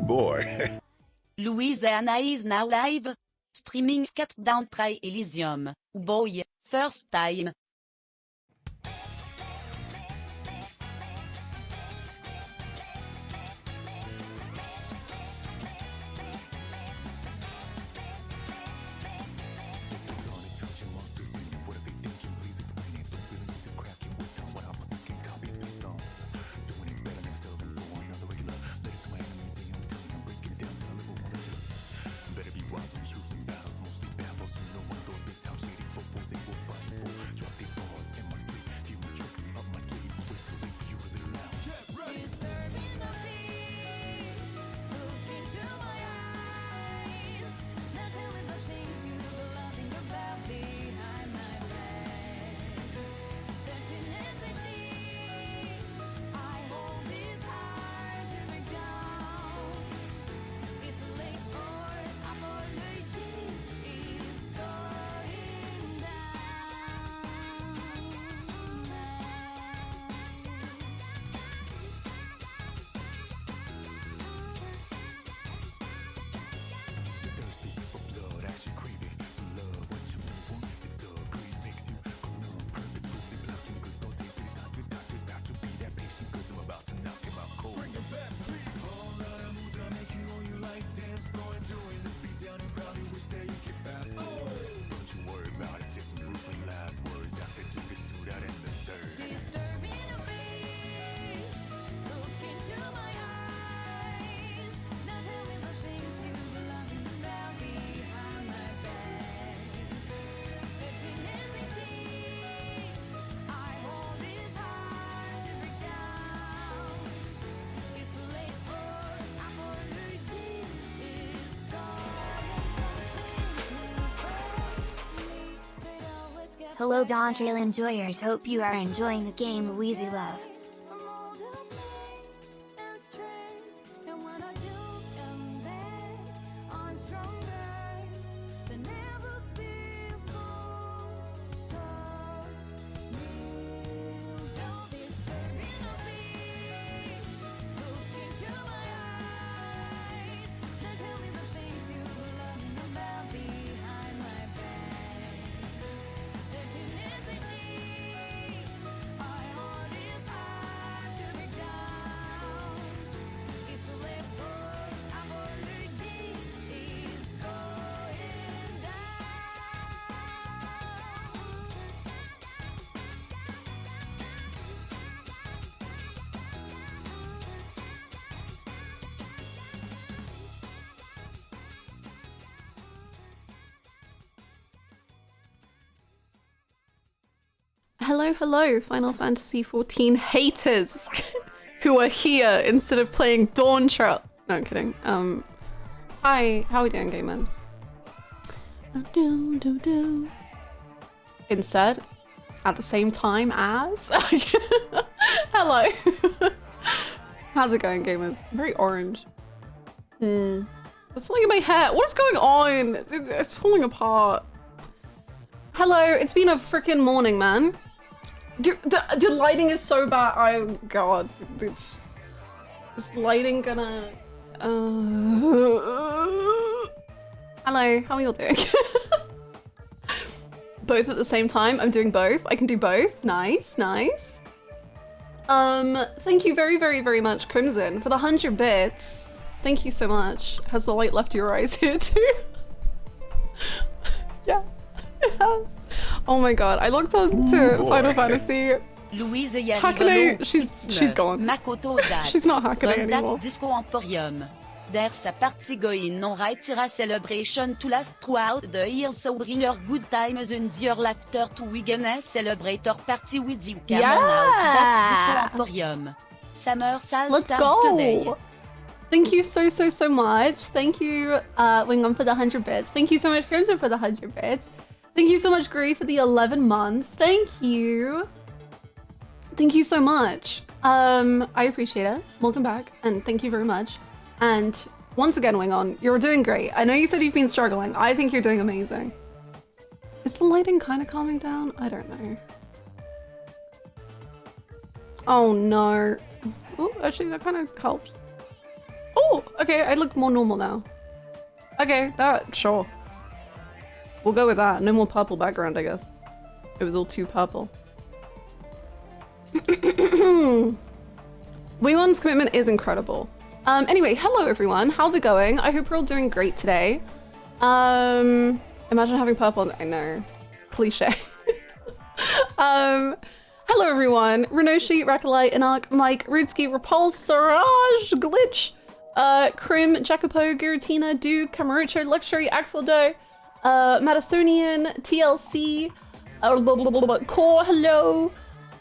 boy. Louisiana is now live. Streaming 4 down try Elysium. Oh boy, first time. Hello Dontrail enjoyers, hope you are enjoying the game Louisey love. Hello, Final Fantasy XIV haters who are here instead of playing Dawn Trail. No, I'm kidding. Hi, how are we doing, gamers? Instead, at the same time as. Hello. How's it going, gamers? I'm very orange. What's something in my hair? What is going on? It's falling apart. Hello, it's been a freaking morning, man. The lighting is so bad. Oh god, is lighting gonna? Hello, how are you all doing? Both at the same time. I'm doing both. I can do both. Nice, nice. Thank you very much, Crimson, for the 100 bits. Thank you so much. Has the light left your eyes here too? Yeah, it has. Oh my god, I logged on to Final Fantasy. Hakane, she's gone. She's not Hakane anymore. Disco Emporium. There's a party going on right here, a celebration to last throughout the year, so bring your good times and your laughter to we gonna celebrate our party with you. Come on out to that Disco Emporium. Summer Sal starts today. Thank you so much. Thank you, Wingum, for the 100 bits. Thank you so much, Crimson, for the 100 bits. Thank you so much, Gray, for the 11 months. Thank you. Thank you so much. I appreciate it. Welcome back, and thank you very much. And once again, Wingon, you're doing great. I know you said you've been struggling. I think you're doing amazing. Is the lighting kind of calming down? I don't know. Oh no. Oh, actually, that kind of helps. Oh, Oh, okay, I look more normal now. Okay, sure. We'll go with that. No more purple background, I guess. It was all too purple. Wingon's commitment is incredible. Anyway, hello everyone. How's it going? I hope you're all doing great today. Imagine having purple. I know. Cliche. Hello everyone. Renoshi, Rakalite, Inark, Mike, Rudski, Repulse, Siraj, Glitch, Krim, Jacopo, Giratina, Du, Camarucho, Luxury, Akfildo, Madisonian, TLC, Core, hello,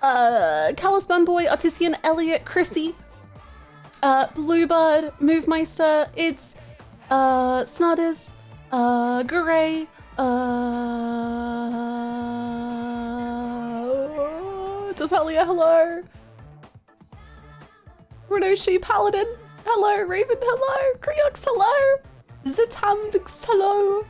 Callus Bumboy, Artisian, Elliot, Chrissy, Bluebird, Movemeister, It's, Snudders, Gure, Tathalia, hello. Renoshi, Paladin, hello. Raven, hello. Creox, hello. Zitambix, hello.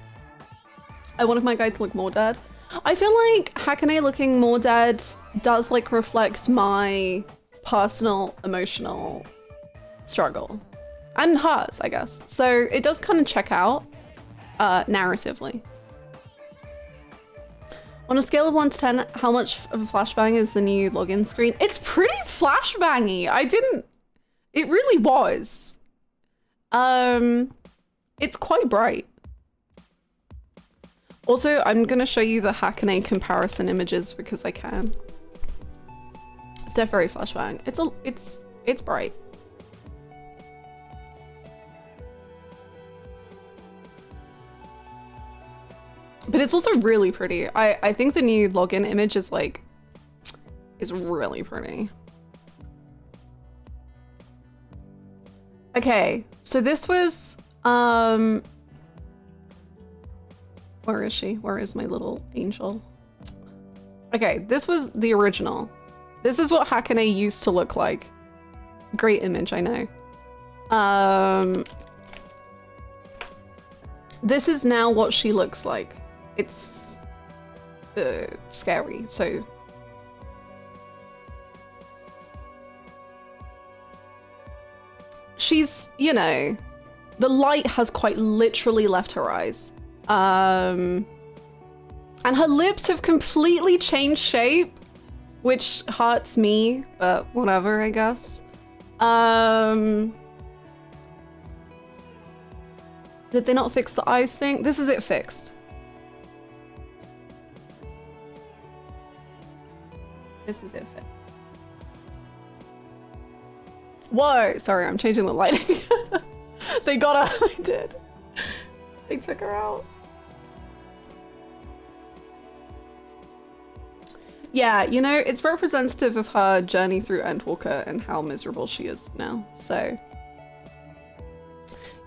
I wanted my guy to look more dead. I feel like Hakane looking more dead does like reflect my personal emotional struggle. And hers, I guess. So it does kind of check out narratively. On a scale of 1 to 10, how much of a flashbang is the new login screen? It's pretty flashbangy. It really was. It's quite bright. Also, I'm gonna show you the Hakane comparison images because I can. It's a very flashbang. It's bright. But it's also really pretty. I think the new login image is really pretty. Okay, so this was, where is she? Where is my little angel? Okay, this was the original. This is what Hakane used to look like. Great image, I know. This is now what she looks like. It's scary, so. She's, you know, the light has quite literally left her eyes. And her lips have completely changed shape, which hurts me, but whatever, I guess. Did they not fix the eyes thing? This is it fixed. This is it fixed. Whoa, sorry, I'm changing the lighting. They got her, they did. They took her out. Yeah, you know, it's representative of her journey through Endwalker and how miserable she is now, so.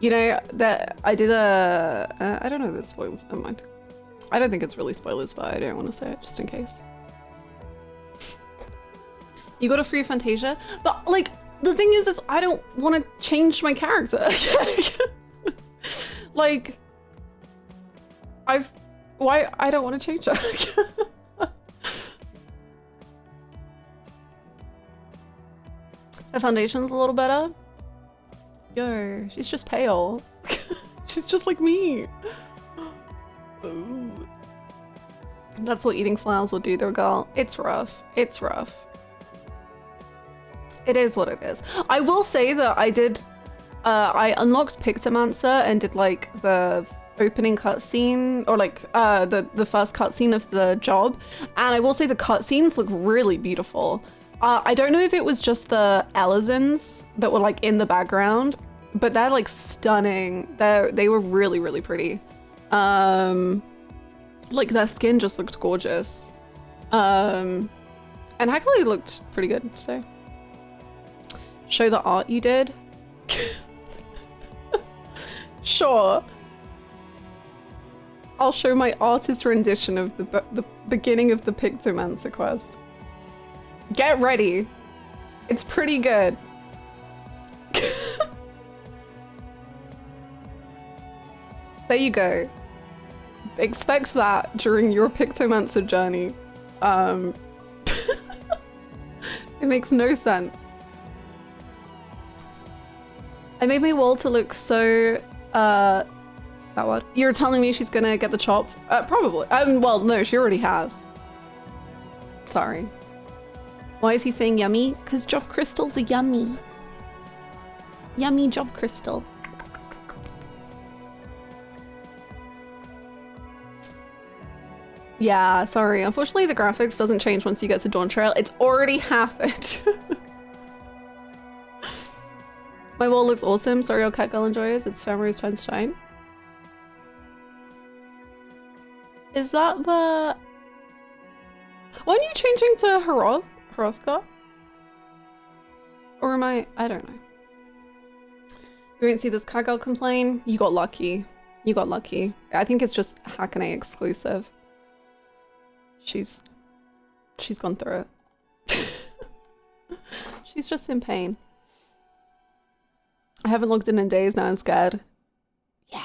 You know, that I did I don't know if it's spoilers, never mind. I don't think it's really spoilers, but I don't want to say it just in case. You got a free Fantasia, but like, the thing is I don't want to change my character. Like, I don't want to change her. The foundation's a little better. Yo, she's just pale. She's just like me. Ooh. That's what eating flowers will do to a girl. It's rough. It's rough. It is what it is. I will say that I did, I unlocked Pictomancer and did like the opening cutscene, or like the first cutscene of the job. And I will say the cutscenes look really beautiful. I don't know if it was just the Elysians that were like in the background, but they're like stunning. They were really, really pretty. Like their skin just looked gorgeous. And Hackley looked pretty good, so. Show the art you did? Sure. I'll show my artist rendition of the beginning of the Pictomancer quest. Get ready. It's pretty good. There you go. Expect that during your Pictomancer journey. It makes no sense. I made my wall to look so, that what? You're telling me she's gonna get the chop? Probably. Well, no, she already has. Sorry. Why is he saying yummy? Because job crystals are yummy. Yummy job crystal. Yeah, sorry. Unfortunately, the graphics doesn't change once you get to Dawn Trail. It's already happened. My wall looks awesome. Sorry, your cat girl enjoys. It's February's time to shine. Is that the... Weren't you changing to Hrothgar? Or am I don't know. You won't see this cat girl complain. You got lucky. You got lucky. I think it's just Hackney exclusive. She's gone through it. She's just in pain. I haven't logged in days, now I'm scared. Yeah.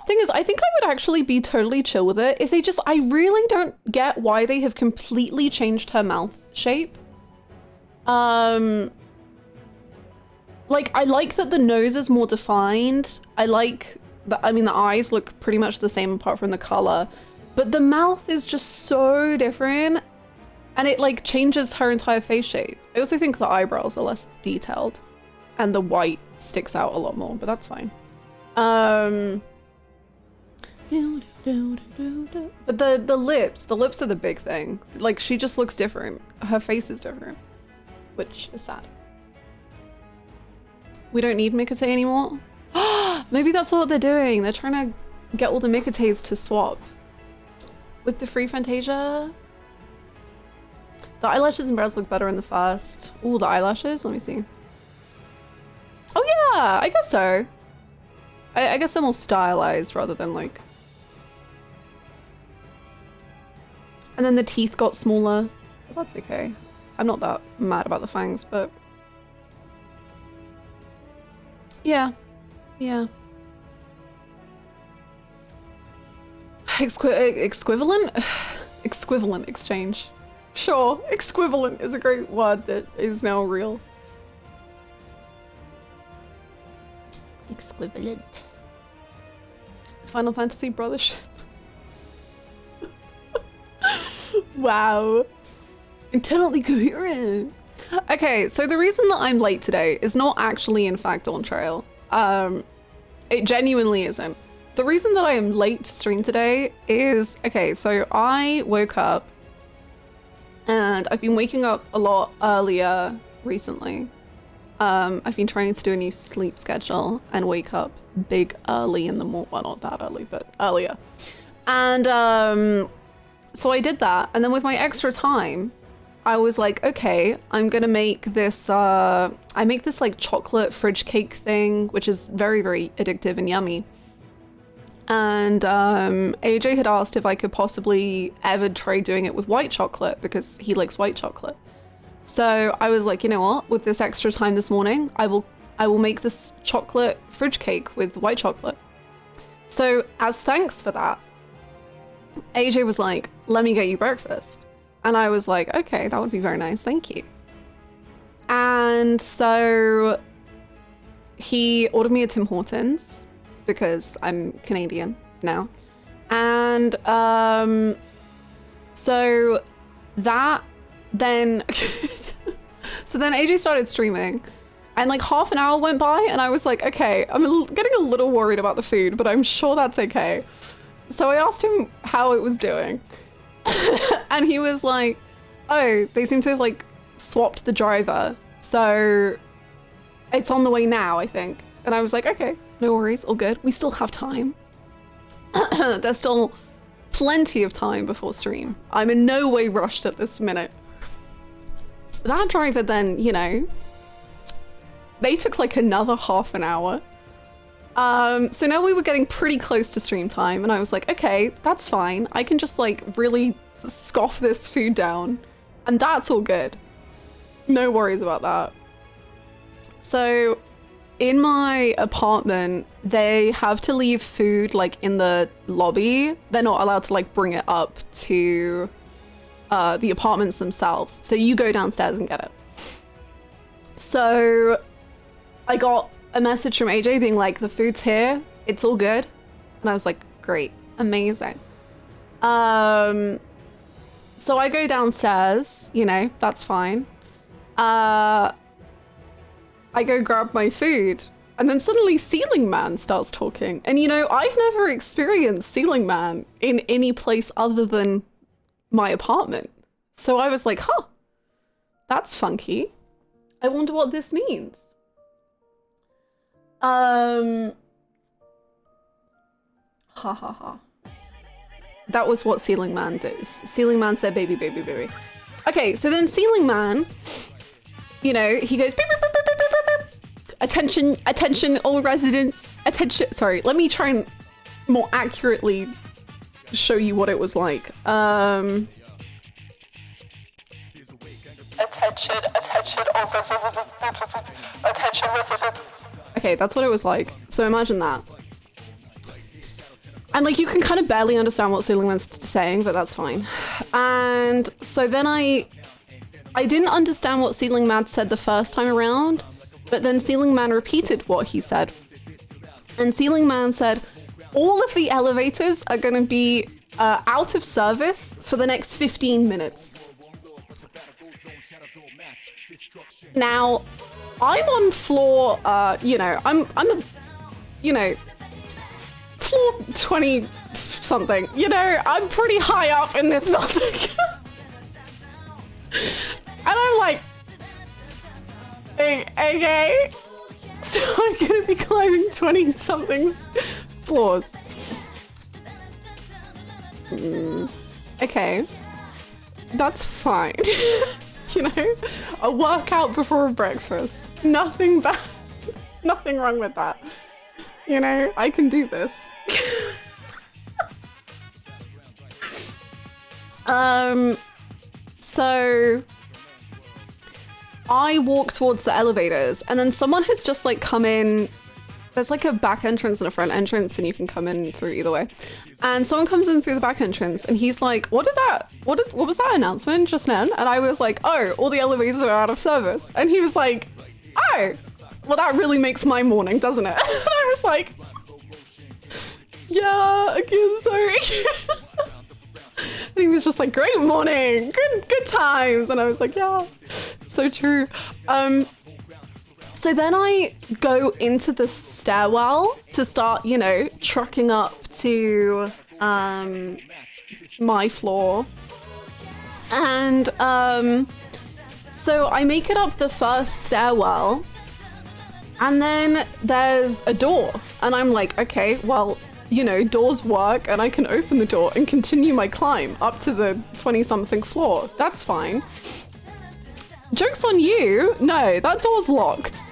Thing is, I think I would actually be totally chill with it if they just, I really don't get why they have completely changed her mouth shape. Like, I like that the nose is more defined. I like that, I mean, the eyes look pretty much the same apart from the color. But the mouth is just so different and it like changes her entire face shape. I also think the eyebrows are less detailed and the white sticks out a lot more, but that's fine. But the lips are the big thing. Like she just looks different. Her face is different, which is sad. We don't need Mikate anymore. Maybe that's what they're doing. They're trying to get all the Mikates to swap. With the free Fantasia? The eyelashes and brows look better in the first. Ooh, the eyelashes? Let me see. Oh yeah, I guess so. I guess they're more stylized rather than like... And then the teeth got smaller. But that's okay. I'm not that mad about the fangs, but... Yeah. Yeah. Exquivalent? Exquivalent exchange. Sure, exquivalent is a great word that is now real. Exquivalent. Final Fantasy brothership. Wow. Internally coherent. Okay, so the reason that I'm late today is not actually in fact on trail. It genuinely isn't. The reason that I am late to stream today is, okay, so I woke up and I've been waking up a lot earlier recently. I've been trying to do a new sleep schedule and wake up big early in the morning. Well, not that early, but earlier. And so I did that. And then with my extra time, I was like, okay, I'm gonna make this, I make this like chocolate fridge cake thing, which is very, very addictive and yummy. And AJ had asked if I could possibly ever try doing it with white chocolate because he likes white chocolate. So I was like, you know what, with this extra time this morning, I will make this chocolate fridge cake with white chocolate. So as thanks for that, AJ was like, let me get you breakfast. And I was like, okay, that would be very nice, thank you. And so he ordered me a Tim Hortons because I'm Canadian now. And so that then, so then AJ started streaming and like half an hour went by and I was like, okay, I'm getting a little worried about the food, but I'm sure that's okay. So I asked him how it was doing. And he was like, oh, they seem to have like swapped the driver. So it's on the way now, I think. And I was like, okay, no worries, all good. We still have time. There's still plenty of time before stream. I'm in no way rushed at this minute. That driver then, you know, they took like another half an hour. So now we were getting pretty close to stream time and I was like, okay, that's fine. I can just like really scoff this food down and that's all good. No worries about that. So in my apartment, they have to leave food like in the lobby. They're not allowed to like bring it up to the apartments themselves. So you go downstairs and get it. So I got a message from AJ being like, the food's here, it's all good. And I was like, great, amazing. So I go downstairs, you know, that's fine. I go grab my food, and then suddenly Ceiling Man starts talking. And you know, I've never experienced Ceiling Man in any place other than my apartment. So I was like, huh, that's funky. I wonder what this means. Ha ha ha. That was what Ceiling Man does. Ceiling Man said baby, baby, baby. Okay, so then Ceiling Man, you know, he goes, beep, beep, beep, beep, beep, beep, beep. Attention, attention, all residents, attention. Sorry, let me try and more accurately show you what it was like. Attention, attention, all residents, attention, residents. Okay, that's what it was like. So imagine that. And like, you can kind of barely understand what Ceiling Man's saying, but that's fine. And so then I didn't understand what Ceiling Man said the first time around, but then Ceiling Man repeated what he said. And Ceiling Man said, all of the elevators are going to be out of service for the next 15 minutes. Now, I'm on floor, you know, I'm a, you know, floor 20 something, you know, I'm pretty high up in this building. And I'm like, okay, so I'm gonna be climbing 20 somethings floors. Okay, that's fine. You know, a workout before a breakfast. Nothing bad, nothing wrong with that. You know, I can do this. So I walk towards the elevators, and then someone has just like come in. There's like a back entrance and a front entrance, and you can come in through either way. And someone comes in through the back entrance, and he's like, what was that announcement just now? And I was like, oh, all the elevators are out of service. And he was like, oh, well, that really makes my morning, doesn't it? And I was like, yeah, again, sorry. And he was just like, great morning, good times. And I was like, yeah, so true. So then I go into the stairwell to start, you know, trucking up to my floor. And so I make it up the first stairwell, and then there's a door, and I'm like, okay, well, you know, doors work, and I can open the door and continue my climb up to the 20-something floor. That's fine. Joke's on you. No, that door's locked.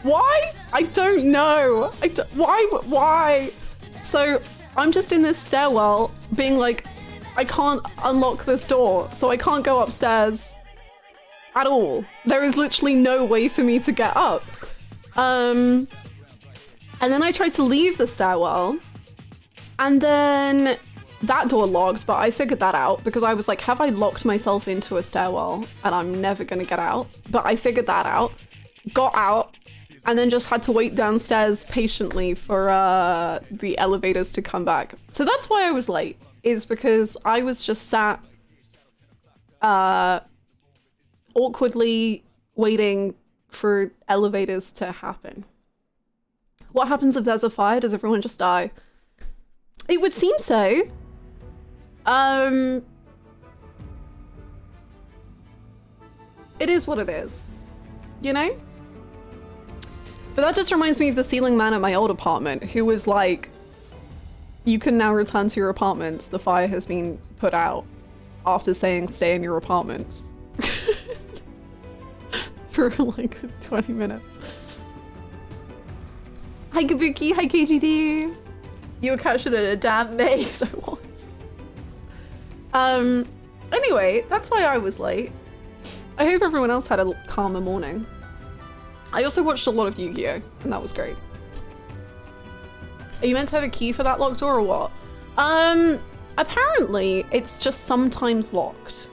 Why? I don't know. Why? So I'm just in this stairwell being like, I can't unlock this door, so I can't go upstairs at all. There is literally no way for me to get up. And then I tried to leave the stairwell, and then that door locked, but I figured that out because I was like, have I locked myself into a stairwell and I'm never gonna get out? But I figured that out, got out, and then just had to wait downstairs patiently for the elevators to come back. So that's why I was late, is because I was just sat awkwardly waiting for elevators to happen. What happens if there's a fire? Does everyone just die? It would seem so. It is what it is, you know? But that just reminds me of the ceiling man at my old apartment, who was like, you can now return to your apartments. The fire has been put out, after saying stay in your apartments. For like 20 minutes. Hi Kabuki, hi KGD. You were captured at a damn maze. I was. Anyway, that's why I was late. I hope everyone else had a calmer morning. I also watched a lot of Yu-Gi-Oh! And that was great. Are you meant to have a key for that locked door or what? Apparently it's just sometimes locked.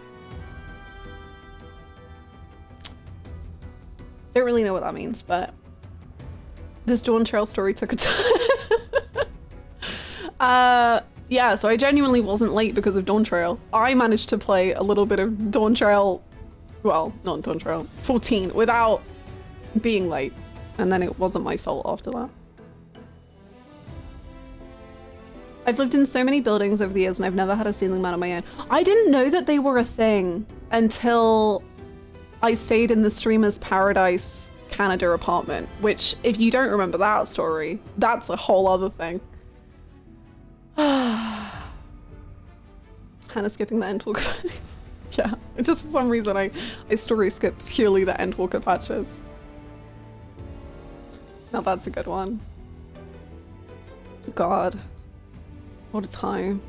Don't really know what that means, but This Dawn Trail story took a turn. Yeah, so I genuinely wasn't late because of Dawn Trail. I managed to play a little bit of Dawn Trail, well, not Dawn Trail, 14 without being late. And then it wasn't my fault after that. I've lived in so many buildings over the years and I've never had a ceiling man on my own. I didn't know that they were a thing until I stayed in the Streamer's Paradise Canada apartment, which if you don't remember that story, that's a whole other thing. Hannah skipping the Endwalker. Yeah, just for some reason I story skip purely the Endwalker patches. Now that's a good one. God. What a time.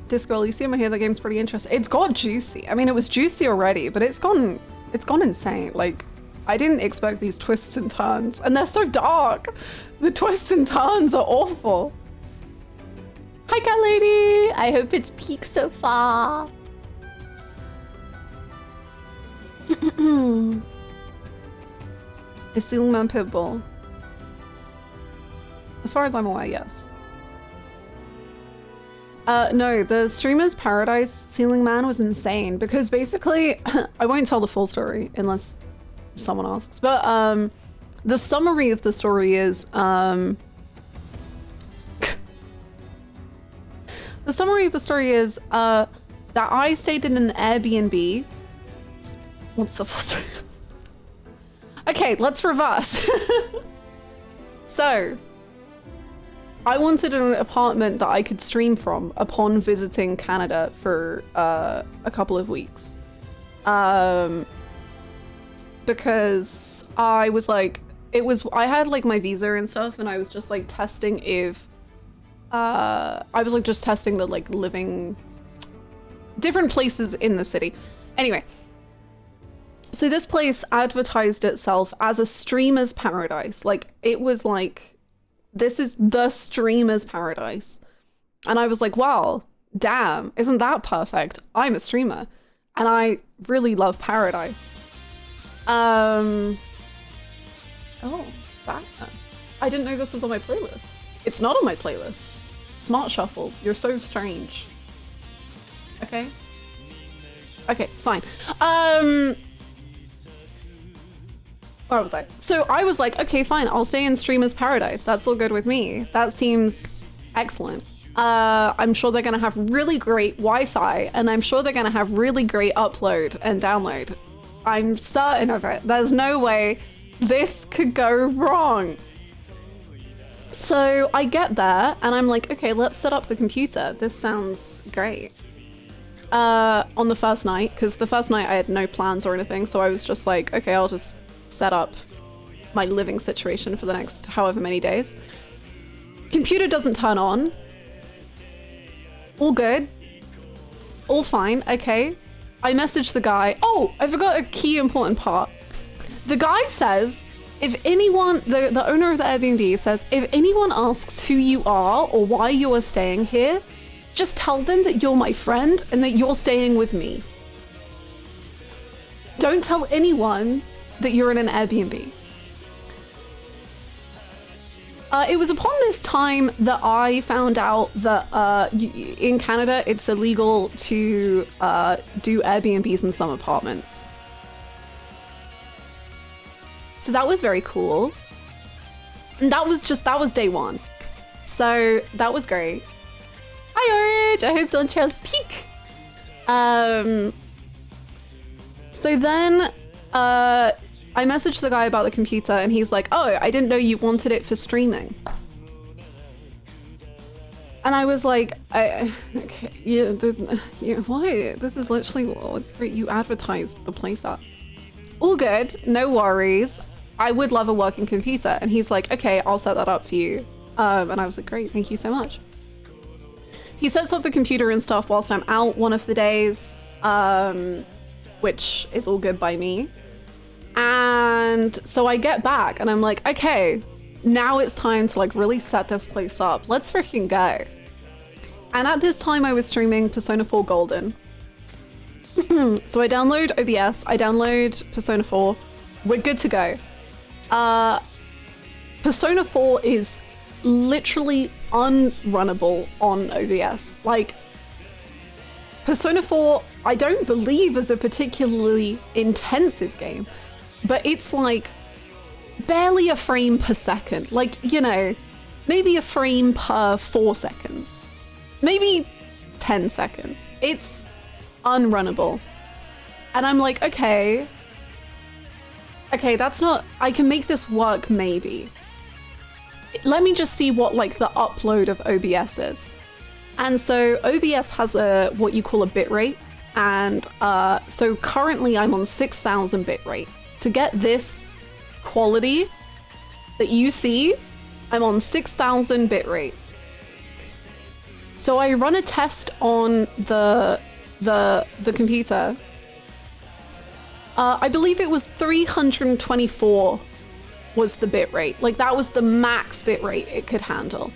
Disco Elysium, I hear the game's pretty interesting. It's got juicy. I mean, it was juicy already, but it's gone insane. Like, I didn't expect these twists and turns, and they're so dark. The twists and turns are awful. Hi, cat lady. I hope it's peak so far. Is Ceiling Man Pitbull? As far as I'm aware, yes. No, the Streamer's Paradise Ceiling Man was insane because basically, I won't tell the full story unless someone asks, but the summary of the story is, the summary of the story is that I stayed in an Airbnb. What's the full story? Okay, let's reverse. So, I wanted an apartment that I could stream from upon visiting Canada for a couple of weeks. Because I was like, I had like my visa and stuff and I was just like testing if, I was like just testing the like living, different places in the city. Anyway, so this place advertised itself as a streamer's paradise. Like it was like, this is the streamer's paradise. And I was like, wow, damn, isn't that perfect? I'm a streamer and I really love paradise. Oh, that. I didn't know this was on my playlist. It's not on my playlist. Smart Shuffle, you're so strange. Okay. Okay, fine. Where was I? So I was like, okay, fine, I'll stay in Streamer's Paradise. That's all good with me. That seems excellent. I'm sure they're gonna have really great Wi-Fi and I'm sure they're gonna have really great upload and download. I'm certain of it. There's no way this could go wrong. So I get there and I'm like, okay, let's set up the computer. This sounds great. On the first night, because the first night I had no plans or anything. So I was just like, okay, I'll just set up my living situation for the next however many days. Computer doesn't turn on. All good. All fine. Okay. I messaged the guy. Oh, I forgot a key important part. The guy says, if anyone, the owner of the Airbnb says, if anyone asks who you are or why you are staying here, just tell them that you're my friend and that you're staying with me. Don't tell anyone that you're in an Airbnb. It was upon this time that I found out that in Canada, it's illegal to do Airbnbs in some apartments. So that was very cool. And that was day one. So that was great. Hi Orange, I hope Dawn Trail's peak. So then I messaged the guy about the computer and he's like, oh, I didn't know you wanted it for streaming. And I was like, okay, why? This is literally what you advertised the place at. All good, no worries. I would love a working computer. And he's like, okay, I'll set that up for you. And I was like, great, thank you so much. He sets up the computer and stuff whilst I'm out one of the days, which is all good by me. And so I get back and I'm like, okay, now it's time to like really set this place up. Let's freaking go. And at this time I was streaming Persona 4 Golden. So I download OBS, I download Persona 4, we're good to go. Persona 4 is literally unrunnable on OBS. Like, Persona 4, I don't believe is a particularly intensive game, but it's like barely a frame per second. Like, you know, maybe a frame per 4 seconds, maybe 10 seconds. It's unrunnable. And I'm like, okay, that's not, I can make this work maybe. Let me just see what like the upload of OBS is. And so OBS has a what you call a bitrate, and so currently I'm on 6,000 bitrate. To get this quality that you see, I'm on 6,000 bitrate. So I run a test on the computer. I believe it was 324 was the bitrate. Like that was the max bitrate it could handle.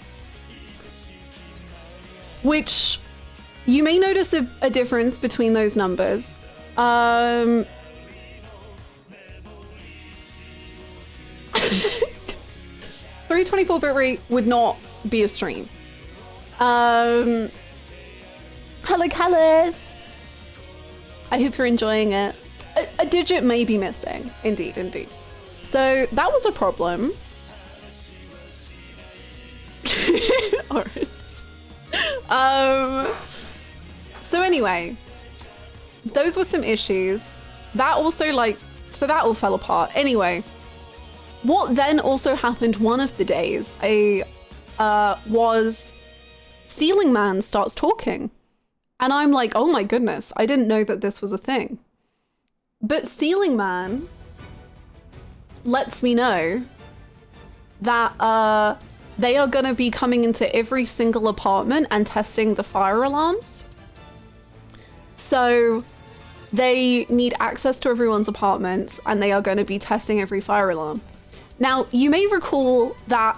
Which you may notice a difference between those numbers. 324 bitrate would not be a stream. Hello, Callis. I hope you're enjoying it. A digit may be missing. Indeed, indeed. So that was a problem. Orange. So anyway, those were some issues. That also so that all fell apart. Anyway, what then also happened one of the days, was Ceiling Man starts talking. And I'm like, oh my goodness, I didn't know that this was a thing. But Ceiling Man lets me know that they are going to be coming into every single apartment and testing the fire alarms. So they need access to everyone's apartments and they are going to be testing every fire alarm. Now, you may recall that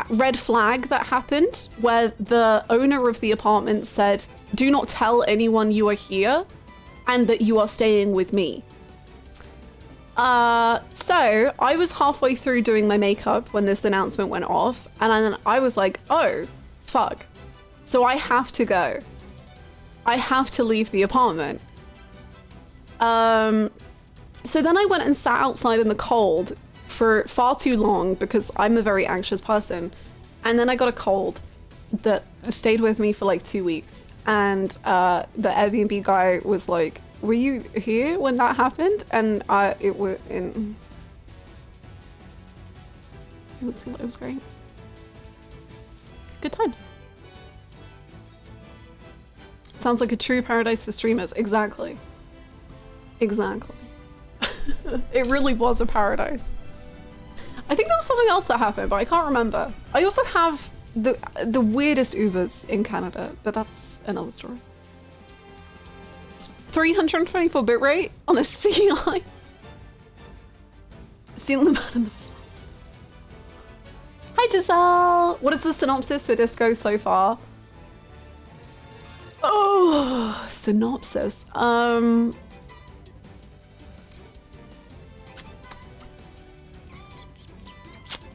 red flag that happened where the owner of the apartment said, do not tell anyone you are here and that you are staying with me. So I was halfway through doing my makeup when this announcement went off, and then I was like, oh, fuck. So I have to go. I have to leave the apartment. So then I went and sat outside in the cold for far too long because I'm a very anxious person. And then I got a cold that stayed with me for like 2 weeks. And the Airbnb guy was like, were you here when that happened? And it was great. Good times. Sounds like a true paradise for streamers. Exactly. Exactly. It really was a paradise. I think there was something else that happened, but I can't remember. I also have the weirdest Ubers in Canada, but that's another story. 324 bitrate on the sea ice. Ceiling Man in the floor. Hi Giselle! What is the synopsis for Disco so far? Oh, synopsis.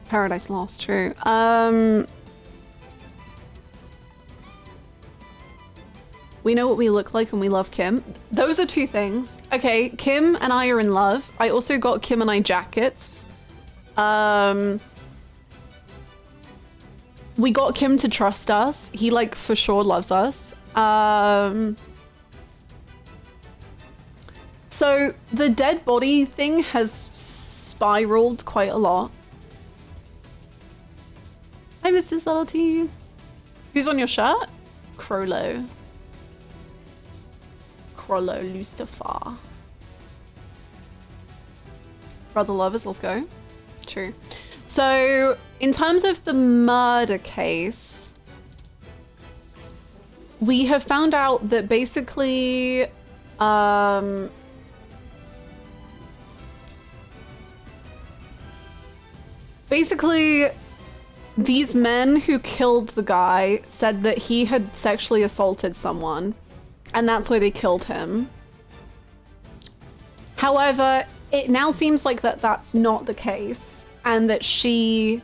Paradise Lost, true. We know what we look like and we love Kim. Those are two things. Okay, Kim and I are in love. I also got Kim and I jackets. We got Kim to trust us. He like for sure loves us. So the dead body thing has spiraled quite a lot. Hi, Mr. Subtleties. Who's on your shirt? Crollo. Crollo Lucifer. Brother lovers, let's go. True. So, in terms of the murder case, we have found out that basically, these men who killed the guy said that he had sexually assaulted someone, and that's why they killed him. However, it now seems like that's not the case, and that she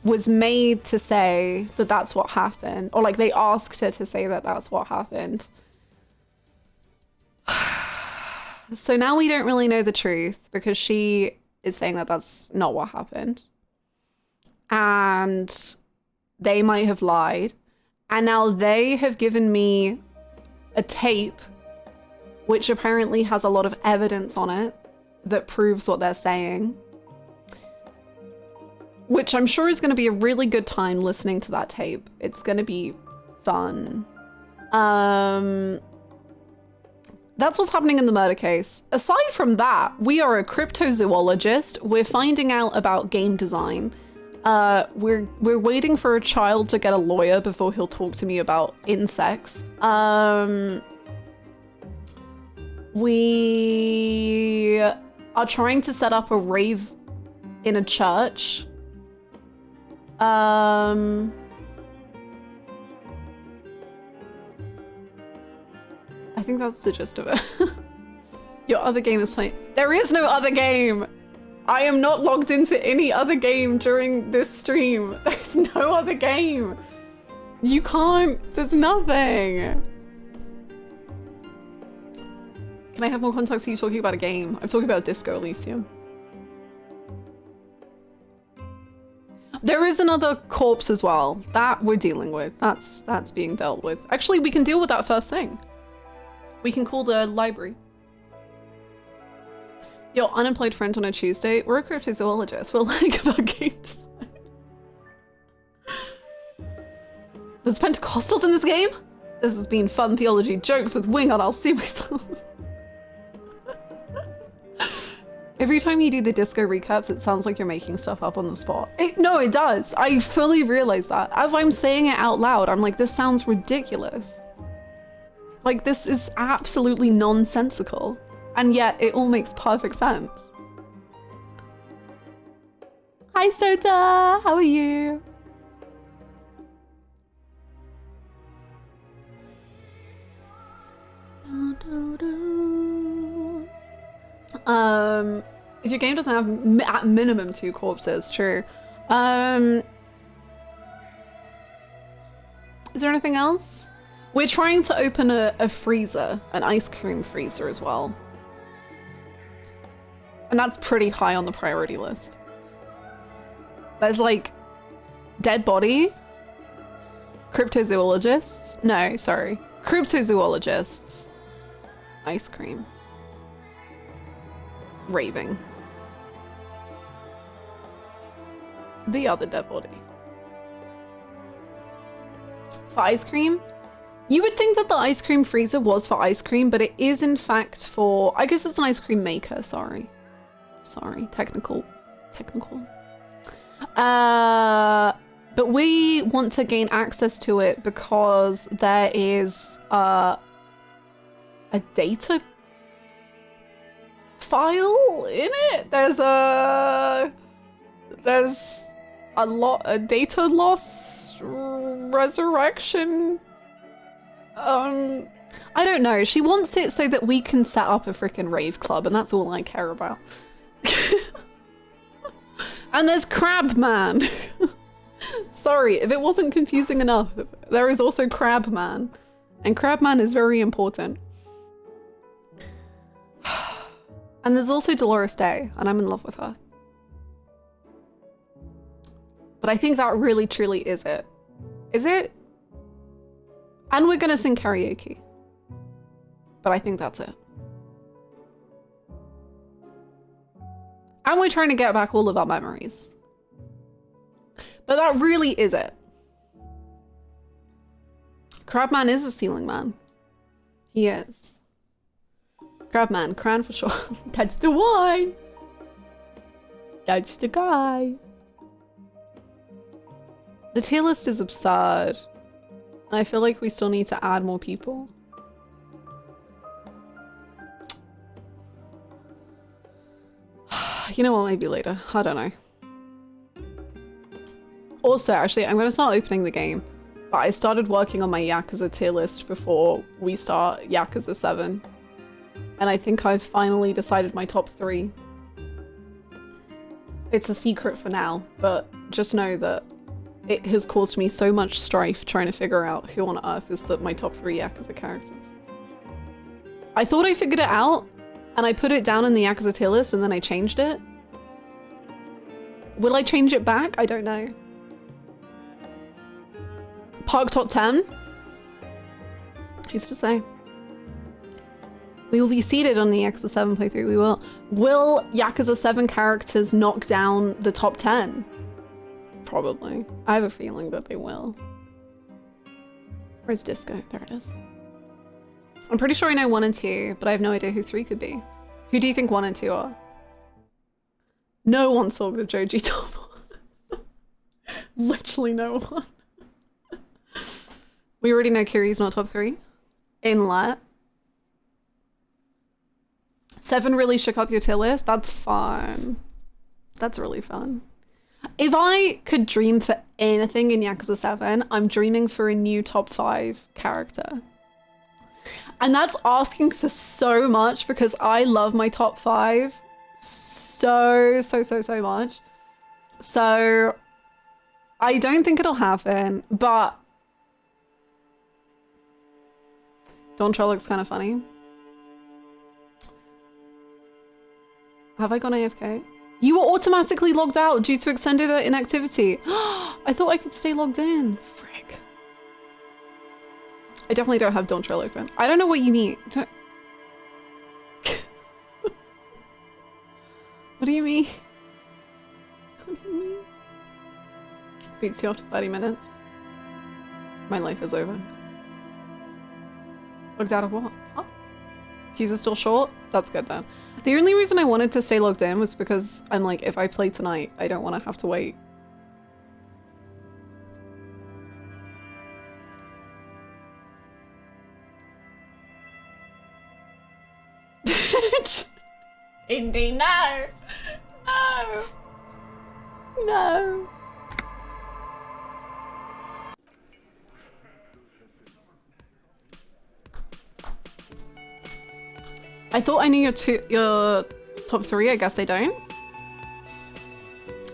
was made to say that that's what happened, or like they asked her to say that that's what happened. So now we don't really know the truth because she is saying that that's not what happened. And they might have lied. And now they have given me a tape which apparently has a lot of evidence on it that proves what they're saying. Which I'm sure is going to be a really good time listening to that tape. It's going to be fun. That's what's happening in the murder case. Aside from that, we are a cryptozoologist. We're finding out about game design. We're waiting for a child to get a lawyer before he'll talk to me about insects. We are trying to set up a rave in a church. I think that's the gist of it. Your other game is playing. There is no other game. I am not logged into any other game during this stream. There's no other game. You can't. There's nothing. Can I have more context for you talking about a game? I'm talking about Disco Elysium. There is another corpse as well. That we're dealing with. That's being dealt with. Actually, we can deal with that first thing. We can call the library. Your unemployed friend on a Tuesday. We're a cryptozoologist. We're learning about game design. There's Pentecostals in this game? This has been fun theology jokes with Wing on. I'll see myself. Every time you do the disco recaps, it sounds like you're making stuff up on the spot. No, it does. I fully realize that. As I'm saying it out loud, I'm like, this sounds ridiculous. Like, this is absolutely nonsensical. And yet, it all makes perfect sense. Hi, Sota! How are you? If your game doesn't have at minimum 2 corpses, true. Is there anything else? We're trying to open a freezer, an ice cream freezer as well. And that's pretty high on the priority list. There's like dead body, cryptozoologists. No, sorry. Cryptozoologists. Ice cream. Raving. The other dead body. For ice cream? You would think that the ice cream freezer was for ice cream, but it is in fact for, I guess it's an ice cream maker, sorry. Sorry, technical. But we want to gain access to it because there is a data file in it. There's a data loss resurrection. I don't know. She wants it so that we can set up a freaking rave club, and that's all I care about. And there's Crab Man. Sorry, if it wasn't confusing enough, there is also Crab Man. And Crab Man is very important. And there's also Dolores Day, and I'm in love with her. But I think that really truly is it. Is it? And we're gonna sing karaoke. But I think that's it. And we're trying to get back all of our memories. But that really is it. Crabman is a ceiling man. He is. Crabman, Cran for sure. That's the one. That's the guy. The tier list is absurd. And I feel like we still need to add more people. You know what, maybe later. I don't know. Also, actually, I'm going to start opening the game. But I started working on my Yakuza tier list before we start Yakuza 7. And I think I've finally decided my top 3. It's a secret for now, but just know that it has caused me so much strife trying to figure out who on earth is my top 3 Yakuza characters. I thought I figured it out, and I put it down in the Yakuza tier list, and then I changed it. Will I change it back? I don't know. Park top 10? Who's to say? We will be seated on the Yakuza 7 playthrough. We will. Will Yakuza 7 characters knock down the top 10? Probably. I have a feeling that they will. Where's Disco? There it is. I'm pretty sure I know 1 and 2, but I have no idea who 3 could be. Who do you think 1 and 2 are? No one saw the Joji top. Literally no one. We already know Kiri's not top 3. Inlet. 7 really shook up your tier list. That's fun. That's really fun. If I could dream for anything in Yakuza 7, I'm dreaming for a new top 5 character. And that's asking for so much because I love my top 5 so much. So I don't think it'll happen, but Dontra looks kind of funny. Have I gone AFK? You were automatically logged out due to extended inactivity. I thought I could stay logged in. Frick. I definitely don't have Dontra open. I don't know what you mean. What do you mean? What do you mean? Beats you after 30 minutes. My life is over. Logged out of what? Huh? Queues are still short? That's good then. The only reason I wanted to stay logged in was because I'm like, if I play tonight, I don't want to have to wait. Indy, no! No! No! I thought I knew your top 3, I guess I don't.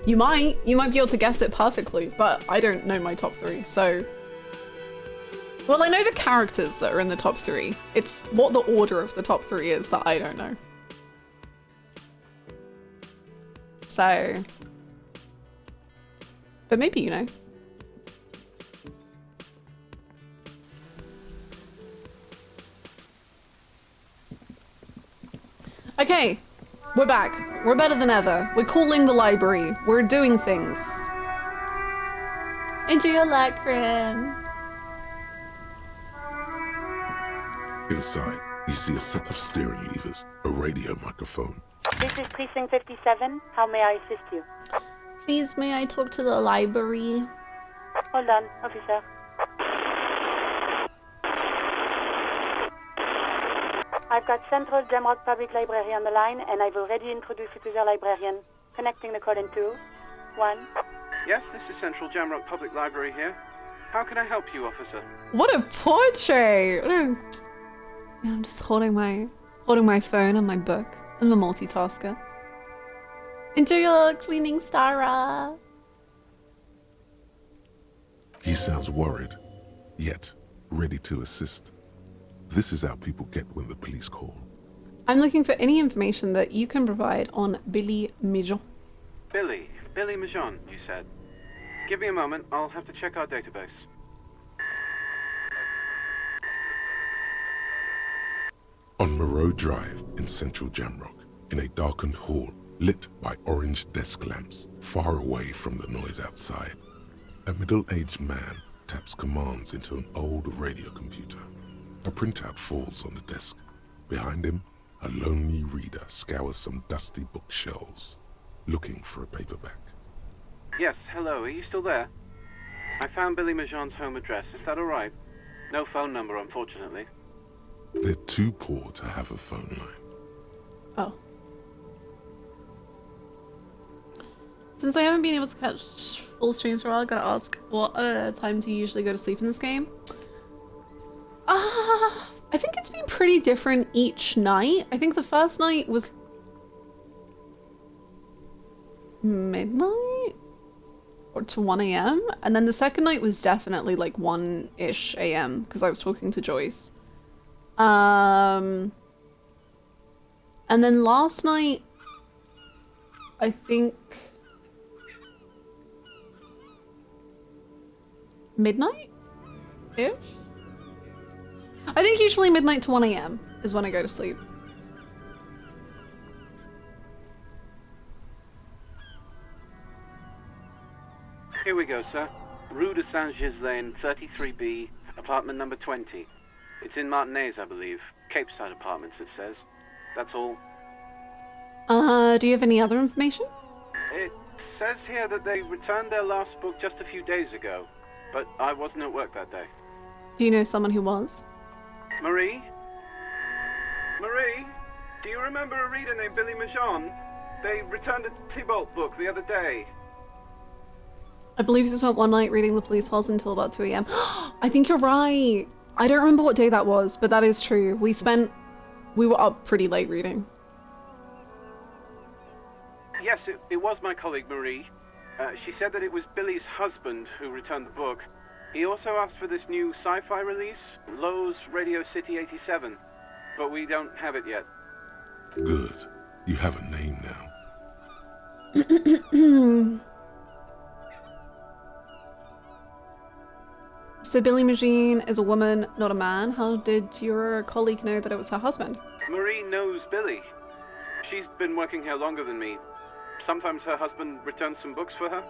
You might be able to guess it perfectly, but I don't know my top 3, so. Well, I know the characters that are in the top 3. It's what the order of the top 3 is that I don't know. So. But maybe you know. Okay, we're back. We're better than ever. We're calling the library. We're doing things. Enjoy your lacrim. Inside, you see a set of steering levers, a radio microphone. This is Precinct 57. How may I assist you? Please, may I talk to the library? Hold on, officer. I've got Central Jamrock Public Library on the line, and I've already introduced you to the librarian. Connecting the call in 2, 1. Yes, this is Central Jamrock Public Library here. How can I help you, officer? What a portrait! Yeah, I'm just holding my phone and my book. I'm a multitasker. Enjoy your cleaning, Stara. He sounds worried, yet ready to assist. This is how people get when the police call. I'm looking for any information that you can provide on Billy Mijon. Billy Majon, you said. Give me a moment, I'll have to check our database. On Moreau Drive in central Jamrock, in a darkened hall lit by orange desk lamps, far away from the noise outside, a middle-aged man taps commands into an old radio computer. A printout falls on the desk. Behind him, a lonely reader scours some dusty bookshelves, looking for a paperback. Yes, hello, are you still there? I found Billy Majon's home address, is that alright? No phone number, unfortunately. They're too poor to have a phone line. Oh. Since I haven't been able to catch full streams for a while, I gotta ask, what time do you usually go to sleep in this game? I think it's been pretty different each night. I think the first night was midnight? or to 1 a.m. And then the second night was definitely like 1-ish a.m. because I was talking to Joyce. And then last night, I think midnight-ish? I think usually midnight to 1 a.m. is when I go to sleep. Here we go, sir. Rue de Saint-Ghislain, 33B, apartment number 20. It's in Martinez, I believe. Cape Side Apartments, it says. That's all. Do you have any other information? It says here that they returned their last book just a few days ago, but I wasn't at work that day. Do you know someone who was? Marie? Marie? Do you remember a reader named Billy Majon? They returned a Tybalt book the other day. I believe he spent one night reading the police files until about 2 a.m. I think you're right. I don't remember what day that was, but that is true. We were up pretty late reading. Yes, it was my colleague Marie. She said that it was Billy's husband who returned the book. He also asked for this new sci-fi release, Lowe's Radio City 87, but we don't have it yet. Good. You have a name now. So Billy Magine is a woman, not a man. How did your colleague know that it was her husband? Marie knows Billy. She's been working here longer than me. Sometimes her husband returns some books for her.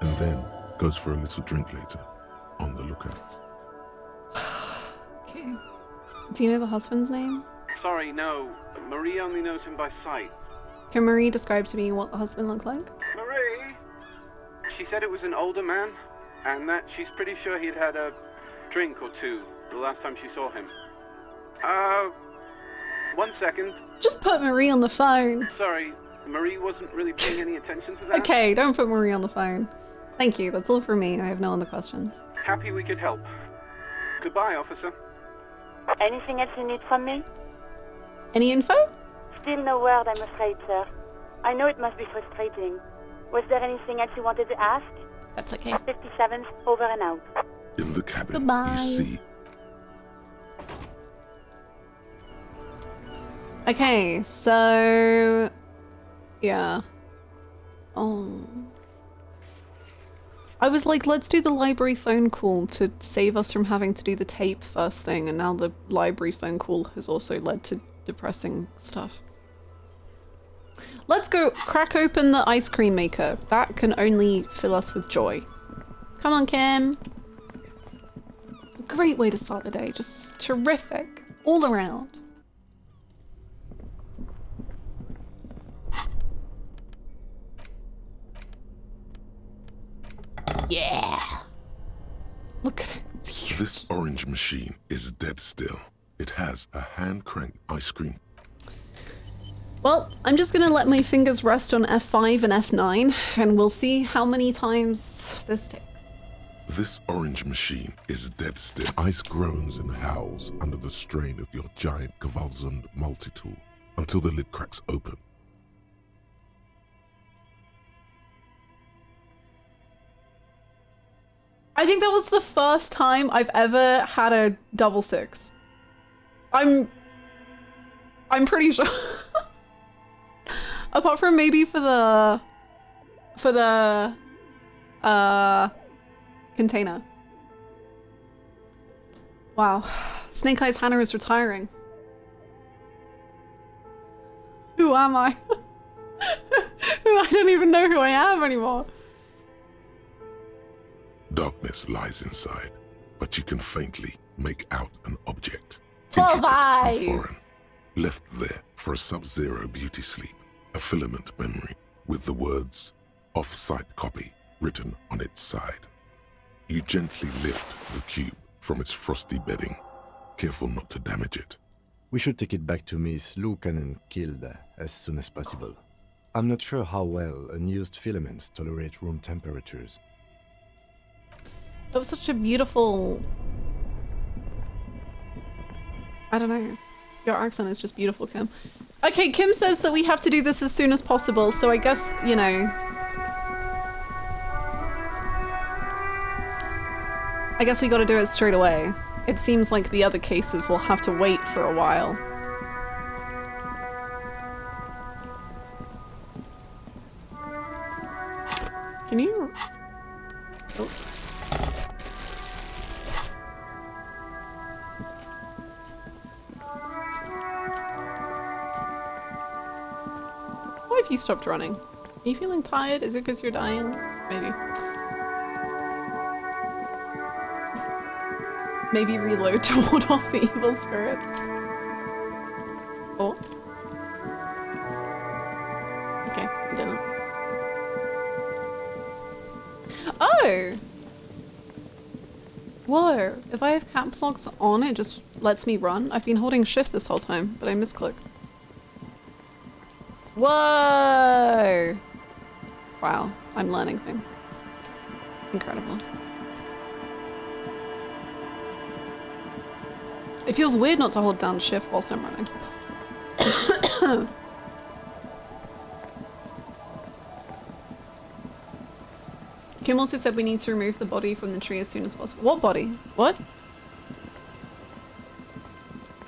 And then goes for a little drink later. On the lookout. Okay. Do you know the husband's name? Sorry, no. Marie only knows him by sight. Can Marie describe to me what the husband looked like? Marie? She said it was an older man, and that she's pretty sure he'd had a drink or two the last time she saw him. 1 second. Just put Marie on the phone. Sorry, Marie wasn't really paying any attention to that. Okay, don't put Marie on the phone. Thank you, that's all for me. I have no other questions. Happy we could help. Goodbye, officer. Anything else you need from me? Any info? Still no word, I'm afraid, sir. I know it must be frustrating. Was there anything else you wanted to ask? That's okay. 57th, over and out. In the cabin, Goodbye. you see. Okay, so... yeah. Oh... I was like, let's do the library phone call to save us from having to do the tape first thing, and now the library phone call has also led to depressing stuff. Let's go crack open the ice cream maker. That can only fill us with joy. Come on, Kim. It's a great way to start the day. Just terrific. All around. Yeah. Look at it. It's huge. This orange machine is dead still. It has a hand-cranked ice cream. Well, I'm just gonna let my fingers rest on F5 and F9, and we'll see how many times this takes. This orange machine is dead still. Ice groans and howls under the strain of your giant Gewaltsund multi-tool until the lid cracks open. I think that was the first time I've ever had a double six. I'm pretty sure. Apart from maybe for the container. Wow. Snake Eyes Hannah is retiring. Who am I? I don't even know who I am anymore. Darkness lies inside, but you can faintly make out an object. 12 Intricate eyes! and foreign, left there for a sub-zero beauty sleep, a filament memory with the words "off-site copy" written on its side. You gently lift the cube from its frosty bedding, careful not to damage it. We should take it back to Miss Lukanen killed as soon as possible. I'm not sure how well unused filaments tolerate room temperatures. That was such a beautiful... I don't know. Your accent is just beautiful, Kim. Okay, Kim says that we have to do this as soon as possible, so I guess, you know... I guess we gotta do it straight away. It seems like the other cases will have to wait for a while. Can you... Oh. Why have you stopped running? Are you feeling tired? Is it because you're dying? Maybe. Maybe reload to ward off the evil spirits. Oh. Okay, I didn't. Oh! Whoa, if I have caps locks on, it just lets me run. I've been holding shift this whole time, but I misclick. Whoa! Wow, I'm learning things. Incredible. It feels weird not to hold down shift whilst I'm running. Kim also said we need to remove the body from the tree as soon as possible. What body? What?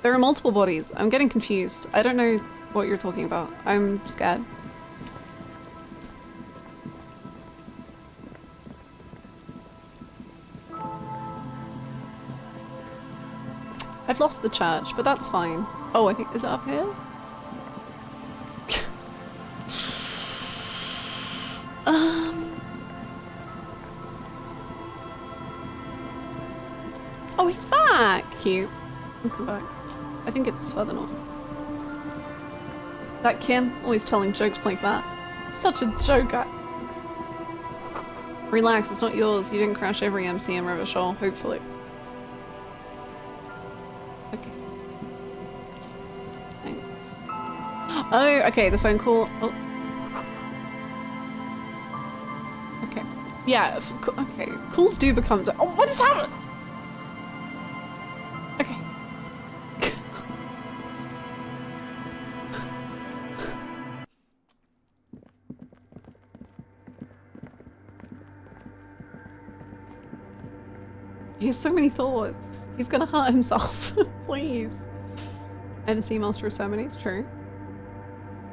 There are multiple bodies. I'm getting confused. I don't know what you're talking about. I'm scared. I've lost the church, but that's fine. Oh, I think, is it up here? Oh, he's back! Cute. Welcome back. I think it's further north. That Kim, always telling jokes like that. Such a joker. Relax, it's not yours. You didn't crash every MC in River Shoal, hopefully. Okay. Thanks. Oh, okay, the phone call. Oh. Okay. Yeah, okay. Calls do become. Oh, what has happened? Okay. He has so many thoughts. He's gonna hurt himself. Please. MC Master of Ceremonies, true.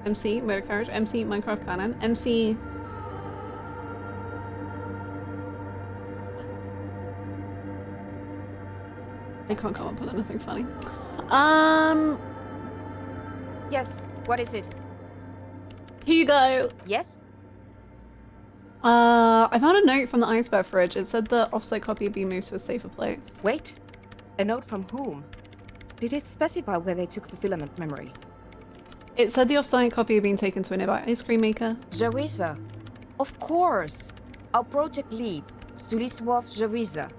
MC Motor Carriage, MC Minecraft Cannon, MC... I can't come up with anything funny. Yes, what is it? Here you go. Yes? I found a note from the iceberg fridge. It said the offsite copy had been moved to a safer place. Wait. A note from whom? Did it specify where they took the filament memory? It said the offsite copy had been taken to a nearby ice cream maker. Jarisa. Of course. Our project lead, Suliswov Jarisa.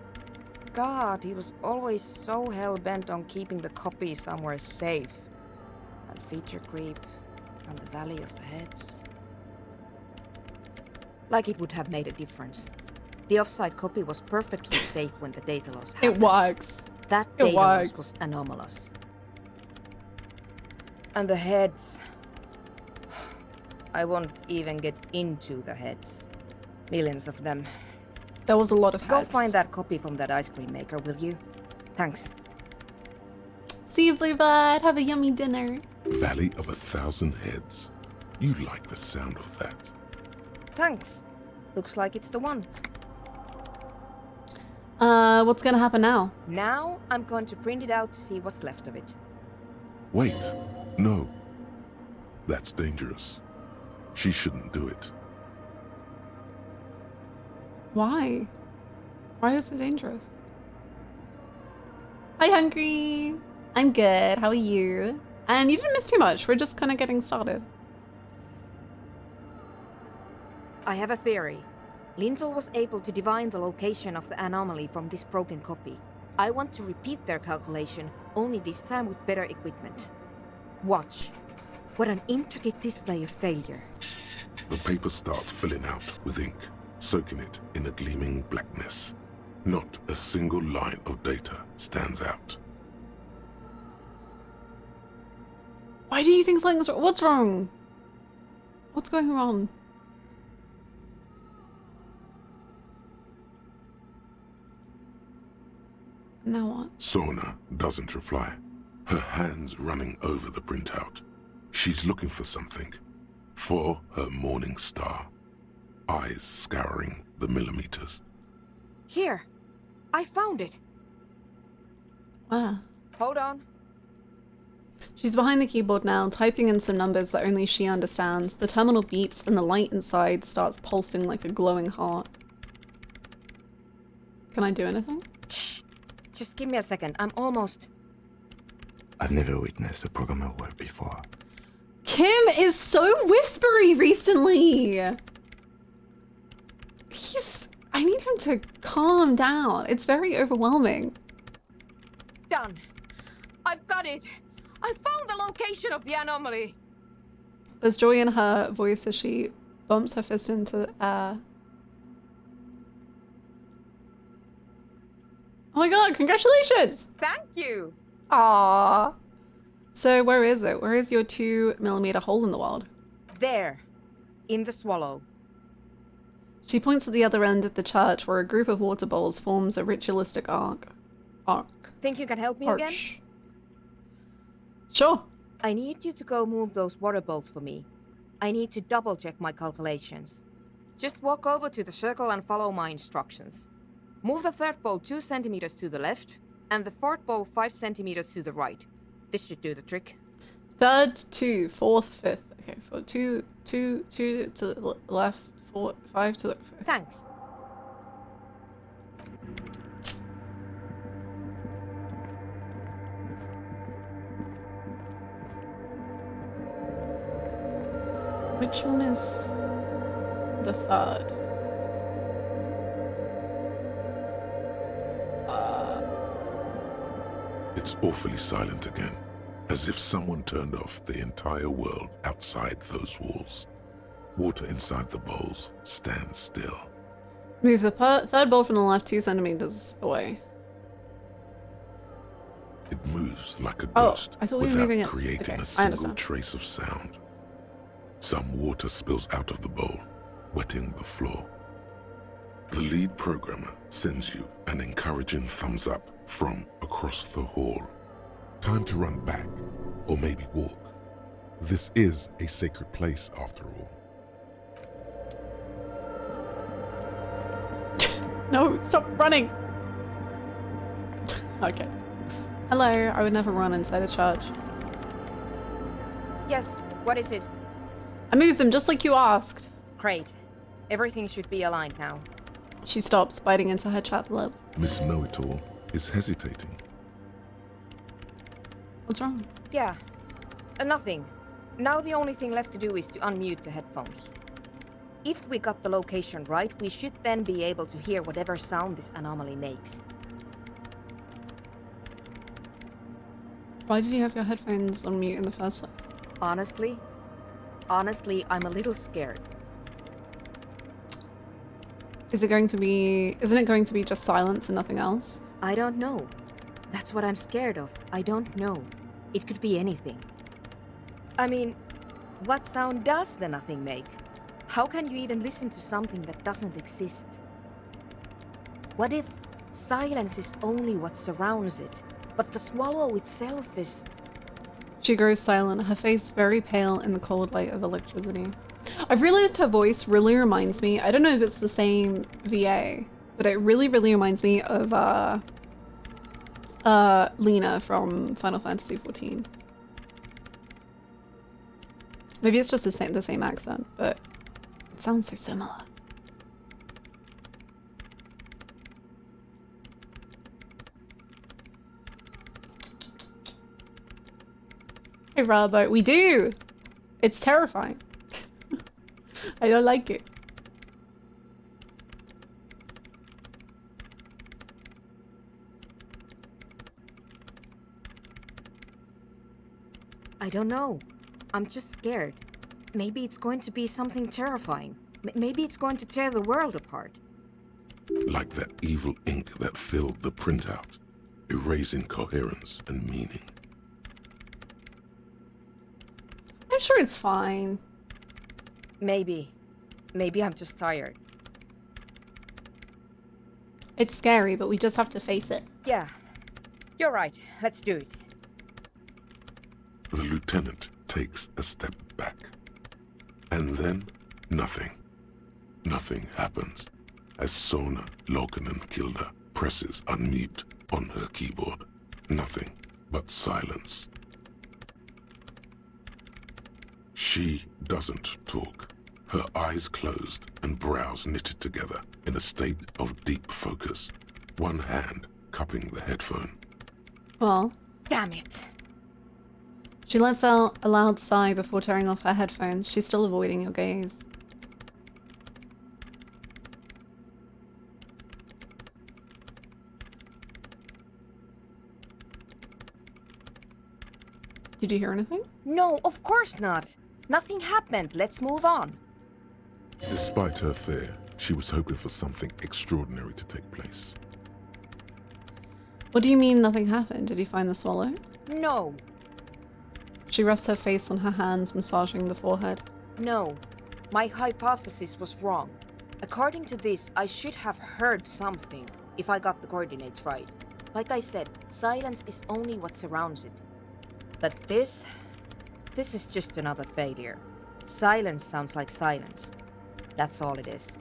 God, he was always so hell-bent on keeping the copy somewhere safe. And feature creep, and the Valley of the Heads. Like it would have made a difference. The offsite copy was perfectly safe when the data loss happened. It works. That It data loss works. was anomalous. And the heads... I won't even get into the heads. Millions of them. There was a lot of heads. Go find that copy from that ice cream maker, will you? Thanks. See you, Bluebird. Have a yummy dinner. Valley of 1,000 Heads. You like the sound of that. Thanks. Looks like it's the one. What's gonna happen now? Now I'm going to print it out to see what's left of it. Wait, no. That's dangerous. She shouldn't do it. Why? Why is it dangerous? Hi, Hungry. I'm good. How are you? And you didn't miss too much. We're just kind of getting started. I have a theory. Lintel was able to divine the location of the anomaly from this broken copy. I want to repeat their calculation, only this time with better equipment. Watch. What an intricate display of failure. The paper starts filling out with ink, soaking it in a gleaming blackness. Not a single line of data stands out. Why do you think something's wrong? What's wrong? What's going wrong? Now what? Sorna doesn't reply, her hands running over the printout. She's looking for something. For her morning star. Eyes scouring the millimeters. Here. I found it. Wow. Hold on. She's behind the keyboard now, typing in some numbers that only she understands. The terminal beeps and the light inside starts pulsing like a glowing heart. Can I do anything? Shh. Just give me a second. I'm almost... I've never witnessed a programmer work before. Kim is so whispery recently. I need him to calm down. It's very overwhelming. Done. I've got it. I found the location of the anomaly. There's joy in her voice as she bumps her fist into the air. Oh my god, congratulations! Thank you. Aww. So where is it? Where is your 2mm hole in the world? There. In the swallow. She points at the other end of the church where a group of water bowls forms a ritualistic arc. Think you can help me again? Sure. I need you to go move those water bowls for me. I need to double check my calculations. Just walk over to the circle and follow my instructions. Move the third bowl 2 centimeters to the left, and the fourth bowl 5 centimeters to the right. This should do the trick. Third, 2, fourth, fifth. Okay, for 2 to the left, 4, 5 to the... Thanks. Which one is the third? It's awfully silent again, as if someone turned off the entire world outside those walls. Water inside the bowls stands still. Move the third bowl from the left 2 centimeters away. It moves like a Oh, ghost I thought we were without moving it. creating Okay, a I single understand. trace of sound. Some water spills out of the bowl, wetting the floor. The lead programmer sends you an encouraging thumbs up from across the hall. Time to run back, or maybe walk. This is a sacred place after all. No, stop running! Okay. Hello, I would never run inside a church. Yes, what is it? I moved them just like you asked. Great. Everything should be aligned now. She stops, biting into her chapped lip. Miss Know-It-All is hesitating. What's wrong? Yeah. Nothing. Now the only thing left to do is to unmute the headphones. If we got the location right, we should then be able to hear whatever sound this anomaly makes. Why did you have your headphones on mute in the first place? Honestly, I'm a little scared. Isn't it going to be just silence and nothing else? I don't know. That's what I'm scared of. I don't know. It could be anything. I mean, what sound does the nothing make? How can you even listen to something that doesn't exist? What if silence is only what surrounds it, but the swallow itself is... She grows silent, her face very pale in the cold light of electricity. I've realized her voice really reminds me, I don't know if it's the same VA, but it really reminds me of Lena from Final Fantasy XIV. Maybe it's just the same accent, but it sounds so similar. Hey Robert, we do! It's terrifying. I don't like it. I don't know. I'm just scared. Maybe it's going to be something terrifying. Maybe it's going to tear the world apart. Like that evil ink that filled the printout, erasing coherence and meaning. I'm sure it's fine. Maybe. Maybe I'm just tired. It's scary, but we just have to face it. Yeah, You're right. Let's do it. The lieutenant takes a step back. And then, nothing. Nothing happens as Sona Lokanen-Kilda presses unmute on her keyboard. Nothing but silence. She doesn't talk. Her eyes closed and brows knitted together in a state of deep focus. One hand cupping the headphone. Well. Damn it. She lets out a loud sigh before tearing off her headphones. She's still avoiding your gaze. Did you hear anything? No, of course not. Nothing happened. Let's move on. Despite her fear, she was hoping for something extraordinary to take place. What do you mean nothing happened? Did you find the swallow? No. She rests her face on her hands, massaging the forehead. No. My hypothesis was wrong. According to this, I should have heard something if I got the coordinates right. Like I said, silence is only what surrounds it. But this is just another failure. Silence sounds like silence. That's all it is.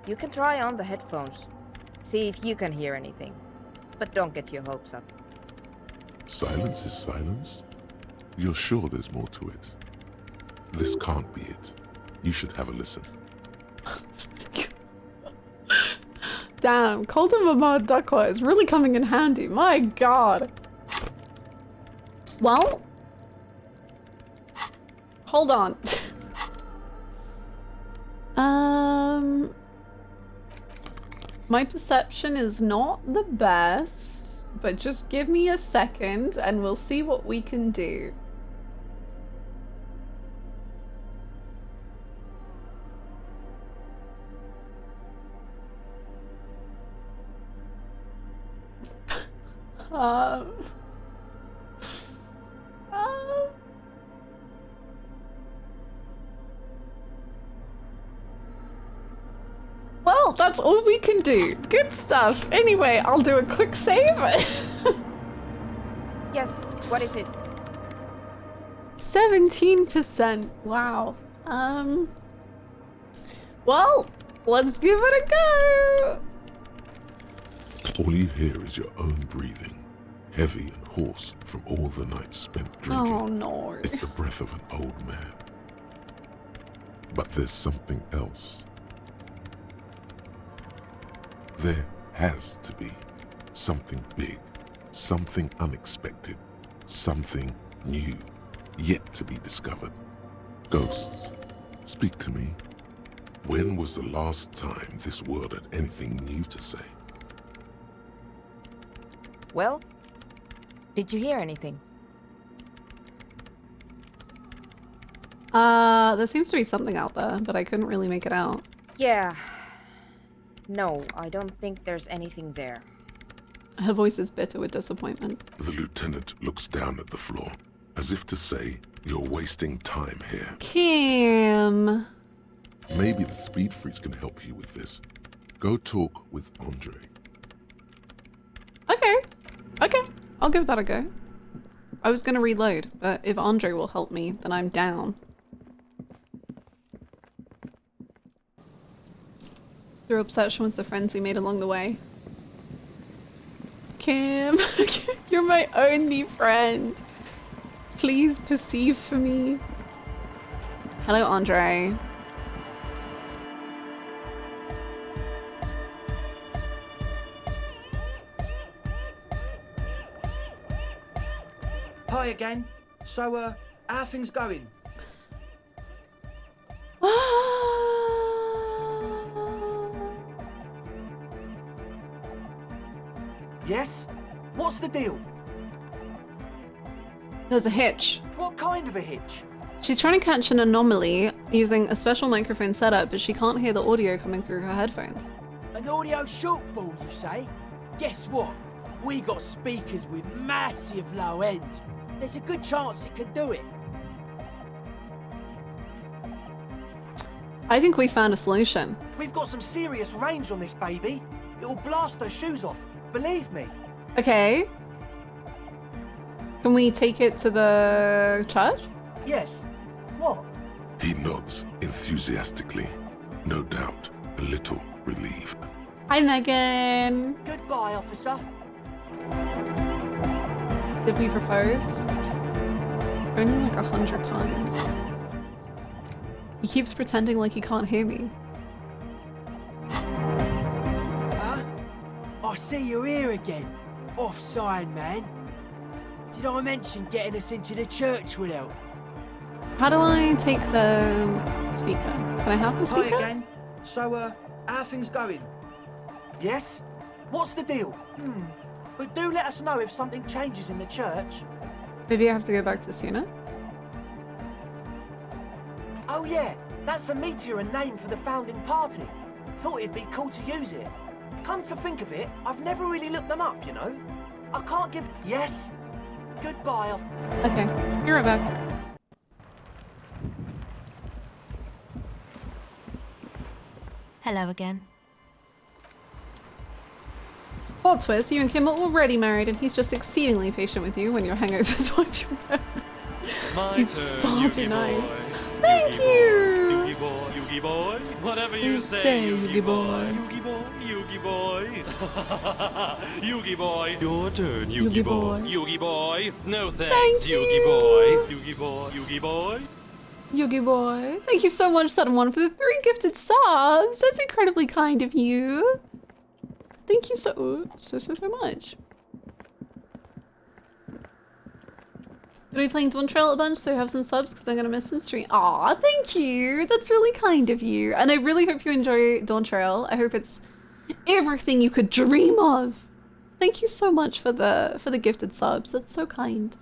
You can try on the headphones. See if you can hear anything. But don't get your hopes up. Silence is silence? You're sure there's more to it? This can't be it. You should have a listen. Damn, Colton Mamad Dakwa is really coming in handy. My god. Well, hold on. My perception is not the best, but just give me a second and we'll see what we can do. Well, that's all we can do. Good stuff. Anyway, I'll do a quick save. Yes, what is it? 17%. Wow. Well, let's give it a go. All you hear is your own breathing, heavy and hoarse from all the nights spent drinking. Oh no. It's the breath of an old man. But there's something else. There has to be something big, something unexpected, something new, yet to be discovered. Ghosts, speak to me. When was the last time this world had anything new to say? Well, did you hear anything? There seems to be something out there, but I couldn't really make it out. Yeah. No, I don't think there's anything there. Her voice is bitter with disappointment. The lieutenant looks down at the floor, as if to say, you're wasting time here. Kim. Maybe the speed freaks can help you with this. Go talk with Andre. Okay, I'll give that a go. I was gonna reload, but if Andre will help me, then I'm down. Through obsession with the friends we made along the way. Kim, you're my only friend. Please perceive for me. Hello, Andre. Hi again. So, how are things going? Yes? What's the deal? There's a hitch. What kind of a hitch? She's trying to catch an anomaly using a special microphone setup, but she can't hear the audio coming through her headphones. An audio shortfall, you say? Guess what? We got speakers with massive low end. There's a good chance it could do it. I think we found a solution. We've got some serious range on this baby. It'll blast her shoes off, believe me. Okay. Can we take it to the church? Yes. What? He nods enthusiastically, no doubt a little relieved. Hi, Megan. Goodbye, officer. Did we propose? Only like 100 times. He keeps pretending like he can't hear me. Huh? I see you're here again. Offside, man. Did I mention getting us into the church would help? How do I take the speaker? Can I have the Hi speaker? again. So, how are things going? Yes? What's the deal? But do let us know if something changes in the church. Maybe I have to go back to Suna? Oh yeah, that's a meteor and name for the founding party. Thought it'd be cool to use it. Come to think of it, I've never really looked them up, you know? I can't give... Yes? Goodbye, Okay, be right back. Hello again. Plot twist, you and Kim are already married and he's just exceedingly patient with you when your hangovers wipe you out. He's far too nice. Thank you! Yugi boy, Yugi boy, whatever you You say, say, Yugi Yugi boy, boy. Yugi boy, Yugi boy. Yugi boy, your turn, Yugi Yugi boy. boy. Yugi boy, no thanks, Thank Yugi you. boy. Yugi boy, Yugi boy. Yugi boy. Thank you so much, Sudden1, for the 3 gifted subs. That's incredibly kind of you. Thank you so much. Gonna be playing Dawn Trail a bunch, so have some subs because I'm gonna miss some stream. Aw, thank you. That's really kind of you. And I really hope you enjoy Dawn Trail. I hope it's everything you could dream of. Thank you so much for the gifted subs. That's so kind.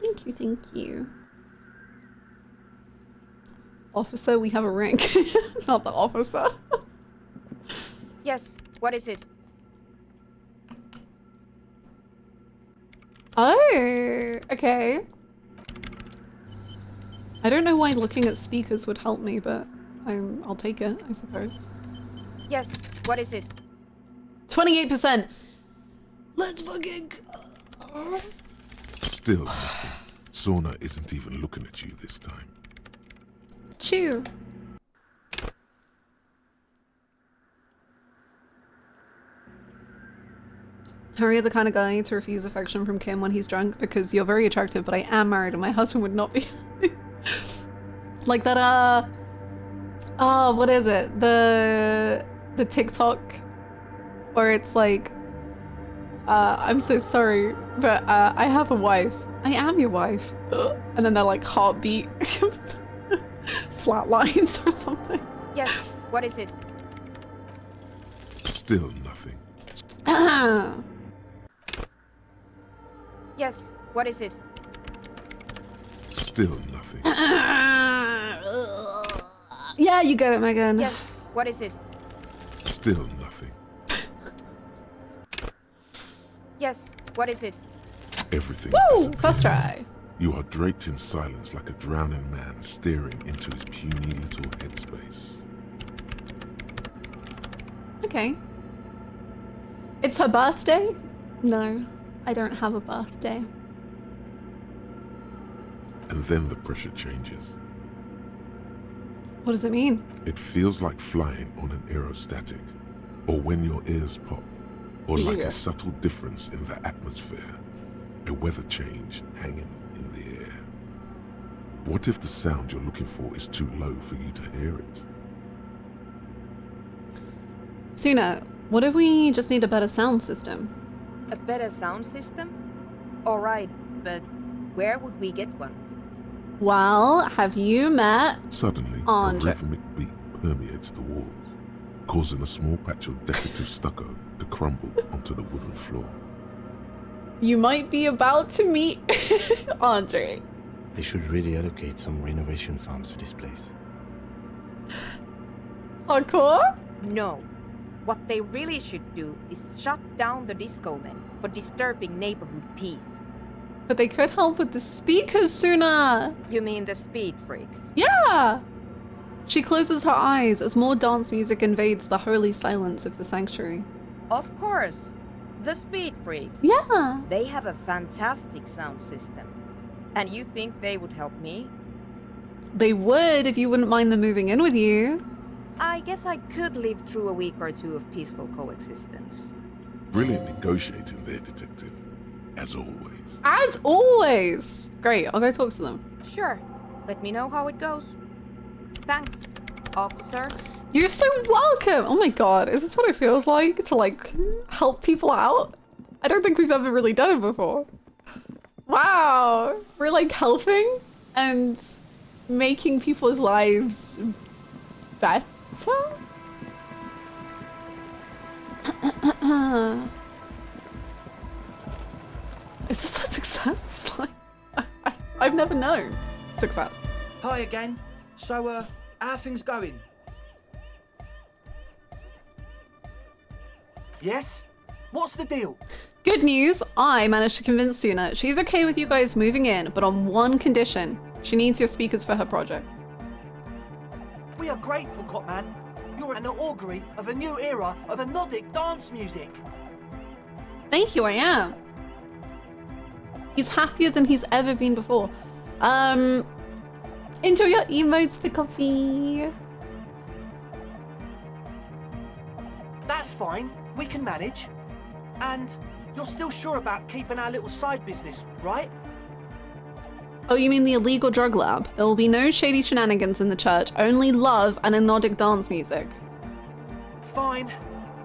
Thank you, thank you. Officer, we have a rank. Not the officer. Yes, what is it? Oh, okay. I don't know why looking at speakers would help me, but I'll take it, I suppose. Yes, what is it? 28%. Let's fucking go. Still nothing. Sauna isn't even looking at you this time. Chew. Are you the kind of guy to refuse affection from Kim when he's drunk? Because you're very attractive, but I am married and my husband would not be. Like that, oh, what is it? The TikTok where it's like, I'm so sorry, but I have a wife. I am your wife. And then they're like heartbeat flatlines or something. Yes, what is it? Still nothing. Yes, what is it? Still nothing. Yeah, you get it, Megan. Yes, what is it? Still nothing. Yes, what is it? Everything Woo! disappears. First try. You are draped in silence like a drowning man staring into his puny little headspace. Okay. It's her birthday? No, I don't have a birthday. And then the pressure changes. What does it mean? It feels like flying on an aerostatic, or when your ears pop, or like a subtle difference in the atmosphere, a weather change hanging in the air. What if the sound you're looking for is too low for you to hear it? Suna, what if we just need a better sound system? A better sound system? Alright, but where would we get one? Well, have you met Suddenly, a Andre? rhythmic beat permeates the walls, causing a small patch of decorative stucco to crumble onto the wooden floor. You might be about to meet Andre. They should really allocate some renovation funds to this place. Hardcore? No. What they really should do is shut down the disco men for disturbing neighborhood peace. But they could help with the speakers, Suna. You mean the speed freaks? Yeah. She closes her eyes as more dance music invades the holy silence of the sanctuary. Of course. The Speed Freaks. Yeah. They have a fantastic sound system. And you think they would help me? They would if you wouldn't mind them moving in with you. I guess I could live through a week or two of peaceful coexistence. Brilliant negotiating there, Detective. As always. As always. Great, I'll go talk to them. Sure. Let me know how it goes. Thanks, officer. You're so welcome. Oh my god, is this what it feels like to like help people out? I don't think we've ever really done it before. Wow, we're like helping and making people's lives better? Is this what success is like? I've never known success. Hi again. So, how are things going? Yes? What's the deal? Good news, I managed to convince Suna. She's okay with you guys moving in, but on one condition. She needs your speakers for her project. We are grateful, Copman. You're an augury of a new era of Nordic dance music. Thank you, I am. He's happier than he's ever been before. Enjoy your emotes for coffee. That's fine. We can manage. And you're still sure about keeping our little side business, right? Oh, you mean the illegal drug lab? There will be no shady shenanigans in the church, only love and Nordic dance music. Fine.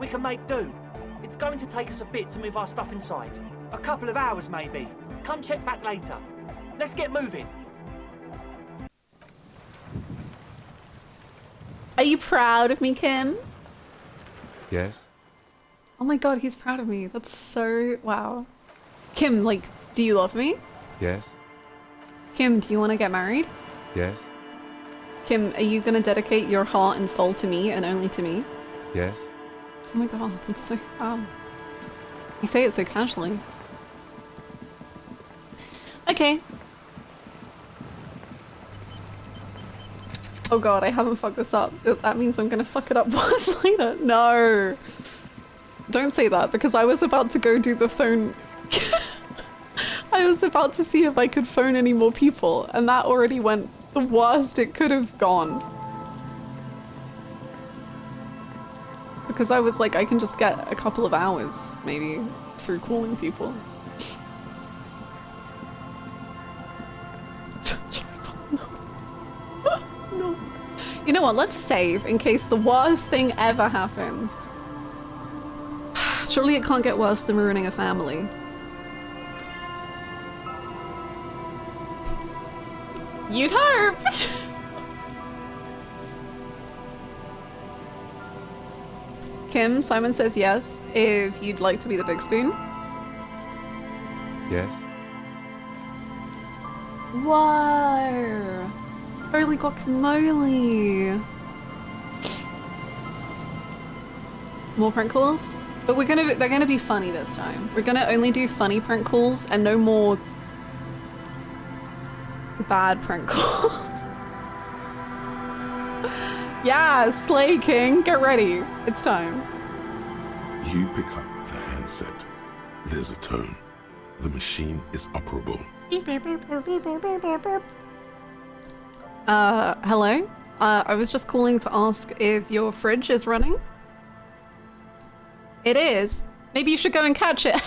We can make do. It's going to take us a bit to move our stuff inside. A couple of hours, maybe. Come check back later. Let's get moving. Are you proud of me, Kim? Yes? Oh my god, he's proud of me. That's so... wow. Kim, like, do you love me? Yes? Kim, do you want to get married? Yes? Kim, are you gonna dedicate your heart and soul to me and only to me? Yes? Oh my god, that's so... wow. You say it so casually. Okay. Oh god, I haven't fucked this up. That means I'm gonna fuck it up once later. No. Don't say that, because I was about to go do the phone... I was about to see if I could phone any more people, and that already went the worst it could have gone. Because I was like, I can just get a couple of hours, maybe, through calling people. No. You know what, let's save in case the worst thing ever happens. Surely it can't get worse than ruining a family. You'd hope! Kim, Simon says yes, if you'd like to be the big spoon. Yes? Whoa! Holy guacamole! More prank calls? But they're gonna be funny this time. We're gonna only do funny prank calls and no more bad prank calls. Yeah, Slay King, get ready. It's time. You pick up the handset. There's a tone. The machine is operable. Hello? I was just calling to ask if your fridge is running. It is. Maybe you should go and catch it.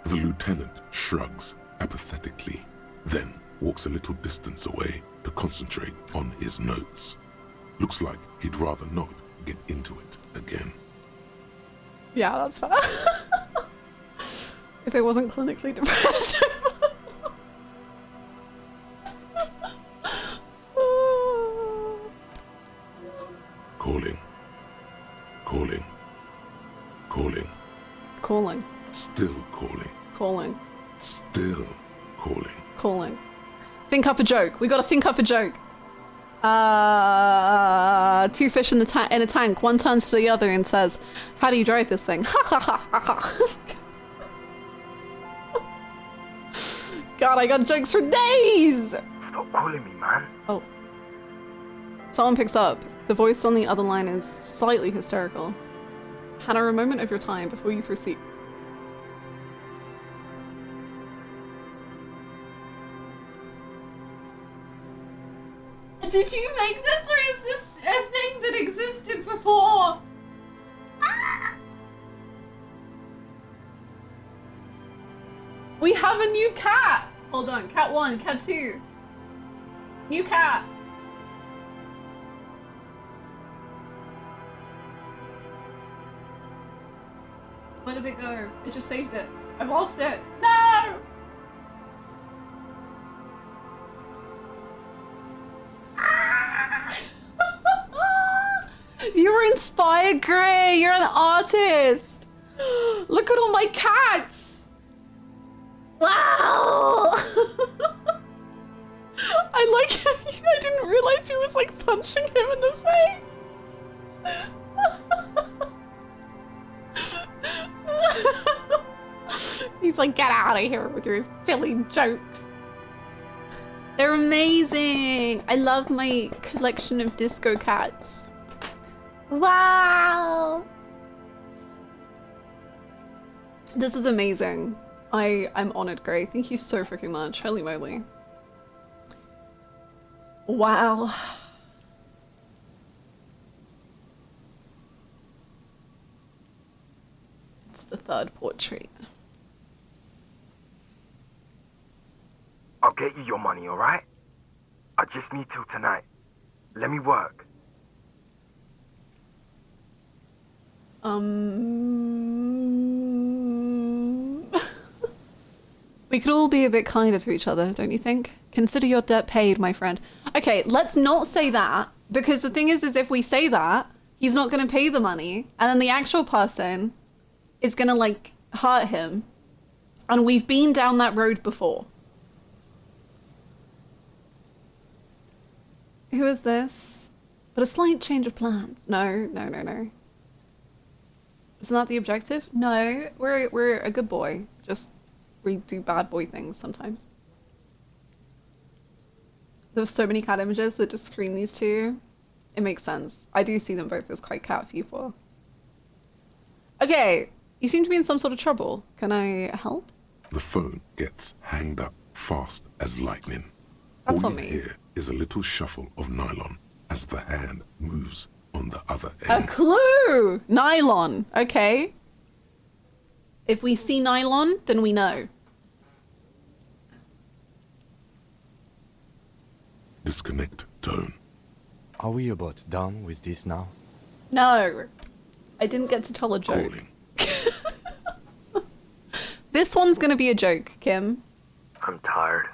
The lieutenant shrugs apathetically, then walks a little distance away to concentrate on his notes. Looks like he'd rather not get into it again. Yeah, that's fair. If it wasn't clinically depressed. Calling. Calling. Calling. Calling. Still calling. Calling. Still calling. Calling. Think up a joke. We gotta think up a joke. Two fish in a tank. One turns to the other and says, "How do you drive this thing?" Ha ha ha ha ha. God, I got jokes for days. Stop calling me, man. Oh. Someone picks up. The voice on the other line is slightly hysterical. Hannah, a moment of your time before you proceed. Did you make this, or is this a thing that existed before? Ah! We have a new cat! Hold on, cat 1, cat 2. New cat. Where did it go? It just saved it. I've lost it. No! You're inspired, Gray. You're an artist. Look at all my cats. Wow. I like it. I didn't realize he was like punching him in the face. He's like, get out of here with your silly jokes. They're amazing. I love my collection of disco cats. Wow. This is amazing. I'm honored, Gray. Thank you so freaking much. Holy moly. Wow. It's the third portrait. I'll get you your money, alright? I just need till tonight. Let me work. We could all be a bit kinder to each other, don't you think? Consider your debt paid, my friend. Okay, let's not say that, because the thing is if we say that, he's not gonna pay the money, and then the actual person is gonna, like, hurt him. And we've been down that road before. Who is this? But a slight change of plans. No. Isn't that the objective? No, we're a good boy. Just we do bad boy things sometimes. There's so many cat images that just scream these two. It makes sense. I do see them both as quite cat people. Okay, you seem to be in some sort of trouble. Can I help? The phone gets hanged up fast as lightning. That's All on you me. hear is a little shuffle of nylon as the hand moves on the other end. A clue! Nylon. Okay. If we see nylon, then we know. Disconnect tone. Are we about done with this now? No. I didn't get to tell a joke. This one's gonna be a joke, Kim. I'm tired.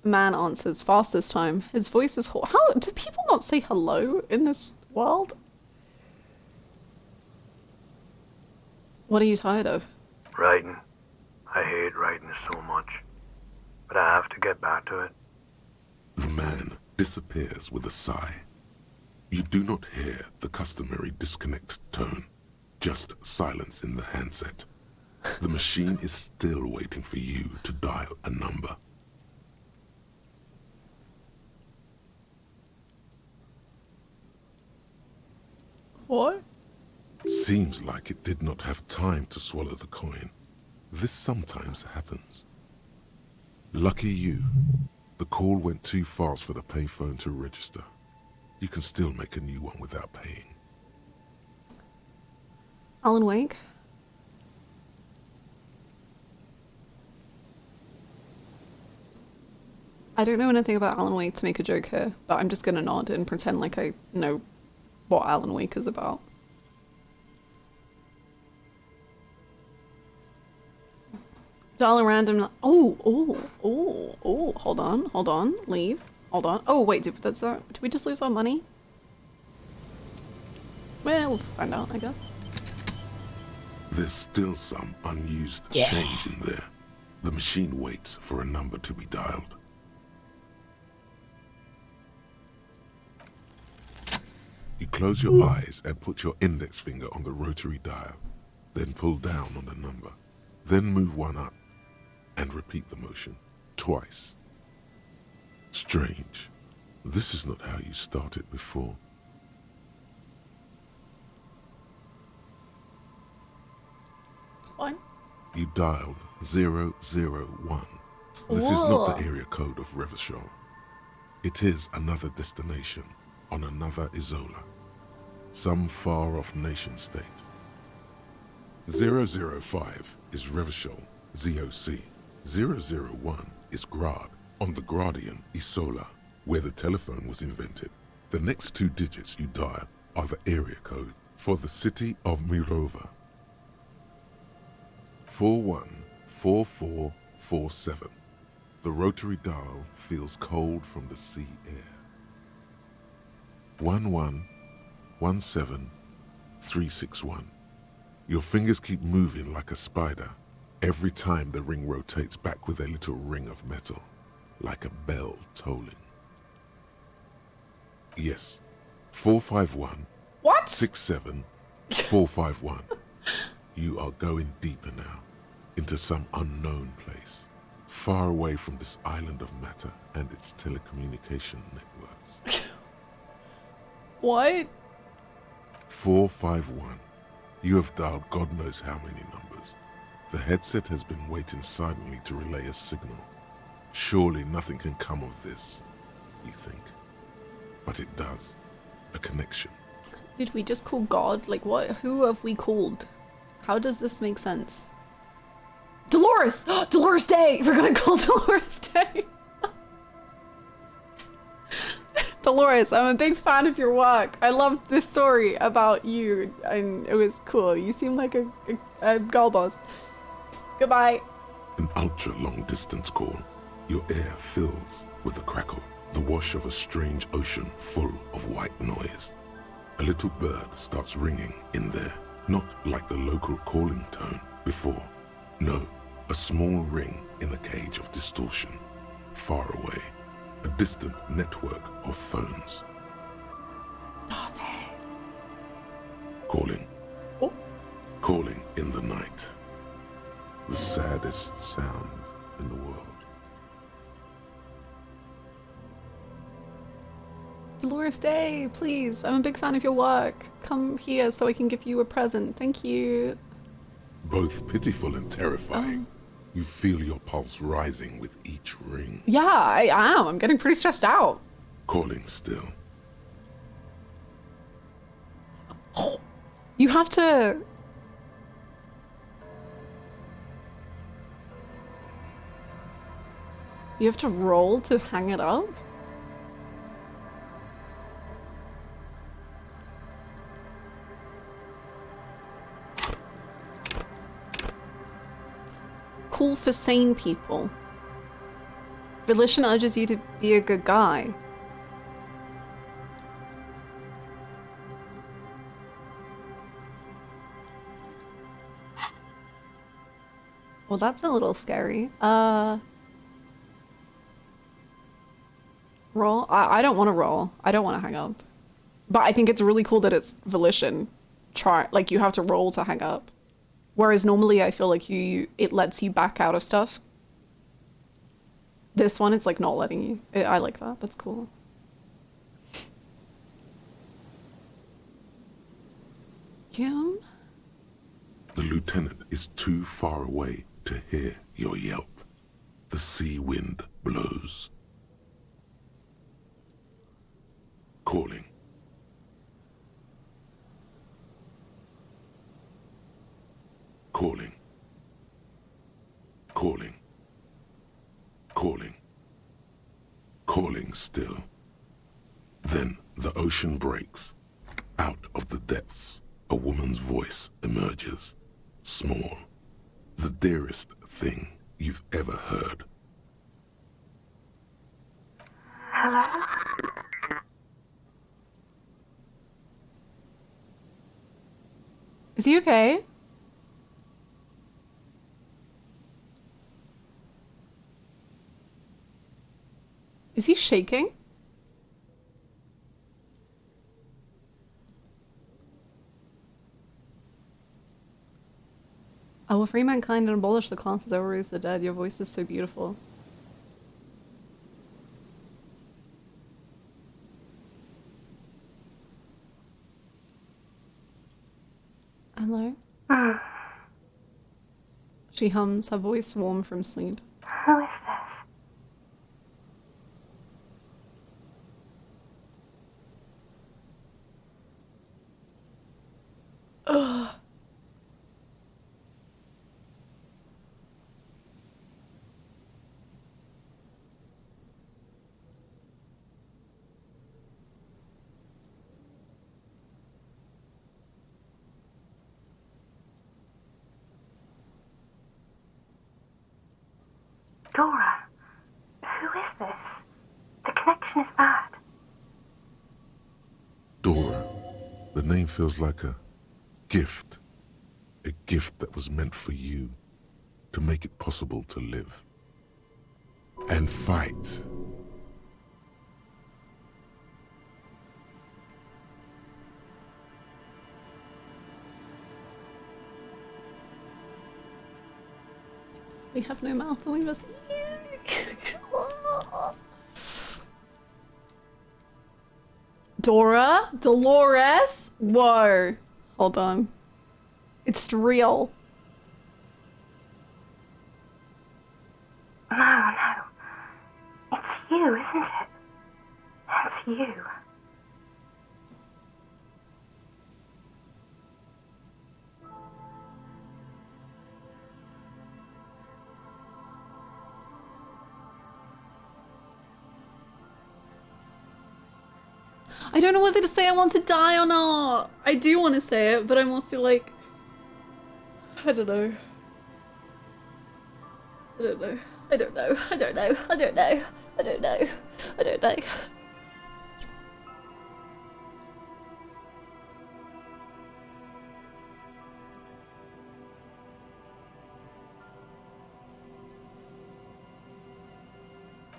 Man answers fast this time. His voice is how do people not say hello in this world? What are you tired of? Writing. I hate writing so much. But I have to get back to it. The man disappears with a sigh. You do not hear the customary disconnect tone, just silence in the handset. The machine is still waiting for you to dial a number. What? Seems like it did not have time to swallow the coin. This sometimes happens. Lucky you. The call went too fast for the payphone to register. You can still make a new one without paying. Alan Wake? I don't know anything about Alan Wake to make a joke here, but I'm just gonna nod and pretend like I know what Alan Wake is about. Dial a random. Oh, hold on, leave. Hold on. Oh, wait, did we just lose our money? Well, we'll find out, I guess. There's still some unused change in there. The machine waits for a number to be dialed. You close your eyes and put your index finger on the rotary dial, then pull down on the number, then move one up, and repeat the motion twice. Strange. This is not how you started before. What? You dialed 001. This is not the area code of Revachol. It is another destination on another Isola, some far-off nation-state. 005 is Revachol, ZOC. 001 is Grad, on the Gradian Isola, where the telephone was invented. The next two digits you dial are the area code for the city of Mirova. 414447. The rotary dial feels cold from the sea air. 1117361. Your fingers keep moving like a spider every time the ring rotates back with a little ring of metal, like a bell tolling. Yes, 451. What? 67451. You are going deeper now, into some unknown place, far away from this island of matter and its telecommunication networks. What? 451. You have dialed God knows how many numbers. The headset has been waiting silently to relay a signal. Surely nothing can come of this, you think. But it does. A connection. Did we just call God? Like what? Who have we called? How does this make sense? Dolores! Dolores Day! We're gonna call Dolores Day! Dolores, I'm a big fan of your work. I loved this story about you and it was cool. You seem like a girl boss. Goodbye. An ultra-long distance call. Your air fills with a crackle, the wash of a strange ocean full of white noise. A little bird starts ringing in there, not like the local calling tone before. No, a small ring in a cage of distortion, far away. A distant network of phones. Calling. Oh. Calling in the night. The saddest sound in the world. Dolores Day, please. I'm a big fan of your work. Come here so I can give you a present. Thank you. Both pitiful and terrifying. You feel your pulse rising with each ring. Yeah, I am. I'm getting pretty stressed out. Calling still. You have to... You have to roll to hang it up? Cool for sane people. Volition urges you to be a good guy. Well, that's a little scary. Roll? I don't want to roll. I don't want to hang up. But I think it's really cool that it's volition. Like, you have to roll to hang up. Whereas normally I feel like it lets you back out of stuff. This one, it's like not letting you. I like that. That's cool. Kim? The lieutenant is too far away to hear your yelp. The sea wind blows. Calling. Calling. Calling. Calling. Calling still. Then the ocean breaks. Out of the depths, a woman's voice emerges. Small. The dearest thing you've ever heard. Hello? Is he okay? Is he shaking? I will free mankind and abolish the classes that raise the dead. Your voice is so beautiful. Hello? She hums, her voice warm from sleep. Who is this? Ugh. Dora, who is this? The connection is bad. Dora. The name feels like a gift. A gift that was meant for you. To make it possible to live. And fight. We have no mouth and we must... Dora? Dolores? Whoa. Hold on. It's real. No, no. It's you, isn't it? It's you. I don't know whether to say I want to die or not. I do want to say it, but I'm also like... I don't know. I don't know. I don't know. I don't know. I don't know. I don't know. I don't know.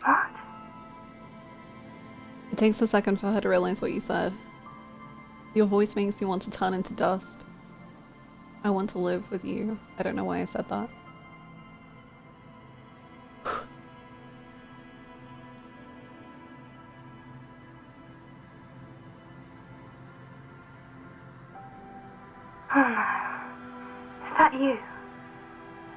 What? It takes a second for her to realize what you said. Your voice makes you want to turn into dust. I want to live with you. I don't know why I said that. Oh no. Is that you?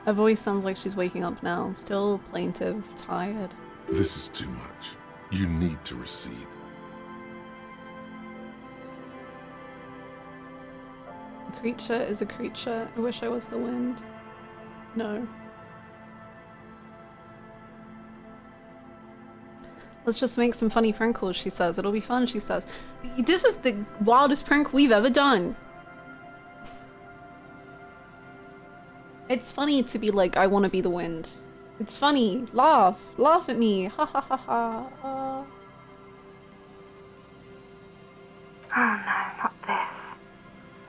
Her voice sounds like she's waking up now, still plaintive, tired. This is too much. You need to recede. A creature is a creature. I wish I was the wind. No. Let's just make some funny prank calls, she says. It'll be fun, she says. This is the wildest prank we've ever done. It's funny to be like, I want to be the wind. It's funny. Laugh. Laugh at me. Ha ha ha ha. Oh no, not this.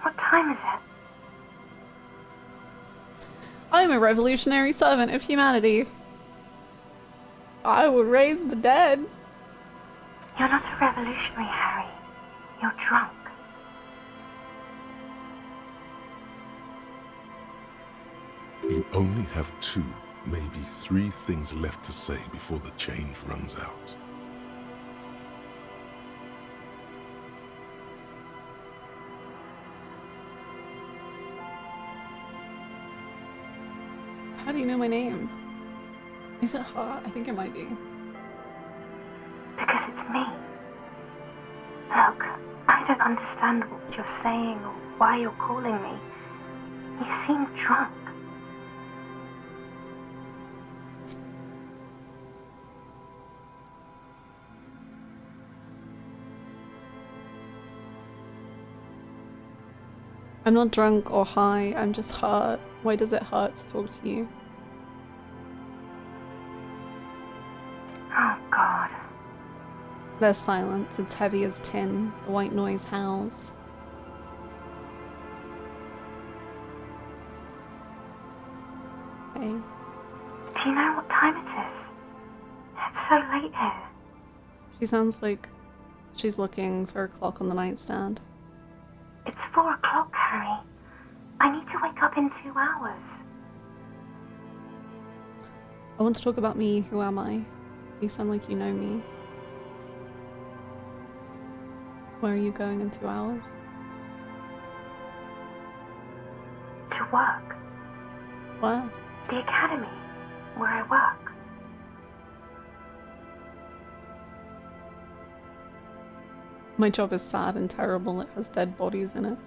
What time is it? I'm a revolutionary servant of humanity. I will raise the dead. You're not a revolutionary, Harry. You're drunk. You only have 2, maybe 3 things left to say before the change runs out. How do you know my name? Is it hot? I think it might be. Because it's me. Look, I don't understand what you're saying or why you're calling me. You seem drunk. I'm not drunk or high, I'm just hurt. Why does it hurt to talk to you? Oh God. There's silence, it's heavy as tin. The white noise howls. Hey. Do you know what time it is? It's so late here. She sounds like she's looking for a clock on the nightstand. It's 4 o'clock, Harry. I need to wake up in 2 hours. I want to talk about me. Who am I? You sound like you know me. Where are you going in 2 hours? of work. What? The academy, where I work. My job is sad and terrible. It has dead bodies in it.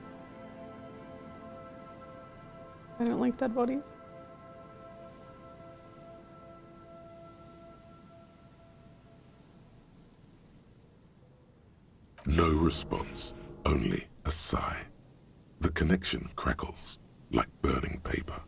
I don't like dead bodies. No response, only a sigh. The connection crackles like burning paper.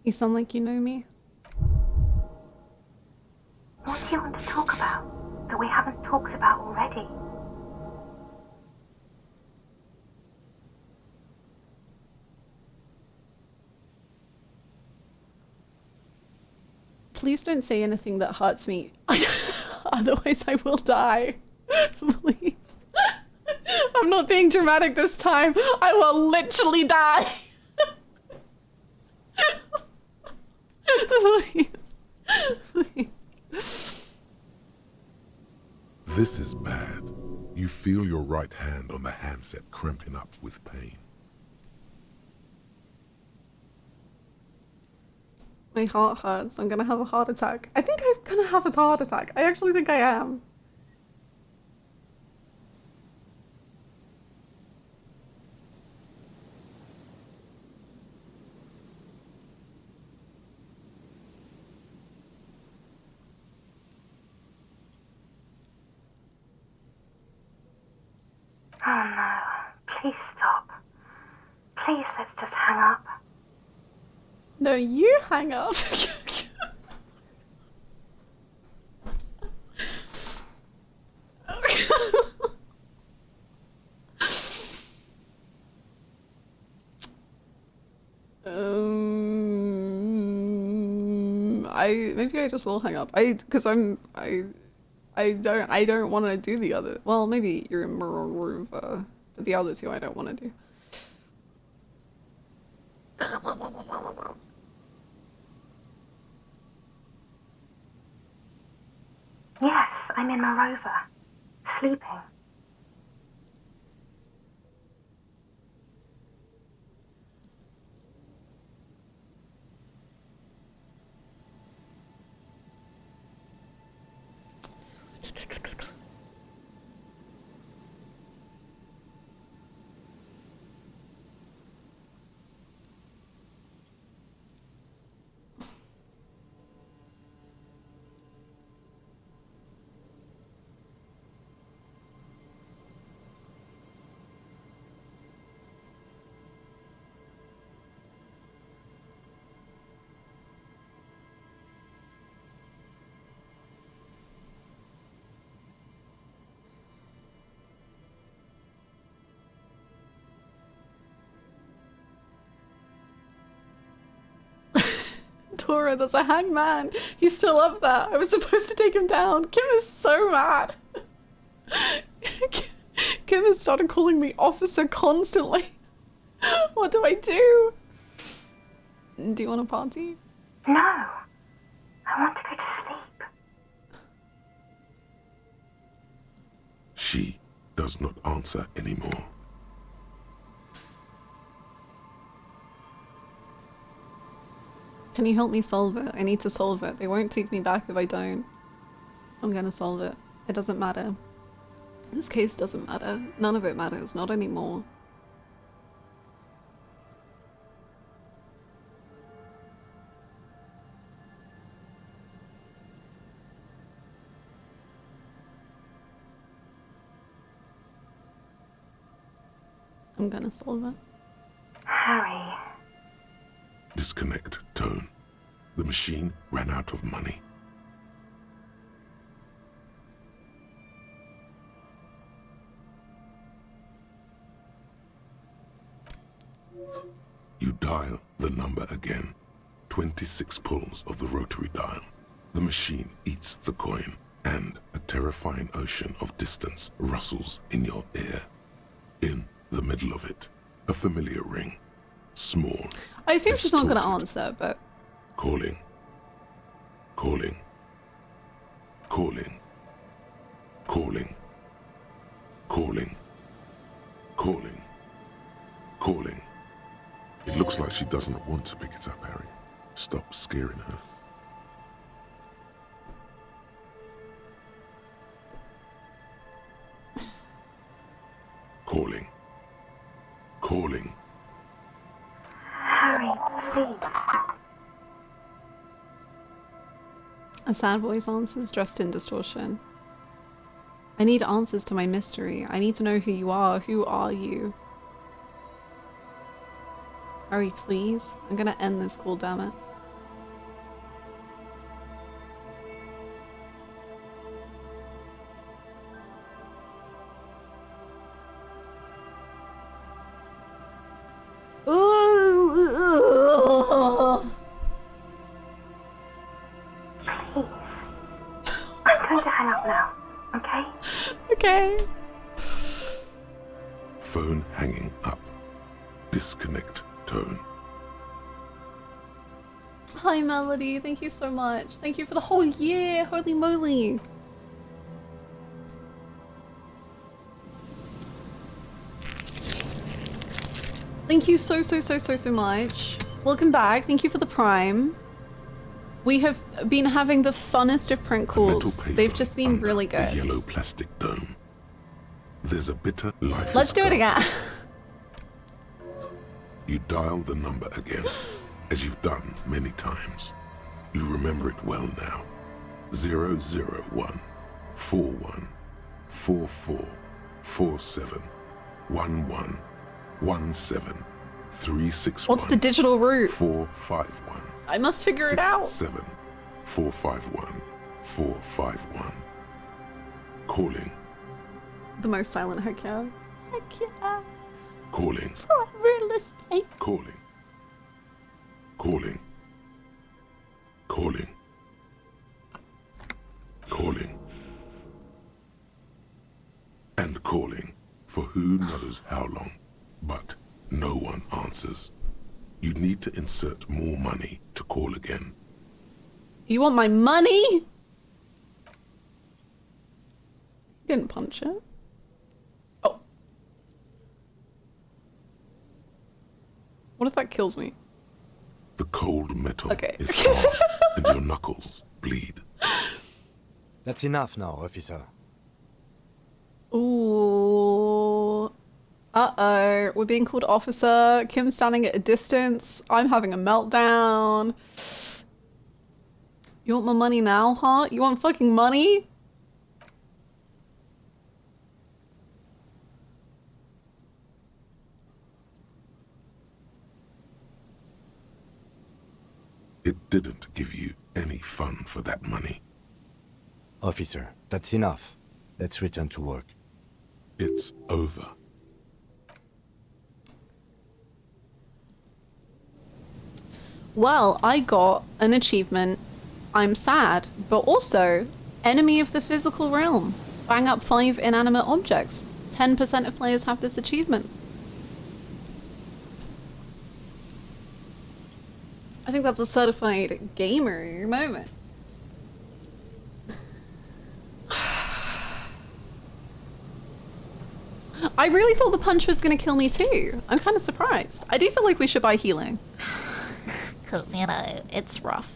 You sound like you know me. What do you want to talk about that we haven't talked about already? Please don't say anything that hurts me. Otherwise I will die. Please. I'm not being dramatic this time. I will literally die. Please. Please. This is bad. You feel your right hand on the handset cramping up with pain. My heart hurts. I'm gonna have a heart attack. I think I'm gonna have a heart attack. I actually think I am. Oh no, please stop. Please, let's just hang up. No, you hang up. Maybe I just will hang up. I don't want to do the other. Well, maybe you're in Marova, but the other two I don't want to do. Yes, I'm in Marova, sleeping. Dora, there's a hangman. He's still up there. I was supposed to take him down. Kim is so mad. Kim has started calling me officer constantly. What do I do? Do you want a party? No. I want to go to sleep. She does not answer anymore. Can you help me solve it? I need to solve it. They won't take me back if I don't. I'm gonna solve it. It doesn't matter. This case doesn't matter. None of it matters. Not anymore. I'm gonna solve it. Harry. Disconnect tone. The machine ran out of money. You dial the number again. 26 pulls of the rotary dial. The machine eats the coin, and a terrifying ocean of distance rustles in your ear. In the middle of it, a familiar ring. small. I assume she's not gonna answer, but... Calling. Calling. Calling. Calling. Calling. Calling. Calling. It looks like she doesn't want to pick it up, Harry. Stop scaring her. Calling. Calling. Harry, please. A sad voice answers, dressed in distortion. I need answers to my mystery. I need to know who you are. Who are you? Harry, please. I'm gonna end this call, damn it. Ooh. Please. I'm going to hang up now, okay? Okay. Phone hanging up. Disconnect tone. Hi, Melody. Thank you so much. Thank you for the whole year. Holy moly. Thank you so much. Welcome back. Thank you for the Prime. We have been having the funnest of prank calls. They've just been really good. The yellow plastic dome. There's a bitter life. Let's do it again. You dial the number again, as you've done many times. You remember it well now. 001 41 44 47 11 17 361. What's the digital route? 451. I must figure it out. 7 451 451. Calling. The most silent heck yeah. Heck yeah. Calling. For real estate. Calling. Calling. Calling. Calling. And calling for who knows how long, but no one answers. You need to insert more money to call again. You want my money? Didn't punch it. Oh. What if that kills me? The cold metal Okay. is hard and your knuckles bleed. That's enough now, officer. Ooh. Uh-oh. We're being called officer. Kim's standing at a distance. I'm having a meltdown. You want my money now, huh? You want fucking money? It didn't give you any fun for that money. Officer, that's enough. Let's return to work. It's over. Well, I got an achievement. I'm sad, but also enemy of the physical realm. Bang up 5 inanimate objects. 10% of players have this achievement. I think that's a certified gamer moment. I really thought the punch was gonna kill me too. I'm kind of surprised. I do feel like we should buy healing. Because, you know, it's rough.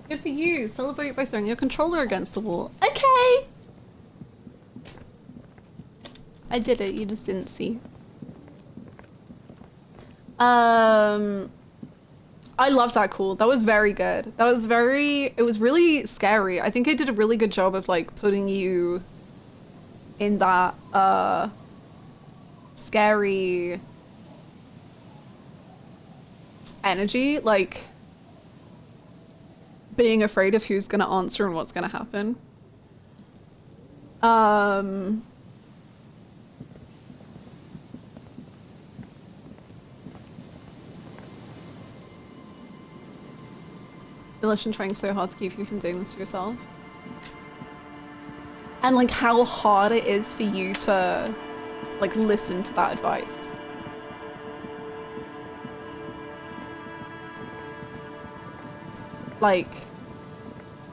Good for you. Celebrate by throwing your controller against the wall. Okay! I did it, you just didn't see. I love that call. That was very good. That was it was really scary. I think I did a really good job of like putting you in that scary energy, like being afraid of who's gonna answer and what's gonna happen. Elysium trying so hard to keep you from doing this to yourself. And like how hard it is for you to like listen to that advice. like,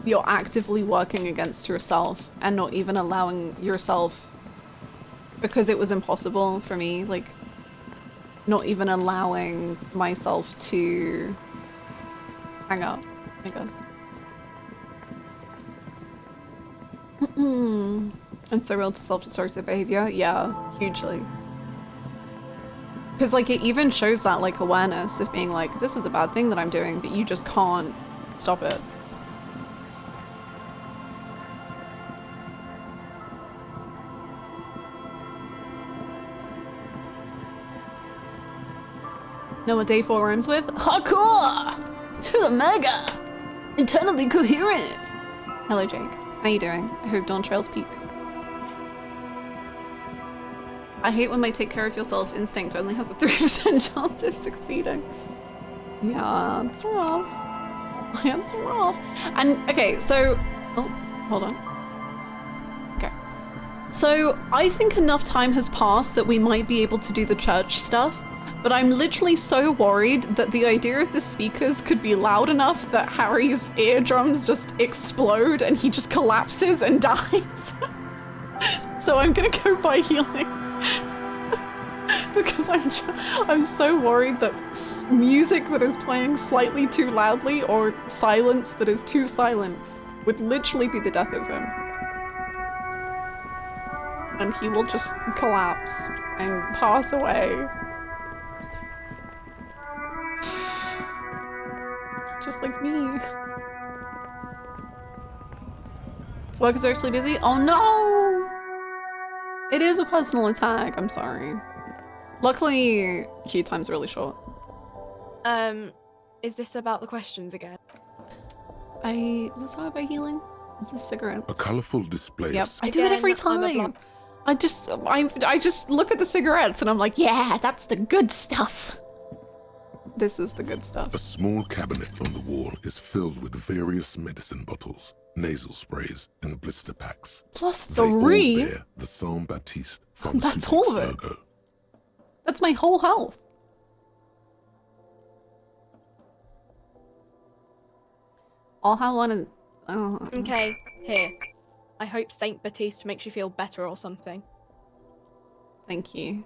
you're actively working against yourself and not even allowing yourself, because it was impossible for me, like, not even allowing myself to hang up, I guess. And so real to self-destructive behavior? Yeah, hugely. Because, like, it even shows that, like, awareness of being like, this is a bad thing that I'm doing, but you just can't stop it. Know what day 4 rhymes with? Hardcore! To the mega! Internally coherent! Hello, Jake. How you doing? I hope Dawn Trails peak. I hate when my take care of yourself instinct only has a 3% chance of succeeding. Yeah, it's rough. Yeah, it's rough. And, okay, so... Oh, hold on. Okay. So, I think enough time has passed that we might be able to do the church stuff, but I'm literally so worried that the idea of the speakers could be loud enough that Harry's eardrums just explode and he just collapses and dies. So I'm gonna go by healing. Because I'm so worried that music that is playing slightly too loudly or silence that is too silent would literally be the death of him. And he will just collapse and pass away. Just like me. Work is actually busy? Oh no! It is a personal attack, I'm sorry. Luckily, queue time's really short. Is this about the questions again? Is this how about healing? Is this cigarettes? A colourful display. Yep, I do it every time. I just look at the cigarettes and I'm like, yeah, that's the good stuff. This is the good stuff. A small cabinet on the wall is filled with various medicine bottles, nasal sprays, and blister packs. Plus 3? They all bear the Saint Baptiste That's all of it. logo. That's my whole health. I'll have one and... Okay, here. I hope Saint Baptiste makes you feel better or something. Thank you.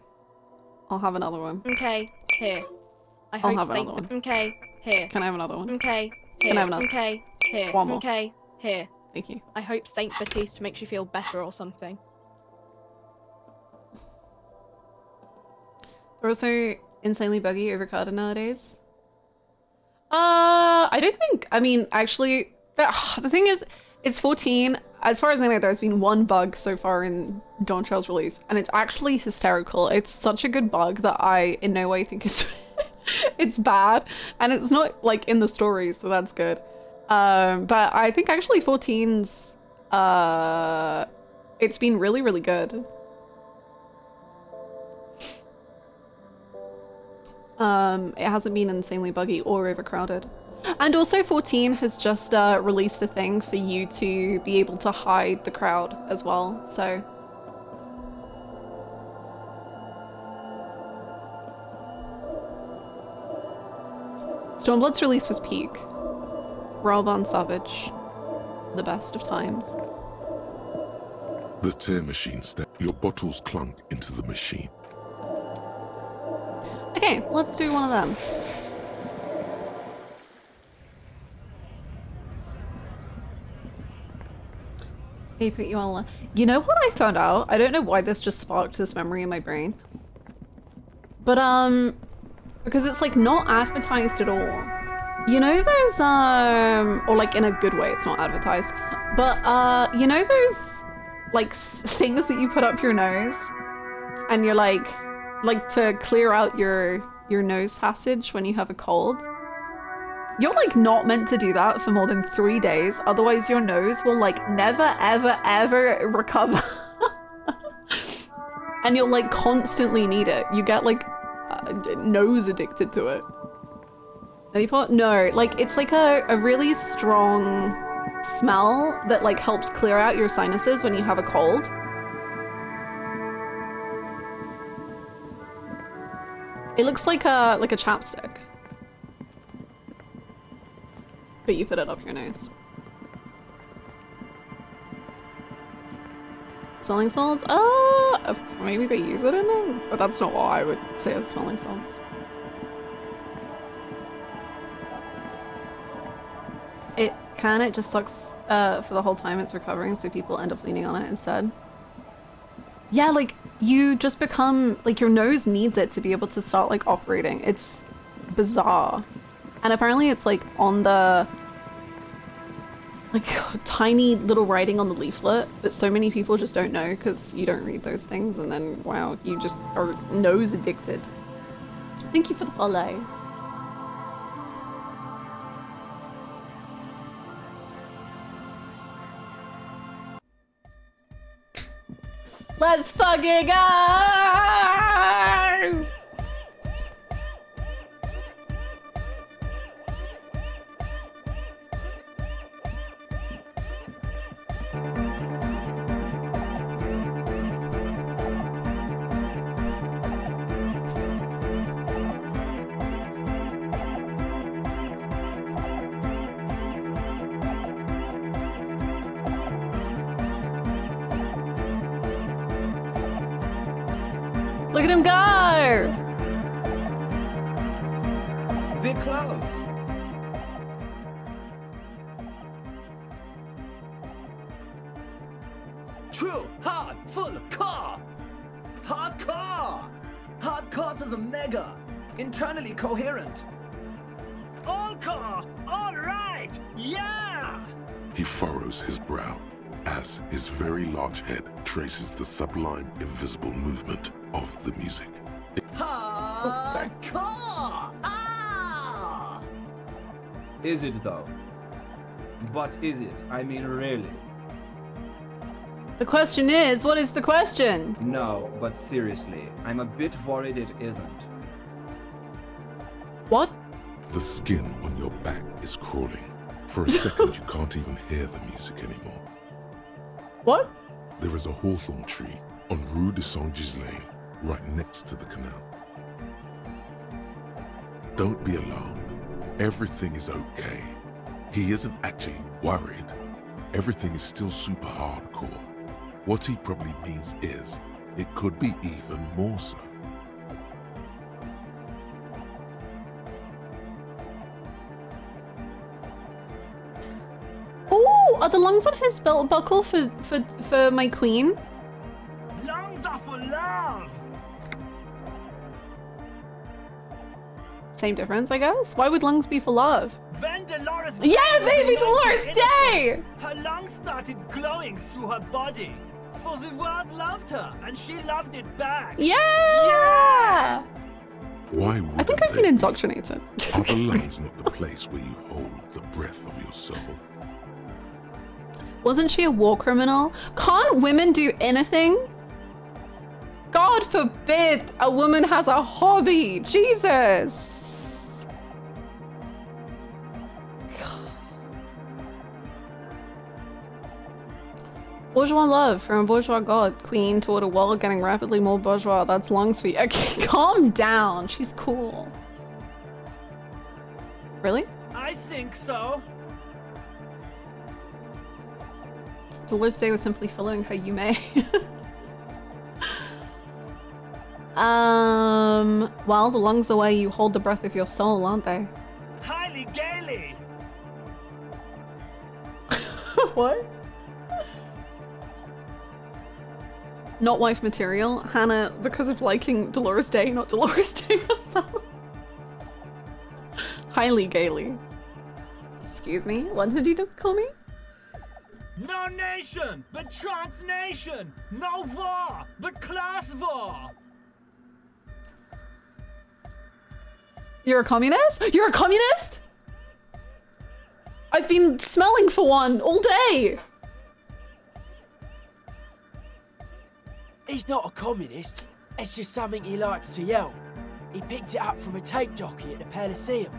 I'll have another one. Okay, here. I I'll hope have Saint... another one. Okay, here. Can I have another one? Okay, here. Can I have another? Okay, here. One more. Okay, here. Thank you. I hope Saint Baptiste makes you feel better or something. They're also insanely buggy, overcrowded nowadays. I don't think, I mean, actually, the thing is, it's 14. As far as I know, there's been one bug so far in Dawn Trails release, and it's actually hysterical. It's such a good bug that I in no way think it's it's bad, and it's not like in the story, so that's good. But I think actually 14's it's been really, really good. It hasn't been insanely buggy or overcrowded. And also 14 has just released a thing for you to be able to hide the crowd as well, so. Stormblood's release was peak. Ralban Savage. The best of times. The tear machine step. Your bottles clunk into the machine. Okay, let's do one of them. Hey, put you on. You know what I found out? I don't know why this just sparked this memory in my brain. But because it's like not advertised at all. You know those or like in a good way, it's not advertised. But you know those like things that you put up your nose and you're like to clear out your nose passage when you have a cold? You're like not meant to do that for more than 3 days, otherwise your nose will like never ever recover. And you'll like constantly need it. You get like nose addicted to it. No, like it's like a really strong smell that like helps clear out your sinuses when you have a cold. It looks like a chapstick. But you put it up your nose. Smelling salts? Maybe they use it in them? But that's not what I would say of smelling salts. It just sucks for the whole time it's recovering, so people end up leaning on it instead. Yeah, like, you just become, like, your nose needs it to be able to start, like, operating. It's bizarre. And apparently it's, like, on the, like, tiny little writing on the leaflet, but so many people just don't know because you don't read those things, and then, wow, you just are nose addicted. Thank you for the follow. Let's fucking go! Look at him go! We're close. True, hard, full, car. Hardcore! Hardcore to the mega. Internally coherent. All car! All right! Yeah! He furrows his brow as his very large head traces the sublime, invisible movement of the music. Hardcore! Ah! Is it though? But is it? I mean, really? The question is, what is the question? No, but seriously, I'm a bit worried it isn't. What? The skin on your back is crawling. For a second, you can't even hear the music anymore. What? There is a hawthorn tree on Rue de Saint-Gislain, right next to the canal. Don't be alarmed. Everything is okay. He isn't actually worried. Everything is still super hardcore. What he probably means is, it could be even more so. Ooh, are the lungs on his belt buckle for my queen? Lungs are for love! Same difference, I guess. Why would lungs be for love? When Dolores Yeah, baby, Dolores Day! Her lungs started glowing through her body. For the world loved her, and she loved it back. Yeah! Why would I think I've been indoctrinated. Are the lungs not the place where you hold the breath of your soul? Wasn't she a war criminal? Can't women do anything? God forbid a woman has a hobby. Jesus. Bourgeois love from a bourgeois god. Queen toward a world getting rapidly more bourgeois. That's lungs for you. Okay, calm down. She's cool. Really? I think so. Dolores Day was simply following her Yume. Well, the lungs are where you hold the breath of your soul, aren't they? Highly gaily. What? Not wife material. Hannah, because of liking Dolores Day, not Dolores Day herself. Highly gaily. Excuse me, what did you just call me? No nation, but transnation. No war, but class war. You're a communist? You're a communist? I've been smelling for one all day. He's not a communist. It's just something he likes to yell. He picked it up from a tape jockey at the Elysium.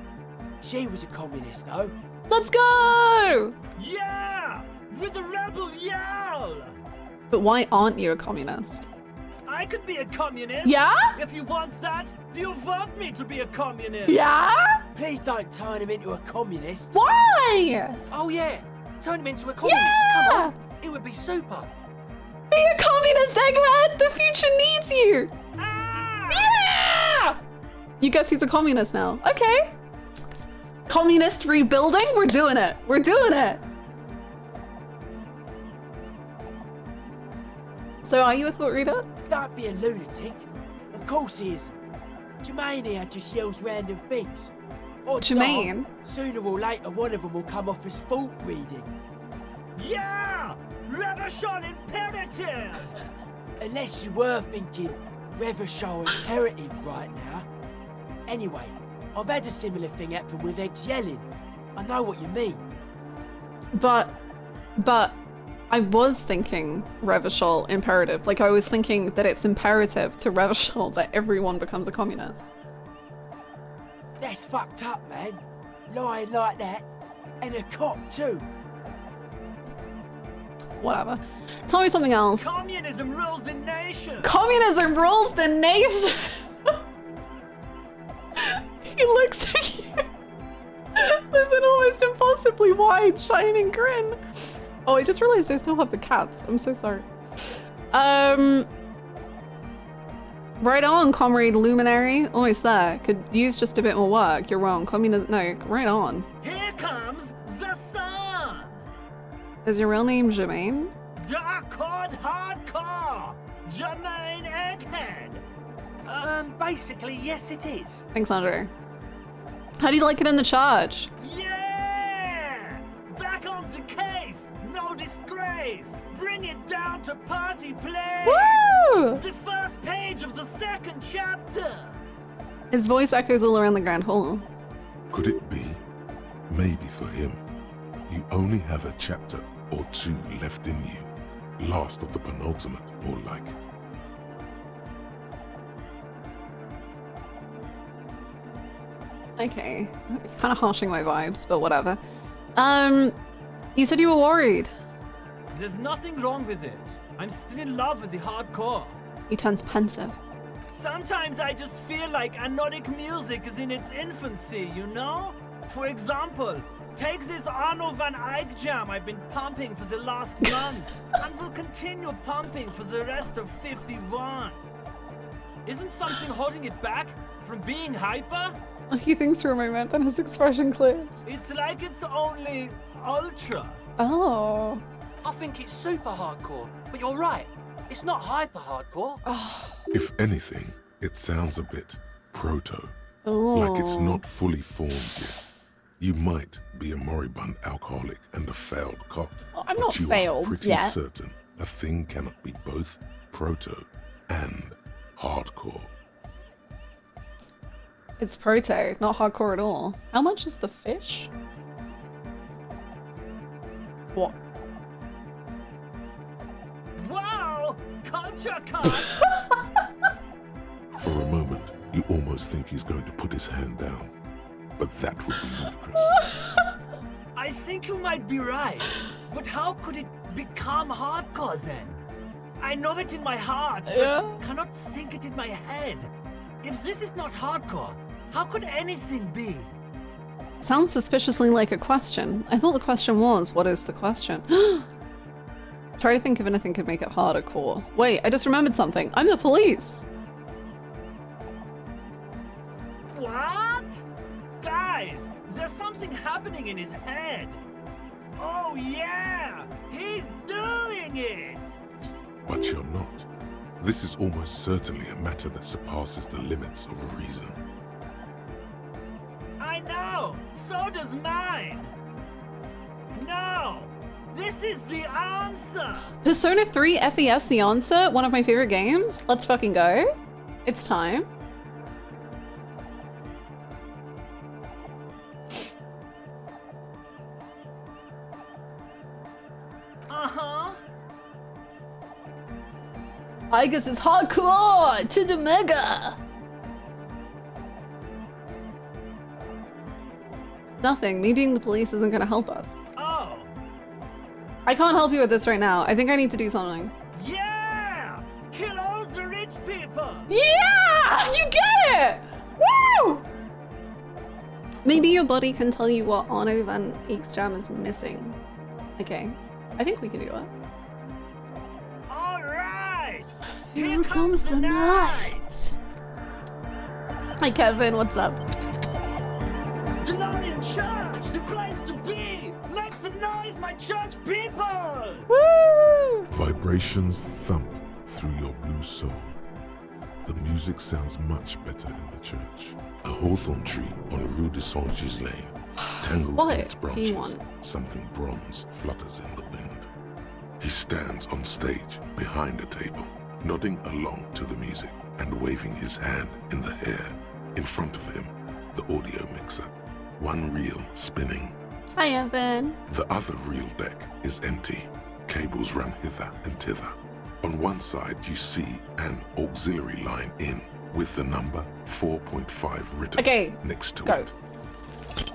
She was a communist, though. Let's go! Yeah! With a rebel yell! But why aren't you a communist? I I could be a communist. Yeah? If you want that, do you want me to be a communist? Yeah? Please don't turn him into a communist. Why? Oh yeah, turn him into a communist. Yeah! Come on, it would be super. Be a communist, Egghead! The future needs you! Yeah! You guess he's a communist now. Okay. Communist rebuilding? We're doing it. We're doing it. So are you a thought reader? Don't be a lunatic. Of course he isn't. Jermaine here just yells random things. Odds Jermaine? are, sooner or later one of them will come off as thought reading. Yeah! Revolution imperative! Unless you were thinking Revolution imperative right now. Anyway, I've had a similar thing happen with eggs yelling. I know what you mean. But I was thinking Revachol imperative. Like I was thinking that it's imperative to Revachol that everyone becomes a communist. That's fucked up, man. Lying like that. And a cop too. Whatever. Tell me something else. Communism rules the nation! Communism rules the nation! He looks at you with an almost impossibly wide, shining grin. Oh, I just realized I still have the cats. I'm so sorry. Right on, comrade luminary. Almost there. Could use just a bit more work. You're wrong. Communism. No, right on. Here comes the sun! Is your real name Jermaine? Dark-cord hardcore! Jermaine Egghead! Basically, yes it is. Thanks, Andre. How do you like it in the charge? Yeah! Back on the case! No disgrace! Bring it down to party place! Woo! The first page of the second chapter! His voice echoes all around the Grand Hall. Could it be? Maybe for him, you only have a chapter or two left in you. Last of the penultimate, more like. Okay, kind of harshing my vibes, but whatever. You said you were worried. There's nothing wrong with it. I'm still in love with the hardcore. He turns pensive. Sometimes I just feel like anodic music is in its infancy, you know? For example, take this Arno van Eyck jam I've been pumping for the last month, and will continue pumping for the rest of 51. Isn't something holding it back from being hyper? He thinks for a moment, then his expression clears. It's like it's only ultra. Oh. I think it's super hardcore, but you're right. It's not hyper hardcore. If anything, it sounds a bit proto. Oh. Like it's not fully formed yet. You might be a moribund alcoholic and a failed cop. I'm but not you failed are pretty yet. certain a thing cannot be both proto and hardcore. It's proto, not hardcore at all. How much is the fish? What? Wow! Culture cut! For a moment, you almost think he's going to put his hand down. But that would be ludicrous. I think you might be right. But how could it become hardcore then? I know it in my heart, but cannot think it in my head. If this is not hardcore, how could anything be? Sounds suspiciously like a question. I thought the question was, what is the question? Try to think if anything could make it hardcore. Wait, I just remembered something. I'm the police. What? Guys, there's something happening in his head. Oh yeah, he's doing it. But you're not. This is almost certainly a matter that surpasses the limits of reason. I know, so does mine. No, this is the answer. Persona 3 FES the answer? One of my favorite games? Let's fucking go. It's time. Uh-huh. I guess it's hardcore to the mega. Nothing. Me being the police isn't gonna help us. Oh. I can't help you with this right now. I think I need to do something. Yeah! Kill all the rich Yeah! You get it! Woo! Maybe your body can tell you what Arno van Eyck's jam is missing. Okay. I think we can do that. All right. Here comes the night. Hi Kevin, what's up? Delorian Church, the place to be. Make some noise, my church people. Woo! Vibrations thump through your blue soul. The music sounds much better in the church. A hawthorn tree on Rue de Saint-Gislain, tangled in its branches, something bronze flutters in the wind. He stands on stage behind a table, nodding along to the music and waving his hand in the air. In front of him, the audio mixer, one reel spinning. Hi Evan. The other reel deck is empty. Cables run hither and thither. On one side, you see an auxiliary line in with the number 4.5 written next to it.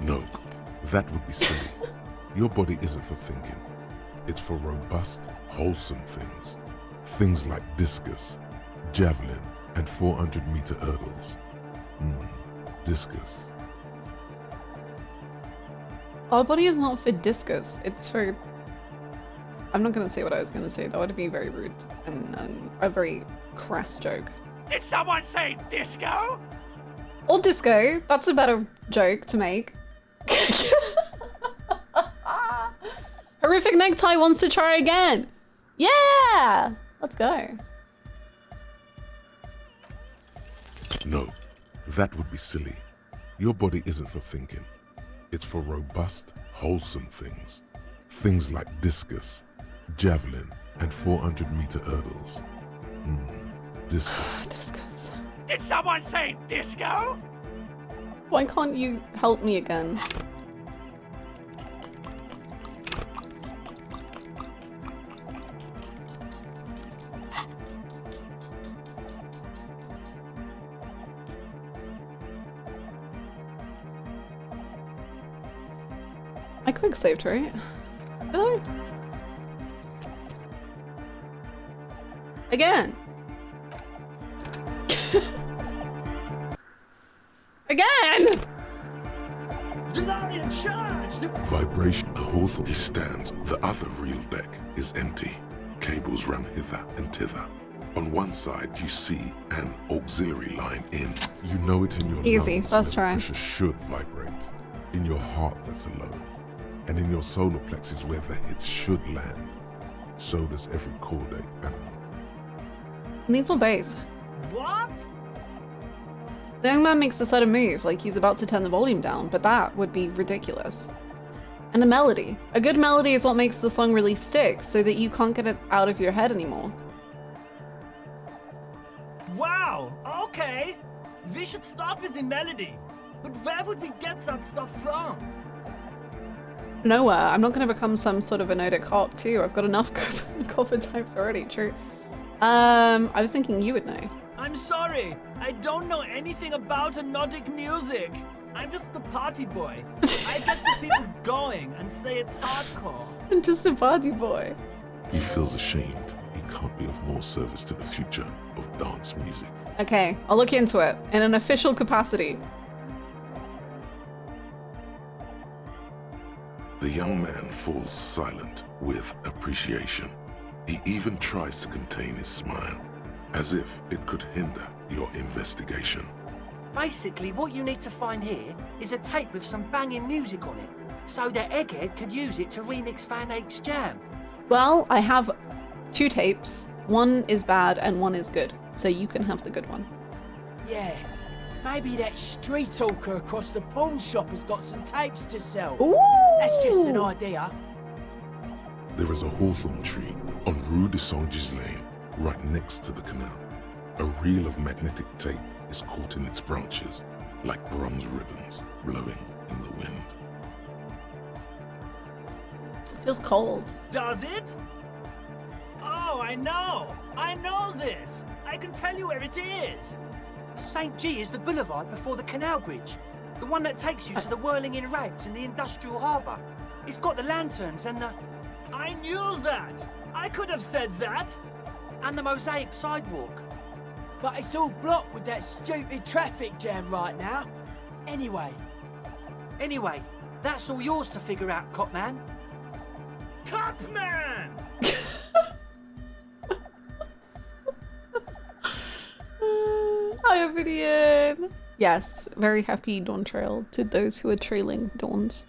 No, that would be silly. Your body isn't for thinking. It's for robust, wholesome things. Things like discus, javelin, and 400-meter hurdles. Discus. Our body is not for discus. It's for... I'm not going to say what I was going to say. That would be very rude and a very crass joke. Did someone say disco? Or disco. That's a better joke to make. Horrific Necktie wants to try again. Yeah! Let's go. No, that would be silly. Your body isn't for thinking. It's for robust, wholesome things. Things like discus, javelin, and 400-meter hurdles. Discus. Discus. Did someone say disco? Why can't you help me again? I quick saved, right? Did I? Again. Again! Delorian Church! Vibration, a hawthorn. He stands. The other reel deck is empty. Cables run hither and thither. On one side, you see an auxiliary line in. You know it in your Easy, lungs first where try. the pressure should vibrate. In your heart that's alone. And in your solar plexus where the hits should land. So does every chordate animal. Needs more bass. What? The young man makes a sudden move, like he's about to turn the volume down, but that would be ridiculous. And a melody. A good melody is what makes the song really stick, so that you can't get it out of your head anymore. Wow, okay. We should start with the melody. But where would we get that stuff from? Nowhere. I'm not going to become some sort of anodic cop too. I've got enough copper types already, true. I was thinking you would know. I'm sorry. I don't know anything about anodic music. I'm just the party boy. I get the people going and say it's hardcore. I'm just a party boy. He feels ashamed. He can't be of more service to the future of dance music. Okay, I'll look into it in an official capacity. The young man falls silent with appreciation. He even tries to contain his smile, as if it could hinder your investigation. Basically, what you need to find here is a tape with some banging music on it, so that Egghead could use it to remix Van Eyck's jam. Well, I have 2 tapes. One is bad and one is good, so you can have the good one. Yeah, maybe that street talker across the pawn shop has got some tapes to sell. Ooh! That's just an idea. There is a hawthorn tree on Rue de Saint-Gislain, right next to the canal. A reel of magnetic tape is caught in its branches, like bronze ribbons blowing in the wind. It feels cold. Does it? Oh, I know. I know this. I can tell you where it is. St. G is the boulevard before the canal bridge. The one that takes you to the whirling in rags in the industrial harbour. It's got the lanterns and the... I knew that. I could have said that. And the mosaic sidewalk. But it's all blocked with that stupid traffic jam right now. Anyway, That's all yours to figure out, Copman. Copman! Hi, Obsidian. Yes, very happy dawn trail to those who are trailing dawns.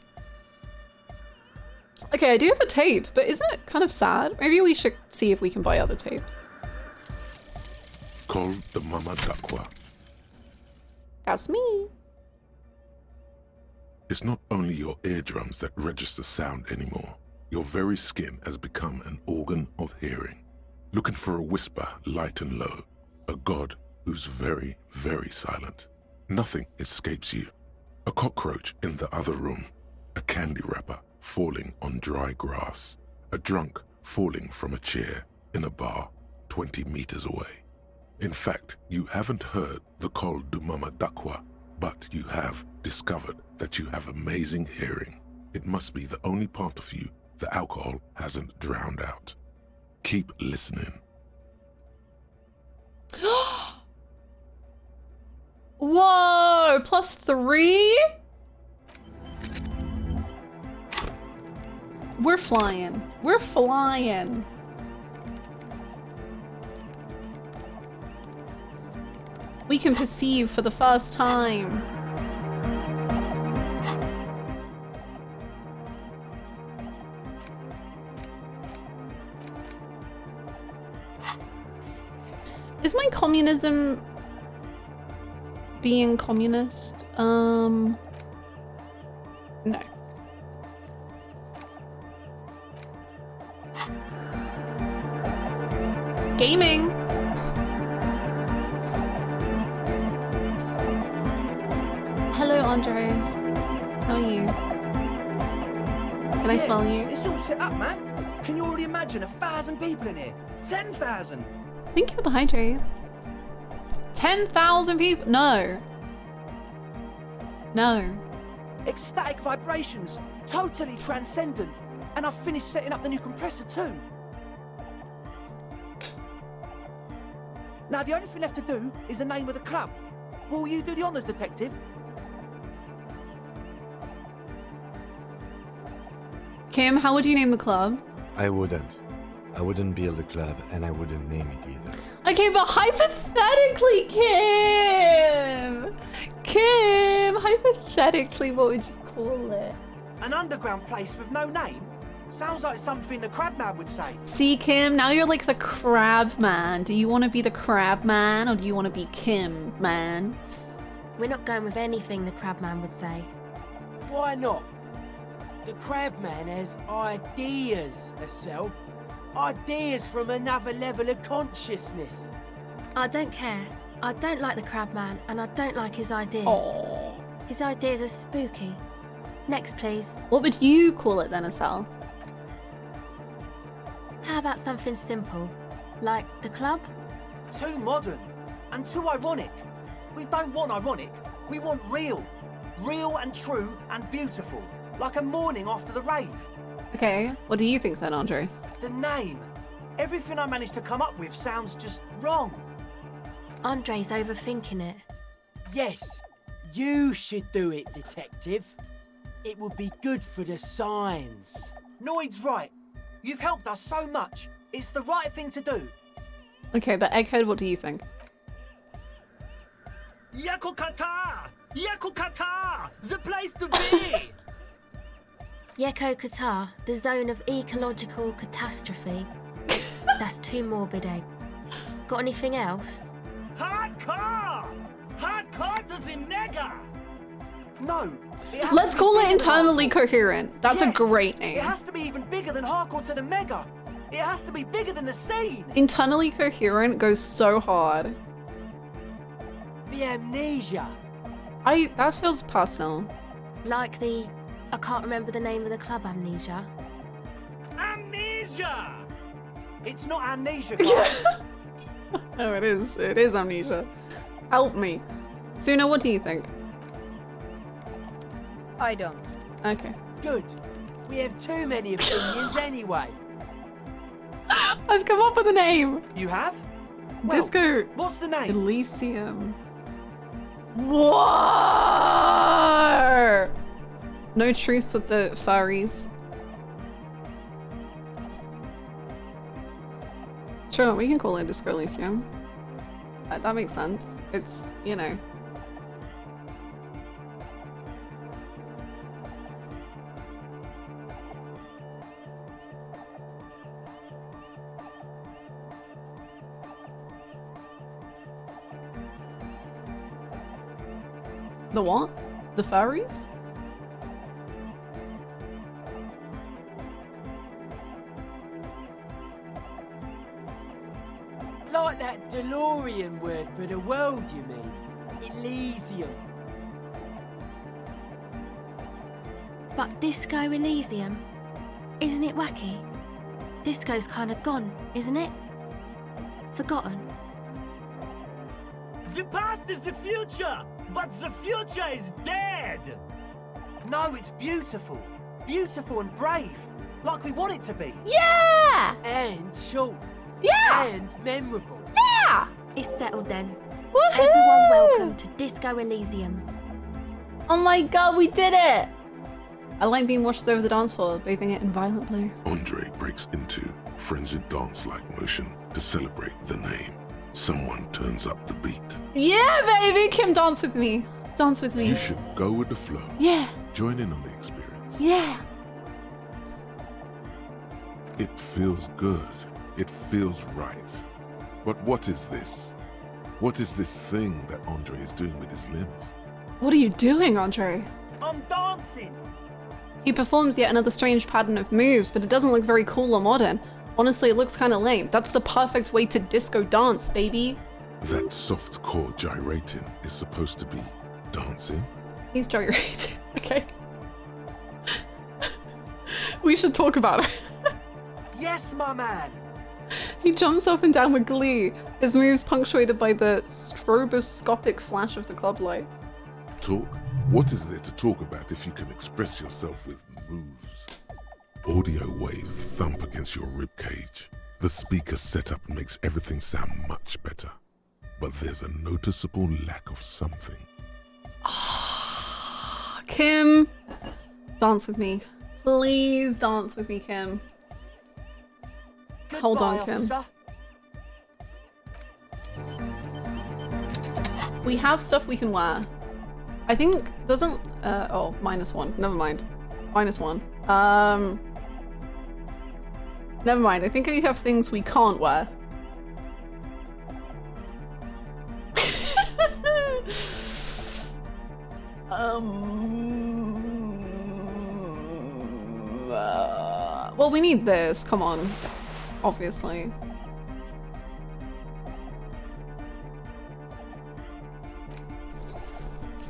Okay, I do have a tape, but isn't it kind of sad? Maybe we should see if we can buy other tapes. Call the Mama Dakwa. That's me. It's not only your eardrums that register sound anymore. Your very skin has become an organ of hearing. Looking for a whisper light and low. A god who's very, very silent. Nothing escapes you. A cockroach in the other room. A candy wrapper falling on dry grass. A drunk falling from a chair in a bar 20 meters away. In fact, you haven't heard the call du Mama Dakwa, but you have discovered that you have amazing hearing. It must be the only part of you the alcohol hasn't drowned out. Keep listening. Whoa, +3? We're flying. We're flying. We can perceive for the first time. Is my communism being communist? No. Gaming. Hello, Andre. How are you? Can I smell you? It's all set up, man. Can you already imagine 1,000 people in here? 10,000. Thank you for the hydrate. 10,000 people? No. No. Ecstatic vibrations, totally transcendent. And I've finished setting up the new compressor too. Now the only thing left to do is the name of the club. Will you do the honours, detective? Kim, how would you name the club? I wouldn't. I wouldn't build a club, and I wouldn't name it either. Okay, but hypothetically, Kim, hypothetically, what would you call it? An underground place with no name? Sounds like something the Crabman would say. See, Kim, now you're like the crab man. Do you want to be the crab man, or do you want to be Kim man? We're not going with anything the Crabman would say. Why not? The Crabman has ideas, Estelle. Ideas from another level of consciousness. I don't care. I don't like the Crabman, and I don't like his ideas. Aww. His ideas are spooky. Next, please. What would you call it then, Estelle? How about something simple? Like the club? Too modern and too ironic. We don't want ironic. We want real. Real and true and beautiful. Like a morning after the rave. Okay, what do you think then, Andre? The name. Everything I managed to come up with sounds just wrong. Andre's overthinking it. Yes, you should do it, detective. It would be good for the signs. Noid's right. You've helped us so much. It's the right thing to do. Okay, but Egghead, what do you think? Yakukata! Yakukata! The place to be! Yeko Qatar, the zone of ecological catastrophe. That's too morbid, Egg. Got anything else? Hardcore! Hardcore to the nigger! No. Let's call it internally coherent. That's a great It name. has to be even bigger than hardcore to the mega. It has to be bigger than the scene. Internally coherent goes so hard. The amnesia. That feels personal. Like the... I can't remember the name of the club, Amnesia. Amnesia! It's not amnesia, guys. No, it is. It is amnesia. Help me. Suna, what do you think? I don't. Okay. Good. We have too many opinions anyway. I've come up with a name. You have? Disco. What's the name? Elysium. Whoa! No truce with the furries. Sure, we can call it Disco Elysium. That makes sense. It's, you know. The what? The furries? Like that DeLorean word for the world, you mean? Elysium. But Disco Elysium? Isn't it wacky? Disco's kind of gone, isn't it? Forgotten. The past is the future, but the future is dead. No, it's beautiful. Beautiful and brave. Like we want it to be. Yeah! And short. Yeah! And memorable. Yeah! It's settled then. Woohoo! Everyone welcome to Disco Elysium. Oh my god, we did it! I like being washed over the dance floor, bathing it in violent blue. Andre breaks into frenzied dance-like motion to celebrate the name. Someone turns up the beat. Yeah, baby! Kim, dance with me. Dance with me. You should go with the flow. Yeah. Join in on the experience. Yeah. It feels good. It feels right. But what is this? What is this thing that Andre is doing with his limbs? What are you doing, Andre? I'm dancing. He performs yet another strange pattern of moves, but it doesn't look very cool or modern. Honestly, it looks kind of lame. That's the perfect way to disco dance, baby. That soft core gyrating is supposed to be dancing? He's gyrating. Okay. We should talk about it. Yes, my man. He jumps up and down with glee, his moves punctuated by the stroboscopic flash of the club lights. Talk? What is there to talk about if you can express yourself with moves? Audio waves thump against your ribcage. The speaker setup makes everything sound much better. But there's a noticeable lack of something. Kim, dance with me. Please dance with me, Kim. Hold on, Kim. We have stuff we can wear. I think doesn't oh, -1. Never mind. -1. Never mind. I think I have things we can't wear. Well, we need this. Come on. Obviously.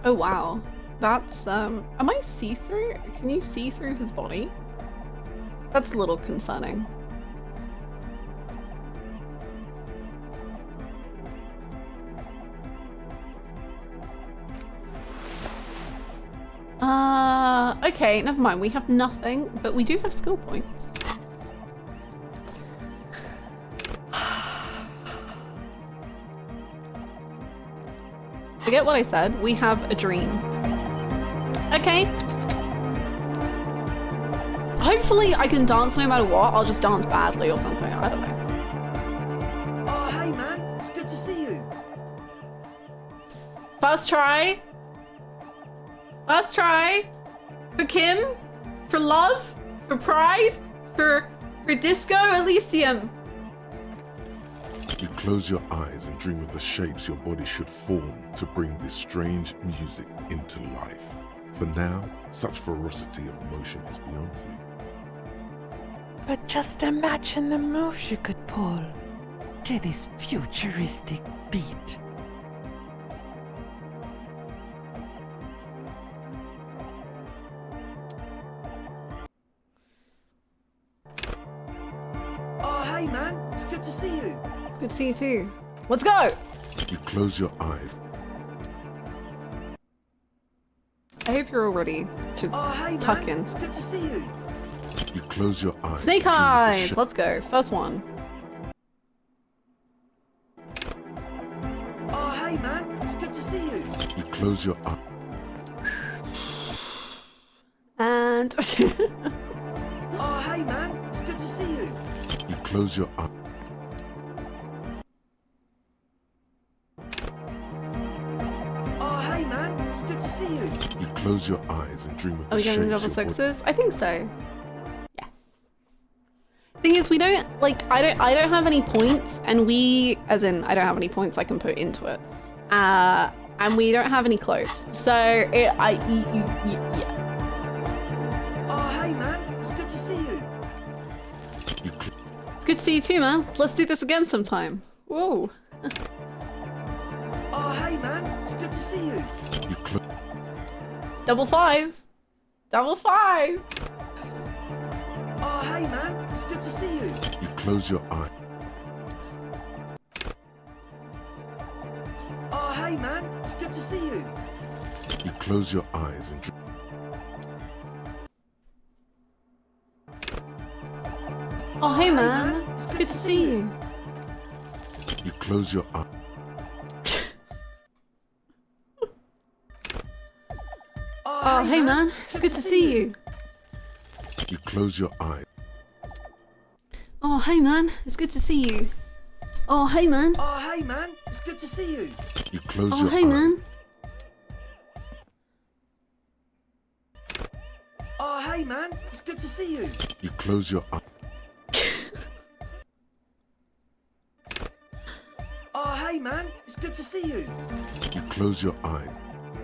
Oh wow. That's am I see-through? Can you see through his body? That's a little concerning. Okay, never mind. We have nothing, but we do have skill points. Forget what I said. We have a dream. Okay. Hopefully I can dance no matter what. I'll just dance badly or something. I don't know. Oh, hey man. It's good to see you. First try. First try. For Kim. For love. For pride. For Disco Elysium. You close your eyes and dream of the shapes your body should form to bring this strange music into life. For now, such ferocity of motion is beyond you. But just imagine the moves you could pull to this futuristic beat. Oh, hey man. It's good to see you. It's good to see you too. Let's go! You close your eyes. I hope you're all ready to tuck in. It's good to see you. You close your eyes. Snake eyes! Let's go. First one. close your eye. And Oh, hey man, it's good to see you. You close your eye. Oh, hey man, it's good to see you. You close your eyes and dream of are the we getting shapes double your sixes? I think so. Yes. Thing is, we don't like. I don't have any points, and we, as in, I don't have any points I can put into it. And we don't have any clothes, so yeah. Oh, hey man, it's good to see you. It's good to see you too, man. Let's do this again sometime. Whoa. Oh, hey man, it's good to see you. Double five. Double five. Oh, hey man, it's good to see you. You close your eye. Oh, hey man, it's good to see you. You close your eyes and dream. Oh, hey man. It's good to see you. You close your eye. Oh, hey man. It's good to see you. You close your eye. Oh, hey man. It's good to see you. Oh, hey man. Oh, hey man, it's good to see you. You close Oh, your hey eye. man. Oh, hey man, it's good to see you. You close your eye. Oh, hey man, it's good to see you. You close your eye.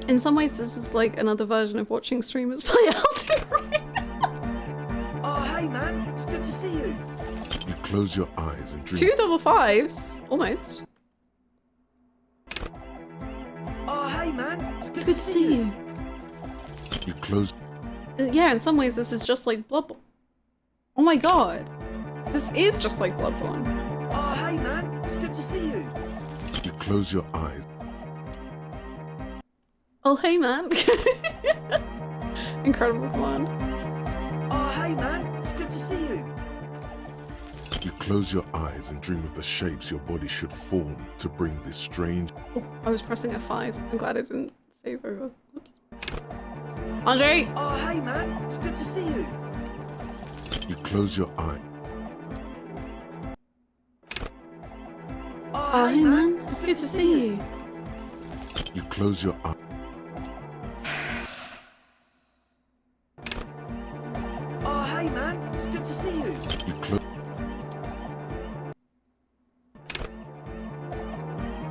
In some ways, this is like another version of watching streamers play Elden Ring. Oh, hey man, it's good to see you. You close your eyes and dream. 2 double fives, almost. Oh, hey man, it's It's good to see you. You close. Yeah, in some ways, this is just like Bloodborne. Oh my god. This is just like Bloodborne. Oh, hey man, it's good to see you. You close your eyes. Oh, hey man. Incredible command. Oh, hey man, it's good to see you. You close your eyes and dream of the shapes your body should form to bring this strange. Oh, I was pressing F5. I'm glad I didn't save over. Oops. Andre! Oh, hey man, it's good to see you. You close your eye. Oh, hey man. It's good to see you. You close your eye. Oh, hey man, it's good to see you. You close.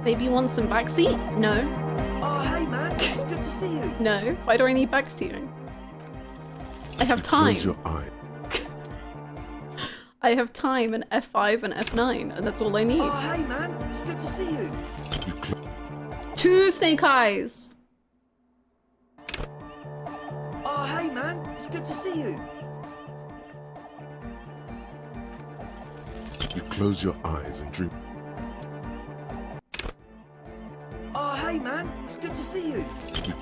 Maybe you want some backseat? No. Oh, hey man, it's good to see you. No. Why do I need backseating? I have time. Close your eye. I have time and F5 and F9, and that's all I need. Oh, hey man, it's good to see you. 2 snake eyes. Oh, hey man, it's good to see you. You close your eyes and dream. Oh, hey man, it's good to see you. You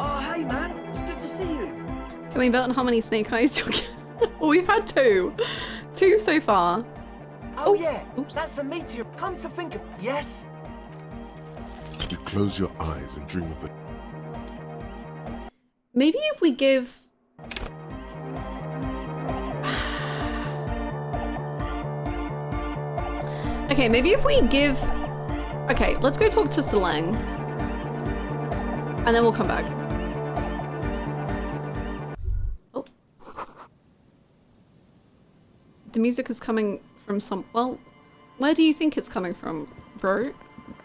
Oh, hey man, it's good to see you. Can we bet on how many snake eyes you'll get? Well, we've had 2. 2 so far. Oh, yeah, that's a meteor. Come to think of yes. You close your eyes and dream of the. Maybe if we give... Okay, maybe if we give... Okay, let's go talk to Seleng. And then we'll come back. Oh. The music is coming from some... Well, where do you think it's coming from, bro?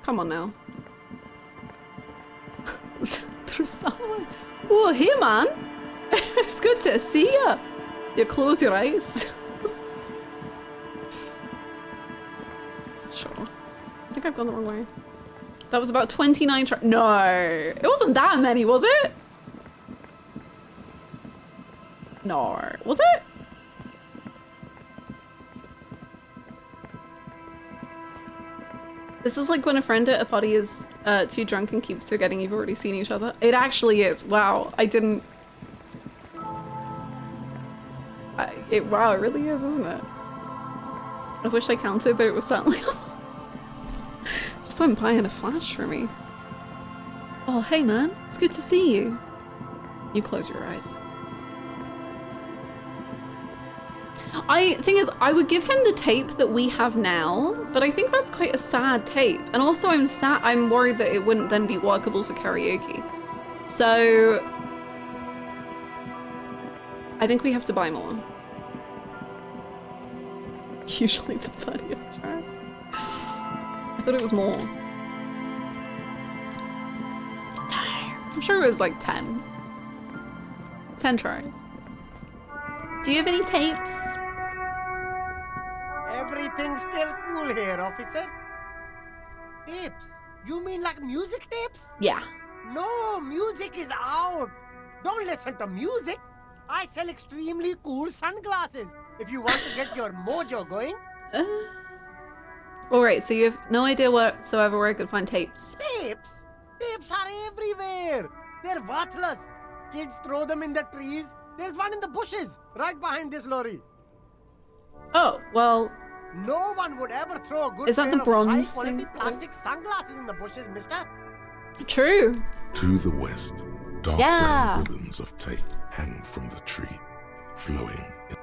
Come on now. Through someone. Oh, hey man! It's good to see ya! You close your eyes. Sure. I think I've gone the wrong way. That was about 29 No! It wasn't that many, was it? No. Was it? This is like when a friend at a party is too drunk and keeps forgetting you've already seen each other. It actually is. Wow, I didn't... Wow, it really is, isn't it? I wish I counted, but it was certainly... Just went by in a flash for me. Oh, hey man, it's good to see you. You close your eyes. Thing is, I would give him the tape that we have now, but I think that's quite a sad tape. And also I'm worried that it wouldn't then be workable for karaoke. So I think we have to buy more. Usually the 30th try. I thought it was more. I'm sure it was like 10. 10 tries. Do you have any tapes? Everything's still cool here, officer. Tapes? You mean like music tapes? Yeah. No, music is out. Don't listen to music. I sell extremely cool sunglasses if you want to get your mojo going. Alright, so you have no idea whatsoever where I could find tapes. Tapes? Tapes are everywhere. They're worthless. Kids throw them in the trees. There's one in the bushes, right behind this lorry. Oh, well... No one would ever throw a good Is that the pair of bronze high-quality thing? plastic sunglasses in the bushes, mister. True. To the west, dark brown ribbons of tape hang from the tree, flowing in.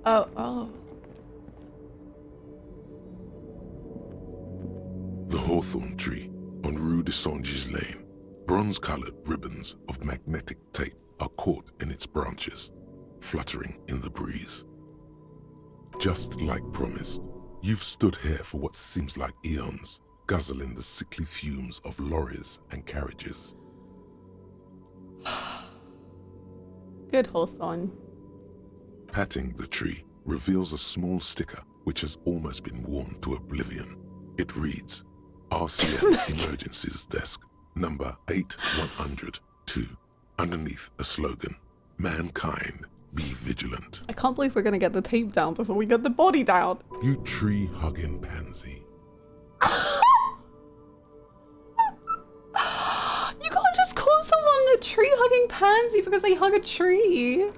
Oh. The hawthorn tree on Rue de Saint-Gilles Lane, bronze-colored ribbons of magnetic tape are caught in its branches, fluttering in the breeze. Just like promised, you've stood here for what seems like eons, guzzling the sickly fumes of lorries and carriages. Good hawthorn. Patting the tree reveals a small sticker which has almost been worn to oblivion. It reads, RCM Emergencies Desk, number 8102, underneath a slogan, Mankind, be vigilant. I can't believe we're gonna get the tape down before we get the body down. You tree-hugging pansy. You can't just call someone the tree-hugging pansy because they hug a tree.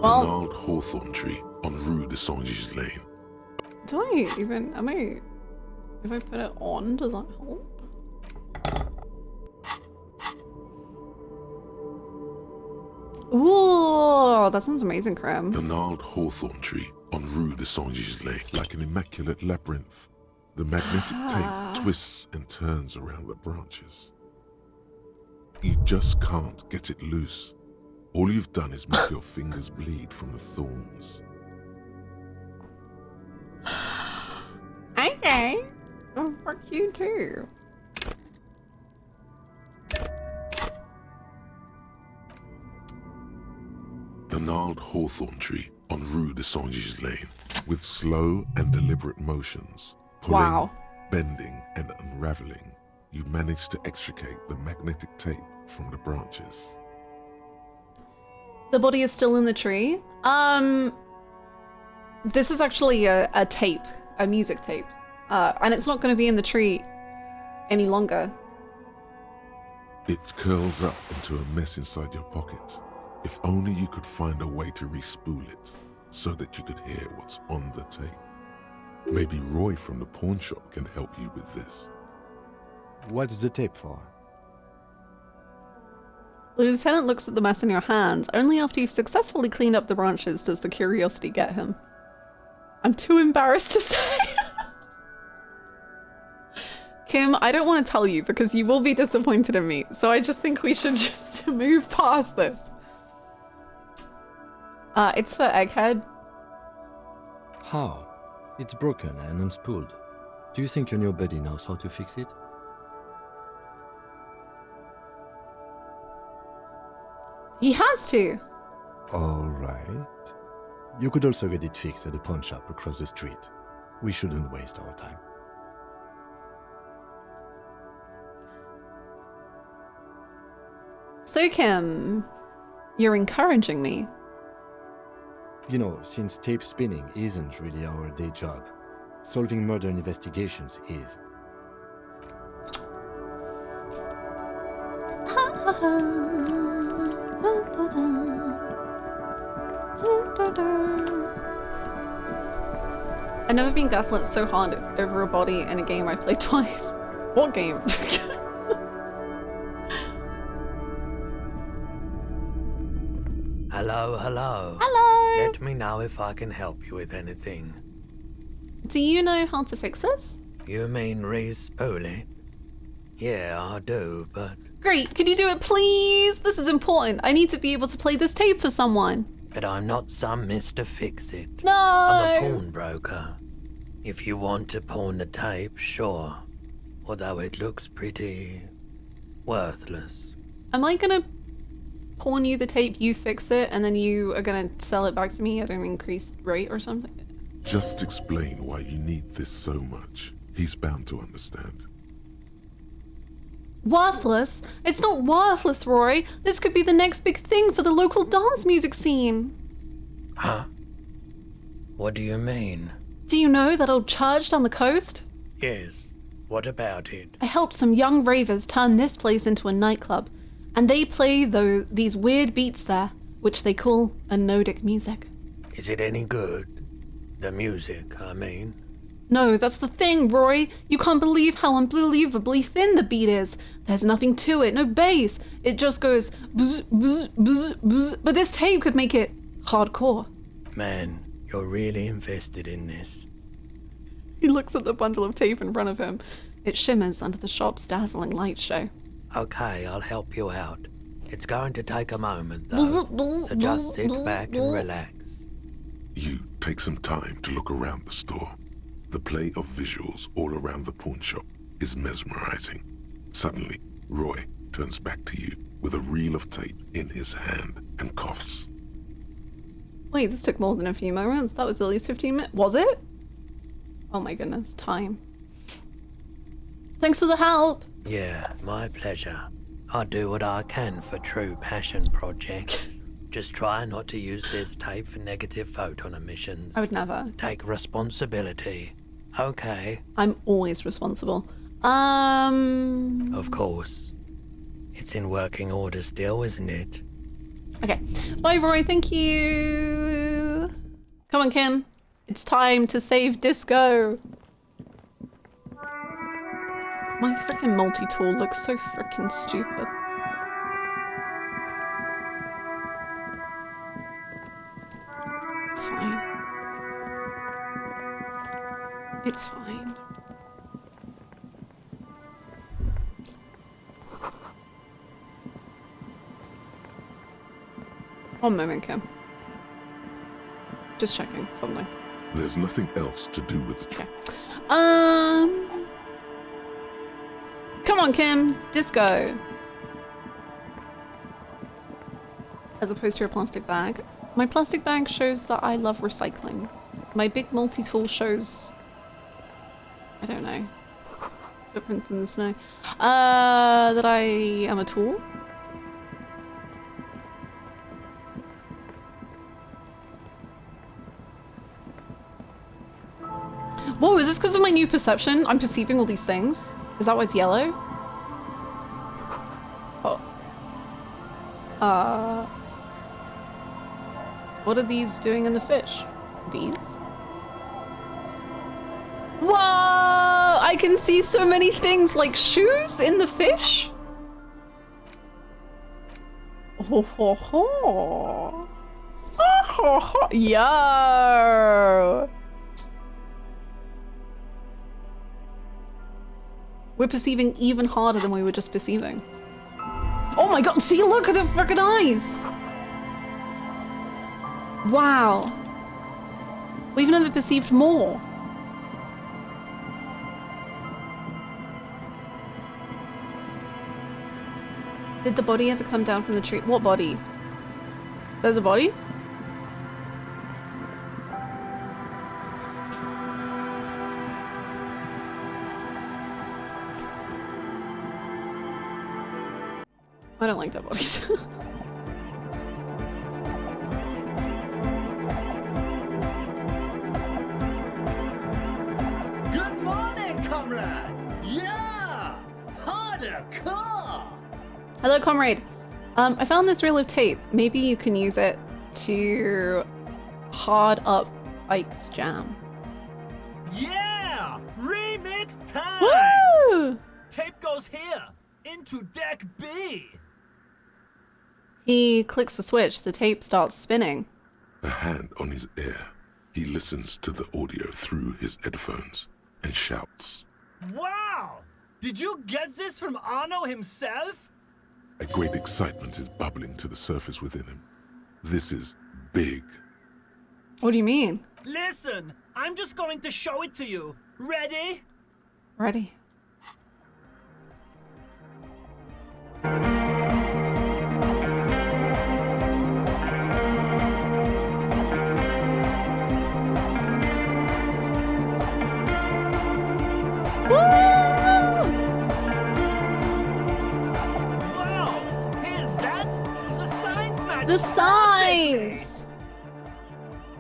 An old hawthorn tree on Rue de Saint-Gilles Lane. If I put it on, does that help? Ooh, that sounds amazing, Creme. The gnarled hawthorn tree on Rue de Saint-Gilles Lane, like an immaculate labyrinth. The magnetic tape twists and turns around the branches. You just can't get it loose. All you've done is make your fingers bleed from the thorns. Okay. Oh, fuck you too. The gnarled hawthorn tree on Rue de Saint-Gilles Lane, with slow and deliberate motions, pulling, bending and unraveling, you manage to extricate the magnetic tape from the branches. The body is still in the tree. This is actually a tape, a music tape. And it's not going to be in the tree any longer. It curls up into a mess inside your pocket. If only you could find a way to re-spool it, so that you could hear what's on the tape. Maybe Roy from the pawn shop can help you with this. What's the tape for? The lieutenant looks at the mess in your hands. Only after you've successfully cleaned up the branches does the curiosity get him. I'm too embarrassed to say. Kim, I don't want to tell you because you will be disappointed in me. So I just think we should just move past this. It's for Egghead. How? It's broken and unspooled. Do you think your new buddy knows how to fix it? He has to. Alright. You could also get it fixed at the pawn shop across the street. We shouldn't waste our time. So Kim, you're encouraging me. You know, since tape spinning isn't really our day job, solving murder investigations is. I've never been gaslit so hard over a body in a game I've played twice. What game? Hello, hello. Hello! Let me know if I can help you with anything. Do you know how to fix this? You mean re-spool it? Yeah, I do, but... Great, could you do it please? This is important. I need to be able to play this tape for someone. But I'm not some Mr. Fix-It. No! I'm a pawnbroker. If you want to pawn the tape, sure. Although it looks pretty... worthless. Am I gonna pawn you the tape, you fix it, and then you are gonna sell it back to me at an increased rate or something? Just explain why you need this so much. He's bound to understand. Worthless? It's not worthless, Roy. This could be the next big thing for the local dance music scene. Huh? What do you mean? Do you know that old church down the coast? Yes. What about it? I helped some young ravers turn this place into a nightclub, and they play these weird beats there, which they call anodic music. Is it any good? The music, I mean. No, that's the thing, Roy. You can't believe how unbelievably thin the beat is. There's nothing to it, no bass. It just goes bzz, bzz, bzz, bzz. But this tape could make it hardcore. Man, you're really invested in this. He looks at the bundle of tape in front of him. It shimmers under the shop's dazzling light show. Okay, I'll help you out. It's going to take a moment, though, so just sit back and relax. You take some time to look around the store. The play of visuals all around the pawn shop is mesmerizing. Suddenly, Roy turns back to you with a reel of tape in his hand and coughs. Wait, this took more than a few moments. That was at least 15 minutes. Was it? Oh my goodness, time. Thanks for the help. Yeah, my pleasure. I do what I can for true passion projects. Just try not to use this tape for negative photon emissions. I would never. Take responsibility. Okay. I'm always responsible. Of course. It's in working order still, isn't it? Okay. Bye, Roy. Thank you. Come on, Kim. It's time to save Disco. My freaking multi-tool looks so freaking stupid. It's fine. It's fine. One moment, Kim. Just checking something. There's nothing else to do with the trip. Come on, Kim. Disco. As opposed to your plastic bag. My plastic bag shows that I love recycling. My big multi-tool shows... I don't know. Footprint in the snow. That I am a tool. Whoa, is this because of my new perception? I'm perceiving all these things? Is that why it's yellow? Oh. What are these doing in the fish? These? Whoa! I can see so many things like shoes in the fish? Ho ho ho! Oh, ho, ho. Yo! We're perceiving even harder than we were just perceiving. Oh my god, see, look at the frickin' eyes! Wow. We've never perceived more. Did the body ever come down from the tree? What body? There's a body? I don't like dead bodies. Good morning, comrade! Yeah! Harder car! Hello, comrade. I found this reel of tape. Maybe you can use it to hard up Ike's jam. Yeah! Remix time! Woo! Tape goes here, into deck B. He clicks the switch, the tape starts spinning. A hand on his ear, he listens to the audio through his headphones and shouts. Wow! Did you get this from Arno himself? A great excitement is bubbling to the surface within him. This is big. What do you mean? Listen, I'm just going to show it to you. Ready? Ready. The signs!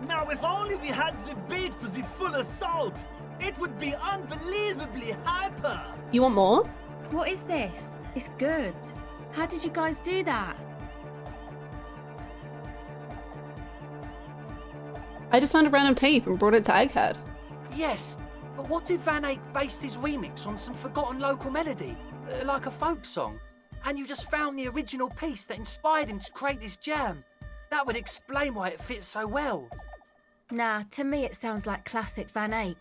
Now, if only we had the beat for the full assault, it would be unbelievably hyper. You want more? What is this? It's good. How did you guys do that? I just found a random tape and brought it to Egghead. Yes, but what if Van Eyck based his remix on some forgotten local melody, like a folk song? And you just found the original piece that inspired him to create this jam? That would explain why it fits so well. Nah, to me it sounds like classic Van Eyck.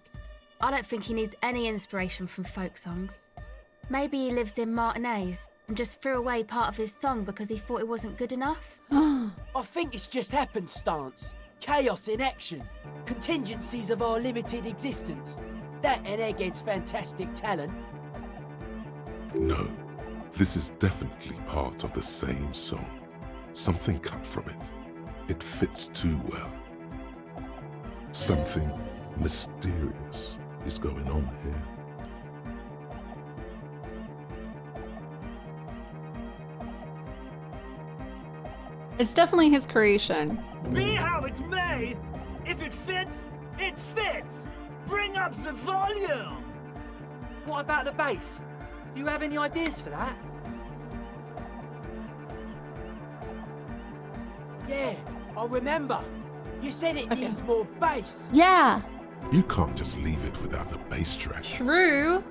I don't think he needs any inspiration from folk songs. Maybe he lives in Martinez and just threw away part of his song because he thought it wasn't good enough. I think it's just happenstance. Chaos in action. Contingencies of our limited existence. That and Egghead's fantastic talent. No, this is definitely part of the same song. Something cut from it. It fits too well. Something mysterious is going on here. It's definitely his creation. Be how it may, if it fits, it fits. Bring up the volume. What about the bass? Do you have any ideas for that? Yeah, I remember. You said it needs more bass. Yeah. You can't just leave it without a bass track. True.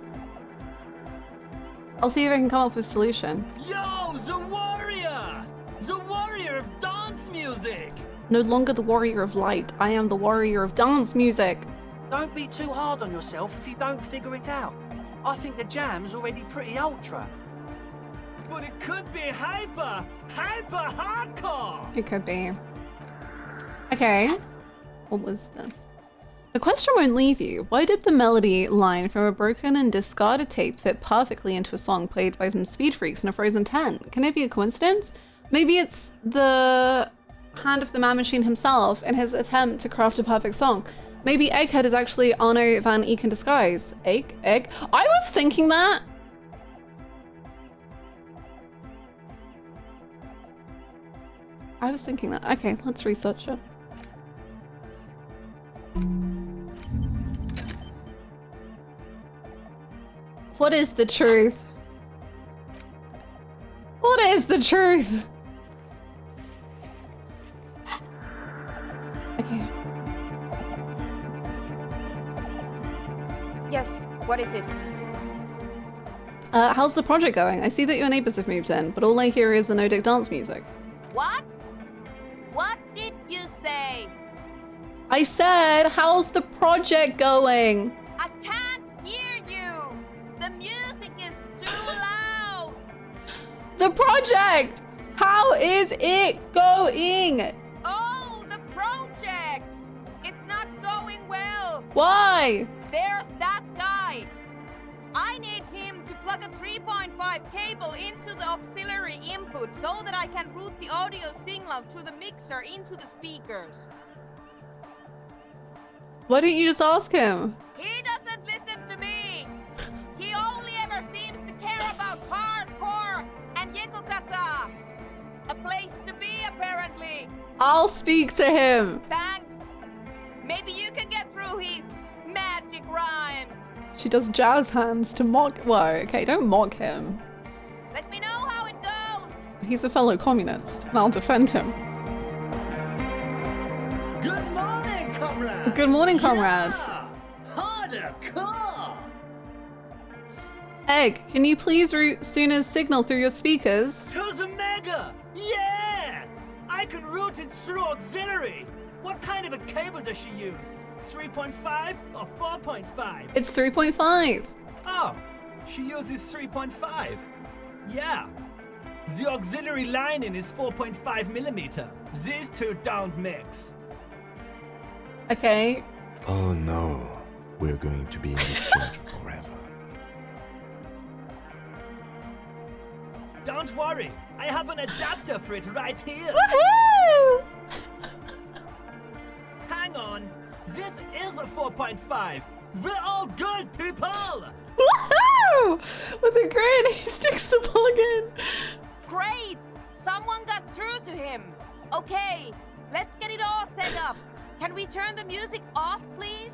I'll see if I can come up with a solution. Yo, the warrior! The warrior of dance music! No longer the warrior of light. I am the warrior of dance music. Don't be too hard on yourself if you don't figure it out. I think the jam's already pretty ultra. But it could be hyper hardcore! It could be. Okay. What was this? The question won't leave you. Why did the melody line from a broken and discarded tape fit perfectly into a song played by some speed freaks in a Frozen 10? Can it be a coincidence? Maybe it's the hand of the man machine himself in his attempt to craft a perfect song. Maybe Egghead is actually Arno Van Eyck in disguise. Egg? I was thinking that. Okay, let's research it. What is the truth? What is the truth? Okay. Yes, what is it? How's the project going? I see that your neighbors have moved in, but all I hear is Anodic dance music. What? What did you say? I said, how's the project going? I can't hear you. The music is too loud. The project! How is it going? Oh, the project! It's not going well. Why? There's that guy. I need him to plug a 3.5 cable into the auxiliary input so that I can route the audio signal through the mixer into the speakers. Why don't you just ask him? He doesn't listen to me. He only ever seems to care about hardcore and Yekokata. A place to be, apparently. I'll speak to him. Thanks. Maybe you can get through his magic rhymes. She does jazz hands to mock. Whoa, okay, don't mock him. Let me know how it goes. He's a fellow communist, and I'll defend him. Good morning, comrade. Good morning, comrade. Yeah. Hard Cool! Egg, can you please route Suna's signal through your speakers? To the Mega! Yeah! I can route it through auxiliary. What kind of a cable does she use? 3.5 or 4.5? It's 3.5. Oh, she uses 3.5. Yeah. The auxiliary lining is 4.5 millimeter. These two don't mix. Okay. Oh no, we're going to be in this church forever. Don't worry, I have an adapter for it right here. Woohoo! Hang on, this is a 4.5. We're all good, people! Woohoo! With a grin, he sticks the plug in. Great! Someone got through to him. Okay, let's get it all set up. Can we turn the music off, please?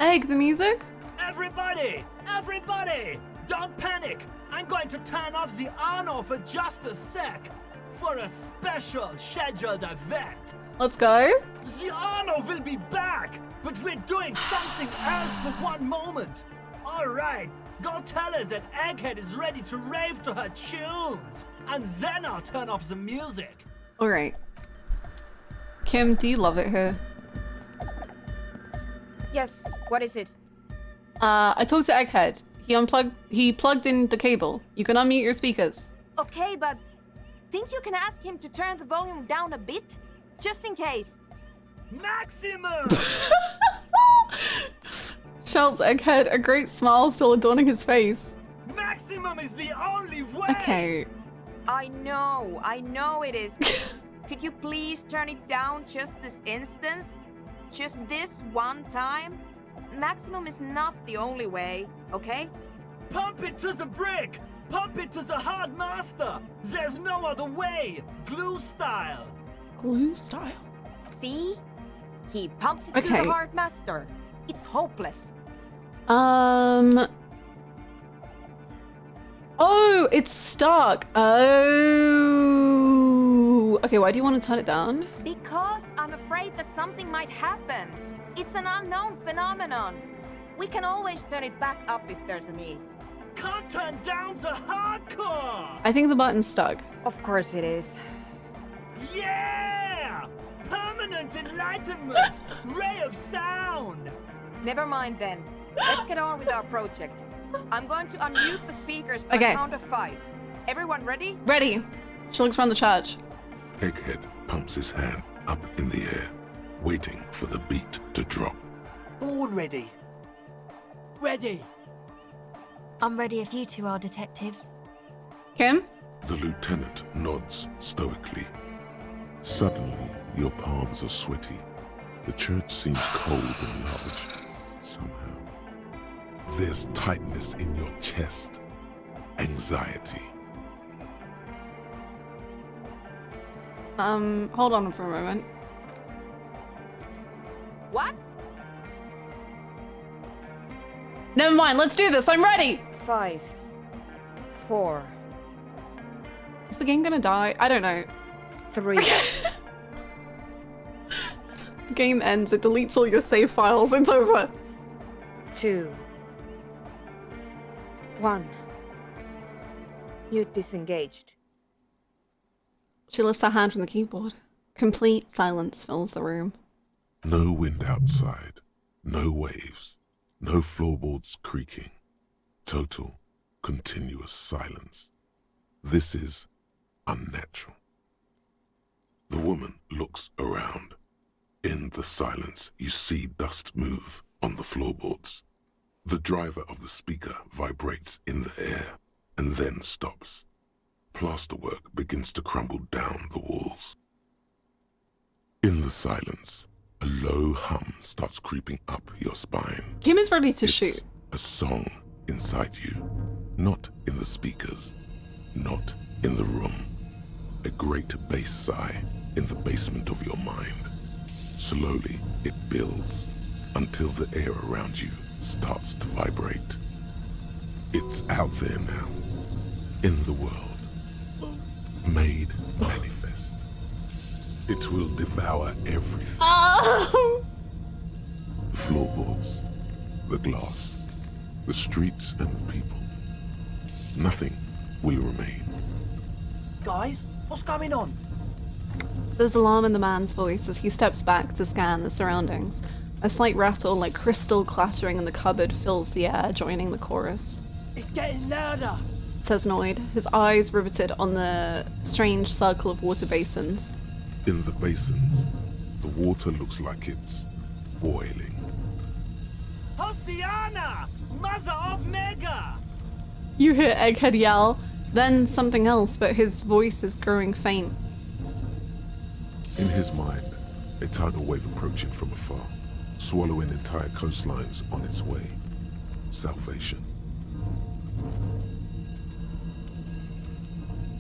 Egg, the music? Everybody! Everybody! Don't panic! I'm going to turn off the Ano for just a sec. For a special scheduled event. Let's go. The Ano will be back, but we're doing something else for one moment. Alright, go tell her that Egghead is ready to rave to her tunes. And then I'll turn off the music. Alright. Kim, do you love it here? Yes, what is it? I talked to Egghead. He plugged in the cable. You can unmute your speakers. Okay, but think you can ask him to turn the volume down a bit? Just in case. Maximum! Shouts Egghead, a great smile still adorning his face. Maximum is the only way! Okay. I know it is. Could you please turn it down just this instance? Just this one time? Maximum is not the only way, okay? Pump it to the brick! Pump it to the hard master! There's no other way! Glue style! Glue style? See? He pumps it to Okay. the hard master. It's hopeless. Oh, it's stuck. Oh. Okay, why do you want to turn it down? Because I'm afraid that something might happen. It's an unknown phenomenon. We can always turn it back up if there's a need. Can't turn down the hardcore! I think the button's stuck. Of course it is. Yeah! Permanent enlightenment! Ray of sound! Never mind then. Let's get on with our project. I'm going to unmute the speakers on Okay. a count of 5. Everyone ready? Ready. She looks around the church. Egghead pumps his hand up in the air, waiting for the beat to drop. Born ready. Ready. I'm ready if you two are detectives. Kim? The lieutenant nods stoically. Suddenly, your palms are sweaty. The church seems cold and large, somehow. There's tightness in your chest. Anxiety. Hold on for a moment. What? Never mind, let's do this. I'm ready. 5, 4, Is the game gonna die? I don't know. 3. The game ends, it deletes all your save files. It's over. 2, 1. You disengaged. She lifts her hand from the keyboard. Complete silence fills the room. No wind outside. No waves. No floorboards creaking. Total, continuous silence. This is unnatural. The woman looks around. In the silence, you see dust move on the floorboards. The driver of the speaker vibrates in the air and then stops. Plasterwork begins to crumble down the walls. In the silence, a low hum starts creeping up your spine. Kim is ready to It's shoot. a song inside you, not in the speakers, not in the room. A great bass sigh in the basement of your mind. Slowly, it builds until the air around you starts to vibrate. It's out there now, in the world, made manifest. It will devour everything. Oh! The floorboards, the glass, the streets and the people. Nothing will remain. Guys, what's going on? There's alarm in the man's voice as he steps back to scan the surroundings. A slight rattle like crystal clattering in the cupboard fills the air, joining the chorus. It's getting louder, Says Noid, his eyes riveted on the strange circle of water basins. In the basins, the water looks like it's boiling. Hosiana! Mother of Mega! You hear Egghead yell, then something else, but his voice is growing faint. In his mind, a tidal wave approaching from afar, swallowing entire coastlines on its way. Salvation.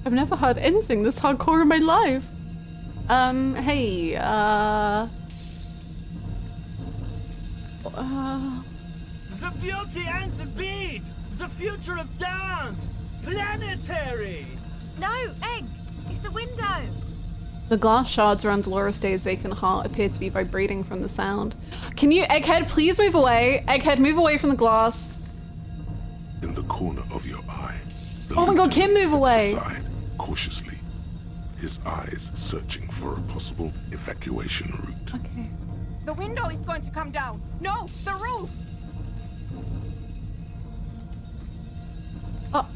I've never heard anything this hardcore in my life. Hey, The beauty and the beat! The future of dance! Planetary! No, Egg! It's the window! the glass shards around Dolores Day's vacant heart appear to be vibrating from the sound. Can you, Egghead, please move away? Egghead, move away from the glass. In the corner of your eye. Oh my god, Kim, move away! Aside, cautiously, his eyes searching for a possible evacuation route. Okay. The window is going to come down! No, the roof! Oh,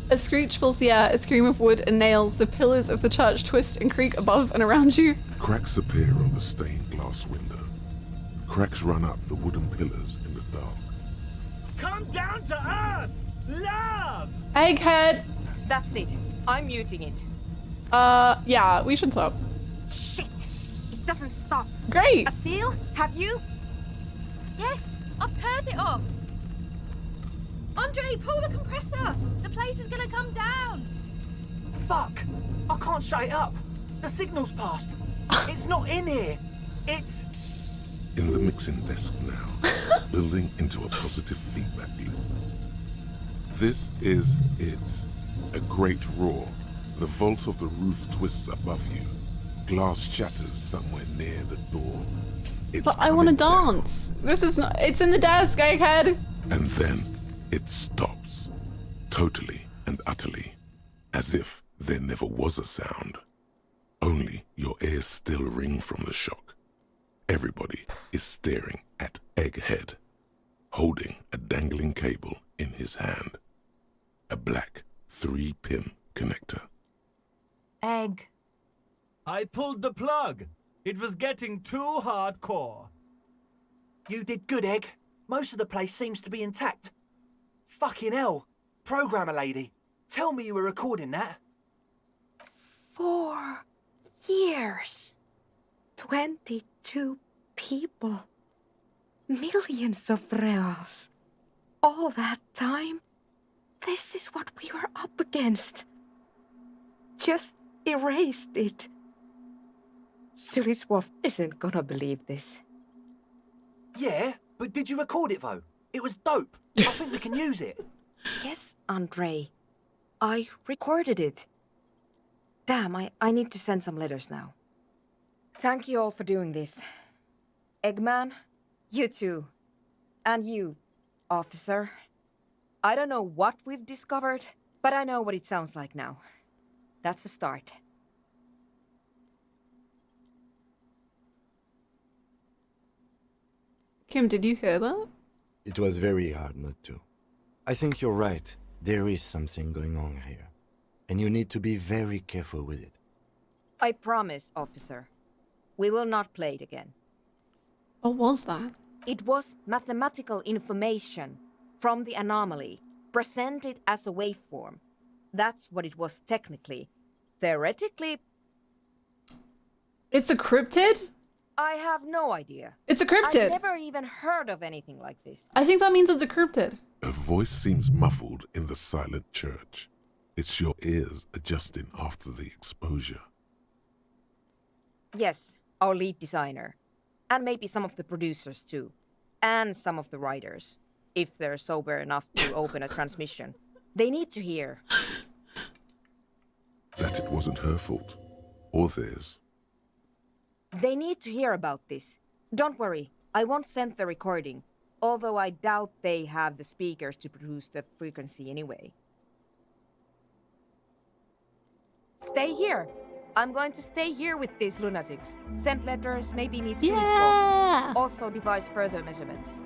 a screech fills the air, a scream of wood and nails. The pillars of the church twist and creak above and around you. Cracks appear on the stained glass window. Cracks run up the wooden pillars in the dark. Come down to earth! Love! Egghead! That's it. I'm muting it. Yeah, we should stop. Shit! It doesn't stop. Great! A seal? Have you? Yes, I've turned it off. Andre, pull the compressor! The place is gonna come down! Fuck! I can't shut it up. The signal's passed. It's not in here. It's... In the mixing desk now, building into a positive feedback loop. This is it. A great roar. The vault of the roof twists above you. Glass shatters somewhere near the door. It's But I want to dance. This is not... It's in the desk, Egghead! And then it stops. Totally and utterly. As if there never was a sound. Only your ears still ring from the shock. Everybody is staring at Egghead, holding a dangling cable in his hand. A black 3-pin connector. Egg. I pulled the plug. It was getting too hardcore. You did good, Egg. Most of the place seems to be intact. Fucking hell. Programmer lady, tell me you were recording that. 4 years. 22 people. Millions of reals. All that time? This is what we were up against. Just erased it. Suliswolf isn't gonna believe this. Yeah, but did you record it though? It was dope. I think we can use it. Yes, Andre. I recorded it. Damn, I need to send some letters now. Thank you all for doing this. Eggman, you too. And you, officer. I don't know what we've discovered, but I know what it sounds like now. That's a start. Kim, did you hear that? It was very hard not to. I think you're right. There is something going on here. And you need to be very careful with it. I promise, officer. We will not play it again. What was that? It was mathematical information from the anomaly, presented as a waveform. That's what it was technically. Theoretically... It's a cryptid? I have no idea. It's a cryptid. I've never even heard of anything like this. I think that means it's a cryptid. A voice seems muffled in the silent church. It's your ears adjusting after the exposure. Yes, our lead designer. And maybe some of the producers too. And some of the writers. If they're sober enough to open a transmission. They need to hear. That it wasn't her fault. Or theirs. They need to hear about this. Don't worry, I won't send the recording. Although I doubt they have the speakers to produce the frequency anyway. Stay here. I'm going to stay here with these lunatics. Send letters, maybe meet Yeah. Also devise further measurements.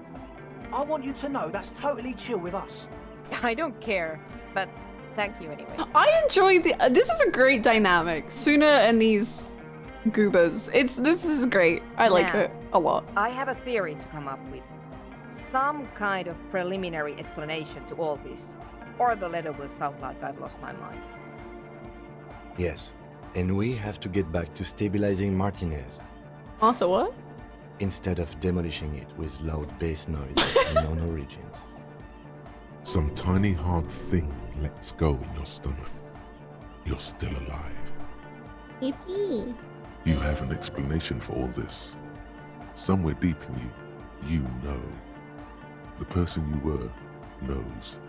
I want you to know that's totally chill with us. I don't care, but thank you anyway. I enjoy this is a great dynamic. Suna and these goobers. This is great. I like Now, it a lot. I have a theory to come up with. Some kind of preliminary explanation to all this. Or the letter will sound like I've lost my mind. Yes, and we have to get back to stabilizing Martinez. Onto what? Instead of demolishing it with loud bass noise and known origins. Some tiny hard thing lets go in your stomach. You're still alive. Yippee. You have an explanation for all this. Somewhere deep in you, you know. The person you were knows.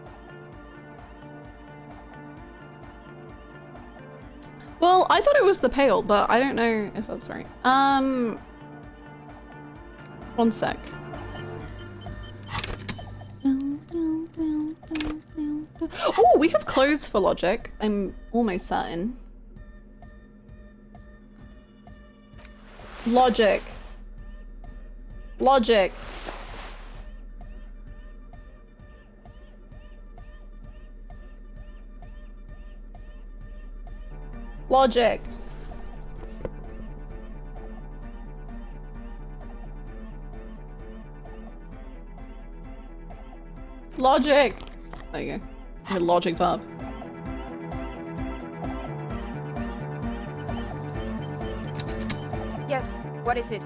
Well, I thought it was the pale, but I don't know if that's right. One sec. Oh, we have clothes for logic. I'm almost certain. Logic. Logic. Logic. Logic. There you go. Your logic's up. Yes, what is it?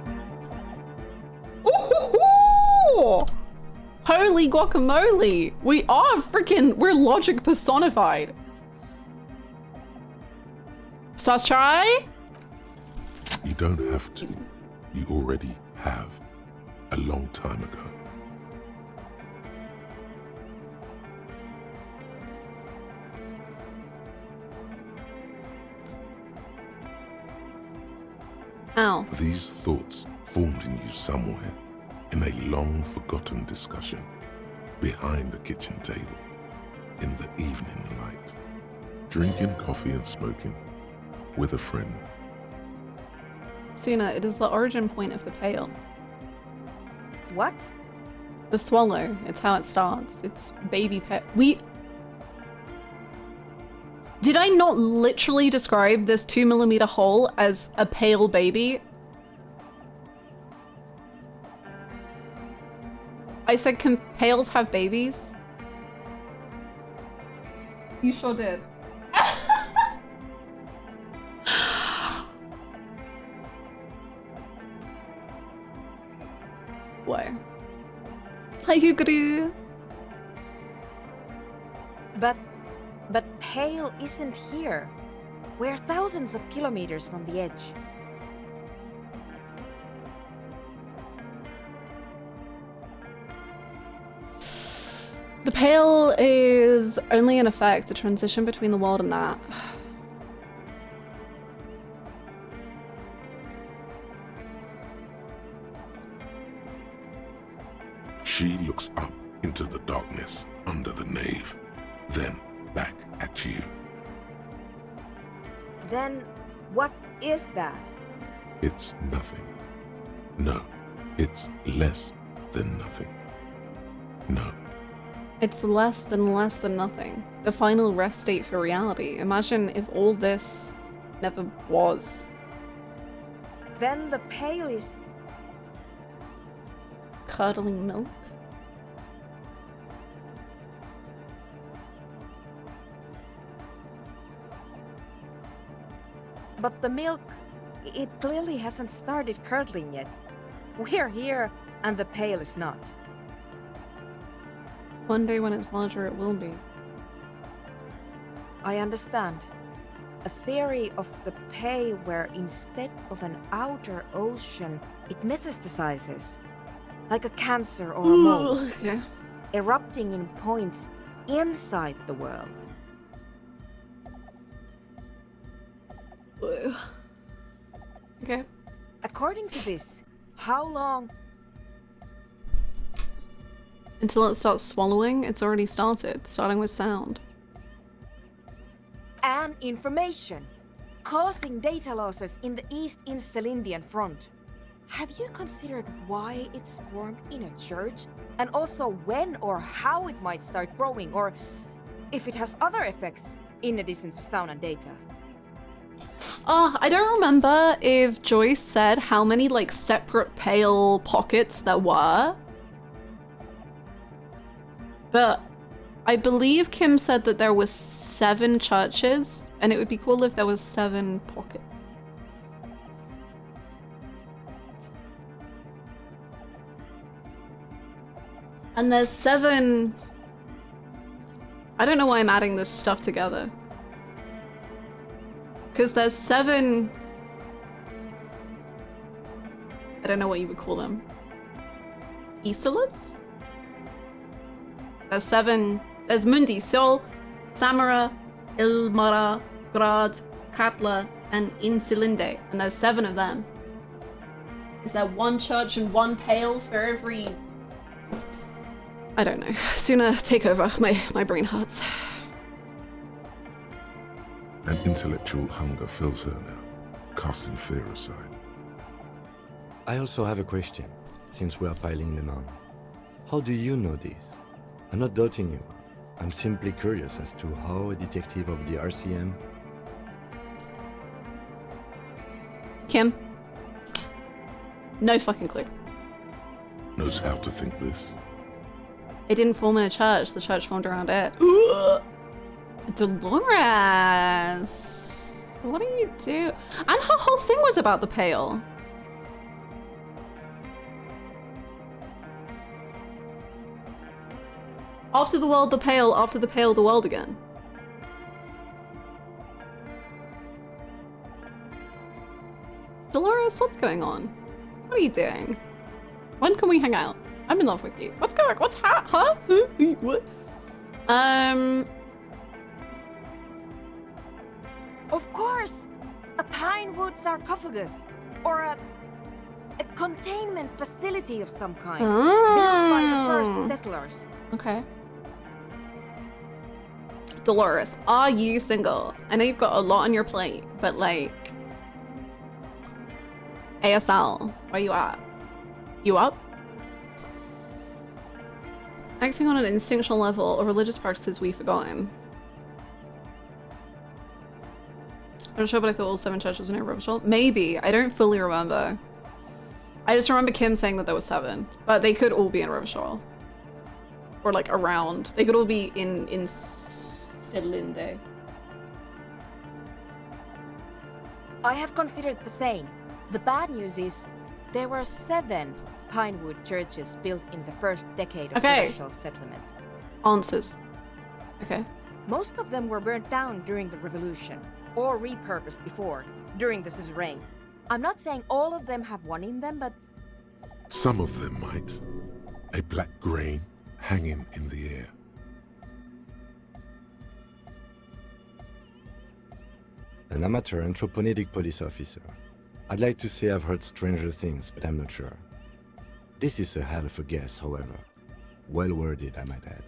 Ooh! Holy guacamole! We're logic personified. First try? You don't have to. You already have. A long time ago. Ow. These thoughts formed in you somewhere, in a long forgotten discussion, behind a kitchen table, in the evening light, drinking coffee and smoking, with a friend. Suna, it is the origin point of the pale. What? The swallow. It's how it starts. It's baby pet. Did I not literally describe this 2mm hole as a pale baby? I said, can pales have babies? You sure did. Why? Hi, Huguru. But Pale isn't here. We're thousands of kilometers from the edge. The pale is only an effect, a transition between the world and that. She looks up into the darkness under the nave, then back at you. Then what is that? It's nothing. No, it's less than nothing. No. It's less than nothing. The final rest state for reality. Imagine if all this never was. Then the Pale is... curdling milk? But the milk, it clearly hasn't started curdling yet. We're here, and the Pale is not. One day when it's larger, it will be. I understand. A theory of the Pale where instead of an outer ocean, it metastasizes. Like a cancer or a mole. Yeah. Erupting in points inside the world. Okay. According to this, how long... Until it starts swallowing, it's already started, starting with sound. And information, causing data losses in the East Insulindian front. Have you considered why it's formed in a church? And also when or how it might start growing, or if it has other effects in addition to sound and data? I don't remember if Joyce said how many like separate pale pockets there were. But I believe Kim said that there was 7 churches, and it would be cool if there was 7 pockets. And there's 7... I don't know why I'm adding this stuff together. Because there's 7... I don't know what you would call them. Isolas? There's 7... There's Mundi, Sol, Samara, Ilmara, Grad, Katla, and Insulinde. And there's 7 of them. Is there 1 church and 1 pale for every... I don't know. Sooner take over. My brain hurts. An intellectual hunger fills her now, casting fear aside. I also have a question, since we are piling them on. How do you know this? I'm not doubting you. I'm simply curious as to how a detective of the RCM... Kim? No fucking clue. Knows how to think this. It didn't form in a church. The church formed around it. Dolores! What do you do? And her whole thing was about the pale. After the world, the pale. After the pale, the world again. Dolores, what's going on? What are you doing? When can we hang out? I'm in love with you. What's going on? What's huh? What? Of course! A pinewood sarcophagus! Or a containment facility of some kind. Built by the first settlers. Okay. Dolores, are you single? I know you've got a lot on your plate, but like... ASL, where you at? You up? Acting on an instinctual level or religious practices we've forgotten. I'm not sure, but I thought all 7 churches were near Rivershore. Maybe. I don't fully remember. I just remember Kim saying that there were 7, but they could all be in Rivershore. Or like around. They could all be in Sedlinde. I have considered the same. The bad news is there were 7 Pinewood churches built in the first decade of commercial settlement. Answers. Okay. Most of them were burnt down during the revolution, or repurposed before, during the suzerain. I'm not saying all of them have one in them, but... Some of them might. A black grain hanging in the air. An amateur anthropomedic police officer. I'd like to say I've heard stranger things, but I'm not sure. This is a hell of a guess, however. Well worded, I might add.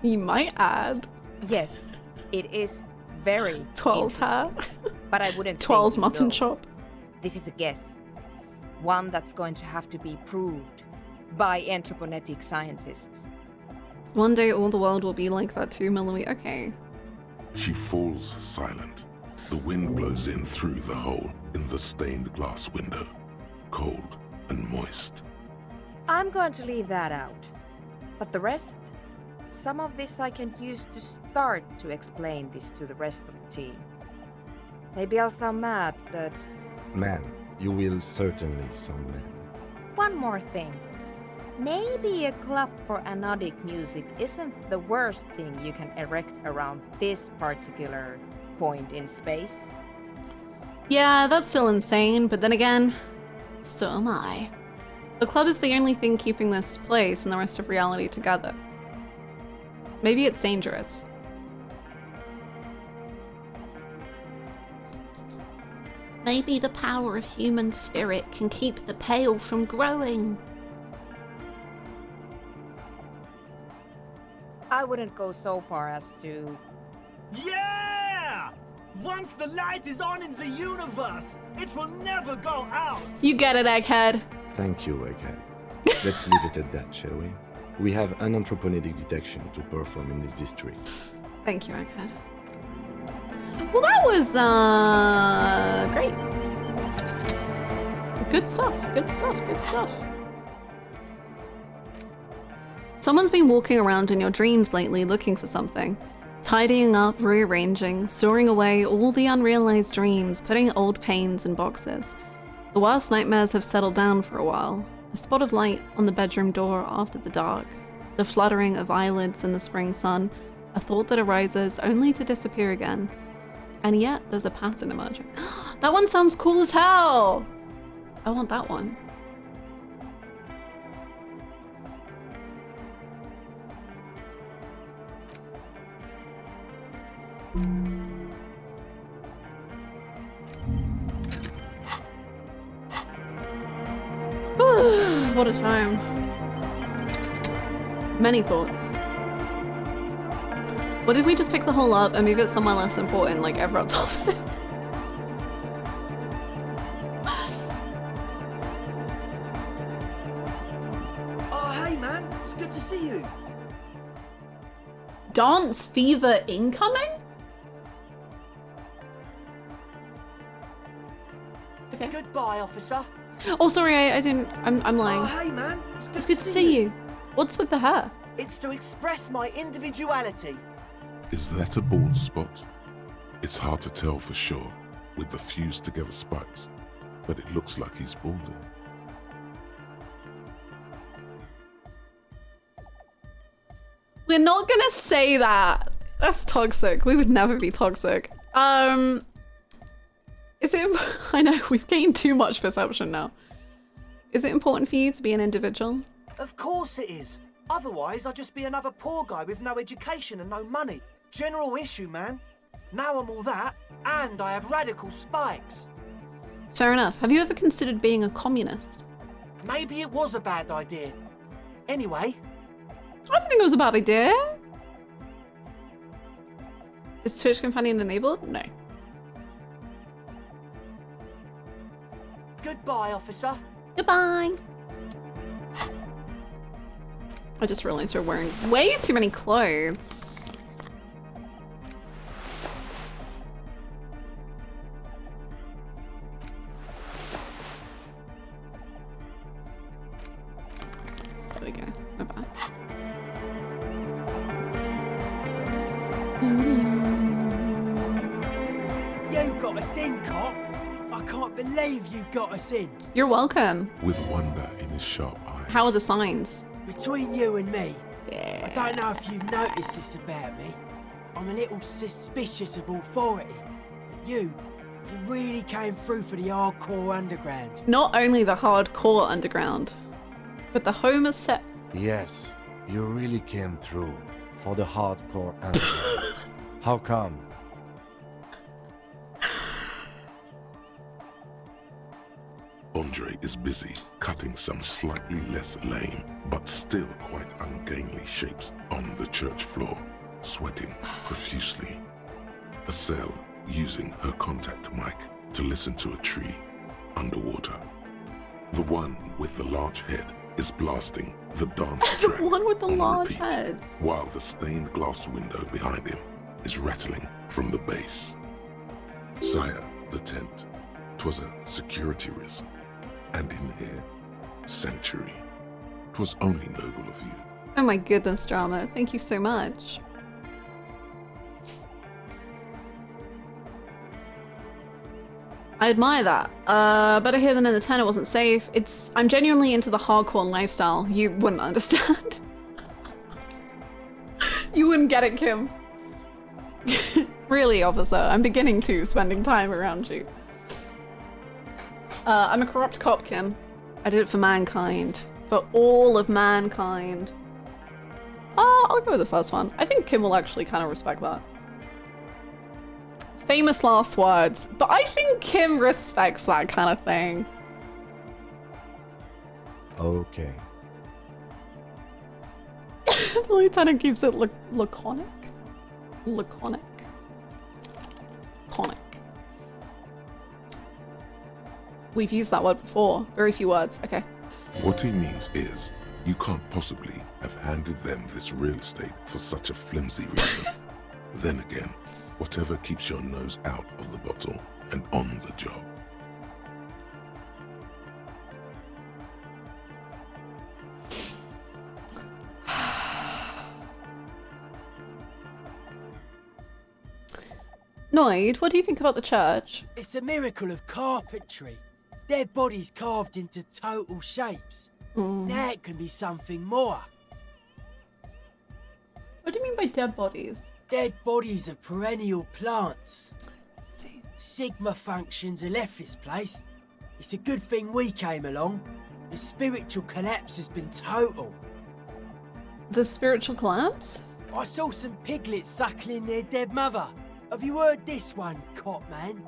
You might add. Yes, it is very Twirl's hair. But I wouldn't Twirl's say mutton no. chop. This is a guess. One that's going to have to be proved by anthroponetic scientists. One day all the world will be like that 2mm. Okay. She falls silent. The wind blows in through the hole in the stained glass window, cold and moist. I'm going to leave that out. But the rest? Some of this I can use to start to explain this to the rest of the team. Maybe I'll sound mad, but... Man, you will certainly sound mad. One more thing. Maybe a club for anodic music isn't the worst thing you can erect around this particular point in space. Yeah, that's still insane, but then again, so am I. The club is the only thing keeping this place and the rest of reality together. Maybe it's dangerous. Maybe the power of human spirit can keep the pale from growing. I wouldn't go so far as to... Yeah! Once the light is on in the universe, it will never go out! You get it, Egghead. Thank you, Egghead. Let's leave it at that, shall we? We have an anthropogenic detection to perform in this district. Thank you, Egghead. Well, that was, great. Good stuff, good stuff, good stuff. Someone's been walking around in your dreams lately looking for something. Tidying up, rearranging, storing away all the unrealized dreams, putting old pains in boxes. The worst nightmares have settled down for a while. A spot of light on the bedroom door after the dark. The fluttering of eyelids in the spring sun. A thought that arises only to disappear again. And yet there's a pattern emerging. That one sounds cool as hell! I want that one. What a time. Many thoughts. What if we just pick the whole up and move it somewhere less important, like everyone's off it? Oh, hey man, it's good to see you. Dance fever incoming? Okay. Goodbye, officer. Oh, sorry, I didn't. I'm lying. Oh, hey man, It's good to see you. What's with the hair? It's to express my individuality. Is that a bald spot? It's hard to tell for sure with the fused together spikes, but it looks like he's balding. We're not gonna say that. That's toxic. We would never be toxic. Is it? I know we've gained too much perception now. Is it important for you to be an individual? Of course it is. Otherwise, I'd just be another poor guy with no education and no money. General issue, man. Now I'm all that, and I have radical spikes. Fair enough. Have you ever considered being a communist? Maybe it was a bad idea. Anyway. I don't think it was a bad idea. Is Twitch companion enabled? No. Goodbye, officer. Goodbye. I just realized we're wearing way too many clothes. There we go. We're back. You got us in, cop. I can't believe you got us in. You're welcome. With wonder in his sharp eyes. How are the signs? Between you and me, I don't know if you've noticed this about me. I'm a little suspicious of authority. But you really came through for the hardcore underground. Not only the hardcore underground, but the home is set. Yes, you really came through for the hardcore underground. How come? Andre is busy cutting some slightly less lame, but still quite ungainly shapes on the church floor, sweating profusely. Estelle using her contact mic to listen to a tree underwater. The one with the large head is blasting the dance track The one with the on large repeat, head. while the stained glass window behind him is rattling from the bass. Sire, the tent. 'Twas a security risk. And in here, sanctuary. 'Twas only noble of you. Oh my goodness, drama. Thank you so much. I admire that. Better here than in the tent, it wasn't safe. I'm genuinely into the hardcore lifestyle. You wouldn't understand. You wouldn't get it, Kim. Really, officer, I'm beginning to, spending time around you. I'm a corrupt cop, Kim. I did it for mankind. For all of mankind. I'll go with the first one. I think Kim will actually kind of respect that. Famous last words. But I think Kim respects that kind of thing. Okay. The lieutenant keeps it laconic. Laconic. Conic. We've used that word before. Very few words. Okay. What he means is, you can't possibly have handed them this real estate for such a flimsy reason. Then again, whatever keeps your nose out of the bottle and on the job. Noid, what do you think about the church? It's a miracle of carpentry. Dead bodies carved into total shapes. Now it can be something more. What do you mean by dead bodies? Dead bodies of perennial plants. Sigma functions have left this place. It's a good thing we came along. The spiritual collapse has been total. The spiritual collapse? I saw some piglets suckling their dead mother. Have you heard this one, cop man?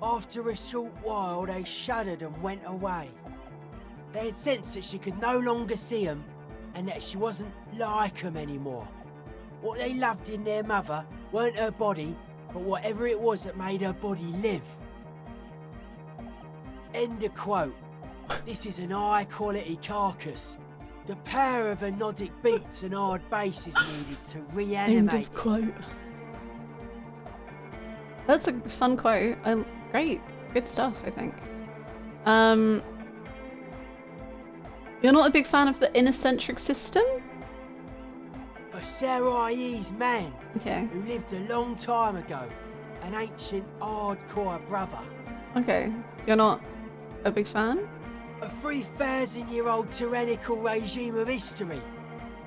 After a short while, they shuddered and went away. They had sensed that she could no longer see them, and that she wasn't like them anymore. What they loved in their mother weren't her body, but whatever it was that made her body live. End of quote. This is an high-quality carcass. The power of anodic beats and hard bass is needed to reanimate End of quote. That's a fun quote. Great. Good stuff, I think. You're not a big fan of the inner-centric system? A Sarai-E's man Okay. who lived a long time ago. An ancient hardcore brother. Okay. You're not a big fan? A 3,000-year-old tyrannical regime of history.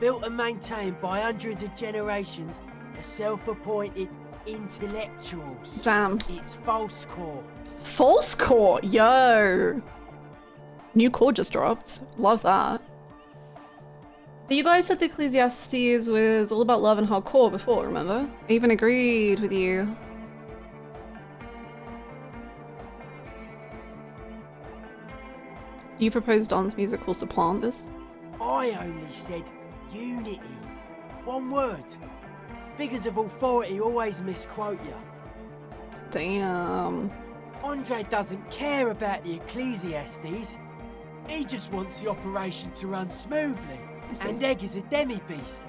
Built and maintained by hundreds of generations of self-appointed intellectuals. Damn. It's false core. False core? Yo! New core just dropped. Love that. But you guys said the Ecclesiastes was all about love and hardcore before, remember? I even agreed with you. You proposed Don's music will supplant this? I only said unity. One word. Figures of authority always misquote you. Damn. Andre doesn't care about the Ecclesiastes. He just wants the operation to run smoothly. And Egg is a demi-beast.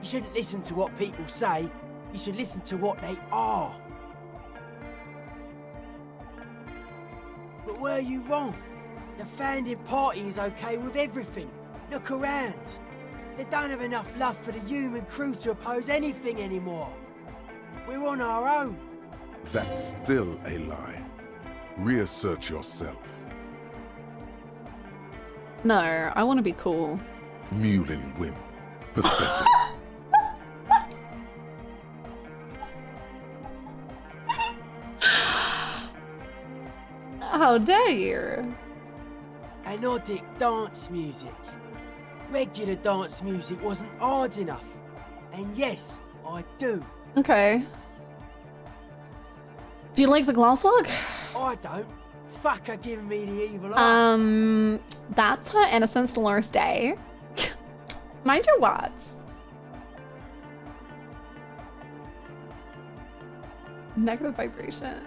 You shouldn't listen to what people say. You should listen to what they are. But were you wrong? The founding party is okay with everything. Look around. They don't have enough love for the human crew to oppose anything anymore. We're on our own. That's still a lie. Reassert yourself. No, I want to be cool. Mewling whim. Pathetic. How dare you? Anodic dance music. Regular dance music wasn't hard enough. And yes, I do. Okay. Do you like the glasswork? I don't. Fuck her giving me the evil eye. That's her innocence Dolores Day. Mind your words. Negative vibrations.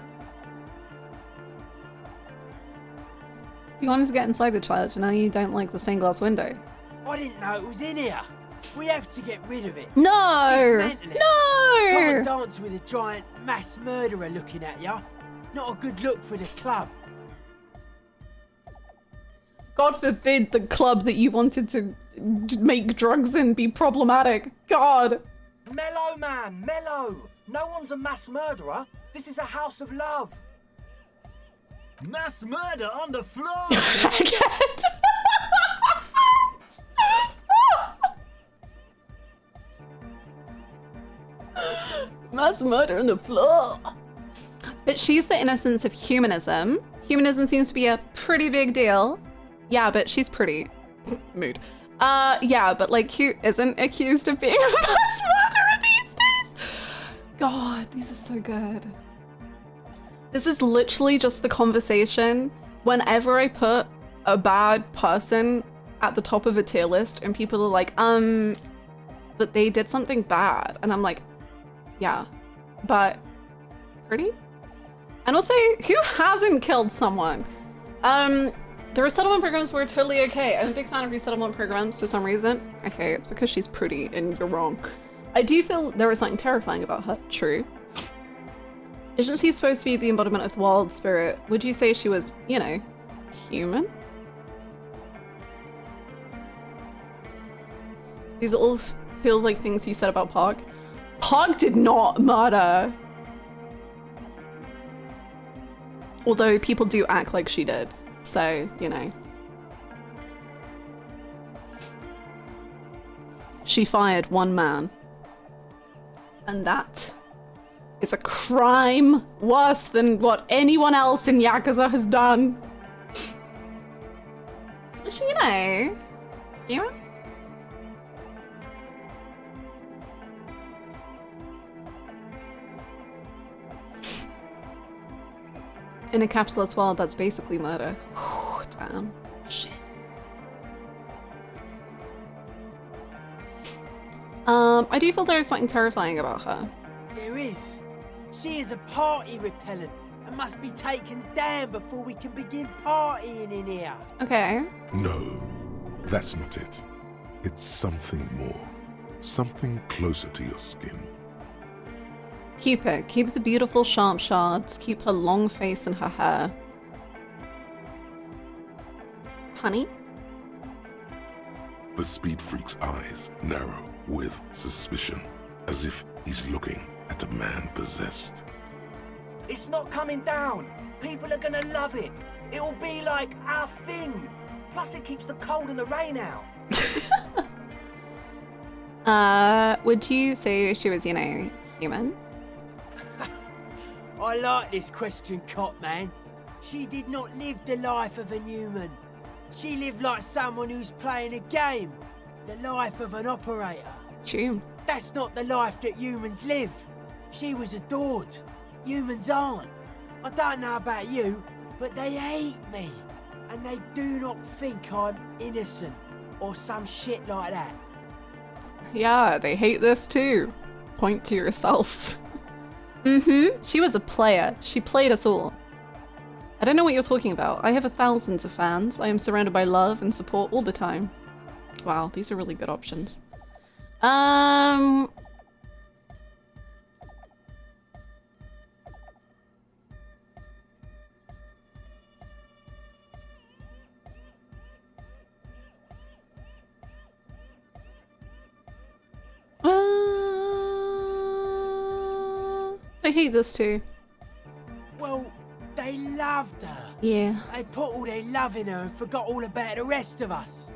You wanted to get inside the church and now you don't like the stained glass window. I didn't know it was in here. We have to get rid of it. No! Dismantle it. No! Come and dance with a giant mass murderer looking at ya. Not a good look for the club. God forbid the club that you wanted to make drugs in be problematic. God. Mellow, man, mellow. No one's a mass murderer. This is a house of love. Mass murder on the floor! Mass murder on the floor. But she's the innocence of humanism. Humanism seems to be a pretty big deal. Yeah, but she's pretty. Mood. Yeah, but like, who isn't accused of being a mass murderer these days? God, these are so good. This is literally just the conversation whenever I put a bad person at the top of a tier list and people are like, but they did something bad. And I'm like, yeah, but pretty? And also, who hasn't killed someone? The resettlement programs were totally okay. I'm a big fan of resettlement programs for some reason. Okay, it's because she's pretty and you're wrong. I do feel there was something terrifying about her, true. Isn't she supposed to be the embodiment of the wild spirit? Would you say she was, you know, human? These all feel like things you said about Pog. Pog did not murder. Although people do act like she did. So, you know. She fired one man. And that is a crime worse than what anyone else in Yakuza has done. She, you know, human? In a capitalist world, that's basically murder. Whew, damn. Shit. I do feel there is something terrifying about her. There is. She is a party repellent and must be taken down before we can begin partying in here. Okay. No, that's not it. It's something more. Something closer to your skin. Keep it. Keep the beautiful sharp shards. Keep her long face and her hair. Honey? The speed freak's eyes narrow with suspicion, as if he's looking at a man possessed. It's not coming down. People are gonna love it. It'll be like our thing. Plus it keeps the cold and the rain out. Would you say she was, you know, human? I like this question, Cop Man. She did not live the life of a human. She lived like someone who's playing a game. The life of an operator. True. That's not the life that humans live. She was adored. Humans aren't. I don't know about you, but they hate me. And they do not think I'm innocent or some shit like that. Yeah, they hate this too. Point to yourself. She was a player. She played us all. I don't know what you're talking about. I have thousands of fans. I am surrounded by love and support all the time. Wow, these are really good options. I hate this too. Well, they loved her. Yeah. They put all their love in her and forgot all about the rest of us.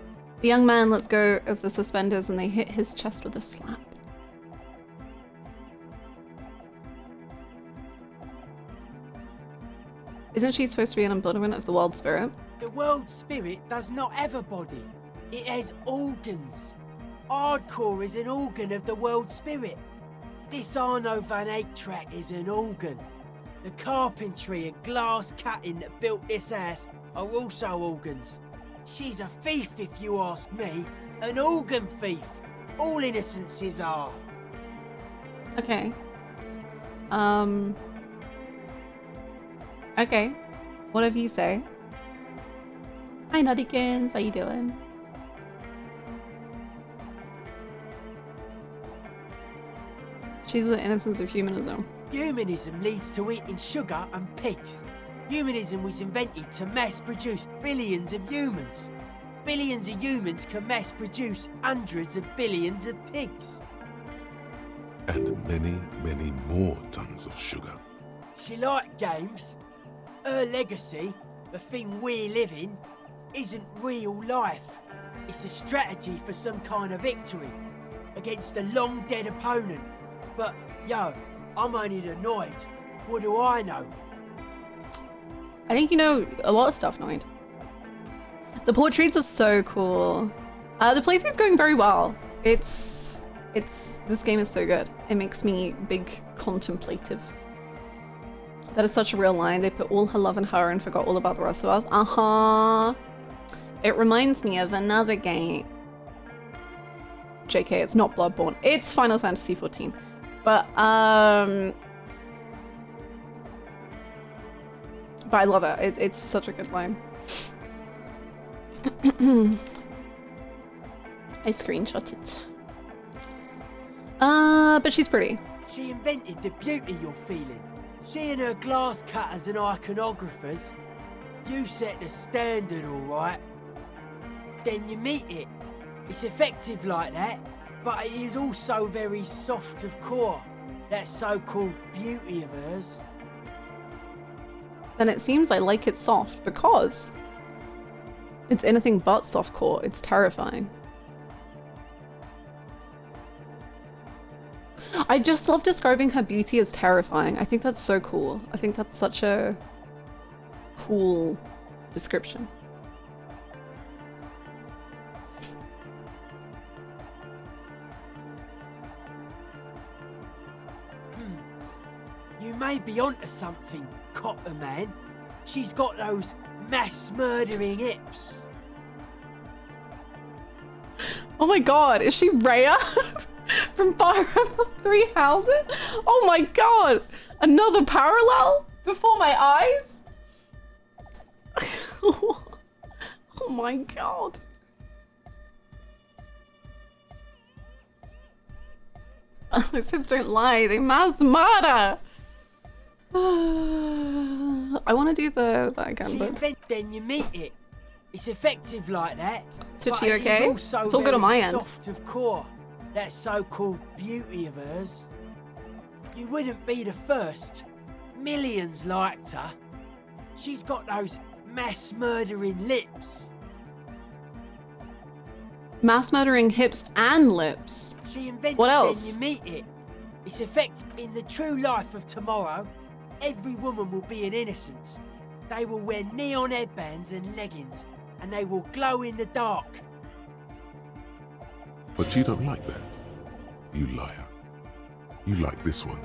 The young man lets go of the suspenders and they hit his chest with a slap. Isn't she supposed to be an embodiment of the world spirit? The world spirit does not have a body. It has organs. Hardcore is an organ of the world spirit. This Arno van Eyck track is an organ. The carpentry and glass cutting that built this house are also organs. She's a thief, if you ask me. An organ thief. All innocences are. Okay. Okay. Whatever you say. Hi, Nuttykins. How you doing? She's the innocence of humanism. Humanism leads to eating sugar and pigs. Humanism was invented to mass-produce billions of humans. Billions of humans can mass-produce hundreds of billions of pigs. And many, many more tons of sugar. She liked games. Her legacy, the thing we live in, isn't real life. It's a strategy for some kind of victory against a long-dead opponent. But, yo, I'm only annoyed. What do I know? I think you know a lot of stuff, Noid. The portraits are so cool. The playthrough's going very well. This game is so good. It makes me big contemplative. That is such a real line. They put all her love in her and forgot all about the rest of us. It reminds me of another game. JK, it's not Bloodborne. It's Final Fantasy 14. But I love it. It's such a good line. I screenshot it. But she's pretty. She invented the beauty you're feeling. She and her glass cutters and iconographers. You set the standard, alright. Then you meet it. It's effective like that, but it is also very soft of core. That so-called beauty of hers. Then it seems I like it soft because it's anything but softcore. It's terrifying. I just love describing her beauty as terrifying. I think that's so cool. I think that's such a cool description. You may be onto something, Copper Man. She's got those mass murdering hips. Oh my god, is she Rhea from Fire Emblem 3 Houses? Oh my god, another parallel before my eyes? Oh my god. Those hips don't lie, they mass murder. I want to do that again, but... Then you meet it. It's effective like that. Twitchy, okay? It's all good on my end. Soft of core. That so-called beauty of hers. You wouldn't be the first. Millions liked her. She's got those mass murdering lips. Mass murdering hips and lips. She invented what else? Then you meet it. It's effective in the true life of tomorrow. Every woman will be an innocence. They will wear neon headbands and leggings, and they will glow in the dark. But you don't like that, you liar. You like this one.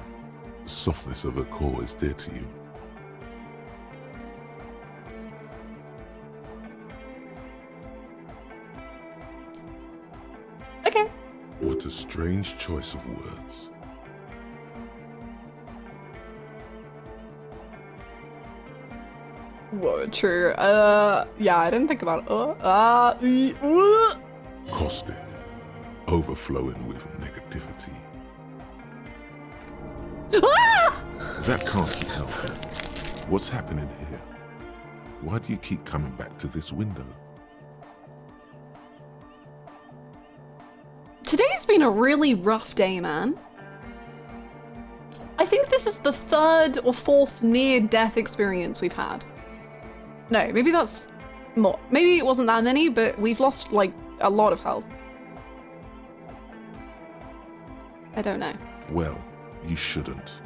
The softness of her core is dear to you. Okay. What a strange choice of words. Whoa, true. Yeah, I didn't think about it. Caustic, overflowing with negativity. That can't be helping. What's happening here? Why do you keep coming back to this window? Today's been a really rough day, man. I think this is the 3rd or 4th near-death experience we've had. No, maybe that's more. Maybe it wasn't that many, but we've lost, like, a lot of health. I don't know. Well, you shouldn't.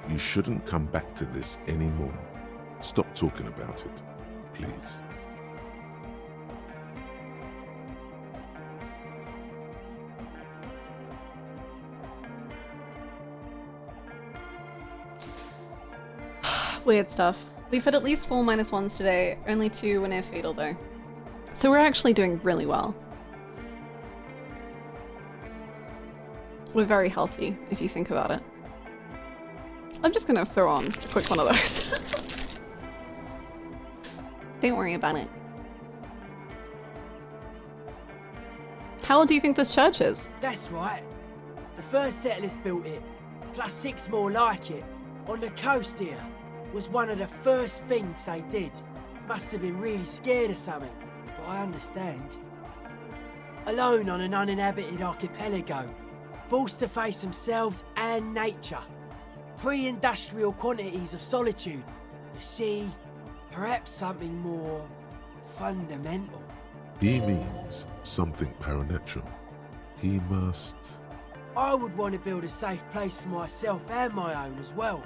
You shouldn't come back to this anymore. Stop talking about it, please. Weird stuff. We've had at least 4 -1s today. Only 2 were near fatal though. So we're actually doing really well. We're very healthy, if you think about it. I'm just gonna throw on a quick one of those. Don't worry about it. How old do you think this church is? That's right. The first settlers built it, plus 6 more like it, on the coast here. Was one of the first things they did. Must have been really scared of something, but I understand. Alone on an uninhabited archipelago, forced to face themselves and nature. Pre-industrial quantities of solitude. The sea, perhaps something more fundamental. He means something paranatural. He must... I would want to build a safe place for myself and my own as well.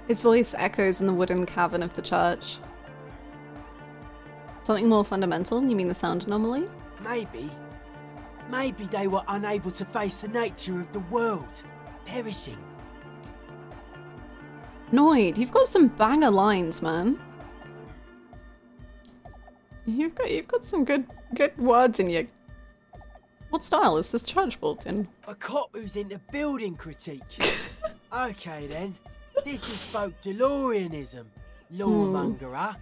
His voice echoes in the wooden cavern of the church. Something more fundamental? You mean the sound anomaly? Maybe. Maybe they were unable to face the nature of the world, perishing. Noid, you've got some banger lines, man. You've got some good words in you. What style is this church built in? A cop who's into building critique. Okay then. This is folk DeLoreanism. Lawmongerer.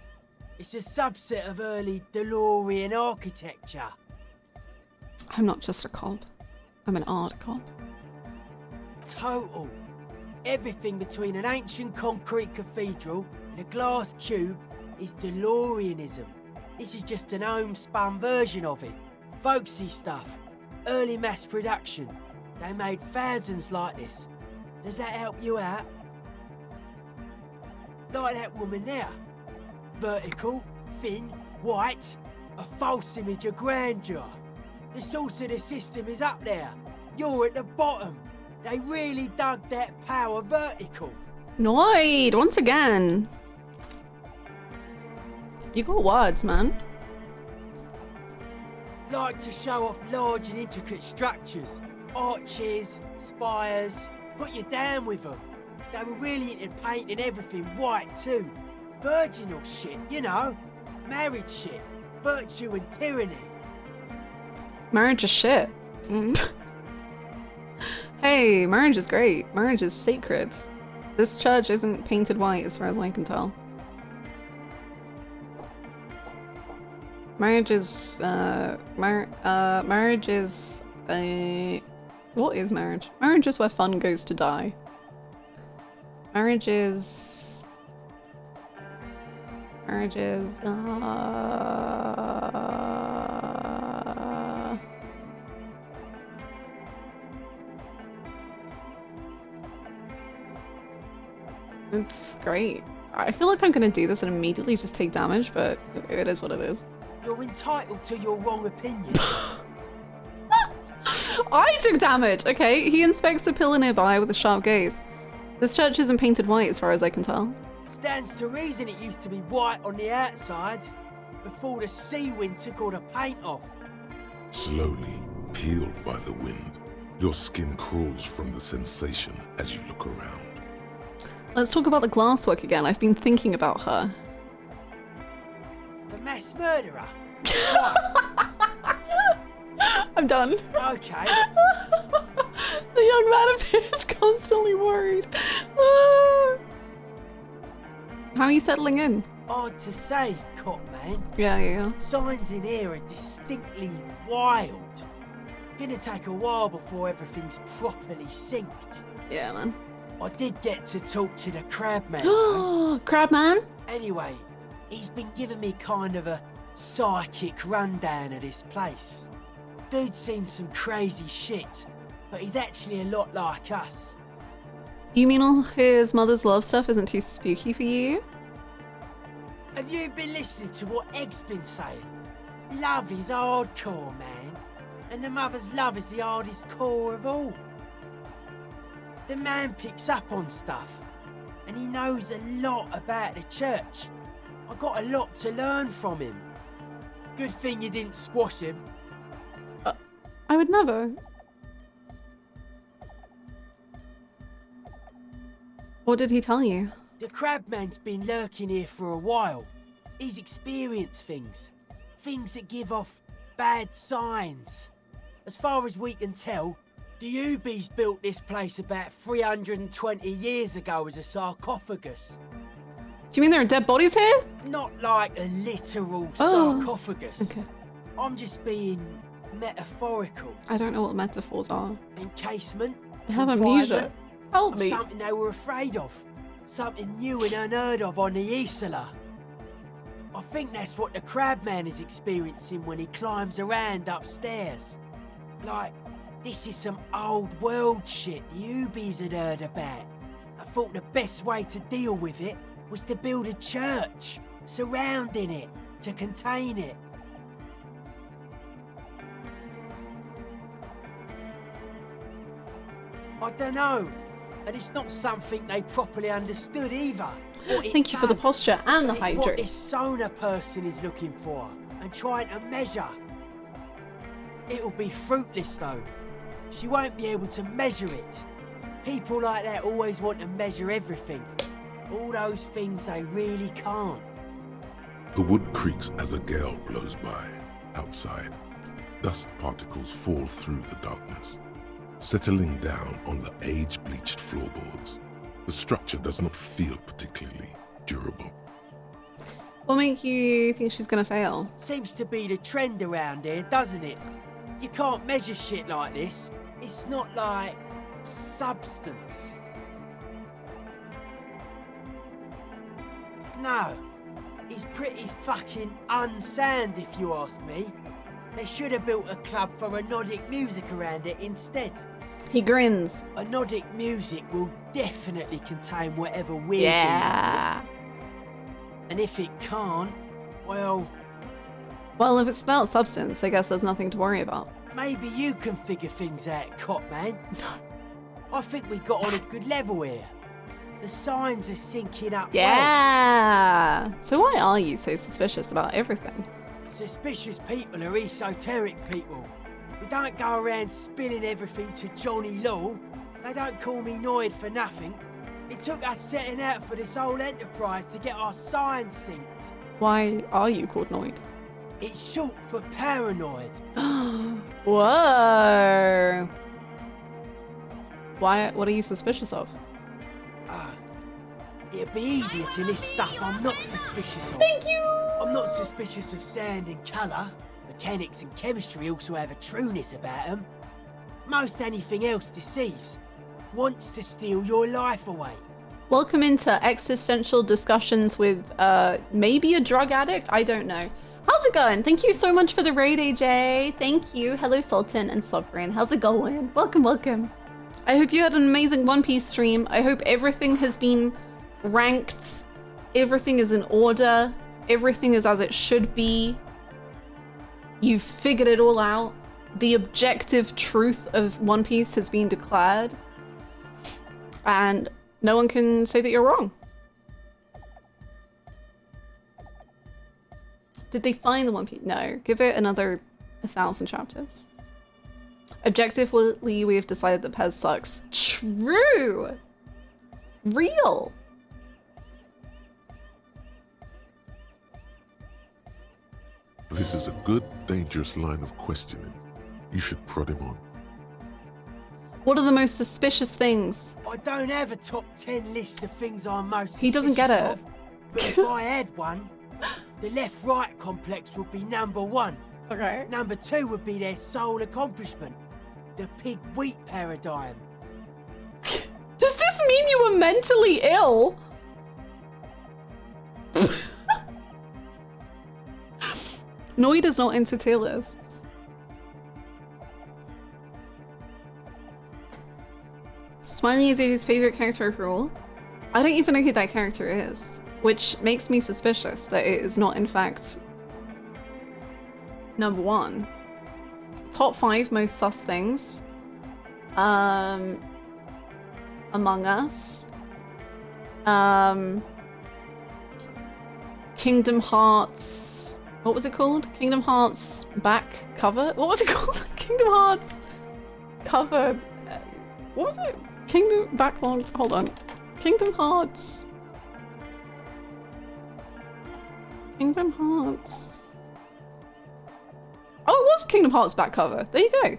It's a subset of early DeLorean architecture. I'm not just a cop. I'm an art cop. Total. Everything between an ancient concrete cathedral and a glass cube is DeLoreanism. This is just an homespun version of it. Folksy stuff. Early mass production. They made thousands like this. Does that help you out? Like that woman there. Vertical, thin, white. A false image of grandeur. The source of the system is up there. You're at the bottom. They really dug that power vertical. Noid, once again. You got words, man. Like to show off large and intricate structures. Arches, spires. Put you down with them. They were really into painting everything white too. Virginal shit, you know. Marriage shit. Virtue and tyranny. Marriage is shit. Hey, marriage is great. Marriage is sacred. This church isn't painted white as far as I can tell. Marriage is, marriage is, what is marriage? Marriage is where fun goes to die. Marriage is, it's great. I feel like I'm gonna do this and immediately just take damage, but it is what it is. You're entitled to your wrong opinion. I took damage! Okay, he inspects a pillar nearby with a sharp gaze. This church isn't painted white as far as I can tell. Stands to reason it used to be white on the outside before the sea wind took all the paint off. Slowly, peeled by the wind, your skin crawls from the sensation as you look around. Let's talk about the glasswork again. I've been thinking about her. The mass murderer? I'm done. Okay. The young man appears constantly worried. How are you settling in? Odd to say, cop man. Yeah. Signs in here are distinctly wild. Gonna take a while before everything's properly synced. Yeah, man. I did get to talk to the crab man. Crab man? Anyway, he's been giving me kind of a psychic rundown of this place. Dude's seen some crazy shit, but he's actually a lot like us. You mean all his mother's love stuff isn't too spooky for you? Have you been listening to what Egg's been saying? Love is hardcore, man. And the mother's love is the hardest core of all. The man picks up on stuff, and he knows a lot about the church. I got a lot to learn from him. Good thing you didn't squash him. I would never. What did he tell you? The crabman's been lurking here for a while. He's experienced things. Things that give off bad signs. As far as we can tell, the Ubies built this place about 320 years ago as a sarcophagus. Do you mean there are dead bodies here? Not like a literal sarcophagus. Okay. I'm just being metaphorical. I don't know what metaphors are. Encasement. I have amnesia. Help me. Something they were afraid of. Something new and unheard of on the Isla. I think that's what the crabman is experiencing when he climbs around upstairs. Like, this is some old world shit the Ubies had heard about. I thought the best way to deal with it was to build a church surrounding it to contain it. I don't know, and it's not something they properly understood either. Thank you for the posture and the It's hydrate. what this Sona person is looking for and trying to measure. It'll be fruitless though. She won't be able to measure it. People like that always want to measure everything. All those things they really can't. The wood creaks as a gale blows by outside. dust particles fall through the darkness, settling down on the age-bleached floorboards. The structure does not feel particularly durable. What make you think she's gonna fail? Seems to be the trend around here, doesn't it? You can't measure shit like this. It's not like substance. No, he's pretty fucking unsound if you ask me. They should have built a club for anodic music around it instead. He grins. Anodic music will definitely contain whatever we're Yeah. dealing with. And if it can't, well... Well, if it's about substance, I guess there's nothing to worry about. Maybe you can figure things out, Cop Man. I think we got on a good level here. The signs are syncing up well. Yeah. So why are you so suspicious about everything? Suspicious people are esoteric people. We don't go around spilling everything to Johnny Law. They don't call me Noid for nothing. It took us setting out for this whole enterprise to get our signs synced. Why are you called Noid? It's short for paranoid. Whoa. Why? What are you suspicious of? It'd be easier to list stuff I'm not suspicious of. Thank you! I'm not suspicious of sound and colour. Mechanics and chemistry also have a trueness about them. Most anything else deceives. Wants to steal your life away. Welcome into existential discussions with maybe a drug addict? I don't know. How's it going? Thank you so much for the raid, AJ. Thank you. Hello, Sultan and Sovereign. How's it going? Welcome, welcome. I hope you had an amazing One Piece stream. I hope everything has been ranked. Everything is in order. Everything is as it should be. You've figured it all out. The objective truth of One Piece has been declared. And no one can say that you're wrong. Did they find the One Piece? No. Give it another 1,000 chapters. Objectively, we have decided that Pez sucks. True! Real! This is a good, dangerous line of questioning. You should prod him on. What are the most suspicious things? I don't have a top 10 list of things I'm most He doesn't get suspicious it. of, but if I had one, the left-right complex would be number 1. Okay. Number 2 would be their sole accomplishment, the pig-wheat paradigm. Does this mean you were mentally ill? Noid is not into tier lists. Smiley is AJ's favorite character overall. I don't even know who that character is, which makes me suspicious that it is not in fact number 1. Top 5 most sus things. Among Us. Kingdom Hearts. What was it called? Kingdom Hearts back cover? What was it called? Kingdom Hearts cover. What was it? Kingdom backlog. Hold on. Kingdom Hearts. Kingdom Hearts. Oh, it was Kingdom Hearts back cover. There you go.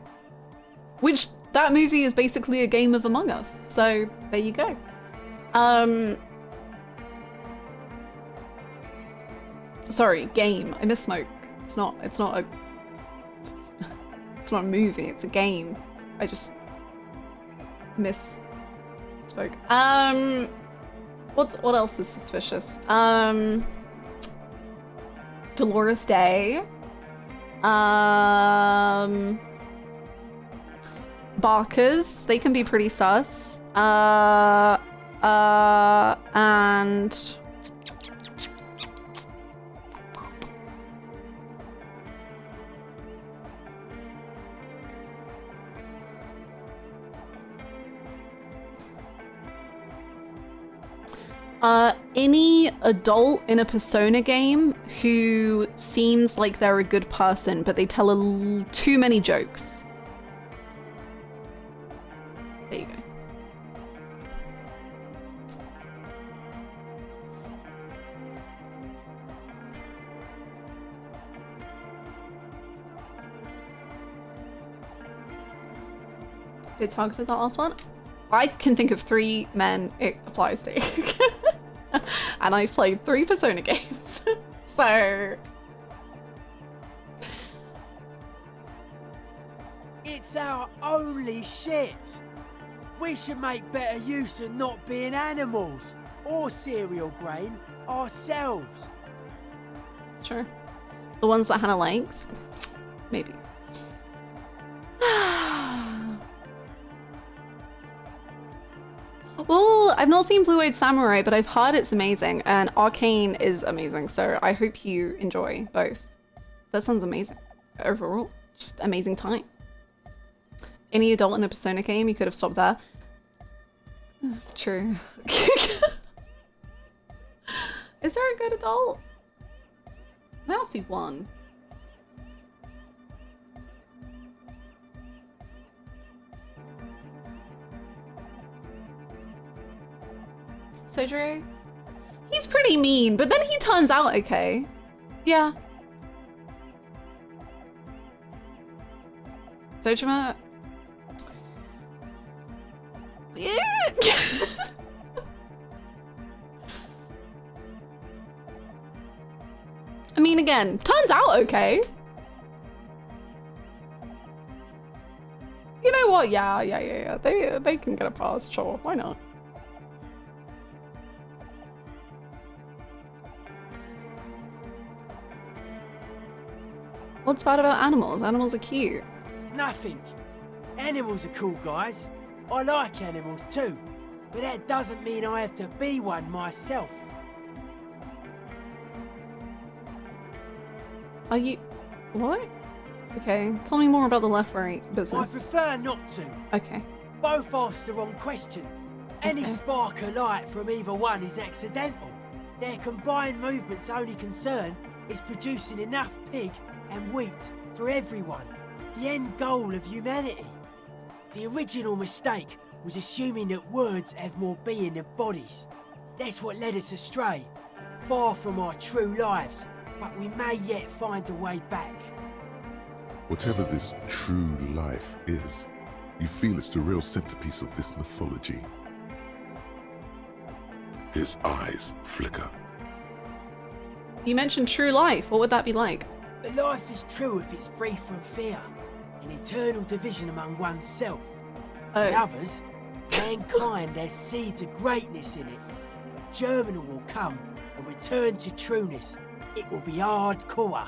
Which that movie is basically a game of Among Us. So there you go. Sorry, game. I misspoke. It's not a movie, it's a game. I just misspoke. What else is suspicious? Dolores Day. Barkers, they can be pretty sus. And any adult in a Persona game who seems like they're a good person, but they tell too many jokes. There you go. bit targeted, that last one. I can think of 3 men it applies to. And I've played 3 Persona games. So... It's our only shit. We should make better use of not being animals or cereal grain ourselves. Sure. The ones that Hannah likes? Maybe. Well, I've not seen Blue-Eyed Samurai, but I've heard it's amazing, and Arcane is amazing, so I hope you enjoy both. That sounds amazing. Overall, just amazing time. Any adult in a Persona game, you could have stopped there. True. Is there a good adult? I don't see one. Sojiro? He's pretty mean, but then he turns out okay. Yeah. Sojima? I mean, again, turns out okay. You know what? Yeah. They can get a pass, sure. Why not? What's bad about animals? Animals are cute. Nothing. Animals are cool, guys. I like animals too, but that doesn't mean I have to be one myself. Are you... what? Okay, tell me more about the left-right I business. prefer not to. Okay. Both ask the wrong questions. Any Okay. spark of light from either one is accidental. Their combined movement's only concern is producing enough pig and wheat for everyone. The end goal of humanity. The original mistake was assuming that words have more being than bodies. That's what led us astray, far from our true lives, but we may yet find a way back. Whatever this true life is, you feel it's the real centerpiece of this mythology. His eyes flicker. You mentioned true life. What would that be like? The life is true if it's free from fear, an eternal division among oneself. In others, mankind has seeds of greatness in it. A germinal will come, a return to trueness. It will be hardcore.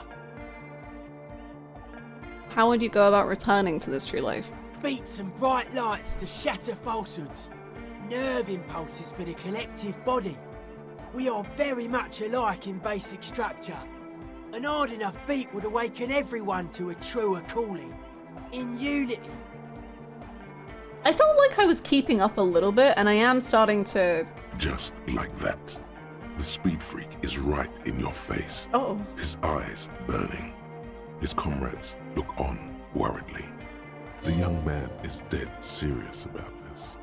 How would you go about returning to this true life? Beats and bright lights to shatter falsehoods. Nerve impulses for the collective body. We are very much alike in basic structure. An hard enough beat would awaken everyone to a truer calling. In unity. I felt like I was keeping up a little bit, and I am starting to... Just like that. The speed freak is right in your face. Oh. His eyes burning. His comrades look on worriedly. The young man is dead serious about this.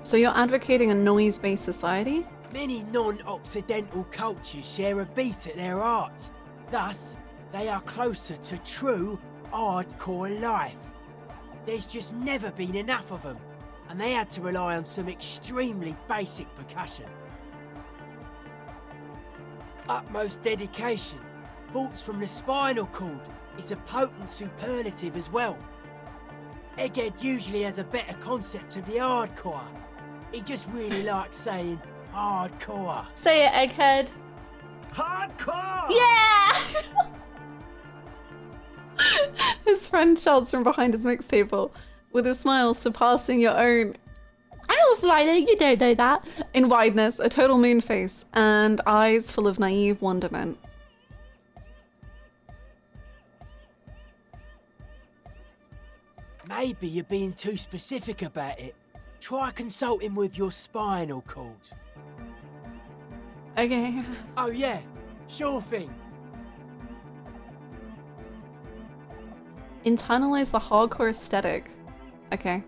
So you're advocating a noise-based society? Many non-Occidental cultures share a beat at their art. Thus, they are closer to true, hardcore life. There's just never been enough of them, and they had to rely on some extremely basic percussion. Utmost dedication, thoughts from the spinal cord, is a potent superlative as well. Egghead usually has a better concept of the hardcore. He just really likes saying hardcore. Say it, Egghead. Hardcore! Yeah! His friend shouts from behind his mix table, with a smile surpassing your own. I'm not smiling, you don't know that. In wideness, a total moon face, and eyes full of naive wonderment. Maybe you're being too specific about it. Try consulting with your spinal cord. Okay. Oh yeah, sure thing. Internalize the hardcore aesthetic. Okay.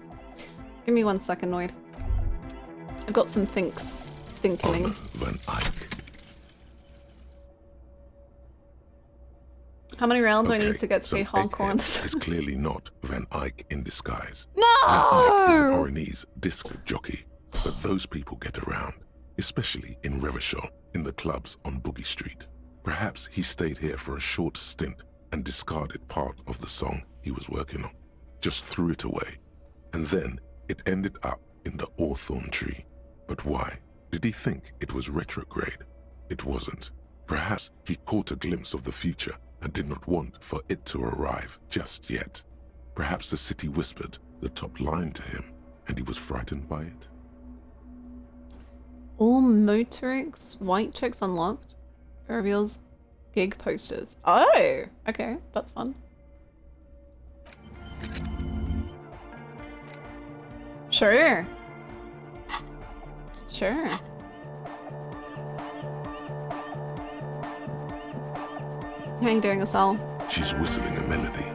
Give me 1 second, Noid. I've got some thinking. Van Eyck. How many rounds do I need Okay, to get to so be hardcore on this? Egghead is clearly not Van Eyck in disguise. No! Van Eyck is an Oranese disco jockey, but those people get around, especially in Revachol, in the clubs on Boogie Street. Perhaps he stayed here for a short stint and discarded part of the song he was working on, just threw it away, and then it ended up in the Hawthorn tree. But why? Did he think it was retrograde? It wasn't. Perhaps he caught a glimpse of the future and did not want for it to arrive just yet. Perhaps the city whispered the top line to him, and he was frightened by it. All Motorix white checks unlocked. It reveals gig posters. Oh, okay, that's fun. Sure. Sure. How you doing, Asal? She's whistling a melody,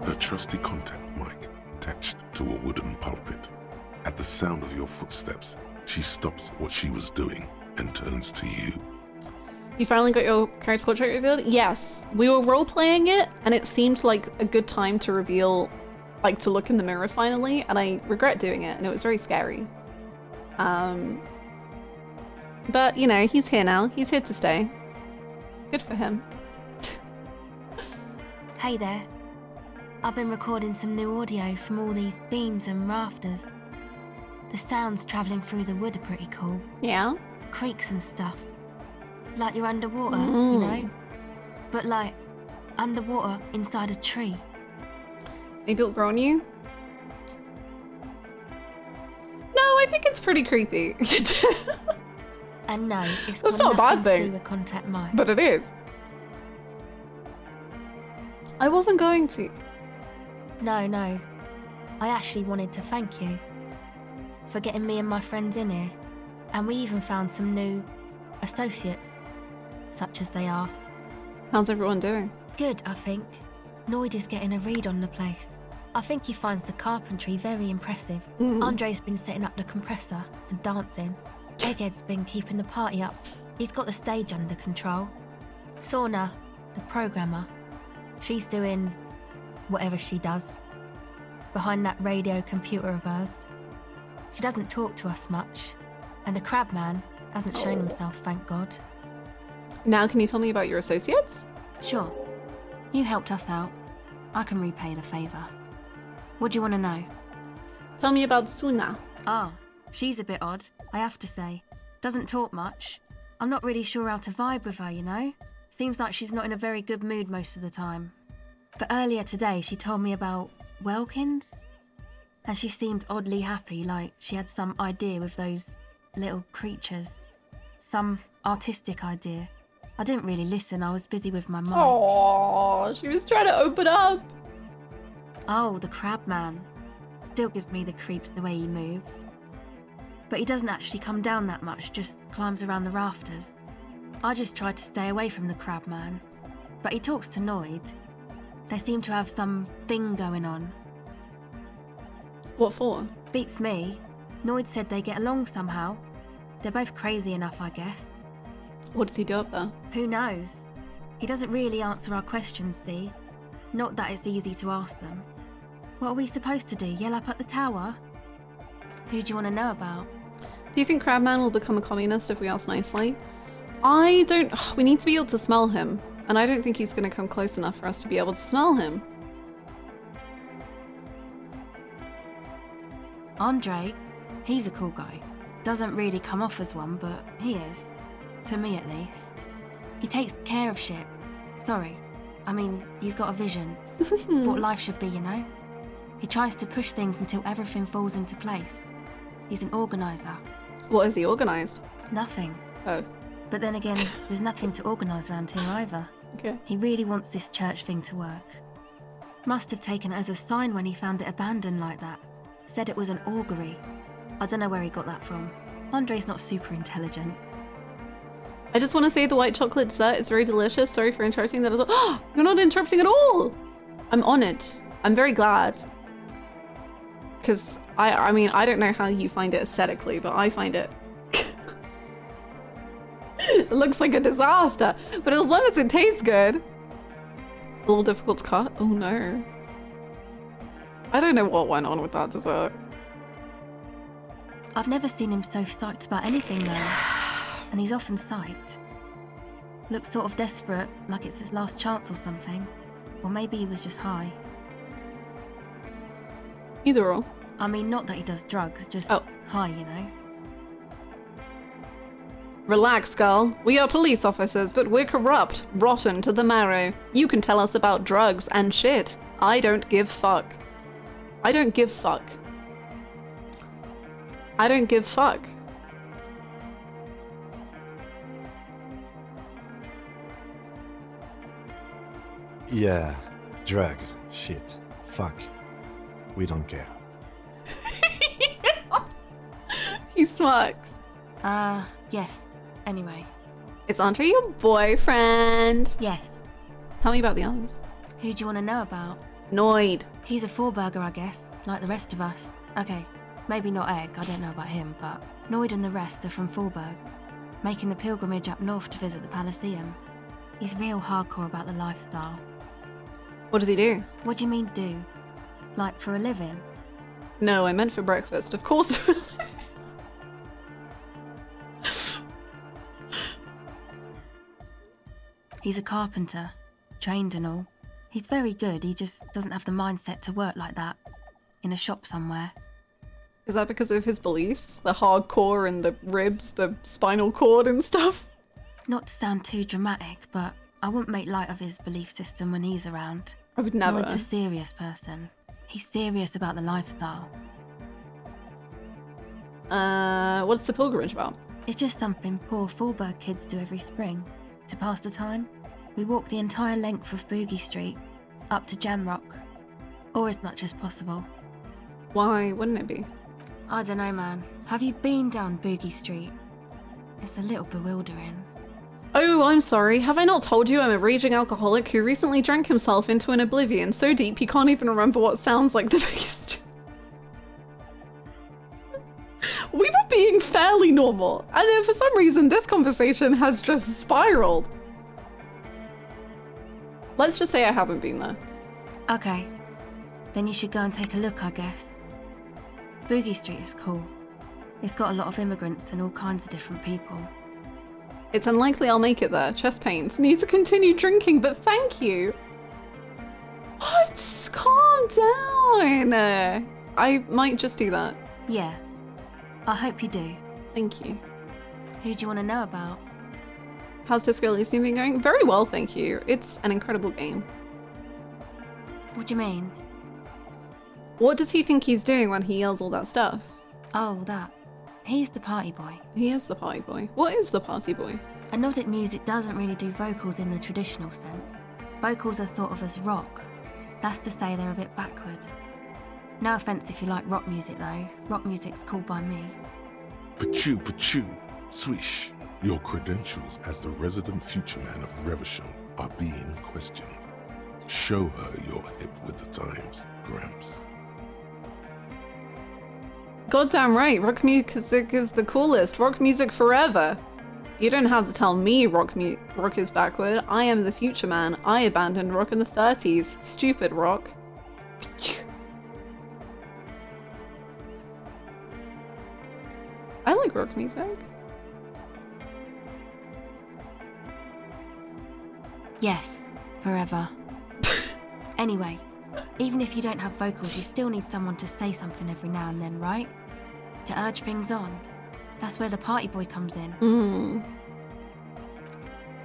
her trusty contact mic attached to a wooden pulpit. At the sound of your footsteps, she stops what she was doing and turns to you. You finally got your character portrait revealed? Yes. We were role-playing it, and it seemed like a good time to reveal, like, to look in the mirror finally, and I regret doing it, and it was very scary. But, you know, he's here now. He's here to stay. Good for him. Hey there. I've been recording some new audio from all these beams and rafters. The sounds travelling through the wood are pretty cool. Yeah? Creaks and stuff. Like you're underwater, you know? But like, underwater inside a tree. Maybe it'll grow on you? No, I think it's pretty creepy. And no, it's That's got not a bad nothing thing. to do with contact mic. But it is. I wasn't going to. No. I actually wanted to thank you for getting me and my friends in here. And we even found some new associates, such as they are. How's everyone doing? Good, I think. Noid is getting a read on the place. I think he finds the carpentry very impressive. Andre's been setting up the compressor and dancing. Egghead's been keeping the party up. He's got the stage under control. Sorna, the programmer, she's doing whatever she does behind that radio computer of hers. She doesn't talk to us much, and the crab man hasn't shown himself, thank God. Now can you tell me about your associates? Sure. You helped us out. I can repay the favour. What do you want to know? Tell me about Suna. Ah, she's a bit odd, I have to say. Doesn't talk much. I'm not really sure how to vibe with her, you know? Seems like she's not in a very good mood most of the time. But earlier today she told me about Welkins, and she seemed oddly happy, like she had some idea with those little creatures. Some artistic idea. I didn't really listen, I was busy with my mic. Oh, she was trying to open up. Oh, the crab man. Still gives me the creeps the way he moves. But he doesn't actually come down that much, just climbs around the rafters. I just tried to stay away from the crab man. But he talks to Noid. They seem to have some thing going on. What for? Beats me. Noid said they get along somehow. They're both crazy enough, I guess. What does he do up there? Who knows? He doesn't really answer our questions, see? Not that it's easy to ask them. What are we supposed to do, yell up at the tower? Who do you want to know about? Do you think Crabman will become a communist if we ask nicely? I don't... We need to be able to smell him. And I don't think he's going to come close enough for us to be able to smell him. Andre, he's a cool guy. Doesn't really come off as one, but he is. To me, at least. He takes care of shit. Sorry. I mean, he's got a vision. Of what life should be, you know? He tries to push things until everything falls into place. He's an organiser. What has he organised? Nothing. Oh. But then again, there's nothing to organise around here either. Okay. He really wants this church thing to work. Must have taken it as a sign when he found it abandoned like that. Said it was an augury. I don't know where he got that from. Andre's not super intelligent. I just want to say the white chocolate dessert is very delicious. Sorry for interrupting that as well. Oh, you're not interrupting at all! I'm on it. I'm very glad. Because, I mean, I don't know how you find it aesthetically, but I find it... It looks like a disaster. But as long as it tastes good... A little difficult to cut? Oh no. I don't know what went on with that dessert. I've never seen him so psyched about anything though. And he's often psyched. Looks sort of desperate, like it's his last chance or something. Or maybe he was just high. Either or. I mean, not that he does drugs, just high, you know? Relax, girl. We are police officers, but we're corrupt, rotten to the marrow. You can tell us about drugs and shit. I don't give fuck. I don't give fuck. I don't give fuck. Yeah, drugs, shit, fuck. We don't care. He smirks. Yes. Anyway. Is Andre your boyfriend? Yes. Tell me about the others. Who do you want to know about? Noid. He's a four-burger, I guess, like the rest of us. Okay, maybe not Egg, I don't know about him, but Noid and the rest are from Forberg, making the pilgrimage up north to visit the Elysium. He's real hardcore about the lifestyle. What does he do? What do you mean do? Like for a living? No, I meant for breakfast, of course. He's a carpenter, trained and all. He's very good, he just doesn't have the mindset to work like that. In a shop somewhere. Is that because of his beliefs? The hardcore and the ribs, the spinal cord and stuff? Not to sound too dramatic, but I wouldn't make light of his belief system when he's around. I would never. Lloyd's a serious person. He's serious about the lifestyle. What's the pilgrimage about? It's just something poor Forberg kids do every spring. To pass the time, we walk the entire length of Boogie Street, up to Jamrock. Or as much as possible. Why wouldn't it be? I don't know, man. Have you been down Boogie Street? It's a little bewildering. Oh, I'm sorry. Have I not told you I'm a raging alcoholic who recently drank himself into an oblivion so deep he can't even remember what sounds like the biggest... We were being fairly normal, and then for some reason this conversation has just spiraled. Let's just say I haven't been there. Okay. Then you should go and take a look, I guess. Boogie Street is cool. It's got a lot of immigrants and all kinds of different people. It's unlikely I'll make it there. Chest pains. Need to continue drinking, but thank you. What? Calm down. I might just do that. Yeah. I hope you do. Thank you. Who do you want to know about? How's Disco Elysium been going? Very well, thank you. It's an incredible game. What do you mean? What does he think he's doing when he yells all that stuff? Oh, that. He's the party boy. He is the party boy. What is the party boy? Anodic music doesn't really do vocals in the traditional sense. Vocals are thought of as rock. That's to say they're a bit backward. No offense if you like rock music though. Rock music's cool by me. Pachoo, pachoo, swish. Your credentials as the resident future man of Revachol are being questioned. Show her you're hip with the times, Gramps. Goddamn right, rock music is the coolest. Rock music forever. You don't have to tell me rock is backward. I am the future man. I abandoned rock in the 30s. Stupid rock. I like rock music. Yes, forever. Anyway, even if you don't have vocals, you still need someone to say something every now and then, right? To urge things on. That's where the party boy comes in.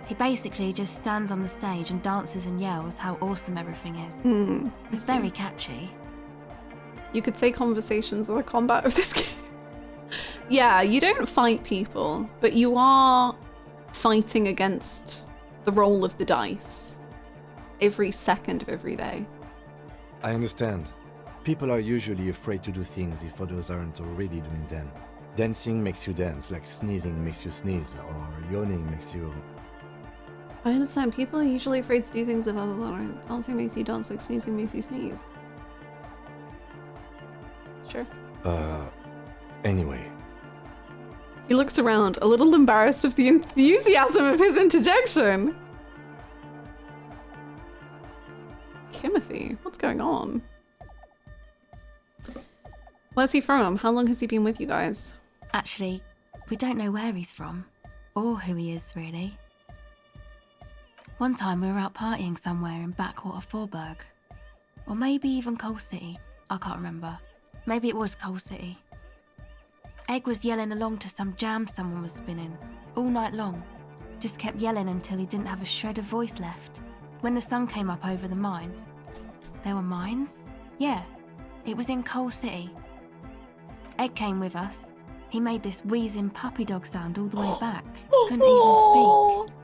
He basically just stands on the stage and dances and yells how awesome everything is. It's very catchy. You could say conversations are the combat of this game. Yeah, you don't fight people, but you are fighting against the roll of the dice every second of every day. I understand. People are usually afraid to do things if others aren't already doing them. Dancing makes you dance, like sneezing makes you sneeze, or yawning makes you... I understand. People are usually afraid to do things if others aren't. Dancing makes you dance, like sneezing makes you sneeze. Sure. Anyway. He looks around, a little embarrassed of the enthusiasm of his interjection. going on? Where's he from? How long has he been with you guys? Actually, we don't know where he's from, or who he is, really. One time we were out partying somewhere in backwater Forburg. Or maybe even Coal City. I can't remember. Maybe it was Coal City. Egg was yelling along to some jam someone was spinning, all night long. Just kept yelling until he didn't have a shred of voice left. When the sun came up over the mines. There were mines? Yeah, it was in Coal City. Egg came with us. He made this wheezing puppy dog sound all the way back. Couldn't even speak.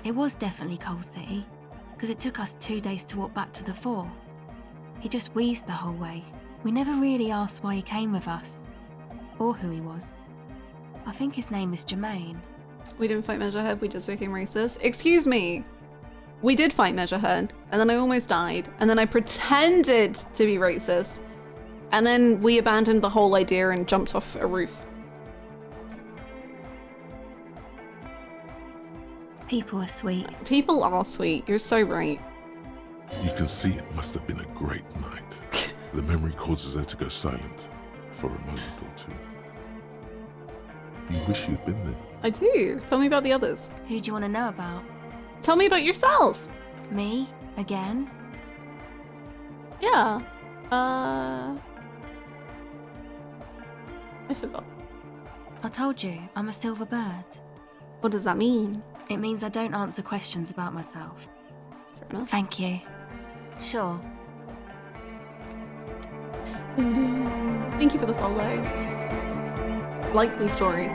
It was definitely Coal City, because it took us 2 days to walk back to the fort. He just wheezed the whole way. We never really asked why he came with us, or who he was. I think his name is Jermaine. We didn't fight Measurehead, we just became racist. Excuse me. We did fight Measurehead, and then I almost died, and then I pretended to be racist, and then we abandoned the whole idea and jumped off a roof. People are sweet. People are sweet, you're so right. You can see it must have been a great night. The memory causes her to go silent for a moment or two. You wish you'd been there. I do. Tell me about the others. Who do you want to know about? Tell me about yourself. Me? Again? Yeah. I forgot. I told you, I'm a silver bird. What does that mean? It means I don't answer questions about myself. Fair enough. Thank you. Sure. Thank you for the follow. Likely story.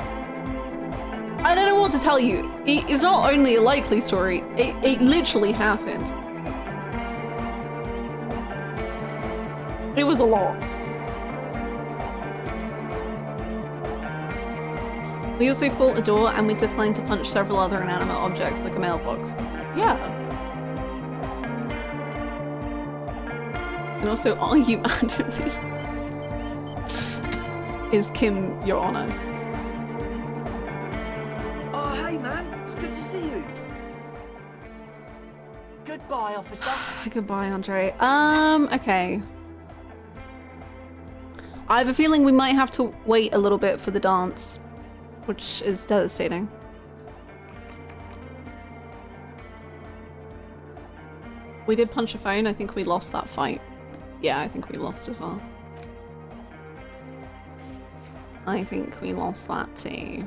I don't know what to tell you. It's not only a likely story, it literally happened. It was a lot. We also fought a door and we declined to punch several other inanimate objects like a mailbox. Yeah. And also, are you mad at me? Is Kim your honor? Oh, hey man, it's good to see you. Goodbye, officer. Goodbye, Andre. Okay. I have a feeling we might have to wait a little bit for the dance, which is devastating. We did punch a phone. I think we lost that fight. Yeah, I think we lost as well. I think we lost that too.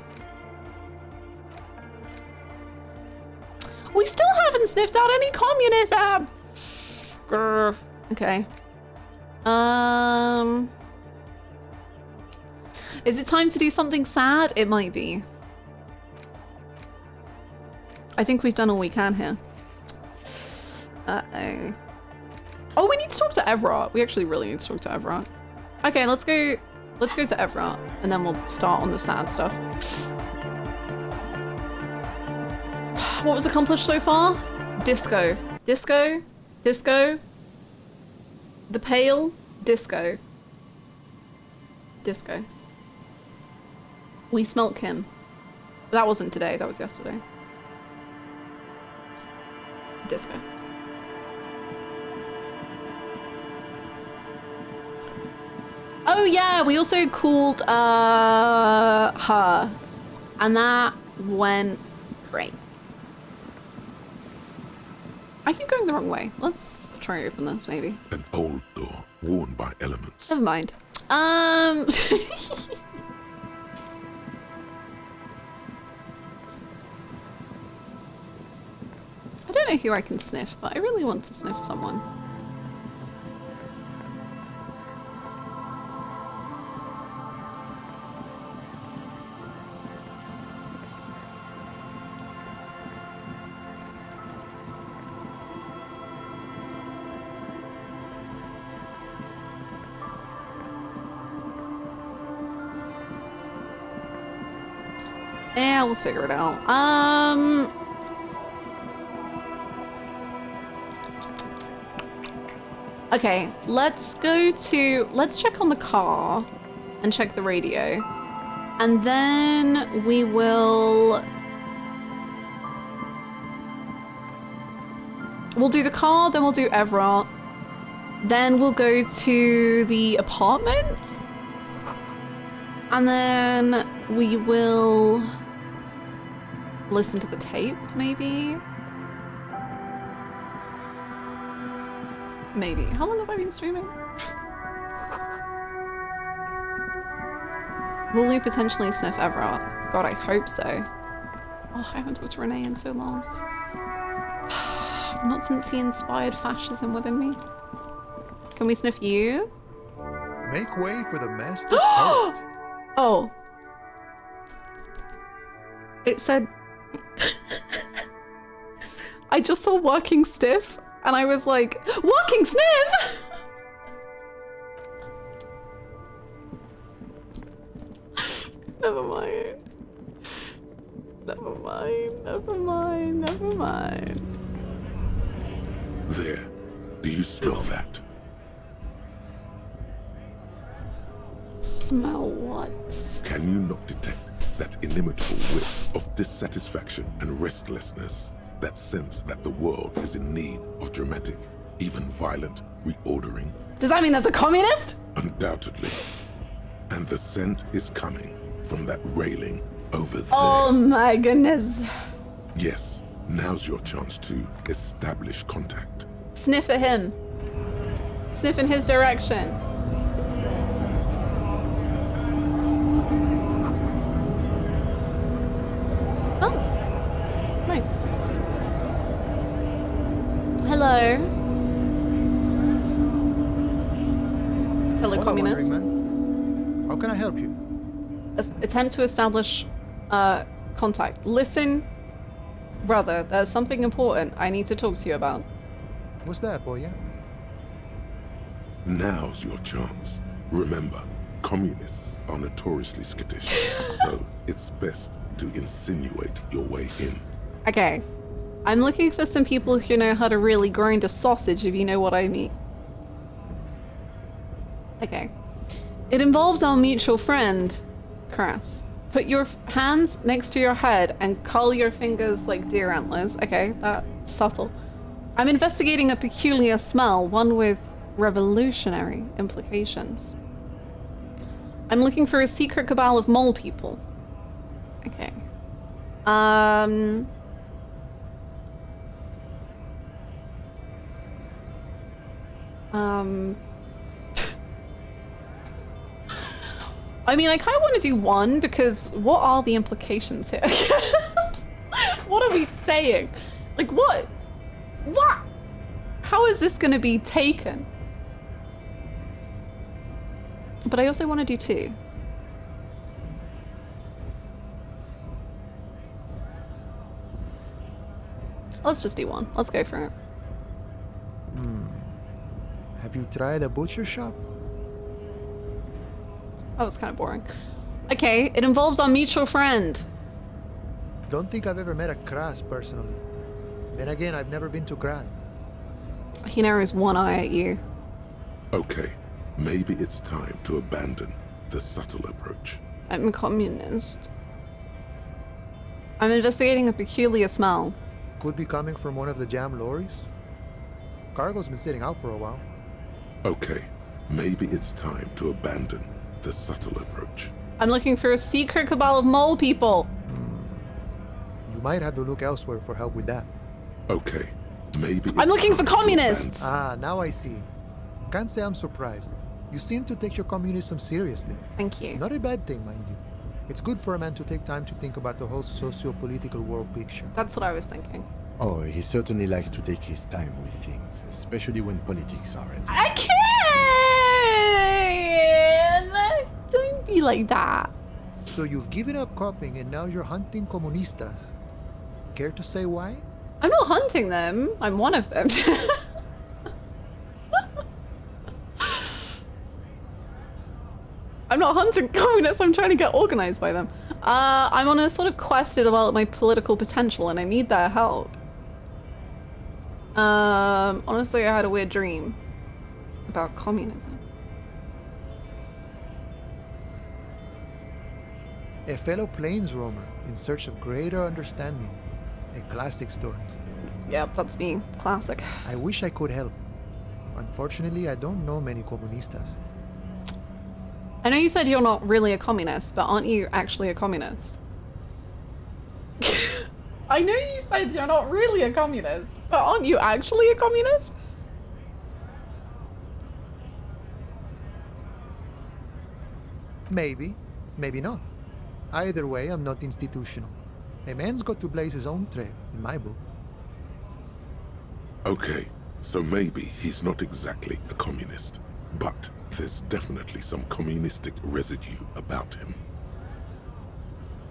We still haven't sniffed out any communism! Grr. Okay. Is it time to do something sad? It might be. I think we've done all we can here. Uh-oh. Oh, we need to talk to Everett. We actually really need to talk to Everett. Okay, let's go to Everett, and then we'll start on the sad stuff. What was accomplished so far? Disco. Disco. Disco. The Pale. Disco. Disco. We smelt Kim. That wasn't today, that was yesterday. Disco. Oh yeah, we also called her. And that went great. I keep going the wrong way. Let's try to open this maybe. An old door worn by elements. Never mind. I don't know who I can sniff, but I really want to sniff someone. Yeah, we'll figure it out. Okay, let's check on the car and check the radio. And then we'll do the car, then we'll do Everett. Then we'll go to the apartment. And then we will listen to the tape, maybe? Maybe. How long have I been streaming? Will we potentially sniff Everett? God, I hope so. Oh, I haven't talked to Renee in so long. Not since he inspired fascism within me. Can we sniff you? Make way for the master poet. Oh. It said... I just saw working stiff and I was like, working sniff! Never mind. Never mind, never mind, never mind. There. Do you smell that? Smell what? Can you not detect that inimitable whiff of dissatisfaction and restlessness? That sense that the world is in need of dramatic, even violent reordering? Does that mean that's a communist? Undoubtedly. And the scent is coming from that railing over there. Oh my goodness. Yes, now's your chance to establish contact. Sniff at him. Sniff in his direction. Oh, nice. Hello. Fellow communist. How can I help you? Attempt to establish contact. Listen, brother, there's something important I need to talk to you about. What's that, boy? Yeah. Now's your chance. Remember, communists are notoriously skittish, so it's best to insinuate your way in. Okay. I'm looking for some people who know how to really grind a sausage, if you know what I mean. Okay. It involves our mutual friend, Crass. Put your hands next to your head and curl your fingers like deer antlers. Okay, that's subtle. I'm investigating a peculiar smell, one with revolutionary implications. I'm looking for a secret cabal of mole people. Okay. I mean, I kind of want to do one because what are the implications here? What are we saying? Like, what? What? How is this going to be taken? But I also want to do two. Let's just do one. Let's go for it. Have you tried a butcher shop? That was kind of boring. Okay, it involves our mutual friend. Don't think I've ever met a Crass personally. Then again, I've never been to Gran. He narrows one eye at you. Okay, maybe it's time to abandon the subtle approach. I'm a communist. I'm investigating a peculiar smell. Could be coming from one of the jam lorries. Cargo's been sitting out for a while. Okay, maybe it's time to abandon the subtle approach. I'm looking for a secret cabal of mole people. You might have to look elsewhere for help with that. Okay, maybe I'm looking for communists! Ah, now I see. Can't say I'm surprised. You seem to take your communism seriously. Thank you. Not a bad thing, mind you. It's good for a man to take time to think about the whole socio-political world picture. That's what I was thinking. Oh, he certainly likes to take his time with things, especially when politics are at I can't! Don't be like that. So you've given up copying and now you're hunting comunistas. Care to say why? I'm not hunting them. I'm one of them. I'm not hunting communists. I'm trying to get organized by them. I'm on a sort of quest to develop my political potential and I need their help. Honestly, I had a weird dream about communism. A fellow plains roamer in search of greater understanding. A classic story. Yep, that's me. Classic. I wish I could help. Unfortunately, I don't know many comunistas. I know you said you're not really a communist, but aren't you actually a communist? I know you said you're not really a communist, but aren't you actually a communist? Maybe, maybe not. Either way, I'm not institutional. A man's got to blaze his own trail, in my book. Okay, so maybe he's not exactly a communist, but there's definitely some communistic residue about him.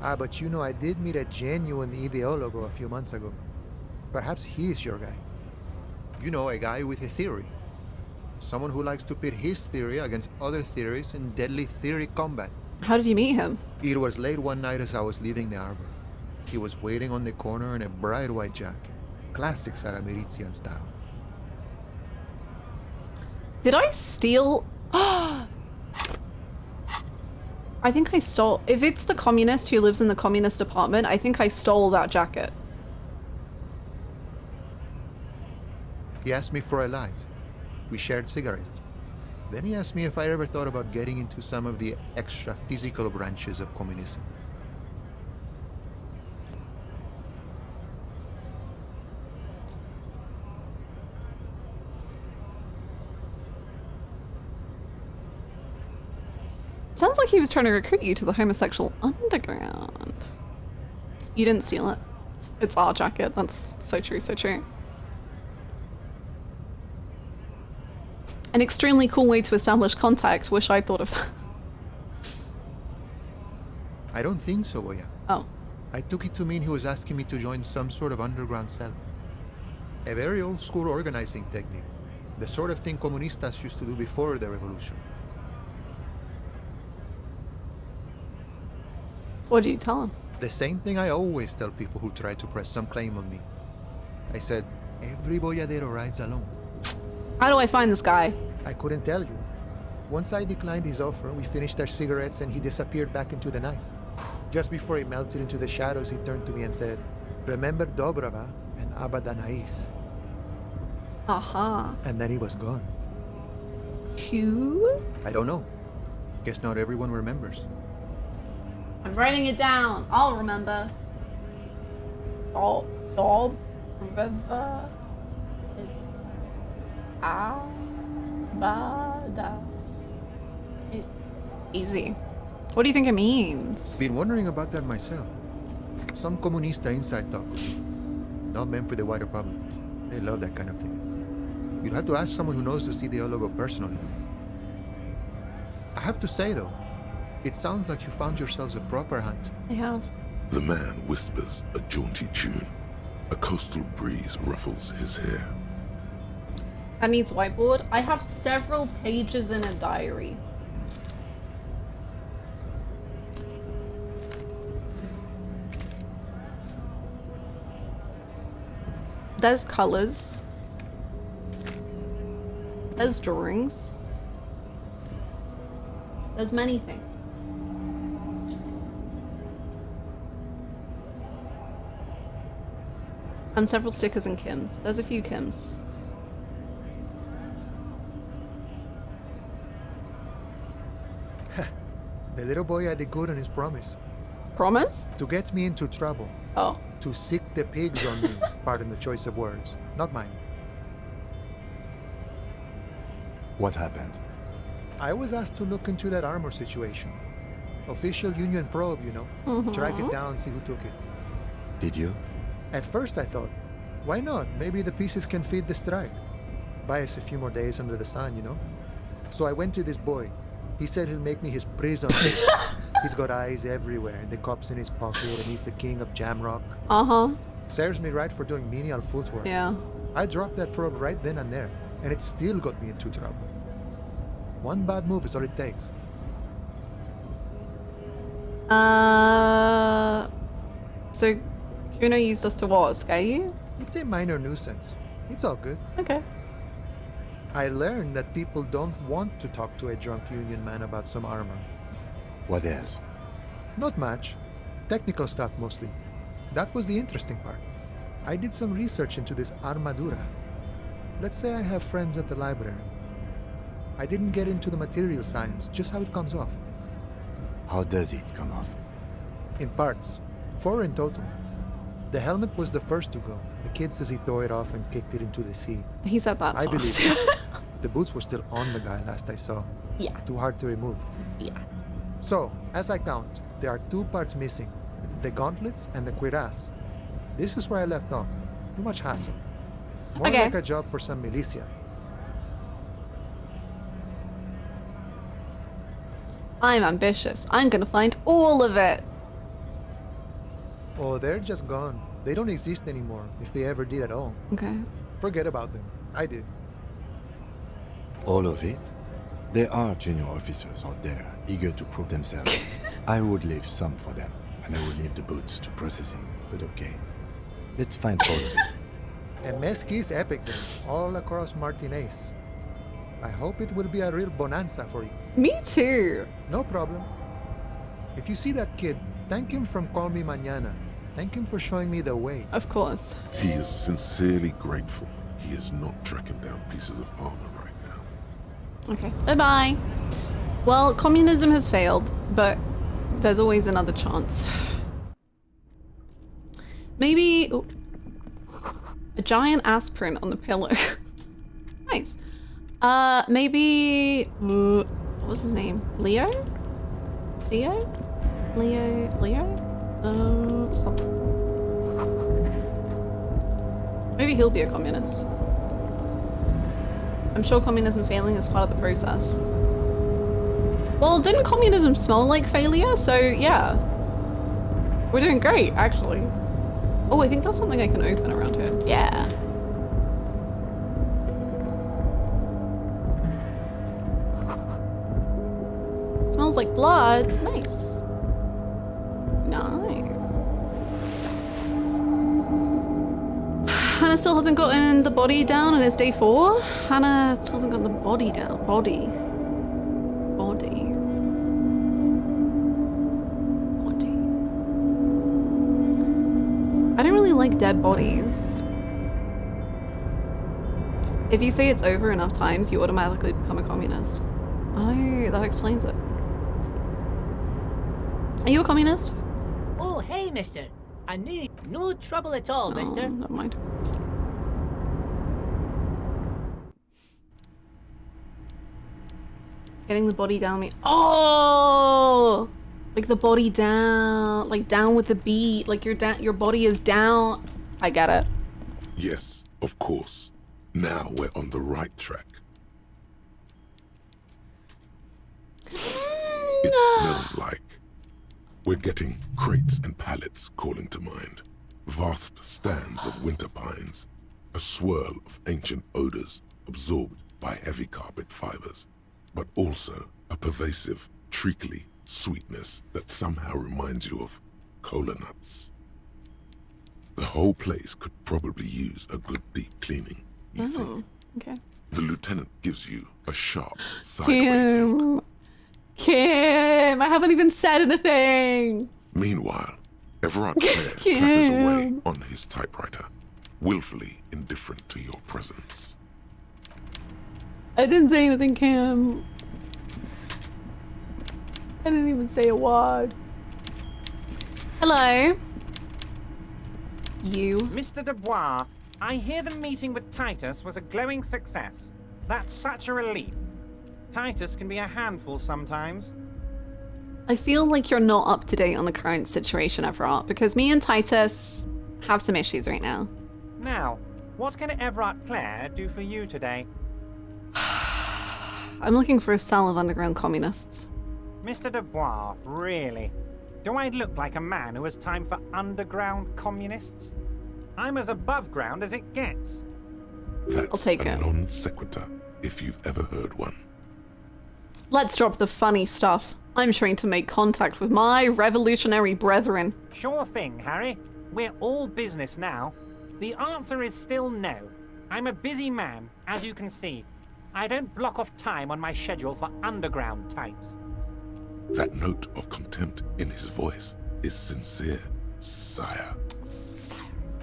Ah, but you know, I did meet a genuine ideologo a few months ago. Perhaps he's your guy. You know, a guy with a theory. Someone who likes to pit his theory against other theories in deadly theory combat. How did you meet him? It was late one night as I was leaving the arbor. He was waiting on the corner in a bright white jacket. Classic Sarameritian style. Did I steal? I think I stole. If it's the communist who lives in the communist apartment, I think I stole that jacket. He asked me for a light. We shared cigarettes. Then he asked me if I ever thought about getting into some of the extra physical branches of communism. Sounds like he was trying to recruit you to the homosexual underground. You didn't steal it. It's our jacket. That's so true, so true. An extremely cool way to establish contact. Wish I'd thought of that. I don't think so, Boya. Oh. I took it to mean he was asking me to join some sort of underground cell. A very old school organizing technique. The sort of thing comunistas used to do before the revolution. What did you tell him? The same thing I always tell people who try to press some claim on me. I said, every boyadero rides alone. How do I find this guy? I couldn't tell you. Once I declined his offer, we finished our cigarettes and he disappeared back into the night. Just before he melted into the shadows, he turned to me and said, "Remember Dobrava and Abadanais." Aha. And then he was gone. Who? I don't know. Guess not everyone remembers. I'm writing it down. I'll remember. Dobrava. Abada. It's easy. What do you think it means? Been wondering about that myself. Some comunista inside talk. Not meant for the wider public. They love that kind of thing. You'd have to ask someone who knows this ideologo personally. I have to say though, it sounds like you found yourselves a proper hunt. I have. The man whispers a jaunty tune. A coastal breeze ruffles his hair. That needs whiteboard. I have several pages in a diary. There's colors. There's drawings. There's many things. And several stickers and Kims. There's a few Kims. The little boy had a good on his promise. Promise? To get me into trouble. Oh. To sick the pigs on me. Pardon the choice of words. Not mine. What happened? I was asked to look into that armor situation. Official Union probe, you know. Track it down, see who took it. Did you? At first I thought, why not? Maybe the pieces can feed the strike. Buy us a few more days under the sun, you know? So I went to this boy. He said he'll make me his prison. He's got eyes everywhere, the cops in his pocket, and he's the king of Jamrock. Serves me right for doing menial footwork. Yeah. I dropped that probe right then and there, and it still got me into trouble. One bad move is all it takes. So Kuno used us to what? Scare you? It's a minor nuisance. It's all good. Okay. I learned that people don't want to talk to a drunk Union man about some armor. What else? Not much. Technical stuff mostly. That was the interesting part. I did some research into this armadura. let's say I have friends at the library. I didn't get into the material science, just how it comes off. How does it come off? In parts. 4 in total. The helmet was the first to go. The kid says he tore it off and kicked it into the sea. He said that I to us. believe it. The boots were still on the guy last I saw. Yeah. Too hard to remove. Yeah. So, as I count, there are 2 parts missing. The gauntlets and the cuirass. This is where I left off. Too much hassle. More Okay. like a job for some militia. I'm ambitious. I'm gonna find all of it. Oh, they're just gone. They don't exist anymore, if they ever did at all. Okay. Forget about them. I did. All of it? There are junior officers out there, eager to prove themselves. I would leave some for them, and I would leave the boots to processing, but okay. Let's find all of it. And Mesqui's epic then, all across Martinez. I hope it will be a real bonanza for you. Me too. No problem. If you see that kid, thank him from Call Me Mañana. Thank him for showing me the way. Of course. He is sincerely grateful he is not tracking down pieces of armor right now. Okay. Bye-bye. Well, communism has failed, but there's always another chance. Maybe ooh, a giant ass print on the pillow. Nice. Maybe what was his name? Leo? Theo? Leo? Something. Maybe he'll be a communist. I'm sure communism failing is part of the process. Well, didn't communism smell like failure? So yeah. We're doing great, actually. Oh, I think there's something I can open around here. Yeah. Smells like blood. Nice. Nice. Hannah still hasn't gotten the body down and it's day 4. Hannah still hasn't got the body down. Body. I don't really like dead bodies. If you say it's over enough times, you automatically become a communist. Oh, that explains it. Are you a communist? Oh, hey, mister. I knew no trouble at all, mister. Never mind. Getting the body down me. Oh! Like the body down, like down with the beat, like your body is down. I get it. Yes, of course. Now we're on the right track. It smells like we're getting crates and pallets calling to mind. Vast stands of winter pines. A swirl of ancient odors absorbed by heavy carpet fibers. But also a pervasive, treacly sweetness that somehow reminds you of cola nuts. The whole place could probably use a good deep cleaning, you think? Okay. The lieutenant gives you a sharp sideways. Kim, I haven't even said anything. Meanwhile, Everard Clare clatters away on his typewriter, willfully indifferent to your presence. I didn't say anything, Kim. I didn't even say a word. Hello. You. Mr. Dubois, I hear the meeting with Titus was a glowing success. That's such a relief. Titus can be a handful sometimes. I feel like you're not up to date on the current situation, Everard, because me and Titus have some issues right now. Now, what can Everard Clare do for you today? I'm looking for a cell of underground communists. Mr. Dubois, really? Do I look like a man who has time for underground communists? I'm as above ground as it gets. That's I'll take a it. non sequitur, if you've ever heard one. Let's drop the funny stuff. I'm trying to make contact with my revolutionary brethren. Sure thing, Harry. We're all business now. The answer is still no. I'm a busy man, as you can see. I don't block off time on my schedule for underground types. That note of contempt in his voice is sincere, sire.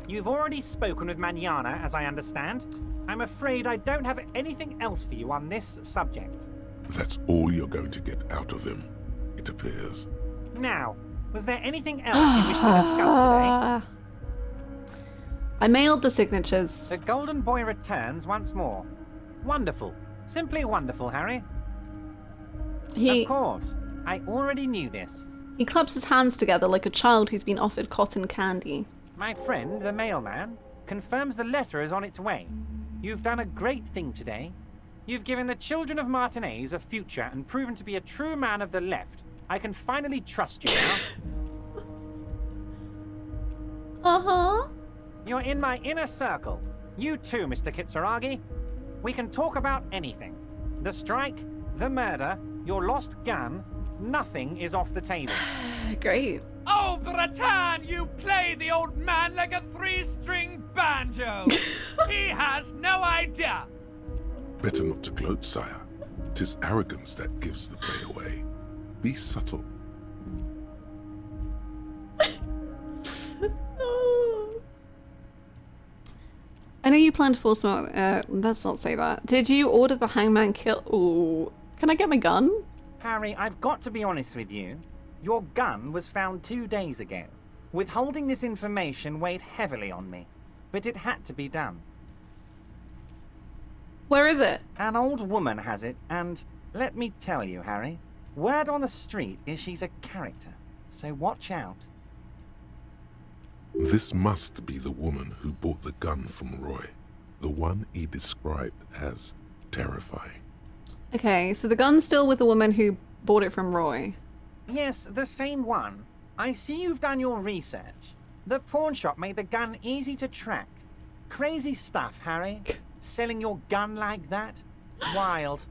You've already spoken with Manana, as I understand. I'm afraid I don't have anything else for you on this subject. That's all you're going to get out of him, it appears. Now, was there anything else you wish to discuss today? I mailed the signatures. The Golden Boy returns once more. Wonderful. Simply wonderful, Harry. Of course. I already knew this. He claps his hands together like a child who's been offered cotton candy. My friend, the mailman, confirms the letter is on its way. You've done a great thing today. You've given the children of Martinez a future and proven to be a true man of the left. I can finally trust you now. Uh-huh. You're in my inner circle. You too, Mr. Kitsuragi. We can talk about anything. The strike, the murder, your lost gun, nothing is off the table. Great. Oh, Bratan, you play the old man like a three-string banjo. He has no idea. Better not to gloat, sire. 'Tis arrogance that gives the play away. Be subtle. I know you plan to full smoke. Let's not say that. Did you order the hangman kill? Ooh. Can I get my gun? Harry, I've got to be honest with you. Your gun was found 2 days ago. Withholding this information weighed heavily on me, but it had to be done. Where is it? An old woman has it, and let me tell you, Harry, word on the street is she's a character, so watch out. This must be the woman who bought the gun from Roy. The one he described as terrifying. Okay, so the gun's still with the woman who bought it from Roy. Yes, the same one. I see you've done your research. The pawn shop made the gun easy to track. Crazy stuff, Harry. Selling your gun like that? Wild.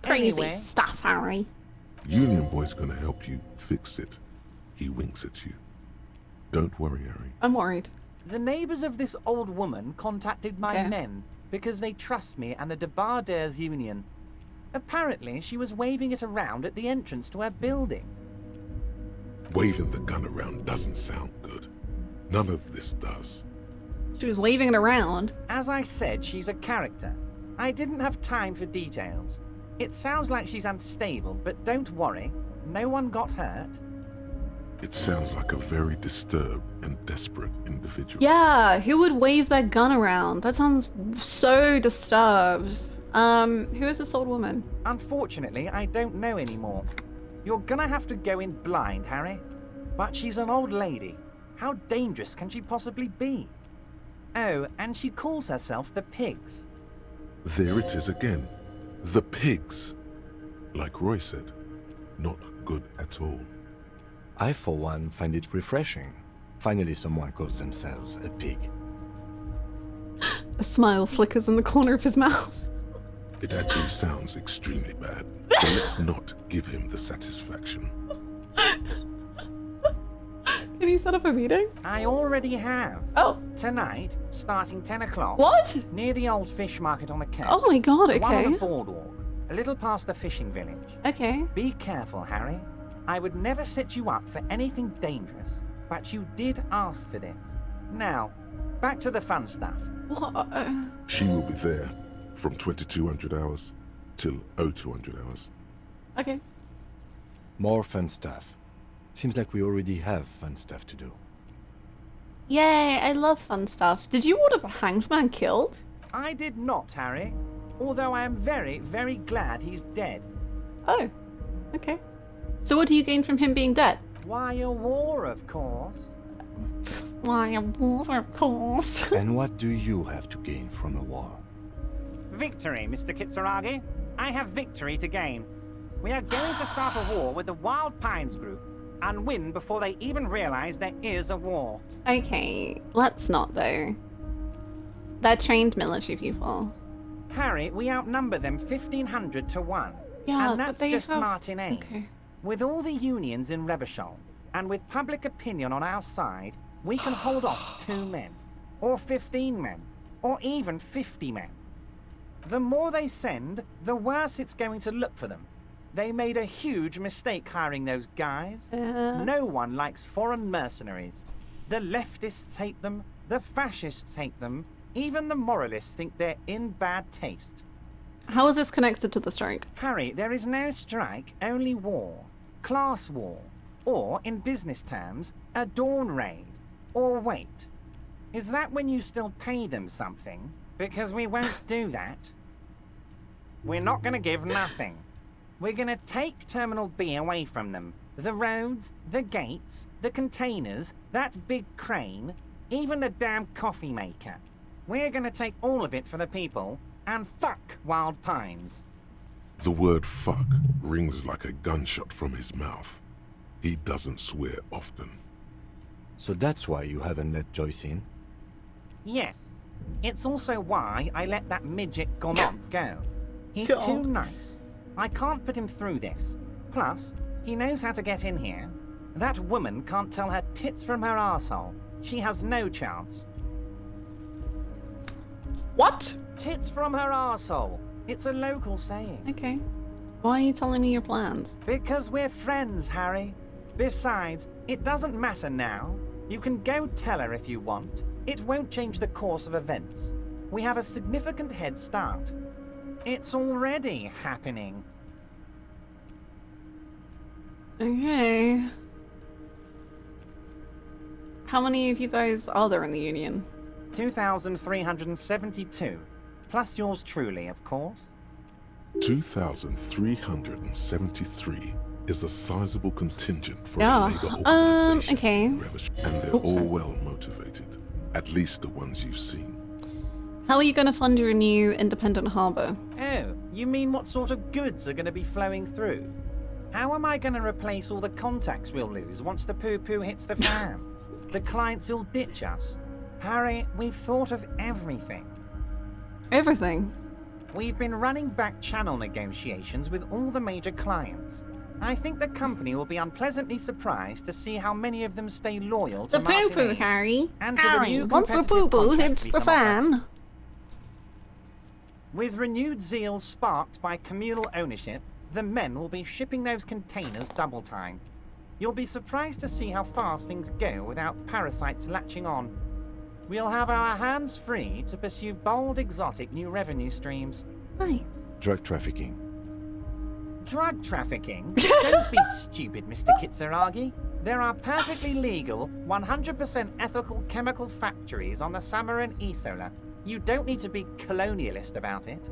Crazy Anyway, stuff, Harry. Union Boy's gonna help you fix it. He winks at you. Don't worry, Harry. I'm worried. the neighbors of this old woman contacted my men because they trust me and the Debarders Union. Apparently, she was waving it around at the entrance to her building. Waving the gun around doesn't sound good. None of this does. She was waving it around. As I said, she's a character. I didn't have time for details. It sounds like she's unstable, but don't worry. No one got hurt. It sounds like a very disturbed and desperate individual. Yeah, who would wave their gun around? That sounds so disturbed. Who is this old woman? Unfortunately, I don't know anymore. You're gonna have to go in blind, Harry. But she's an old lady. How dangerous can she possibly be? Oh, and she calls herself the Pigs. There it is again. The Pigs. Like Roy said, not good at all. I, for one, find it refreshing. Finally, someone calls themselves a pig. A smile flickers in the corner of his mouth. It actually sounds extremely bad. But let's not give him the satisfaction. Can you set up a meeting? I already have. Oh. Tonight, starting 10 o'clock. What? Near the old fish market on the coast. Oh my god, The one on okay. the boardwalk, a little past the fishing village. Okay. Be careful, Harry. I would never set you up for anything dangerous, but you did ask for this. Now, back to the fun stuff. What? She will be there from 2200 hours till 0200 hours. Okay. More fun stuff. Seems like we already have fun stuff to do. Yay, I love fun stuff. Did you order the hanged man killed? I did not, Harry. Although I am very, very glad he's dead. Oh, okay. So what do you gain from him being dead? Why, a war, of course. Why, a war, of course. And what do you have to gain from a war? Victory, Mr. Kitsuragi. I have victory to gain. We are going to start a war with the Wild Pines group and win before they even realize there is a war. Okay, let's not though. They're trained military people. Harry, we outnumber them 1,500 to 1. Yeah, and but that's they just have... Martinez. Okay. With all the unions in Revachol, and with public opinion on our side, we can hold off 2 men, or 15 men, or even 50 men. The more they send, the worse it's going to look for them. They made a huge mistake hiring those guys. No one likes foreign mercenaries. The leftists hate them, the fascists hate them, Even the moralists think they're in bad taste. How is this connected to the strike? Harry, there is no strike, only war. Class war. Or, in business terms, a dawn raid. Or wait. Is that when you still pay them something? Because we won't do that. We're not gonna give nothing. We're gonna take Terminal B away from them. The roads, the gates, the containers, that big crane, even the damn coffee maker. We're gonna take all of it for the people, and fuck Wild Pines. The word fuck rings like a gunshot from his mouth. He doesn't swear often. So that's why you haven't let Joyce in? Yes. It's also why I let that midget Gaumont go. He's God. too nice. I can't put him through this. Plus, he knows how to get in here. That woman can't tell her tits from her arsehole. She has no chance. What? Tits from her arsehole. It's a local saying. Okay. Why are you telling me your plans? Because we're friends, Harry. Besides, it doesn't matter now. You can go tell her if you want. It won't change the course of events. We have a significant head start. It's already happening. Okay. How many of you guys are there in the Union? 2,372. Plus yours truly, of course. 2,373 is a sizable contingent for Yeah. a labor organization. Okay. And they're all well motivated. At least the ones you've seen. How are you going to fund your new independent harbour? Oh, you mean what sort of goods are going to be flowing through? How am I going to replace all the contacts we'll lose once the poo-poo hits the fan? The clients who'll ditch us? Harry, we've thought of everything. Everything? We've been running back channel negotiations with all the major clients. I think the company will be unpleasantly surprised to see how many of them stay loyal to The poo-poo, Martinez Harry. and to the Harry, new once the competitive poo-poo contracts hits we the can offer. fan. With renewed zeal sparked by communal ownership, the men will be shipping those containers double time. You'll be surprised to see how fast things go without parasites latching on. We'll have our hands free to pursue bold, exotic new revenue streams. Nice. Drug trafficking. Drug trafficking? Don't be stupid, Mr. Kitsuragi. There are perfectly legal, 100% ethical chemical factories on the Samaran Isola. You don't need to be colonialist about it.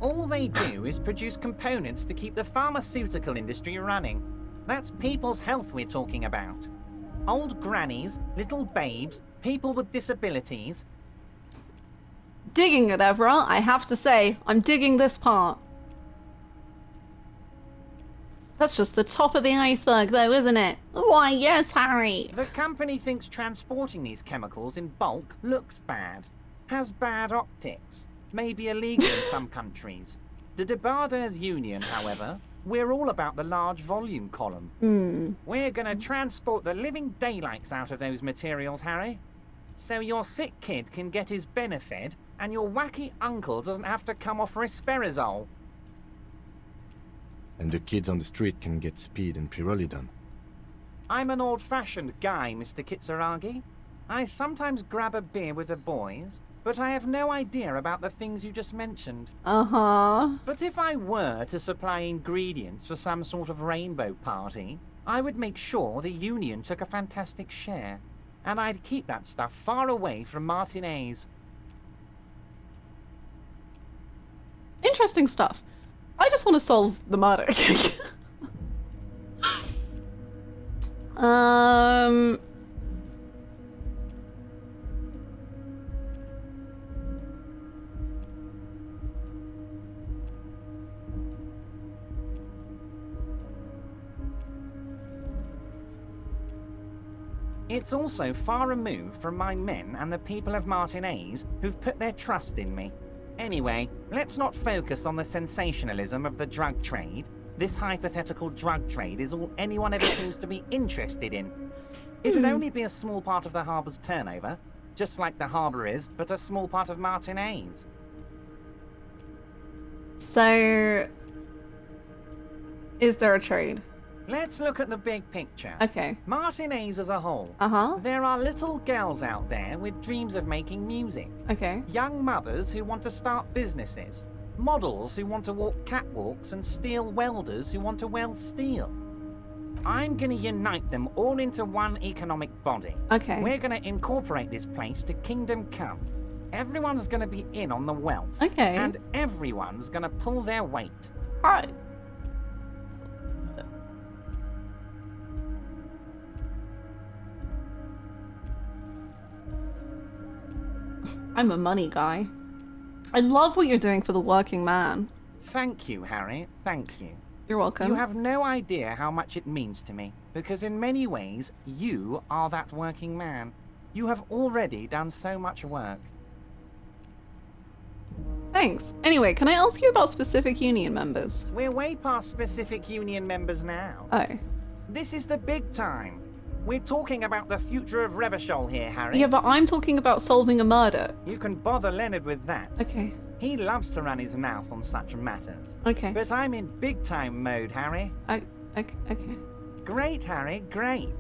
All they do is produce components to keep the pharmaceutical industry running. That's people's health we're talking about. Old grannies, little babes, people with disabilities. Digging it, Evra. I have to say, I'm digging this part. That's just the top of the iceberg, though, isn't it? Why, yes, Harry. The company thinks transporting these chemicals in bulk looks bad, has bad optics, may be illegal in some countries. The Debarders Union, however, we're all about the large volume column. We're gonna transport the living daylights out of those materials, Harry. So your sick kid can get his Benefed, and your wacky uncle doesn't have to come off risperazole. And the kids on the street can get speed and pyrrolidon. I'm an old-fashioned guy, Mr. Kitsuragi. I sometimes grab a beer with the boys, but I have no idea about the things you just mentioned. Uh-huh. But if I were to supply ingredients for some sort of rainbow party, I would make sure the Union took a fantastic share. And I'd keep that stuff far away from Martinez. Interesting stuff. I just want to solve the murder. It's also far removed from my men and the people of Martinez who've put their trust in me. Anyway, let's not focus on the sensationalism of the drug trade. This hypothetical drug trade is all anyone ever seems to be interested in. It'd only be a small part of the harbor's turnover, just like the harbor is, but a small part of Martinez. So, is there a trade? Let's look at the big picture. Okay. Martinez as a whole. Uh-huh. There are little girls out there with dreams of making music. Okay. Young mothers who want to start businesses. Models who want to walk catwalks and steel welders who want to weld steel. I'm gonna unite them all into one economic body. Okay. We're gonna incorporate this place to Kingdom Come. Everyone's gonna be in on the wealth. Okay. And everyone's gonna pull their weight. Alright. I'm a money guy. I love what you're doing for the working man. Thank you, Harry. Thank you. You're welcome. You have no idea how much it means to me, because in many ways, you are that working man. You have already done so much work. Thanks. Anyway, can I ask you about specific union members? We're way past specific union members now. Oh. This is the big time. We're talking about the future of Revachol here, Harry. Yeah, but I'm talking about solving a murder. You can bother Leonard with that. Okay. He loves to run his mouth on such matters. Okay. But I'm in big time mode, Harry. Okay. Great, Harry, great.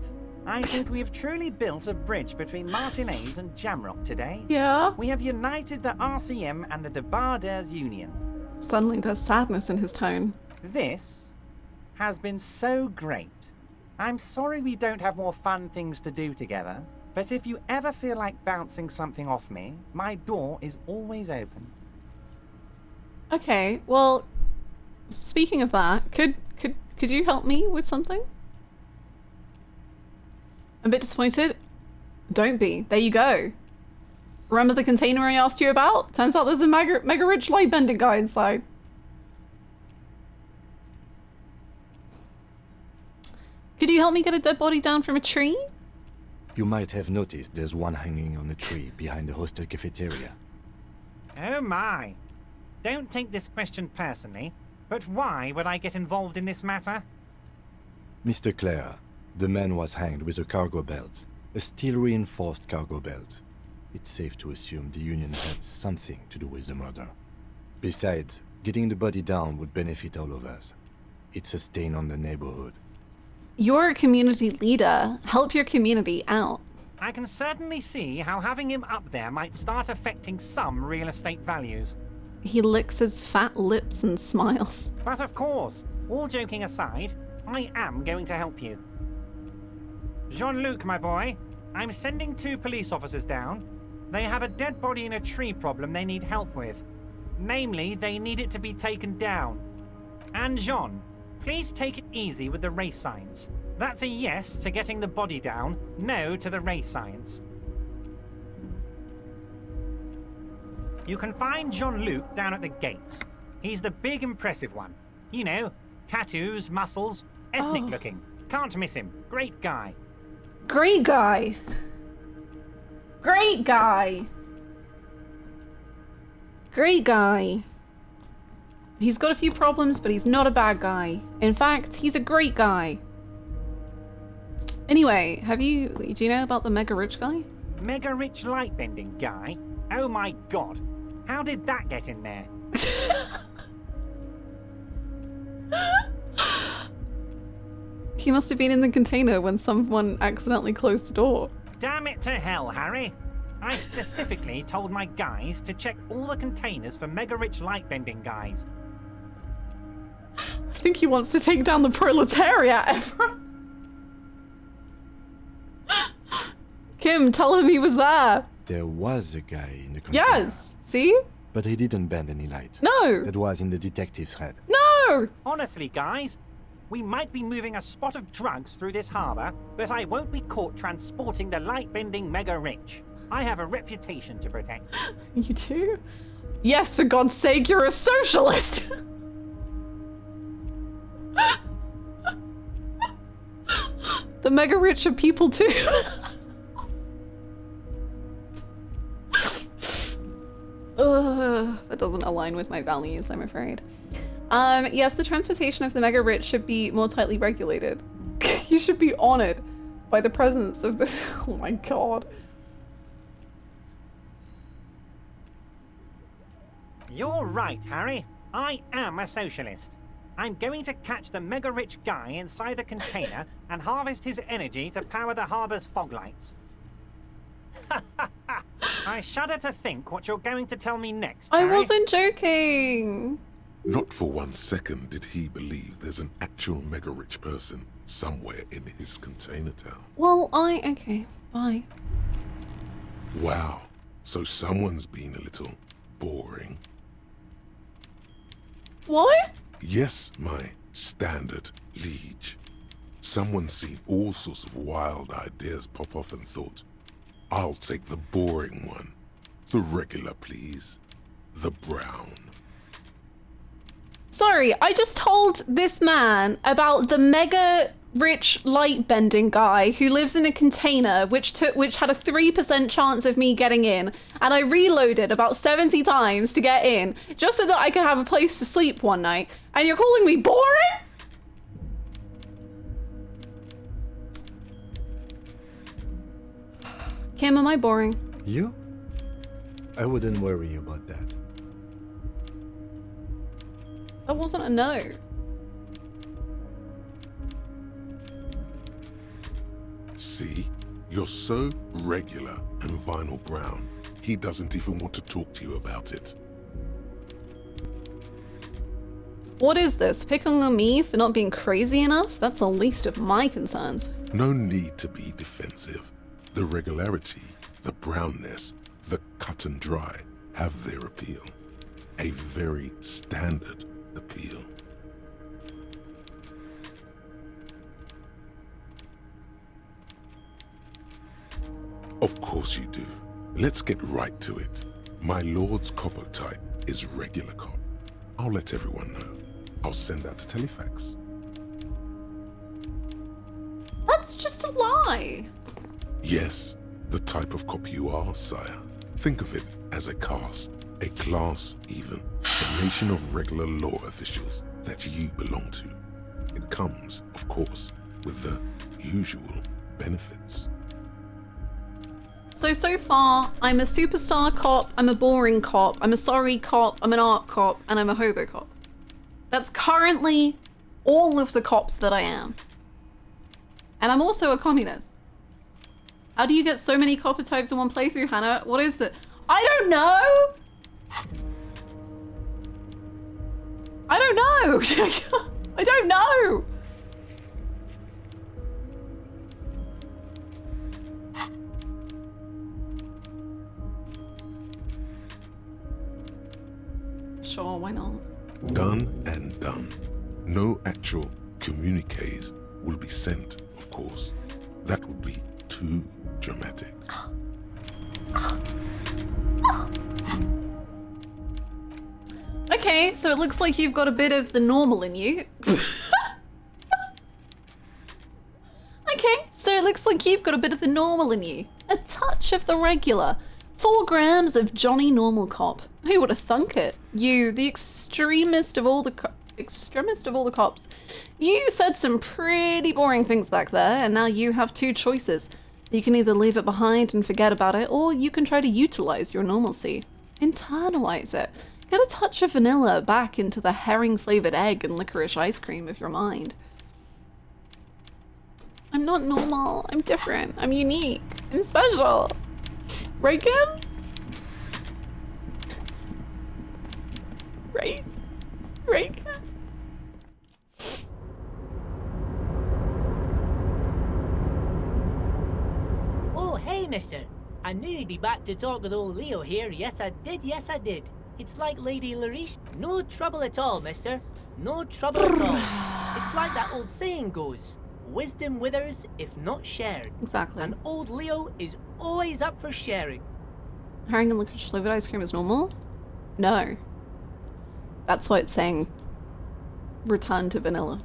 I think we've truly built a bridge between Martinez and Jamrock today. Yeah. We have united the RCM and the Debarders Union. Suddenly there's sadness in his tone. This has been so great. I'm sorry we don't have more fun things to do together, but if you ever feel like bouncing something off me, my door is always open. Okay, well, speaking of that, could you help me with something? I'm a bit disappointed. Don't be. There you go. Remember the container I asked you about? Turns out there's a mega rich light bending guy inside. Could you help me get a dead body down from a tree? You might have noticed there's one hanging on a tree behind the hostel cafeteria. Oh my. Don't take this question personally, but why would I get involved in this matter? Mr. Clare, the man was hanged with a cargo belt, a steel-reinforced cargo belt. It's safe to assume the Union had something to do with the murder. Besides, getting the body down would benefit all of us. It's a stain on the neighborhood. You're a community leader. Help your community out. I can certainly see how having him up there might start affecting some real estate values. He licks his fat lips and smiles. But of course, all joking aside, I am going to help you. Jean-Luc, my boy, I'm sending 2 police officers down. They have a dead body in a tree problem they need help with. Namely, they need it to be taken down. And Jean, please take it easy with the race signs. That's a yes to getting the body down, no to the race signs. You can find Jean-Luc down at the gates. He's the big impressive one. You know, tattoos, muscles, ethnic looking. Can't miss him. Great guy. Great guy. Great guy. Great guy. He's got a few problems, but he's not a bad guy. In fact, he's a great guy. Anyway, do you know about the mega rich guy? Mega rich light bending guy? Oh my god. How did that get in there? He must have been in the container when someone accidentally closed the door. Damn it to hell, Harry. I specifically told my guys to check all the containers for mega rich light bending guys. I think he wants to take down the proletariat, everyone. Kim, tell him he was there. There was a guy in the container. Yes, see? But he didn't bend any light. No. That was in the detective's head. No! Honestly, guys, we might be moving a spot of drugs through this harbor, but I won't be caught transporting the light-bending mega-rich. I have a reputation to protect. You too? Yes, for God's sake, you're a socialist! The mega-rich are people too. That doesn't align with my values, I'm afraid. Yes, the transportation of the mega rich should be more tightly regulated. You should be honored by the presence of this. Oh my god. You're right, Harry. I am a socialist. I'm going to catch the mega-rich guy inside the container and harvest his energy to power the harbor's fog lights. I shudder to think what you're going to tell me next, I Harry. wasn't joking. Not for 1 second did he believe there's an actual mega-rich person somewhere in his container town. Well, okay, bye. Wow, so someone's been a little boring. What? Yes, my standard liege. Someone's seen all sorts of wild ideas pop off and thought, I'll take the boring one. The regular, please. The brown. Sorry, I just told this man about the mega rich light bending guy who lives in a container which had a 3% chance of me getting in, and I reloaded about 70 times to get in just so that I could have a place to sleep one night, and you're calling me boring? Kim, am I boring? You? I wouldn't worry about that. That wasn't a no. See? You're so regular and vinyl brown, he doesn't even want to talk to you about it. What is this? Picking on me for not being crazy enough? That's the least of my concerns. No need to be defensive. The regularity, the brownness, the cut and dry have their appeal. A very standard appeal. Of course you do. Let's get right to it. My lord's copper type is regular cop. I'll let everyone know. I'll send out a telefax. That's just a lie. Yes, the type of cop you are, sire. Think of it as a caste, a class even, a nation of regular law officials that you belong to. It comes, of course, with the usual benefits. So far, I'm a superstar cop, I'm a boring cop, I'm a sorry cop, I'm an art cop, and I'm a hobo cop. That's currently all of the cops that I am. And I'm also a communist. How do you get so many copper types in one playthrough, Hannah? What is that? I don't know! I don't know! I don't know! Sure, why not? Done and done. No actual communiques will be sent, of course. That would be too dramatic. Okay, so it looks like you've got a bit of the normal in you. Okay, so it looks like you've got a bit of the normal in you. A touch of the regular. 4 grams of Johnny Normal Cop. Who would have thunk it? You, the extremist of all the cops. You said some pretty boring things back there, and now you have 2 choices. You can either leave it behind and forget about it, or you can try to utilize your normalcy. Internalize it. Get a touch of vanilla back into the herring-flavored egg and licorice ice cream of your mind. I'm not normal. I'm different. I'm unique. I'm special. Right, Kim? Right? Right, Kim? Oh, hey, mister. I knew you'd be back to talk with old Leo here. Yes, I did. Yes, I did. It's like Lady Larice. No trouble at all, mister. No trouble at all. It's like that old saying goes. Wisdom withers if not shared. Exactly. And old Leo is always up for sharing. Herring and licorice flavored ice cream is normal? No. That's why it's saying return to vanilla.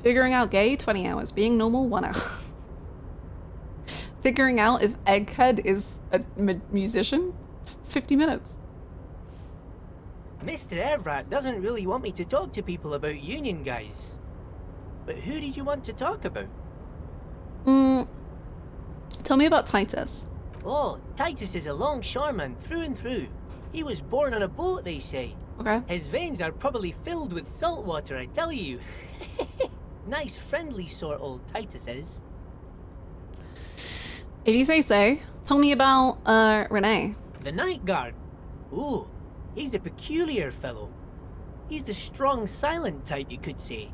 Figuring out gay, 20 hours. Being normal, 1 hour. Figuring out if Egghead is a musician, 50 minutes. Mr. Evrat doesn't really want me to talk to people about union guys. But who did you want to talk about? Tell me about Titus. Oh, Titus is a longshoreman through and through. He was born on a boat, they say. Okay. His veins are probably filled with salt water, I tell you. Nice, friendly sort, old Titus is. If you say so. Tell me about, Renee. The night guard. Ooh, he's a peculiar fellow. He's the strong, silent type, you could say.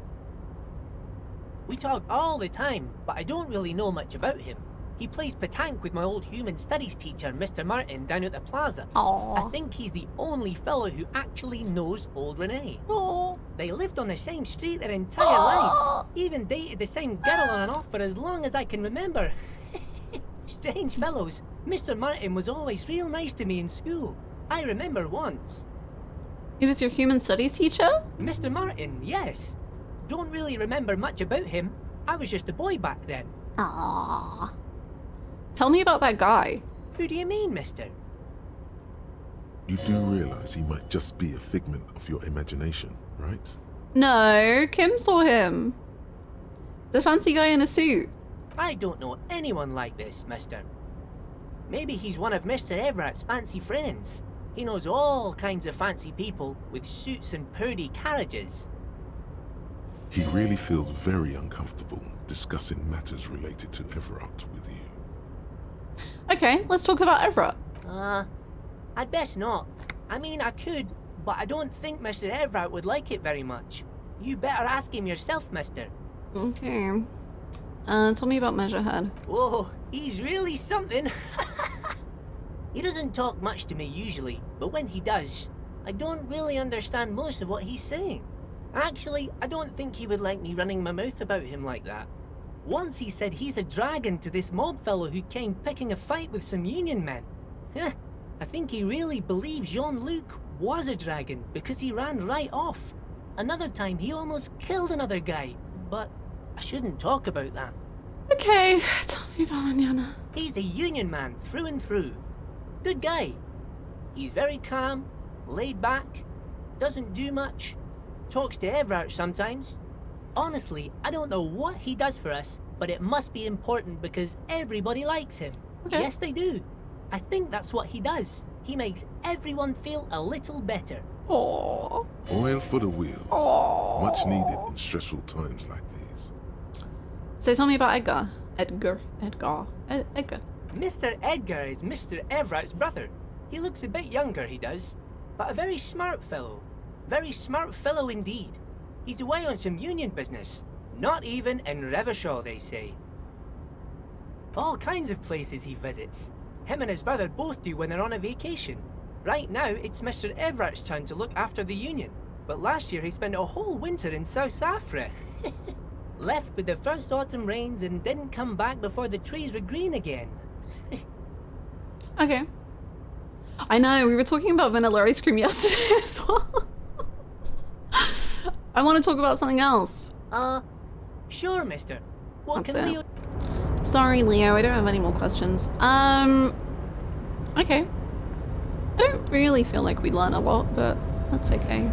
We talk all the time, but I don't really know much about him. He plays petanque with my old human studies teacher, Mr. Martin, down at the plaza. Aww. I think he's the only fellow who actually knows old Renee. Aww. They lived on the same street their entire lives. Even dated the same girl on and off for as long as I can remember. Strange fellows. Mr. Martin was always real nice to me in school. I remember once. He was your human studies teacher? Mr. Martin, yes. Don't really remember much about him. I was just a boy back then. Aww. Tell me about that guy. Who do you mean, mister? You do realize he might just be a figment of your imagination, right? No, Kim saw him. The fancy guy in a suit. I don't know anyone like this, mister. Maybe he's one of Mr. Everett's fancy friends. He knows all kinds of fancy people with suits and purdy carriages. He really feels very uncomfortable discussing matters related to Everett with you. Okay, let's talk about Everett. I'd best not. I mean, I could, but I don't think Mr. Everett would like it very much. You better ask him yourself, mister. Okay. Tell me about Measurehead. Whoa, he's really something. He doesn't talk much to me usually, but when he does, I don't really understand most of what he's saying. Actually, I don't think he would like me running my mouth about him like that. Once he said he's a dragon to this mob fellow who came picking a fight with some union men. I think he really believes Jean-Luc was a dragon because he ran right off. Another time he almost killed another guy, but I shouldn't talk about that. Okay, tell me about Manana. He's a union man through and through. Good guy. He's very calm, laid back, doesn't do much, talks to Everett sometimes. Honestly, I don't know what he does for us, but it must be important because everybody likes him. Okay. Yes, they do. I think that's what he does. He makes everyone feel a little better. Aww. Oil for the wheels. Aww. Much needed in stressful times like these. So tell me about Edgar. Edgar. Mr. Edgar is Mr. Everett's brother. He looks a bit younger, he does, but a very smart fellow. Very smart fellow indeed. He's away on some union business. Not even in Revershaw, they say. All kinds of places he visits. Him and his brother both do when they're on a vacation. Right now, it's Mr. Everett's turn to look after the union. But last year he spent a whole winter in South Africa. Left with the first autumn rains and didn't come back before the trees were green again. Okay. I know, we were talking about vanilla ice cream yesterday as well. I want to talk about something else. Sure, mister. What That's can it. Leo... Sorry, Leo, I don't have any more questions. Okay. I don't really feel like we learn a lot, but that's okay.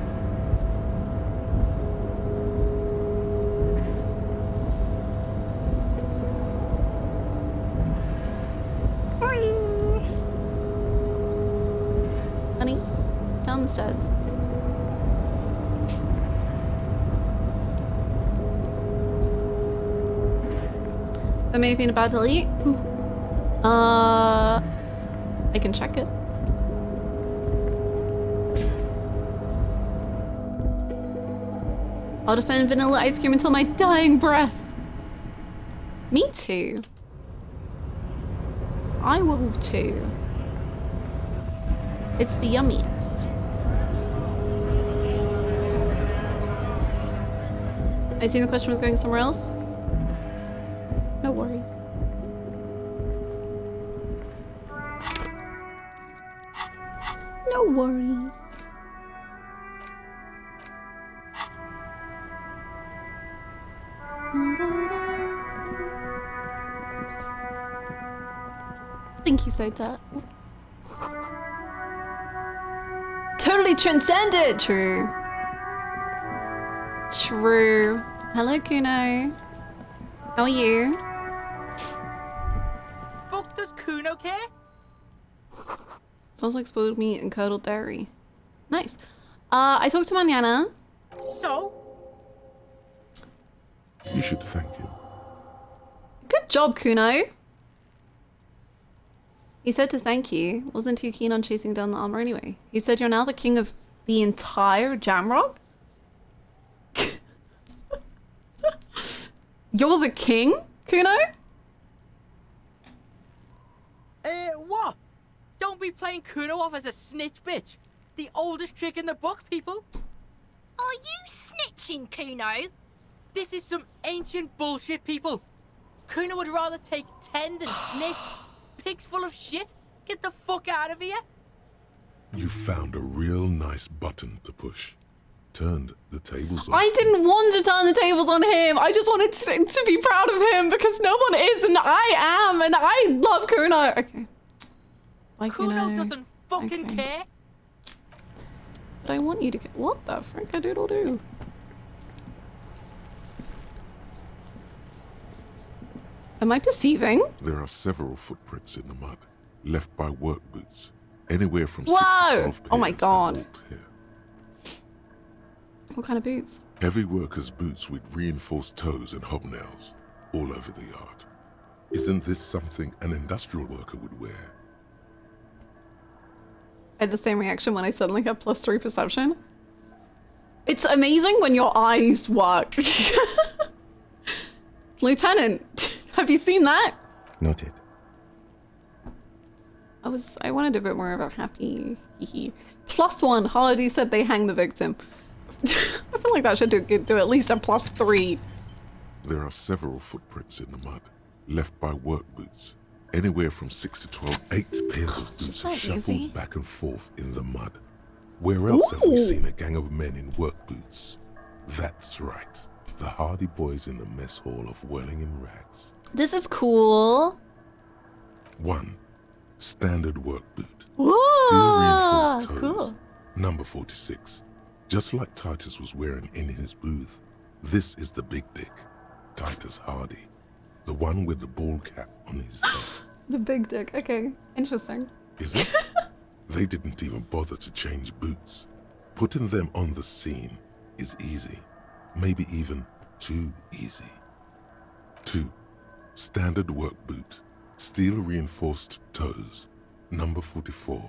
Honey, down the stairs. That may have been a bad delete. I can check it. I'll defend vanilla ice cream until my dying breath. Me too. I will too. It's the yummiest. I assume the question was going somewhere else. No worries. No worries. Thank you, Sota. Totally transcended! True. True. Hello, Kuno. How are you? Fuck, does Kuno care? Smells like spoiled meat and curdled dairy. Nice. I talked to Manana. So? You should thank him. Good job, Kuno. He said to thank you. Wasn't too keen on chasing down the armor anyway. He said you're now the king of the entire Jamrock? You're the king, Kuno? What? Don't be playing Kuno off as a snitch bitch. The oldest trick in the book, people. Are you snitching, Kuno? This is some ancient bullshit, people. Kuno would rather take 10 than snitch. Pigs full of shit. Get the fuck out of here. You found a real nice button to push. Turned the tables on. I didn't want to turn the tables on him. I just wanted to be proud of him because no one is and I am and I love Kuno. Okay. Bye, Kuno doesn't fucking care. But I want you to get— what the frick I doodle do? Am I perceiving? There are several footprints in the mud, left by work boots. Anywhere from Whoa! 6 to 12 pairs. Oh my god. have walked here. What kind of boots? Heavy workers' boots with reinforced toes and hobnails all over the yard. Isn't this something an industrial worker would wear? I had the same reaction when I suddenly had +3 perception. It's amazing when your eyes work. Lieutenant, have you seen that? Noted. I wanted a bit more of a happy +1. Hardy said they hang the victim. I feel like that should do at least a +3. There are several footprints in the mud, left by work boots. Anywhere from 6 to 12, 8 pairs of boots have shuffled back and forth in the mud. Where else have we seen a gang of men in work boots? That's right, the hardy boys in the mess hall of whirling in rags. This is cool. 1. Standard work boot. Ooh, Steel reinforced toes. cool. Number 46. Just like Titus was wearing in his booth. This is the big dick, Titus Hardy. The one with the ball cap on his head. The big dick. Okay, interesting. Is it? They didn't even bother to change boots. Putting them on the scene is easy. Maybe even too easy. 2. Standard work boot. Steel reinforced toes. Number 44.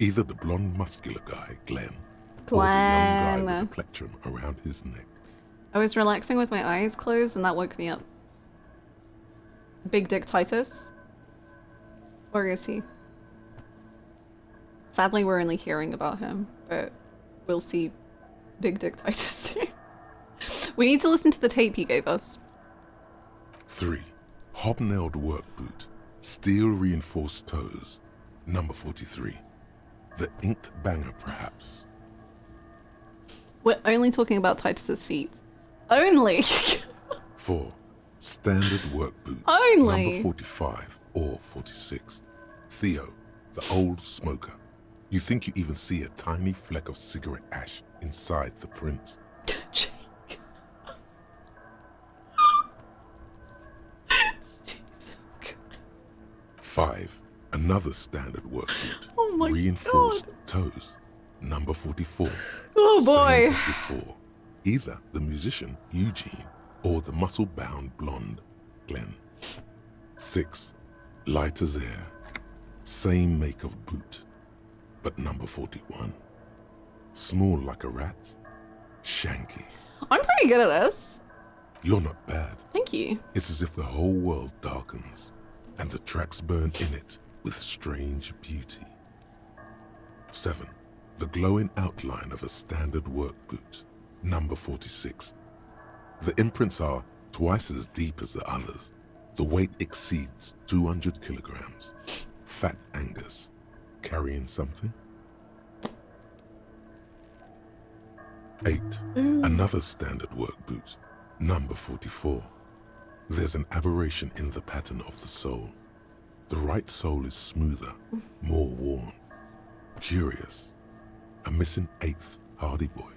Either the blonde muscular guy, Glenn, or the young guy with the plectrum around his neck. I was relaxing with my eyes closed and that woke me up. Big Dick Titus? Where is he? Sadly, we're only hearing about him, but we'll see Big Dick Titus soon. We need to listen to the tape he gave us. 3. Hobnailed work boot. Steel reinforced toes. Number 43. The inked banger, perhaps. We're only talking about Titus's feet. Only! 4. Standard work boot. Only. Number 45 or 46. Theo, the old smoker. You think you even see a tiny fleck of cigarette ash inside the print. Jake. 5. Another standard work boot. Oh my Reinforced toes. Number 44. Oh boy. Same as before. Either the musician, Eugene, or the muscle-bound blonde, Glenn. 6. Light as air. Same make of boot, but number 41. Small like a rat. Shanky. I'm pretty good at this. You're not bad. Thank you. It's as if the whole world darkens, and the tracks burn in it with strange beauty. 7. The glowing outline of a standard work boot. Number 46. The imprints are twice as deep as the others. The weight exceeds 200 kilograms. Fat Angus. Carrying something? 8. Another standard work boot. Number 44. There's an aberration in the pattern of the sole. The right sole is smoother, more worn. Curious. A missing 8th hardy boy.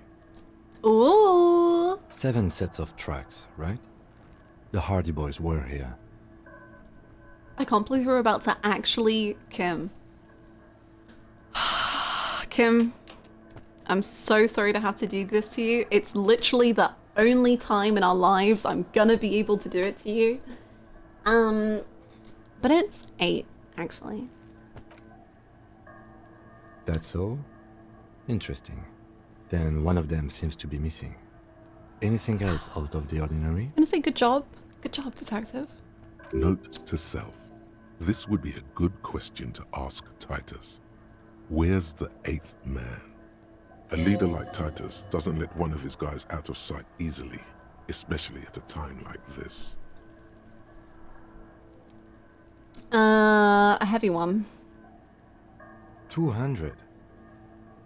Ooh. 7 sets of tracks, right? The Hardy Boys were here. I can't believe we're about to actually, Kim. Kim, I'm so sorry to have to do this to you. It's literally the only time in our lives I'm gonna be able to do it to you. But it's 8, actually. That's all? Interesting. Then one of them seems to be missing. Anything else out of the ordinary? I'm gonna say good job. Good job, detective. Note to self. This would be a good question to ask Titus. Where's the 8th man? A leader like Titus doesn't let one of his guys out of sight easily, especially at a time like this. A heavy one. 200.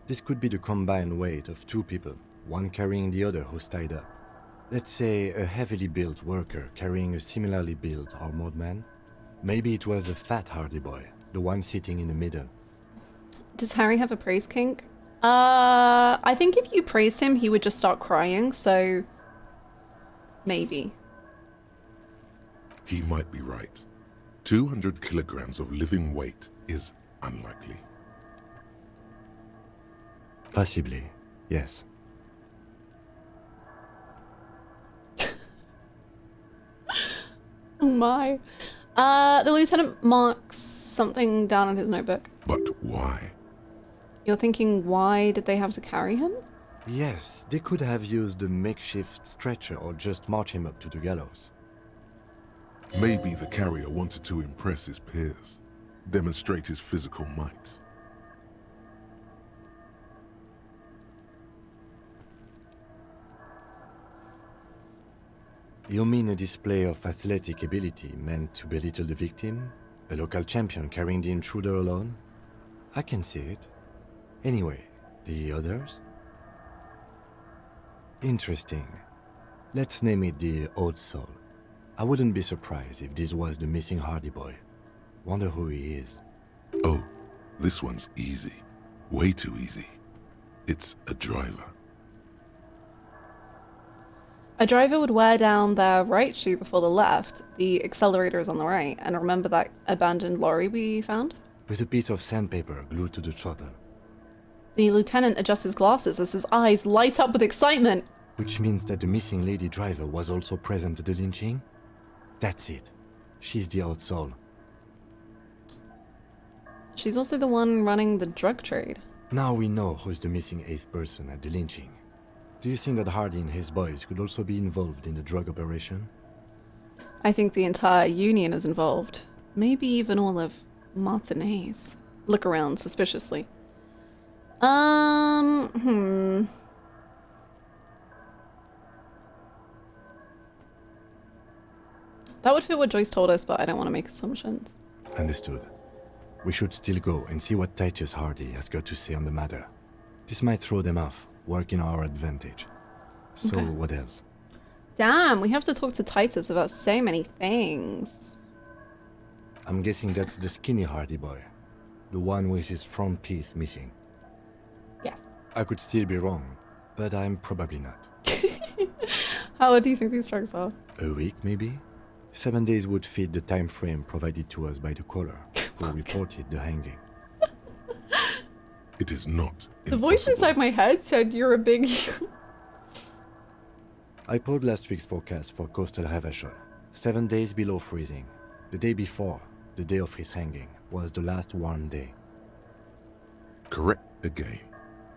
This could be the combined weight of 2 people, one carrying the other who's tied up. Let's say a heavily built worker carrying a similarly built armored man. Maybe it was a fat hardy boy, the one sitting in the middle. Does Harry have a praise kink? I think if you praised him, he would just start crying, so maybe. He might be right. 200 kilograms of living weight is unlikely. Possibly, yes. Oh my. The lieutenant marks something down in his notebook. But why? You're thinking, why did they have to carry him? Yes, they could have used a makeshift stretcher or just march him up to the gallows. Maybe the carrier wanted to impress his peers, demonstrate his physical might. You mean a display of athletic ability meant to belittle the victim? A local champion carrying the intruder alone? I can see it. Anyway, the others? Interesting. Let's name it the Old Soul. I wouldn't be surprised if this was the missing hardy boy. Wonder who he is. Oh, this one's easy. Way too easy. It's a driver. A driver would wear down their right shoe before the left. The accelerator is on the right. And remember that abandoned lorry we found? With a piece of sandpaper glued to the throttle. The lieutenant adjusts his glasses as his eyes light up with excitement. Which means that the missing lady driver was also present at the lynching? That's it. She's the Old Soul. She's also the one running the drug trade. Now we know who's the missing 8th person at the lynching. Do you think that Hardy and his boys could also be involved in the drug operation? I think the entire union is involved. Maybe even all of Martinez. Look around suspiciously. That would fit what Joyce told us, but I don't want to make assumptions. Understood. We should still go and see what Titus Hardy has got to say on the matter. This might throw them off, work in our advantage. So Okay. what else? Damn, we have to talk to Titus about so many things. I'm guessing that's the skinny Hardy boy. The one with his front teeth missing. Yes. I could still be wrong, but I'm probably not. How do you think these drugs are? A week, maybe? 7 days would fit the time frame provided to us by the caller, who reported the hanging. It is not. The voice inside my head said you're a big... I pulled last week's forecast for coastal Havashon. 7 days below freezing. The day before, the day of his hanging, was the last warm day. Correct again.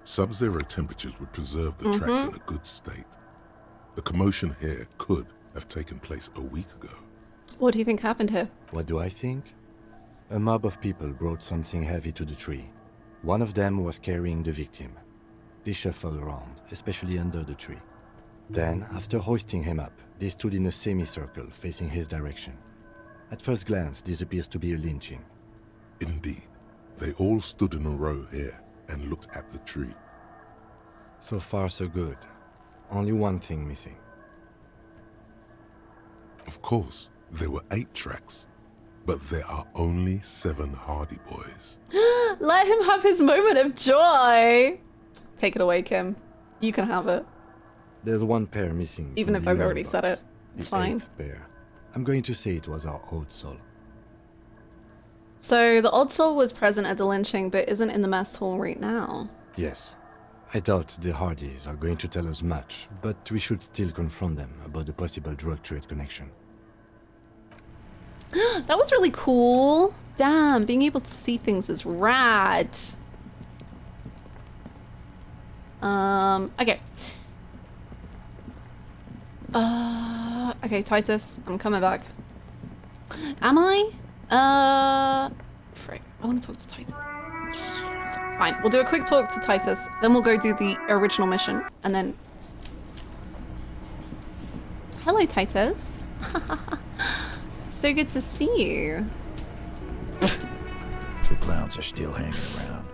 Sub-zero temperatures would preserve the tracks in a good state. The commotion here could have taken place a week ago. What do you think happened here? What do I think? A mob of people brought something heavy to the tree. One of them was carrying the victim. They shuffled around, especially under the tree. Then, after hoisting him up, they stood in a semicircle facing his direction. At first glance, this appears to be a lynching. Indeed. They all stood in a row here and looked at the tree. So far, so good. Only one thing missing. Of course, there were 8 tracks, but there are only 7 Hardy boys. Let him have his moment of joy! Take it away, Kim. You can have it. There's one pair missing. Even from if the I've urine already box. said it. It's The fine. 8th pair. I'm going to say it was our Old Soul. So the Odd Soul was present at the lynching, but isn't in the mess hall right now. Yes. I doubt the Hardys are going to tell us much, but we should still confront them about the possible drug trade connection. That was really cool. Damn, being able to see things is rad. Okay. Okay, Titus, I'm coming back. Am I? Frick, I want to talk to Titus. Fine, we'll do a quick talk to Titus, then we'll go do the original mission, and then... Hello, Titus. So good to see you. The clowns are still hanging around.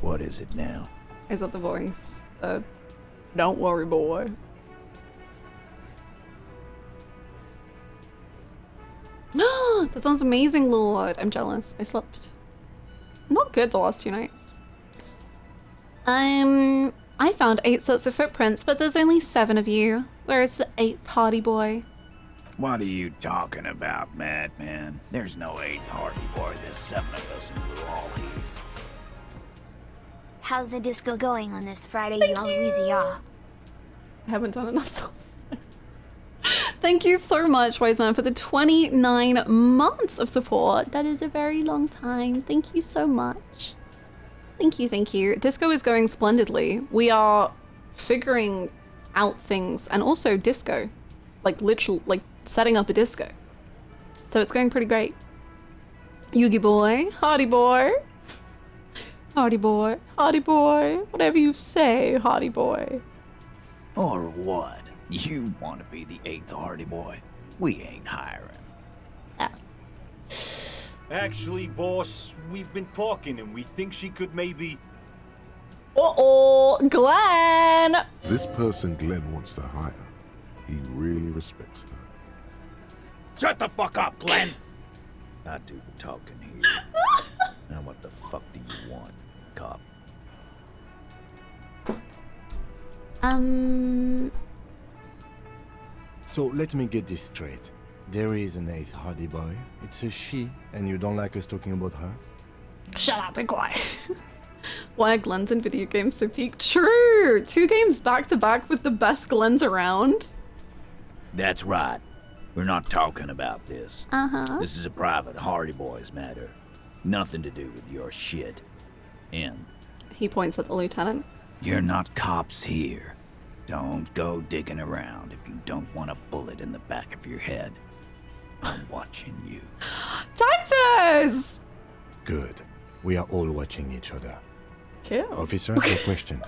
What is it now? Is that the voice? Don't worry, boy. That sounds amazing, Lord. I'm jealous. I slept not good the last 2 nights. I found 8 sets of footprints, but there's only 7 of you. Where is the 8th Hardy boy? What are you talking about, madman? There's no 8th Hardy boy. There's 7 of us and we're all here. How's the disco going on this Friday, y'all Louisiana? I haven't done enough stuff. Thank you so much, Wise Man, for the 29 months of support. That is a very long time. Thank you so much. Thank you, thank you. Disco is going splendidly. We are figuring out things, and also disco. Like, literal, like, setting up a disco. So it's going pretty great. Yugi boy, Hardy boy. Hardy boy, Hardy boy. Whatever you say, Hardy boy. Or what? You want to be the 8th Hardy boy? We ain't hiring. Actually, boss, we've been talking and we think she could maybe... Uh-oh, Glenn! This person Glenn wants to hire, he really respects her. Shut the fuck up, Glenn! I do the talking here. Now what the fuck do you want, cop? So let me get this straight. There is an 8th Hardy boy. It's a she, and you don't like us talking about her? Shut up and quiet. Why are Glens in video games so peak? True! 2 games back to back with the best Glens around. That's right. We're not talking about this. Uh-huh. This is a private Hardy Boys matter. Nothing to do with your shit. In. He points at the lieutenant. You're not cops here. Don't go digging around if you don't want a bullet in the back of your head. I'm watching you. Titus! Good. We are all watching each other. Cool. Officer, your question.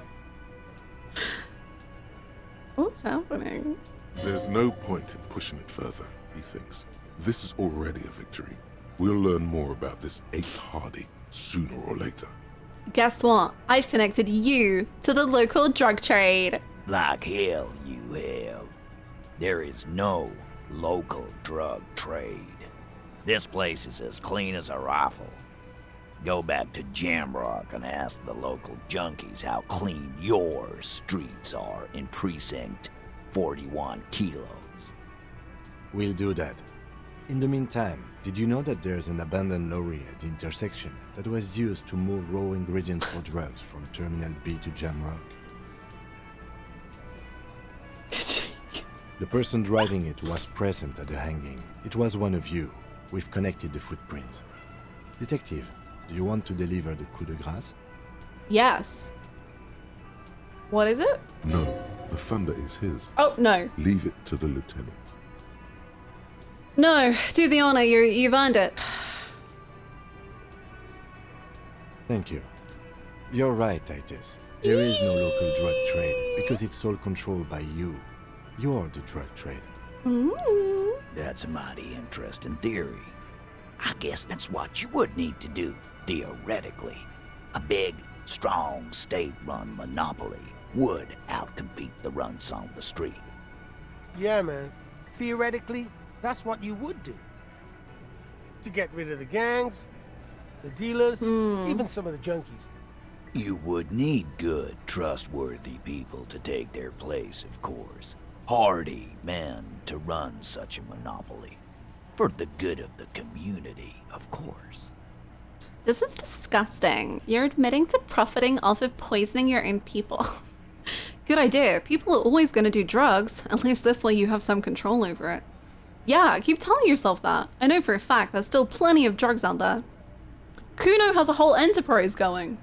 What's happening? There's no point in pushing it further, he thinks. This is already a victory. We'll learn more about this 8th Hardy sooner or later. Guess what? I've connected you to the local drug trade. Like hell you have. There is no local drug trade. This place is as clean as a rifle. Go back to Jamrock and ask the local junkies how clean your streets are in Precinct 41 kilos. We'll do that. In the meantime, did you know that there's an abandoned lorry at the intersection that was used to move raw ingredients for drugs from Terminal B to Jamrock? The person driving it was present at the hanging. It was one of you. We've connected the footprints. Detective, do you want to deliver the coup de grâce? Yes. What is it? No, the thunder is his. Oh, no. Leave it to the lieutenant. No, do the honor. You've earned it. Thank you. You're right, Titus. There is no local drug trade because it's all controlled by you. You're the drug trade. Ooh. That's a mighty interesting theory. I guess that's what you would need to do, theoretically. A big, strong, state-run monopoly would outcompete the runts on the street. Yeah, man. Theoretically, that's what you would do. To get rid of the gangs, the dealers, even some of the junkies. You would need good, trustworthy people to take their place, of course. Hardy men to run such a monopoly. For the good of the community, of course. This is disgusting. You're admitting to profiting off of poisoning your own people. Good idea. People are always going to do drugs. At least this way you have some control over it. Yeah, keep telling yourself that. I know for a fact there's still plenty of drugs out there. Kuno has a whole enterprise going.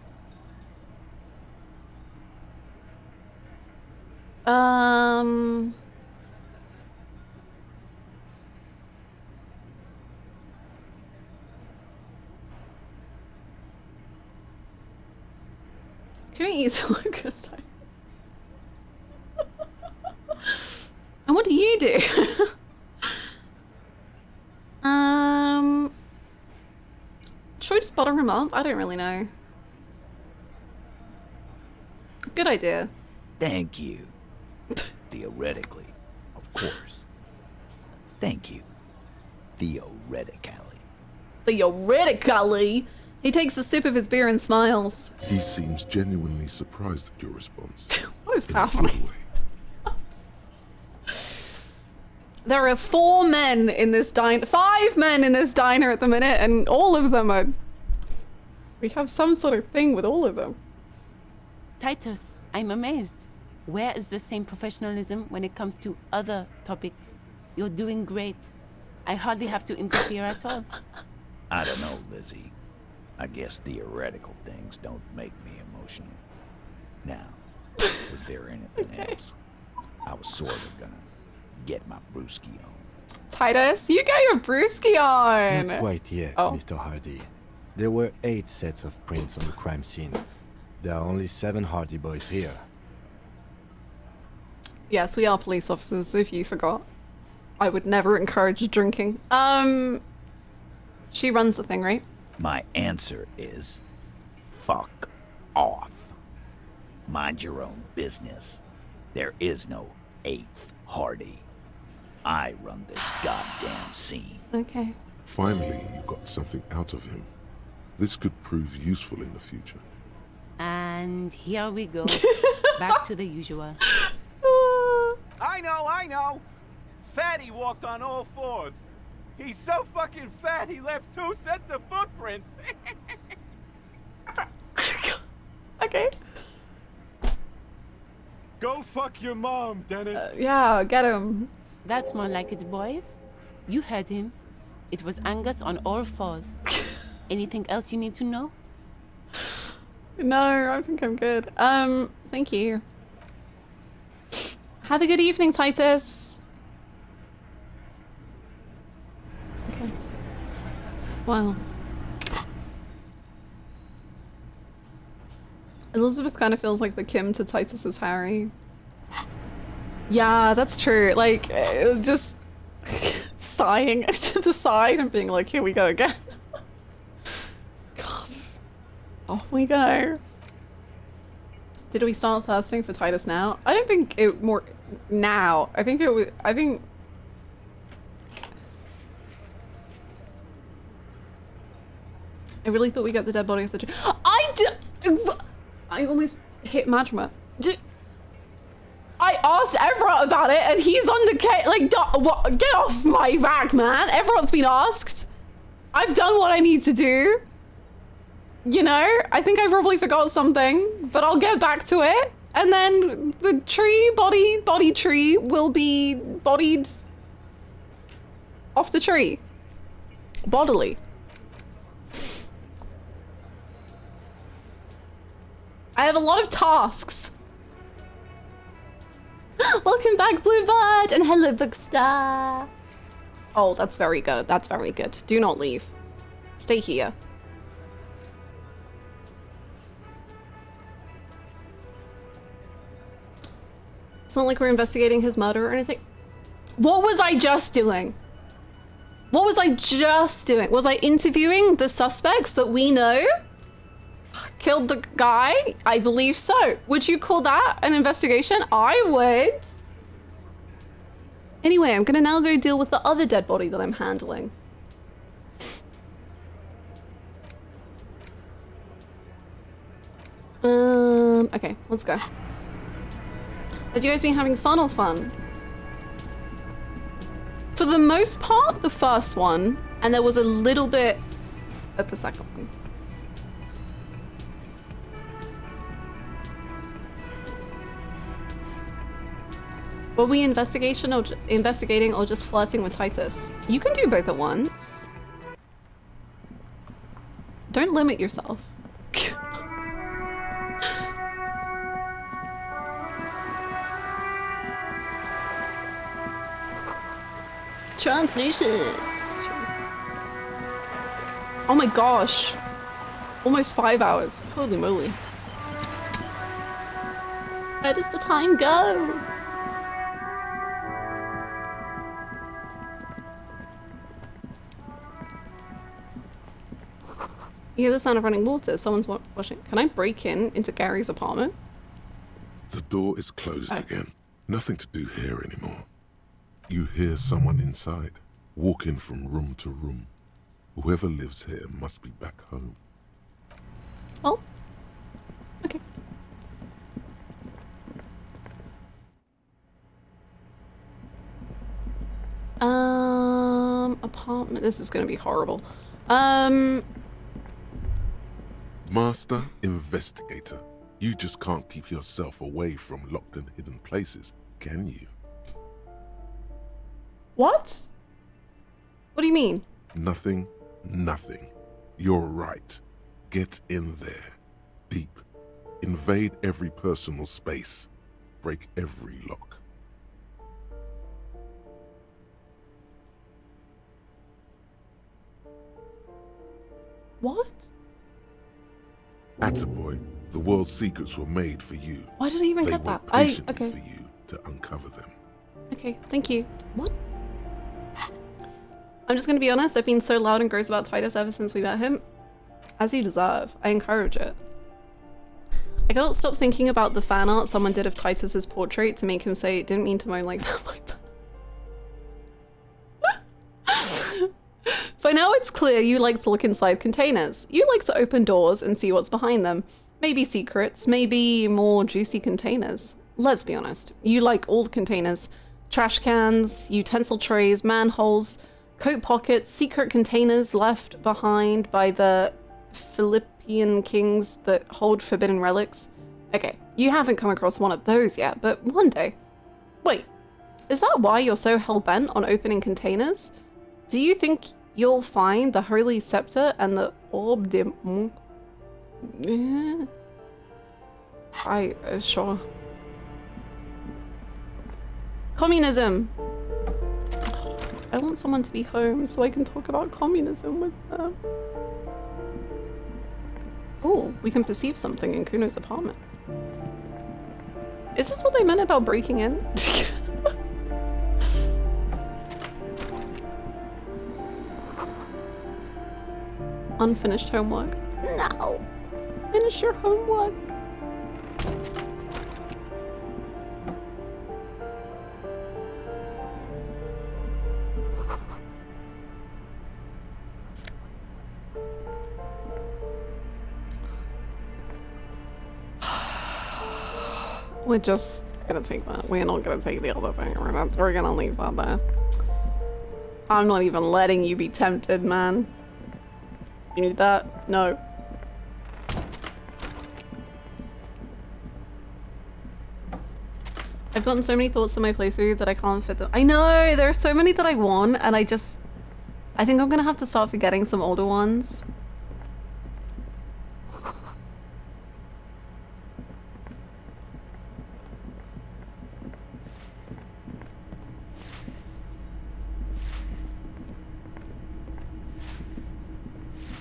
Couldn't use Lucas. And what do you do? Should we just butter him up? I don't really know. Good idea. Thank you. Theoretically, of course. Thank you. Theoretically. Theoretically? He takes a sip of his beer and smiles. He seems genuinely surprised at your response. What is happening? There are 4 men in this diner, 5 men in this diner at the minute, and all of them are... We have some sort of thing with all of them. Titus, I'm amazed. Where is the same professionalism when it comes to other topics? You're doing great. I hardly have to interfere at all. I don't know, Lizzie. I guess theoretical things don't make me emotional. Now, was there anything else? I was sort of gonna get my brewski on. Titus, you got your brewski on! Not quite yet, Mr. Hardy. There were 8 sets of prints on the crime scene. There are only 7 Hardy boys here. Yes, we are police officers, if you forgot. I would never encourage drinking. She runs the thing, right? My answer is fuck off. Mind your own business. There is no 8th Hardy. I run this goddamn scene. Okay. Finally, you got something out of him. This could prove useful in the future. And here we go. Back to the usual. I know! Fatty walked on all 4s. He's so fucking fat he left 2 sets of footprints. Okay. Go fuck your mom, Dennis. Yeah, get him. That's more like it, boys. You heard him. It was Angus on all 4s. Anything else you need to know? No, I think I'm good. Thank you. Have a good evening, Titus. Okay. Wow. Elizabeth kind of feels like the Kim to Titus's Harry. Yeah, that's true. Like, just sighing to the side and being like, here we go again. God. Off we go. Did we start thirsting for Titus now? I don't think it more now. I think it was, I really thought we got the dead body of the tree. I almost hit Majma. I asked Everett about it and he's on the case. Like, get off my back, man. Everett's been asked. I've done what I need to do. You know, I think I probably forgot something, but I'll get back to it. And then the tree, body tree will be bodied off the tree. Bodily. I have a lot of tasks. Welcome back, Bluebird, and hello, Bookstar. Oh, that's very good. That's very good. Do not leave. Stay here. It's not like we're investigating his murder or anything. What was I just doing? What was I just doing? Was I interviewing the suspects that we know killed the guy? I believe so. Would you call that an investigation? I would. Anyway, I'm gonna now go deal with the other dead body that I'm handling. Okay, let's go. Have you guys been having fun or fun? For the most part, the first one, and there was a little bit at the second one. Were we investigating or just flirting with Titus? You can do both at once. Don't limit yourself. Translation. Oh my gosh. Almost 5 hours. Holy moly. Where does the time go? You hear the sound of running water. Someone's washing. Can I break into Gary's apartment? The door is closed again. Nothing to do here anymore. You hear someone inside, walking from room to room. Whoever lives here must be back home. Oh. Okay. Apartment. This is gonna be horrible. Master Investigator, you just can't keep yourself away from locked and hidden places, can you? What? What do you mean? Nothing. You're right. Get in there. Deep. Invade every personal space. Break every lock. What? Attaboy, the world's secrets were made for you. Why did I even they get that? Patiently Okay. for you to uncover them. Okay, thank you. What? I'm just gonna be honest, I've been so loud and gross about Titus ever since we met him. As you deserve. I encourage it. I cannot stop thinking about the fan art someone did of Titus's portrait to make him say, didn't mean to moan like that, my bad. By now it's clear you like to look inside containers. You like to open doors and see what's behind them. Maybe secrets, maybe more juicy containers. Let's be honest, you like all the containers. Trash cans, utensil trays, manholes, coat pockets, secret containers left behind by the Philippian kings that hold forbidden relics. Okay, you haven't come across one of those yet, but one day. Wait, is that why you're so hell-bent on opening containers? Do you think you'll find the Holy Scepter and the Orb de... sure. Communism! I want someone to be home so I can talk about communism with them. Oh, we can perceive something in Kuno's apartment. Is this what they meant about breaking in? Unfinished homework. No! Finish your homework. We're just gonna take that. We're not gonna take the other thing. We're gonna leave that there. I'm not even letting you be tempted, man. You need that? No. I've gotten so many thoughts in my playthrough that I can't fit them. I know! There are so many that I want, and I think I'm gonna have to start forgetting some older ones.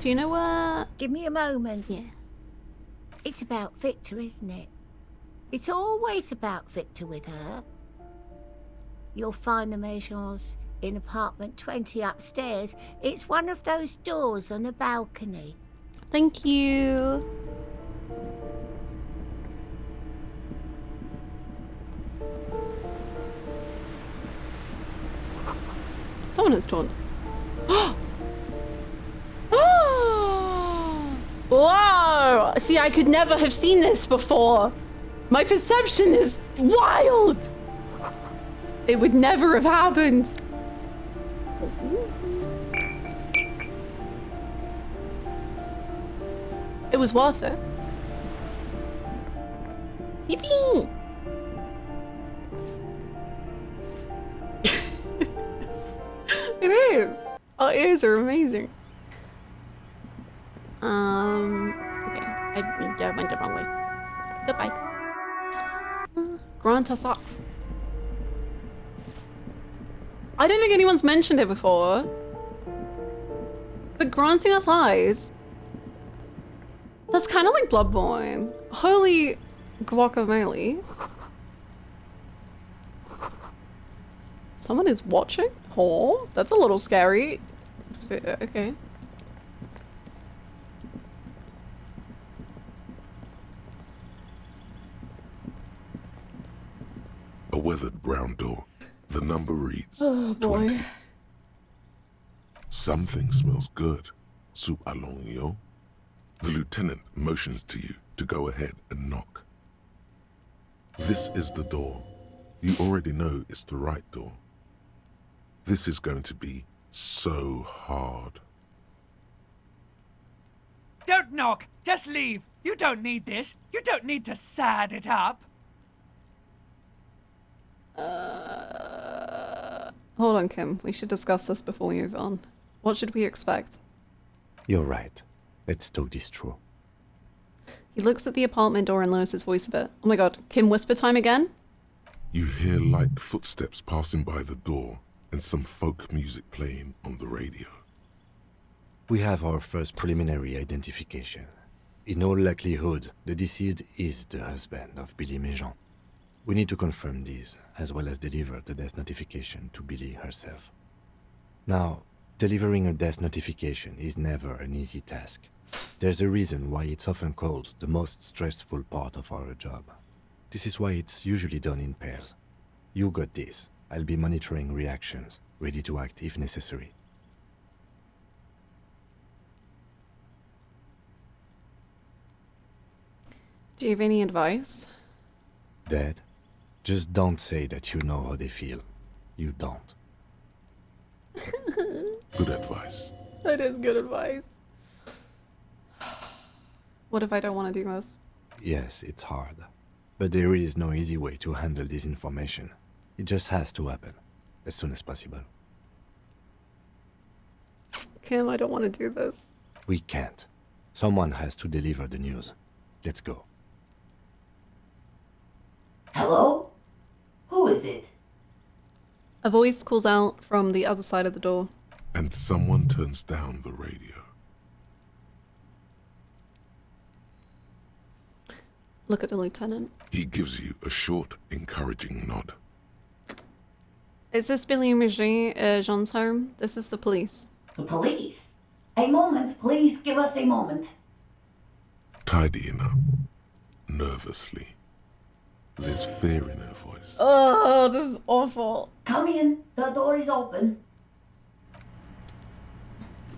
Do you know what? Give me a moment. Yeah. It's about Victor, isn't it? It's always about Victor with her. You'll find the Maisons in apartment 20 upstairs. It's one of those doors on the balcony. Thank you. Someone has torn. Whoa! See, I could never have seen this before. My perception is wild. It would never have happened. It was worth it. Yippee! Our ears are amazing. Okay. I went the wrong way. Goodbye. Grant us up. I don't think anyone's mentioned it before. But granting us eyes, that's kind of like Bloodborne. Holy guacamole. Someone is watching? Oh, that's a little scary. Okay. A weathered brown door. The number reads Oh boy. 20. Something smells good. Soup alongio. The lieutenant motions to you to go ahead and knock. This is the door. You already know it's the right door. This is going to be so hard. Don't knock. Just leave. You don't need this. You don't need to sad it up. Hold on, Kim. We should discuss this before we move on. What should we expect? You're right. Let's talk this through. He looks at the apartment door and lowers his voice a bit. Oh my god, Kim, whisper time again? You hear light footsteps passing by the door and some folk music playing on the radio. We have our first preliminary identification. In all likelihood, the deceased is the husband of Billy Méjean. We need to confirm this, as well as deliver the death notification to Billy herself. Now, delivering a death notification is never an easy task. There's a reason why it's often called the most stressful part of our job. This is why it's usually done in pairs. You got this. I'll be monitoring reactions, ready to act if necessary. Do you have any advice? Dad, just don't say that you know how they feel. You don't. Good advice. That is good advice. What if I don't want to do this? Yes, it's hard. But there is no easy way to handle this information. It just has to happen, as soon as possible. Kim, I don't want to do this. We can't. Someone has to deliver the news. Let's go. Hello? Who is it? A voice calls out from the other side of the door. And someone turns down the radio. Look at the lieutenant. He gives you a short, encouraging nod. Is this Billy Jean's home? This is the police. The police? A moment, please give us a moment. Tidying up, nervously. There's fear in her voice. Oh, this is awful. Come in, the door is open.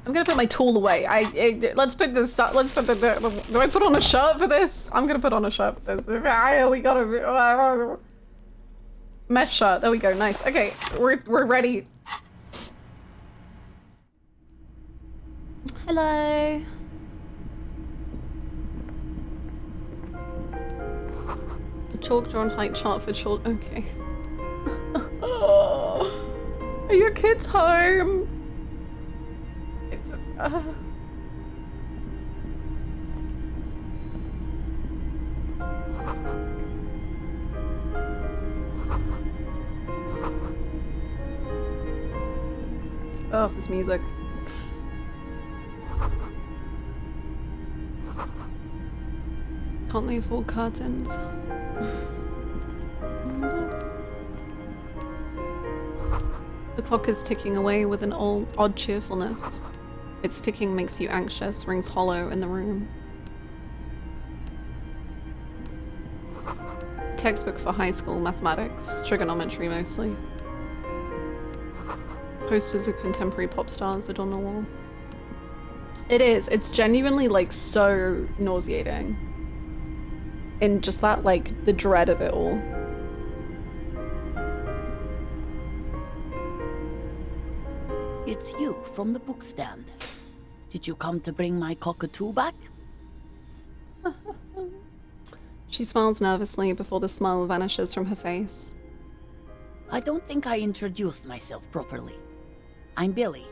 I'm gonna put my tool away. Let's put this stuff. Let's put the. Do I put on a shirt for this? I'm gonna put on a shirt for this. We gotta. Mesh shirt. There we go. Nice. Okay, we're ready. Hello. A chalk drawn height chart for children. Okay. Are your kids home? It just. Oh, this music. Can't they afford curtains? The clock is ticking away with an odd cheerfulness. Its ticking makes you anxious, rings hollow in the room. Textbook for high school mathematics, trigonometry mostly. Posters of contemporary pop stars adorn the wall. It is. It's genuinely like so nauseating. And just that, like, the dread of it all. It's you from the book stand. Did you come to bring my cockatoo back? She smiles nervously before the smile vanishes from her face. I don't think I introduced myself properly. I'm Billy.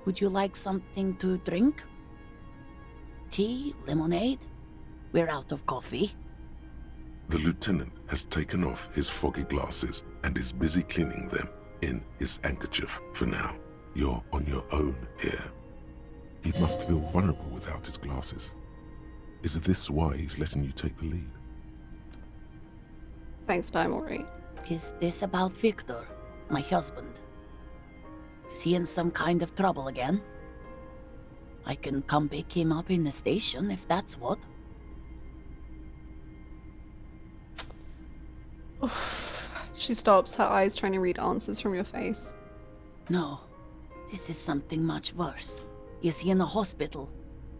Would you like something to drink? Tea? Lemonade? We're out of coffee. The lieutenant has taken off his foggy glasses and is busy cleaning them in his handkerchief for now. You're on your own here. He must feel vulnerable without his glasses. Is this why he's letting you take the lead? Thanks, but I'm alright. Is this about Victor, my husband? Is he in some kind of trouble again? I can come pick him up in the station if that's what. She stops, her eyes trying to read answers from your face. No, this is something much worse. Is he in the hospital?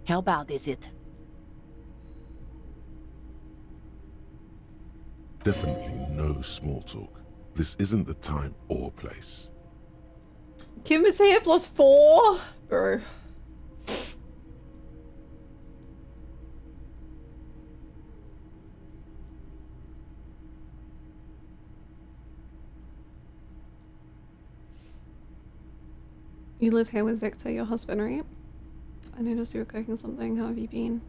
How bad is it? Definitely no small talk. This isn't the time or place. Kim is here +4? Bro. You live here with Victor, your husband, right? I noticed you were cooking something. How have you been?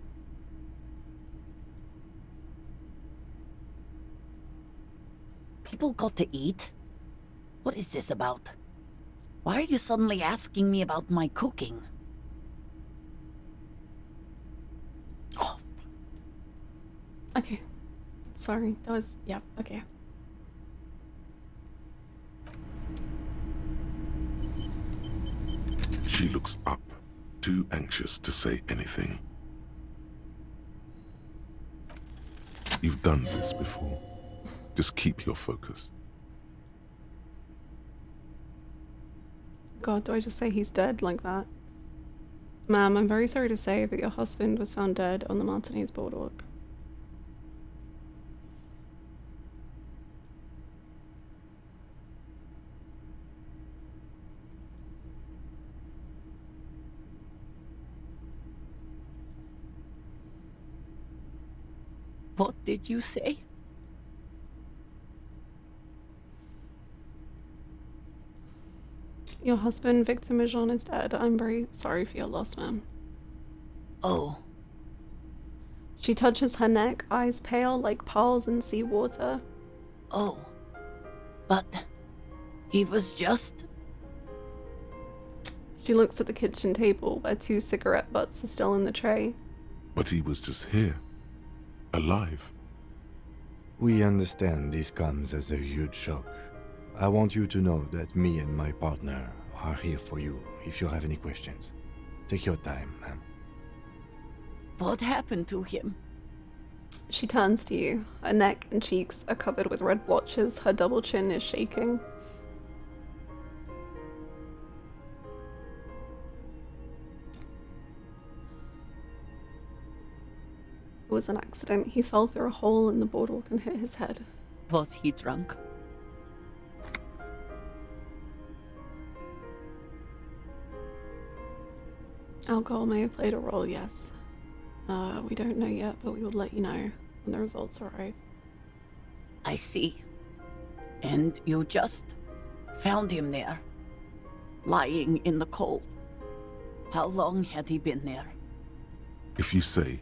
People got to eat? What is this about? Why are you suddenly asking me about my cooking? Oh. Okay. Sorry, that was... yeah, okay. She looks up, too anxious to say anything. You've done this before. Just keep your focus. God, do I just say he's dead like that? Ma'am, I'm very sorry to say, but your husband was found dead on the Martinez boardwalk. What did you say? Your husband, Victor Mijon, is dead. I'm very sorry for your loss, ma'am. Oh. She touches her neck, eyes pale like pearls in seawater. Oh. But he was just... She looks at the kitchen table where 2 cigarette butts are still in the tray. But he was just here. Alive. We understand this comes as a huge shock. I want you to know that me and my partner are here for you if you have any questions. Take your time, ma'am. What happened to him? She turns to you. Her neck and cheeks are covered with red blotches. Her double chin is shaking. It was an accident. He fell through a hole in the boardwalk and hit his head. Was he drunk? Alcohol may have played a role, yes. We don't know yet, but we will let you know when the results arrive. I see. And you just found him there, lying in the cold. How long had he been there? If you say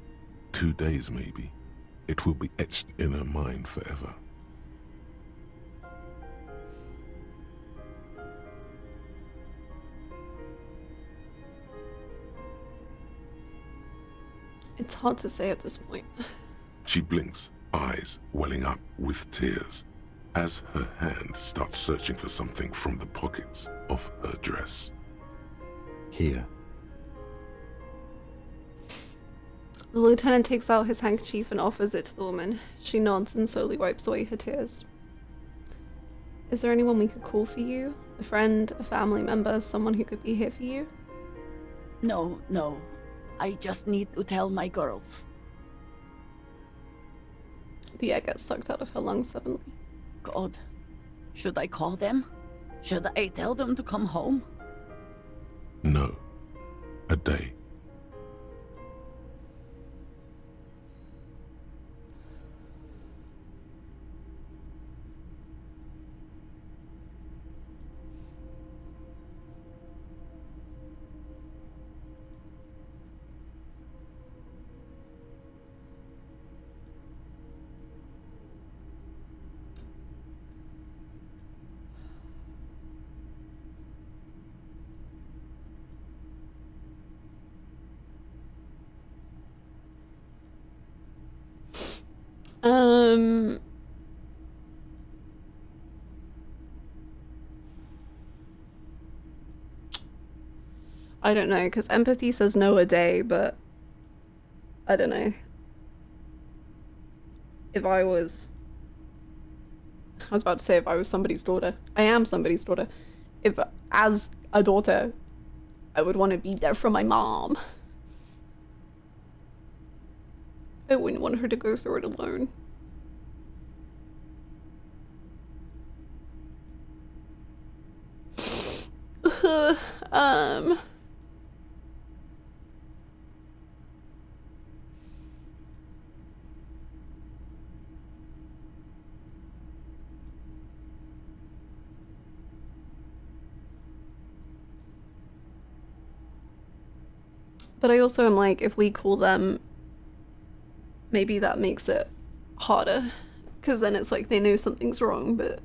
2 days maybe, it will be etched in her mind forever. It's hard to say at this point. She blinks, eyes welling up with tears, as her hand starts searching for something from the pockets of her dress. Here. The lieutenant takes out his handkerchief and offers it to the woman. She nods and slowly wipes away her tears. Is there anyone we could call for you? A friend, a family member, someone who could be here for you? No, no. I just need to tell my girls. The air gets sucked out of her lungs suddenly. God. Should I call them? Should I tell them to come home? No. A day. I don't know, because empathy says no a day, but I don't know. If I was about to say if I was somebody's daughter. I am somebody's daughter. If, as a daughter, I would want to be there for my mom. I wouldn't want her to go through it alone. But I also am like, if we call them, maybe that makes it harder. Because then it's like they know something's wrong, but...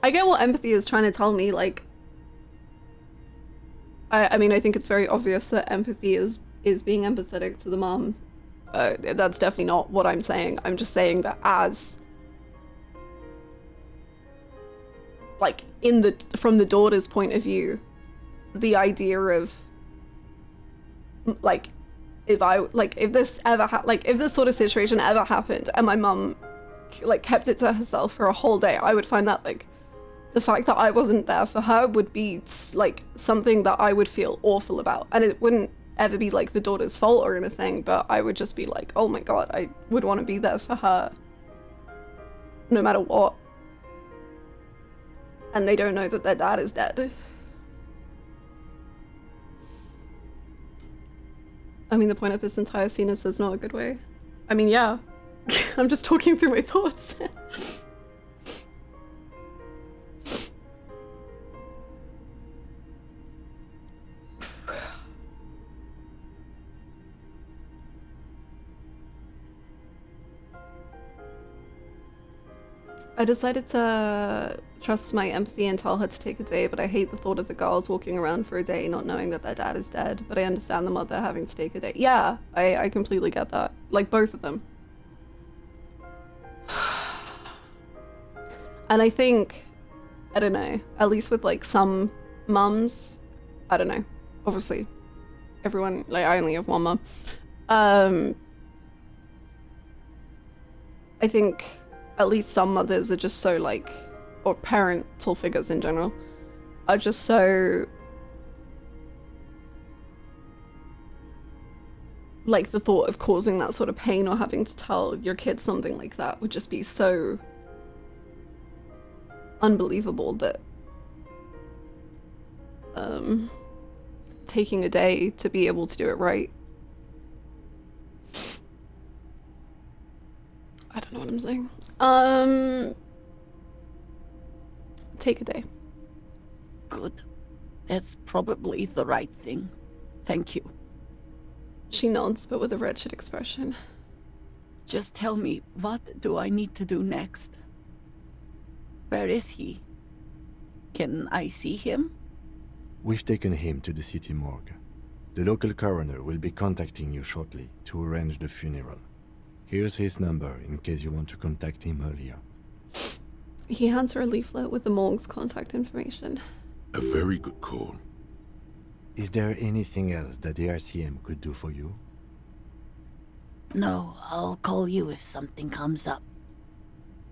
I get what empathy is trying to tell me, like... I mean, I think it's very obvious that empathy is being empathetic to the mom. That's definitely not what I'm saying. I'm just saying that as... like, from the daughter's point of view, the idea of... like, if this sort of situation ever happened and my mum, like, kept it to herself for a whole day, I would find that, like... the fact that I wasn't there for her would be, like, something that I would feel awful about. And it wouldn't ever be, like, the daughter's fault or anything, but I would just be like, oh my god, I would want to be there for her. No matter what. And they don't know that their dad is dead. I mean, the point of this entire scene is there's not a good way. I mean, yeah. I'm just talking through my thoughts. I decided to trust my empathy and tell her to take a day, but I hate the thought of the girls walking around for a day not knowing that their dad is dead. But I understand the mother having to take a day. Yeah, I completely get that. Like, both of them. And I think, I don't know, at least with, like, some mums, I don't know, obviously, everyone, like, I only have one mum. I think at least some mothers are just so, like, or parental figures in general, are just so, like, the thought of causing that sort of pain or having to tell your kids something like that would just be so unbelievable that taking a day to be able to do it right. I don't know what I'm saying. Take a day. Good. That's probably the right thing. Thank you. She nods, but with a wretched expression. Just tell me, what do I need to do next? Where is he? Can I see him? We've taken him to the city morgue. The local coroner will be contacting you shortly to arrange the funeral. Here's his number in case you want to contact him earlier. He hands her a leaflet with the morgue's contact information. A very good call. Is there anything else that the RCM could do for you? No, I'll call you if something comes up.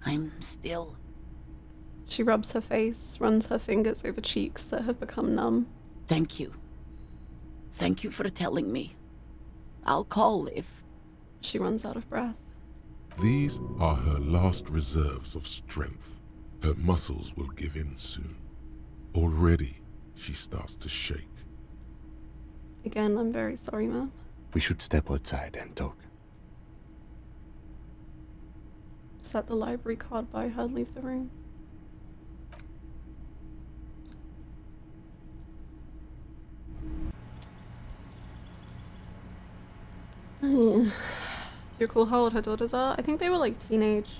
I'm still... She rubs her face, runs her fingers over cheeks that have become numb. Thank you. Thank you for telling me. I'll call if... She runs out of breath. These are her last reserves of strength. Her muscles will give in soon. Already, she starts to shake. Again, I'm very sorry, ma'am. We should step outside and talk. Set the library card by her, leave the room. Do you recall how old her daughters are? I think they were like teenage.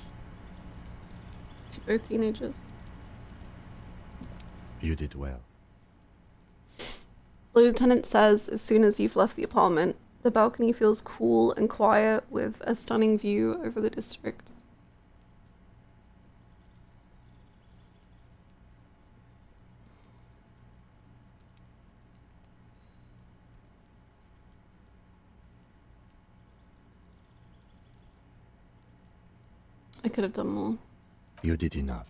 Both teenagers. You did well. The lieutenant says as soon as you've left the apartment, the balcony feels cool and quiet with a stunning view over the district. I could have done more. You did enough.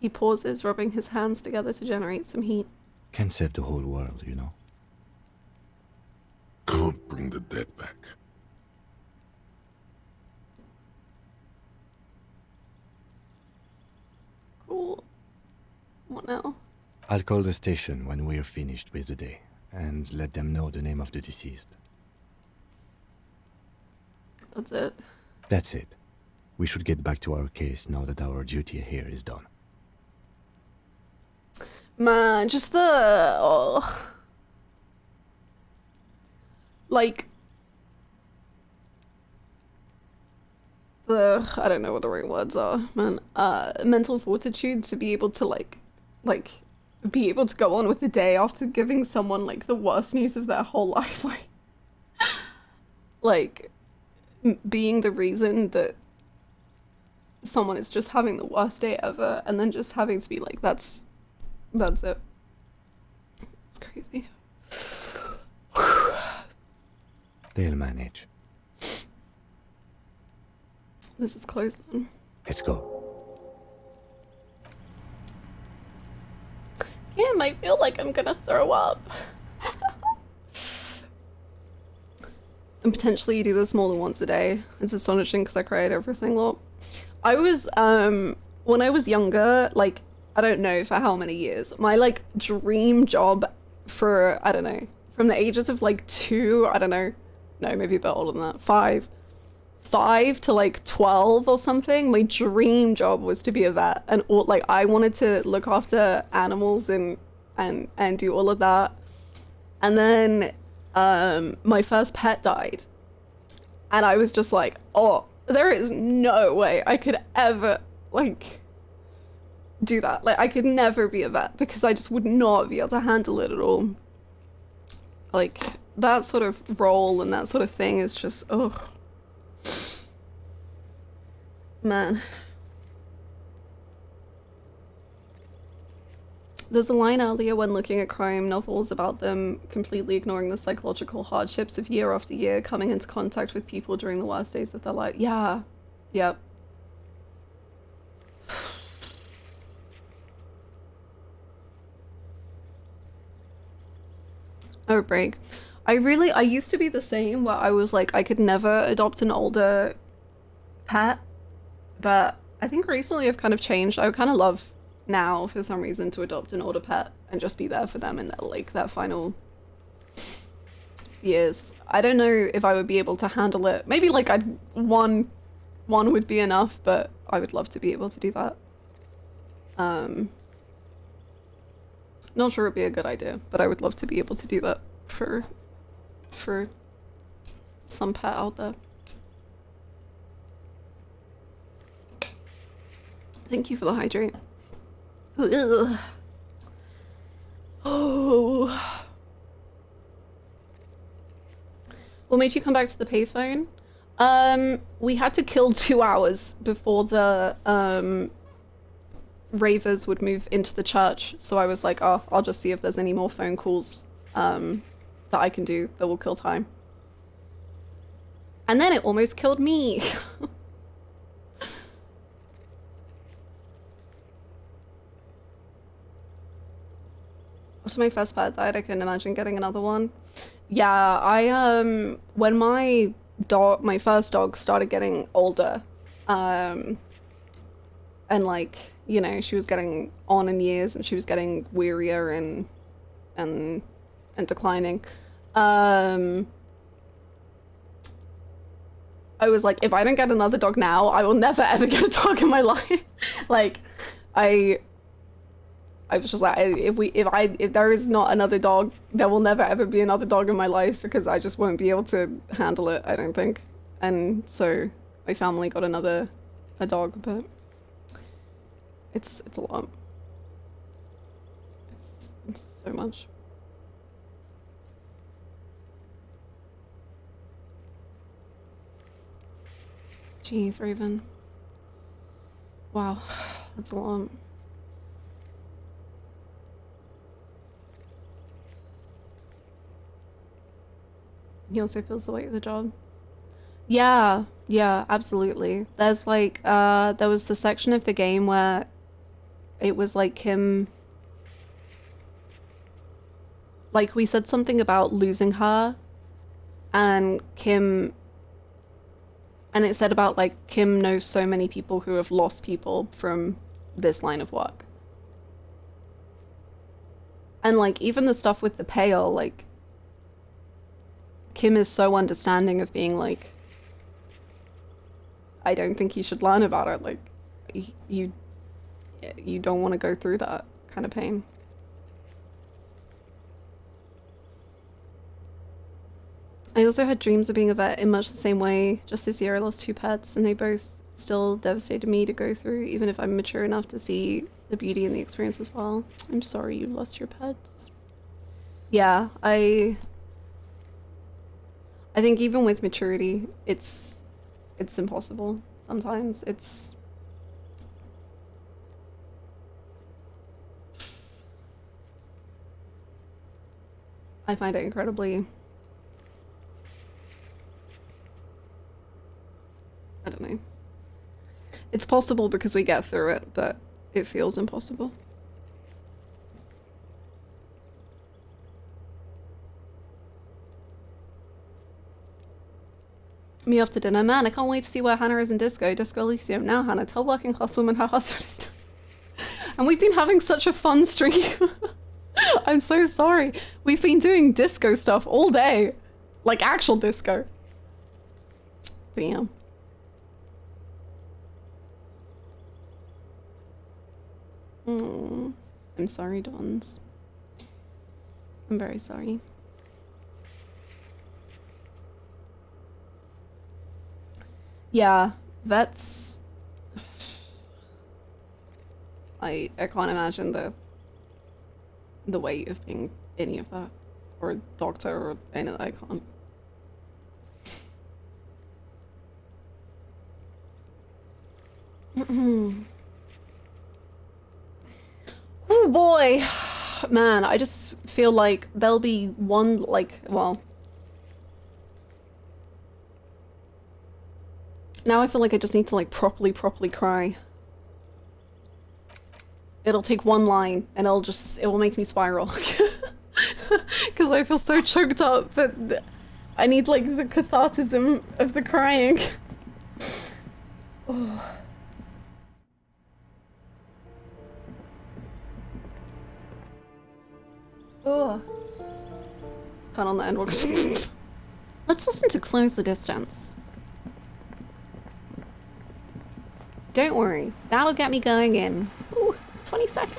He pauses, rubbing his hands together to generate some heat. Can't save the whole world, you know. Can't bring the dead back. Cool. What now? I'll call the station when we're finished with the day, and let them know the name of the deceased. That's it. That's it. We should get back to our case now that our duty here is done. Man, just the... Oh. Like... The... I don't know what the right words are, man. Mental fortitude to be able to, like... be able to go on with the day after giving someone, like, the worst news of their whole life. Like, being the reason that someone is just having the worst day ever, and then just having to be like, that's it. It's crazy. They'll manage. This is close then. Let's go. Kim, I feel like I'm gonna throw up. And potentially you do this more than once a day. It's astonishing because I cry at everything a lot. I was, when I was younger, like, I don't know for how many years, my, like, dream job for, I don't know, from the ages of, like, 2, I don't know, no, maybe a bit older than that, 5 to, like, 12 or something, my dream job was to be a vet. And, all, like, I wanted to look after animals and do all of that. And then, my first pet died. And I was just like, oh, there is no way I could ever, like, do that. Like, I could never be a vet because I just would not be able to handle it at all. Like, that sort of role and that sort of thing is just, oh. Man. There's a line earlier when looking at crime novels about them completely ignoring the psychological hardships of year after year coming into contact with people during the worst days of their life. Yeah. Yep. Outbreak. I used to be the same where I was like, I could never adopt an older pet, but I think recently I've kind of changed. I would kind of love now for some reason to adopt an older pet and just be there for them in that final years. I don't know if I would be able to handle it. Maybe like one would be enough, but I would love to be able to do that. Not sure it'd be a good idea, but I would love to be able to do that for some pet out there. Thank you for the hydrate. Ugh. Oh. What made you come back to the payphone? We had to kill 2 hours before the ravers would move into the church, so I was like, oh, I'll just see if there's any more phone calls that I can do that will kill time. And then it almost killed me. After my first pet died, I couldn't imagine getting another one. Yeah, I when my first dog started getting older, and like, you know, she was getting on in years and she was getting wearier and declining. I was like, if I don't get another dog now, I will never ever get a dog in my life. Like, I was just like, if there is not another dog, there will never ever be another dog in my life because I just won't be able to handle it, I don't think. And so my family got a dog, but it's a lot. It's so much. Jeez, Raven. Wow, that's a lot. He also feels the weight of the job. Yeah, absolutely. There's like, there was the section of the game where it was like Kim, like we said something about losing her, and Kim, and it said about like Kim knows so many people who have lost people from this line of work. And like even the stuff with the pail, like Kim is so understanding of being like, I don't think you should learn about it. Like, you don't want to go through that kind of pain. I also had dreams of being a vet in much the same way. Just this year I lost 2 pets and they both still devastated me to go through, even if I'm mature enough to see the beauty in the experience as well. I'm sorry you lost your pets. Yeah, I think even with maturity, it's impossible sometimes. I find it incredibly, I don't know. It's possible because we get through it, but it feels impossible. Me off to dinner. Man, I can't wait to see where Hannah is in Disco Elysium. Now, Hannah, tell working class woman her husband is doing. And we've been having such a fun stream. I'm so sorry. We've been doing disco stuff all day. Like actual disco. Damn. I'm sorry, Dons. I'm very sorry. Yeah, vets. I can't imagine the weight of being any of that, or a doctor, or any. I can't. Oh boy, man! I just feel like there'll be one, like, well. Now I feel like I just need to like properly cry. It'll take one line and it will make me spiral. Because I feel so choked up, but I need like the cathartism of the crying. Oh. Oh. Turn on the endwalks. Let's listen to Close the Distance. Don't worry, that'll get me going in 20 seconds.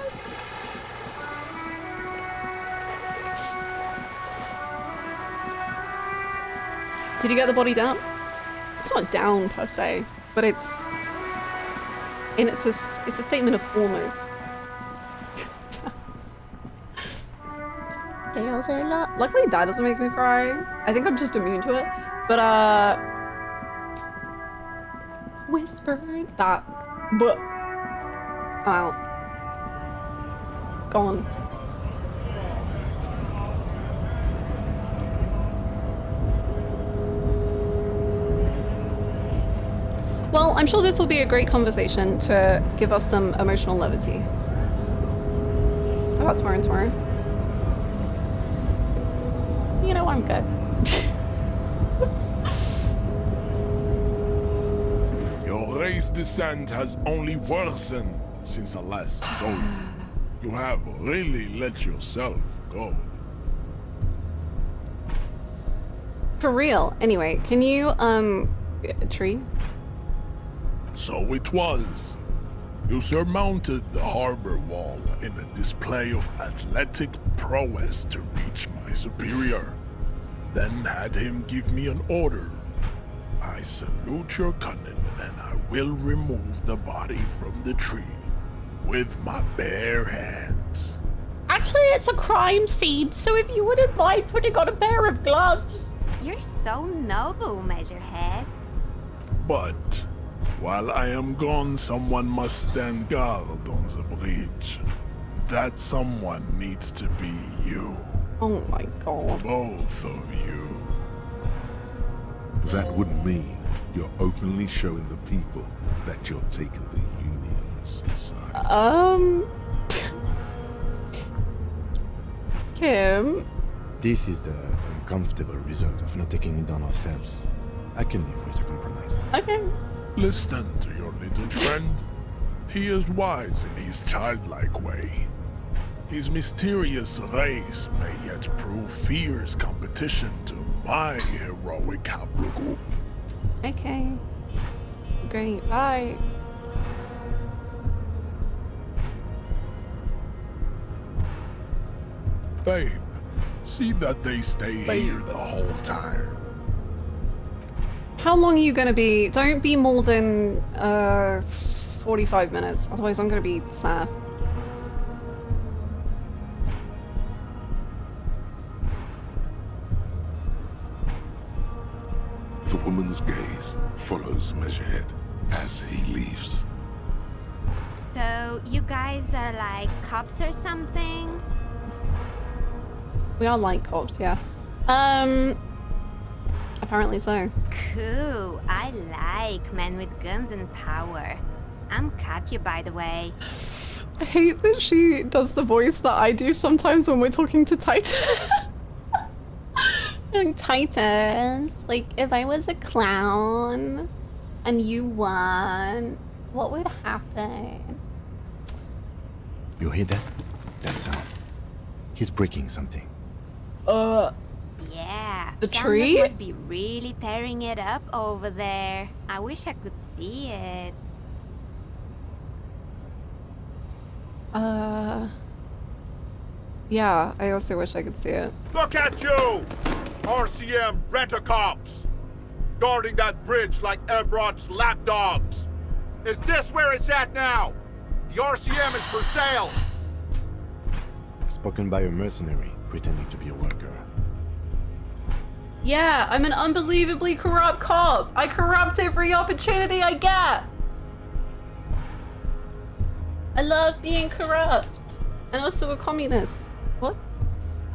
Did you get the body down? It's not down per se, but it's a statement of almost. Luckily that doesn't make me cry. I think I'm just immune to it. But whispering that, but I'm out. Gone. Well, I'm sure this will be a great conversation to give us some emotional levity. How about tomorrow and tomorrow? You know, I'm good. Your race descent has only worsened since I last saw you. You have really let yourself go. For real. Anyway, can you, tree? So it was. You surmounted the harbor wall in a display of athletic prowess to reach my superior, then had him give me an order. I salute your cunning, and I will remove the body from the tree with my bare hands. Actually, it's a crime scene, so if you wouldn't mind putting on a pair of gloves. You're so noble, Measurehead. But while I am gone, someone must stand guard on the bridge. That someone needs to be you. Oh my god. Both of you. That would mean you're openly showing the people that you're taking the Union's side. Kim? This is the uncomfortable result of not taking it on ourselves. I can live with a compromise. Okay. Listen to your little friend. He is wise in his childlike way. His mysterious race may yet prove fierce competition to my heroic haplogroup. Okay. Great, bye. Babe, see that they stay here the whole time. How long are you gonna be? Don't be more than 45 minutes, otherwise I'm gonna be sad. The woman's gaze follows Measurehead as he leaves. So, you guys are like cops or something? We are like cops, yeah. Apparently so. Cool. I like men with guns and power. I'm Katya, by the way. I hate that she does the voice that I do sometimes when we're talking to Titus. And Titus, like, if I was a clown and you won, what would happen? You hear that? That sound. He's breaking something. Yeah. The someone tree? must be really tearing it up over there. I wish I could see it. Yeah, I also wish I could see it. Look at you! RCM rent-a-cops! Guarding that bridge like Everott's lapdogs! Is this where it's at now? The RCM is for sale! Spoken by a mercenary pretending to be a worker. Yeah, I'm an unbelievably corrupt cop. I corrupt every opportunity I get. I love being corrupt. And also a communist. What?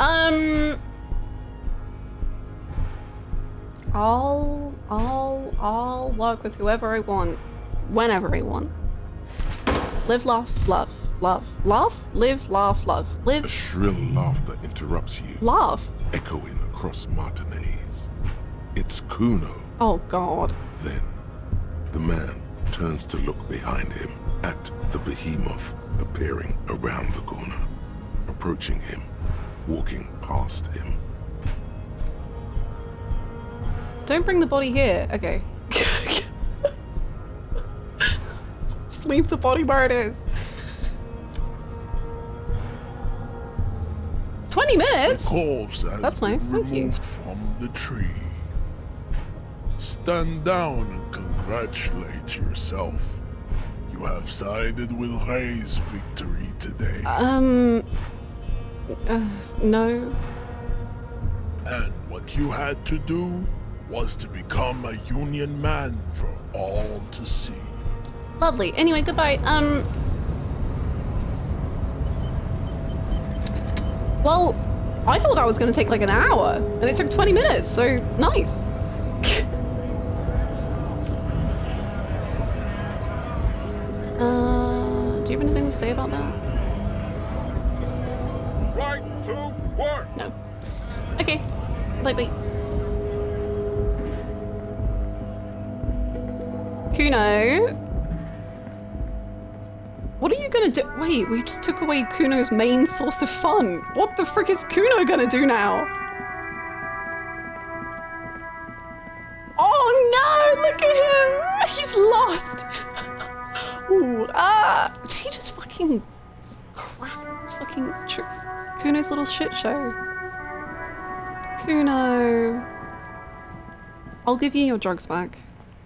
I'll work with whoever I want, whenever I want. Live, laugh, love. Laugh, live, laugh, love. Live. A shrill laughter interrupts you. Laugh. Echoing across Martinez. It's Kuno. Oh god. Then, the man turns to look behind him at the behemoth appearing around the corner, approaching him, walking past him. Don't bring the body here. Okay. Just leave the body where it is. 20 minutes? The corpse has That's nice, been thank you. removed from the tree. Stand down and congratulate yourself. You have sided with Ray's victory today. No. And what you had to do was to become a Union man for all to see. Lovely. Anyway, goodbye. Well, I thought that was gonna take like an hour, and it took 20 minutes, so nice. Do you have anything to say about that? Right to work! No. Okay. Bye. Kuno? What are you gonna do? Wait, we just took away Kuno's main source of fun. What the frick is Kuno gonna do now? Oh no, look at him! He's lost! Ooh, did he just fucking crap? Fucking Kuno's little shit show. Kuno. I'll give you your drugs back.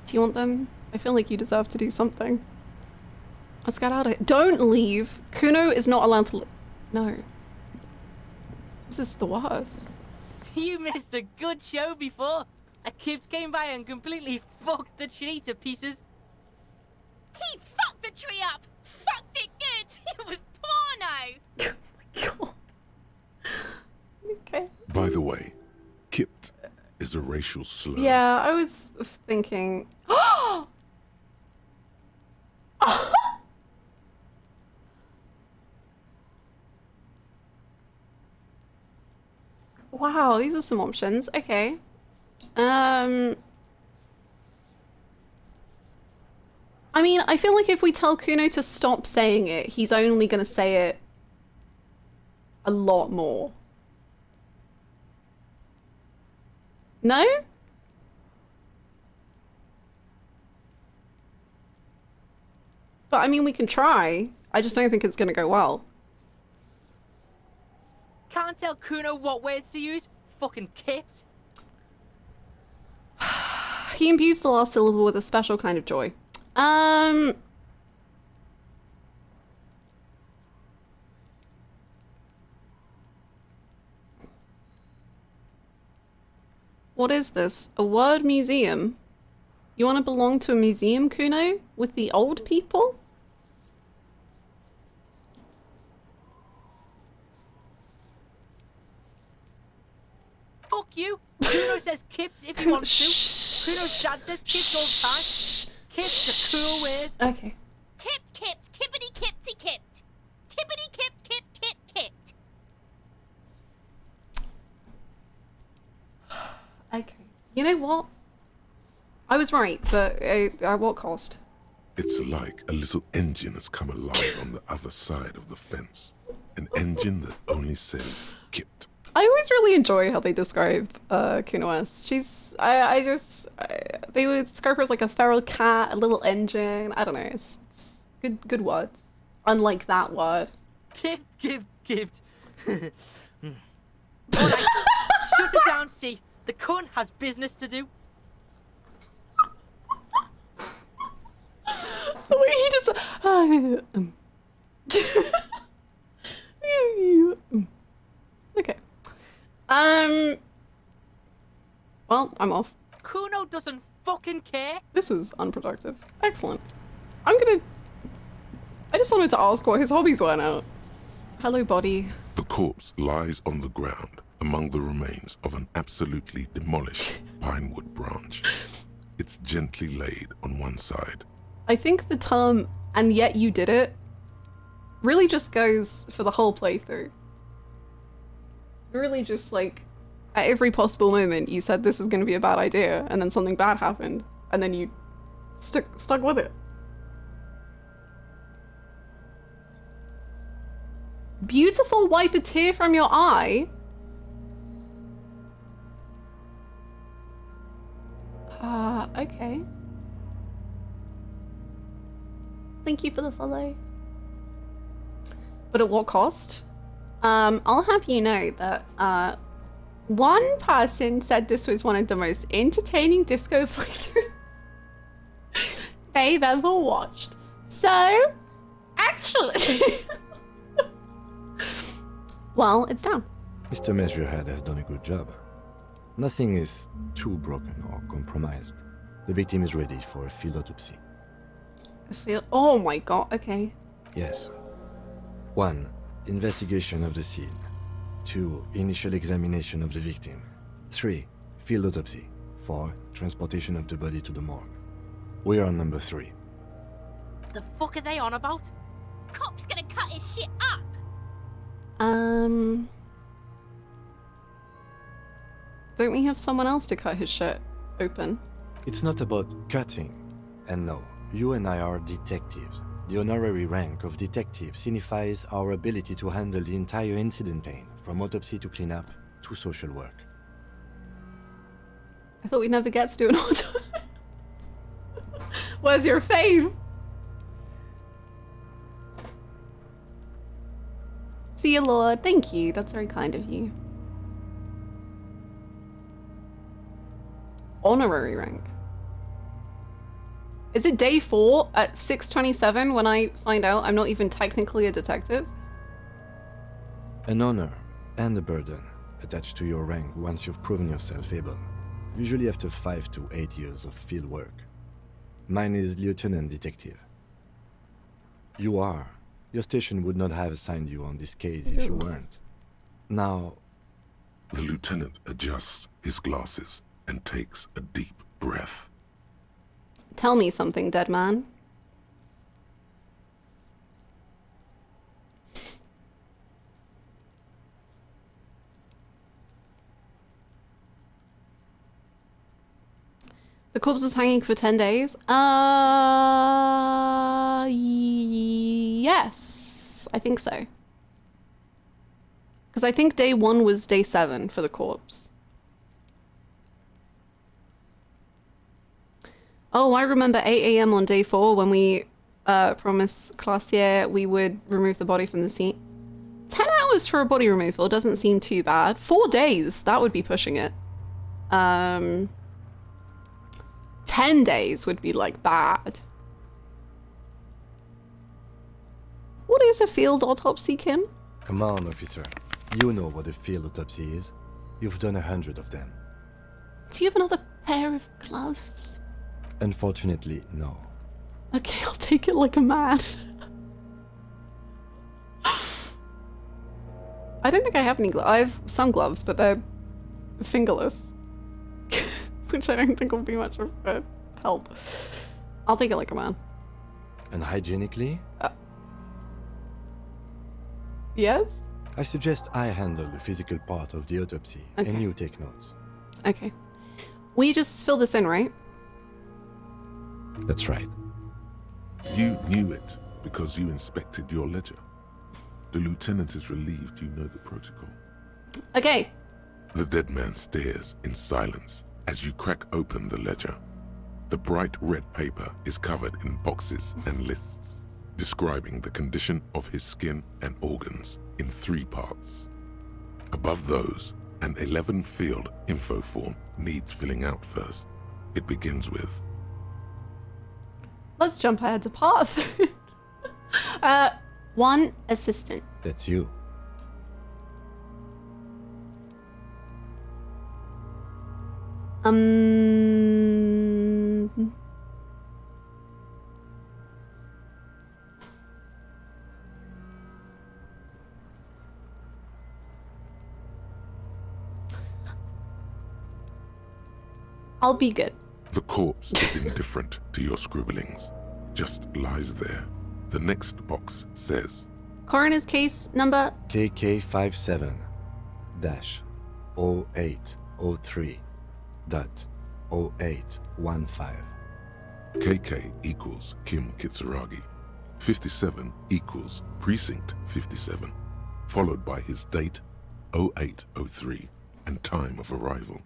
Do you want them? I feel like you deserve to do something. Let's get out of here. Don't leave. Kuno is not allowed to No. This is the worst. You missed a good show before. A kid came by and completely fucked the tree to pieces. He fucked the tree up! Fucked it good! It was porno! Okay. By the way, kipped is a racial slur. Yeah, I was thinking. Wow, these are some options. Okay. I mean, I feel like if we tell Kuno to stop saying it, he's only gonna say it a lot more. No? But I mean, we can try. I just don't think it's gonna go well. Can't tell Kuno what words to use? Fucking kipped. He imbues the last syllable with a special kind of joy. What is this? A word museum? You want to belong to a museum, Kuno? With the old people? Fuck you. Kuno says kipped if he wants to. Kuno's dad says kipped all the time. Kipped's a cool word. Okay. Kipped, kipped, kippity, kippty, kipped. Kippity, kipped, kipped, kipped, kipped. Okay. You know what? I was right, but at what cost? It's like a little engine has come alive on the other side of the fence. An engine that only says kipped. I always really enjoy how they describe Kuno S. She's, they would describe her as like a feral cat, a little engine. I don't know. It's good words. Unlike that word. Kipped. Alright, shut it down, see. The cunt has business to do. The way he just. Okay. Well, I'm off. Kuno doesn't fucking care. This was unproductive. Excellent. I just wanted to ask what his hobbies were now. Hello, body. The corpse lies on the ground among the remains of an absolutely demolished pinewood branch. It's gently laid on one side. I think the term, and yet you did it, really just goes for the whole playthrough. Really just like, at every possible moment you said this is going to be a bad idea, and then something bad happened, and then you stuck with it. Beautiful, wipe a tear from your eye? Okay. Thank you for the follow. But at what cost? I'll have you know that one person said this was one of the most entertaining disco playthroughs they've ever watched. So, actually, well, it's down. Mr. Measurehead has done a good job. Nothing is too broken or compromised. The victim is ready for a field autopsy. Oh my god, okay. Yes. 1. Investigation of the scene. 2. Initial examination of the victim. 3. Field autopsy. 4. Transportation of the body to the morgue. We are on number 3. The fuck are they on about? Cop's gonna cut his shit up. Don't we have someone else to cut his shit open? It's not about cutting. And no, you and I are detectives. The honorary rank of detective signifies our ability to handle the entire incident chain, from autopsy to cleanup to social work. I thought we'd never get to do an auto. Where's your fave? dear Lord. Thank you. That's very kind of you. Honorary rank. Is it day 4 at 6:27 when I find out I'm not even technically a detective? An honor and a burden attached to your rank once you've proven yourself able, usually after 5 to 8 years of field work. Mine is Lieutenant Detective. You are. Your station would not have assigned you on this case if you weren't. Now... The lieutenant adjusts his glasses and takes a deep breath. Tell me something, dead man. The corpse was hanging for 10 days? Yes. I think so. Because I think day 1 was day 7 for the corpse. Oh, I remember 8 AM on day 4 when we promised Classier we would remove the body from the scene. 10 hours for a body removal doesn't seem too bad. 4 days, that would be pushing it. 10 days would be like bad. What is a field autopsy, Kim? Come on, officer. You know what a field autopsy is. You've done 100 of them. Do you have another pair of gloves? Unfortunately, no. Okay, I'll take it like a man. I don't think I have any gloves. I have some gloves, but they're fingerless. Which I don't think will be much of a help. I'll take it like a man. And hygienically? Yes? I suggest I handle the physical part of the autopsy, Okay. and you take notes. Okay. We just fill this in, right? That's right. You knew it because you inspected your ledger. The lieutenant is relieved you know the protocol. Okay. The dead man stares in silence as you crack open the ledger. The bright red paper is covered in boxes and lists, describing the condition of his skin and organs in 3 parts. Above those, an 11-field info form needs filling out first. It begins with... Let's jump ahead to part 3. 1 assistant. That's you. I'll be good. The corpse is indifferent to your scribblings, just lies there. The next box says, Coroner's case number KK57-0803.0815. KK equals Kim Kitsuragi. 57 equals Precinct 57, followed by his date 0803 and time of arrival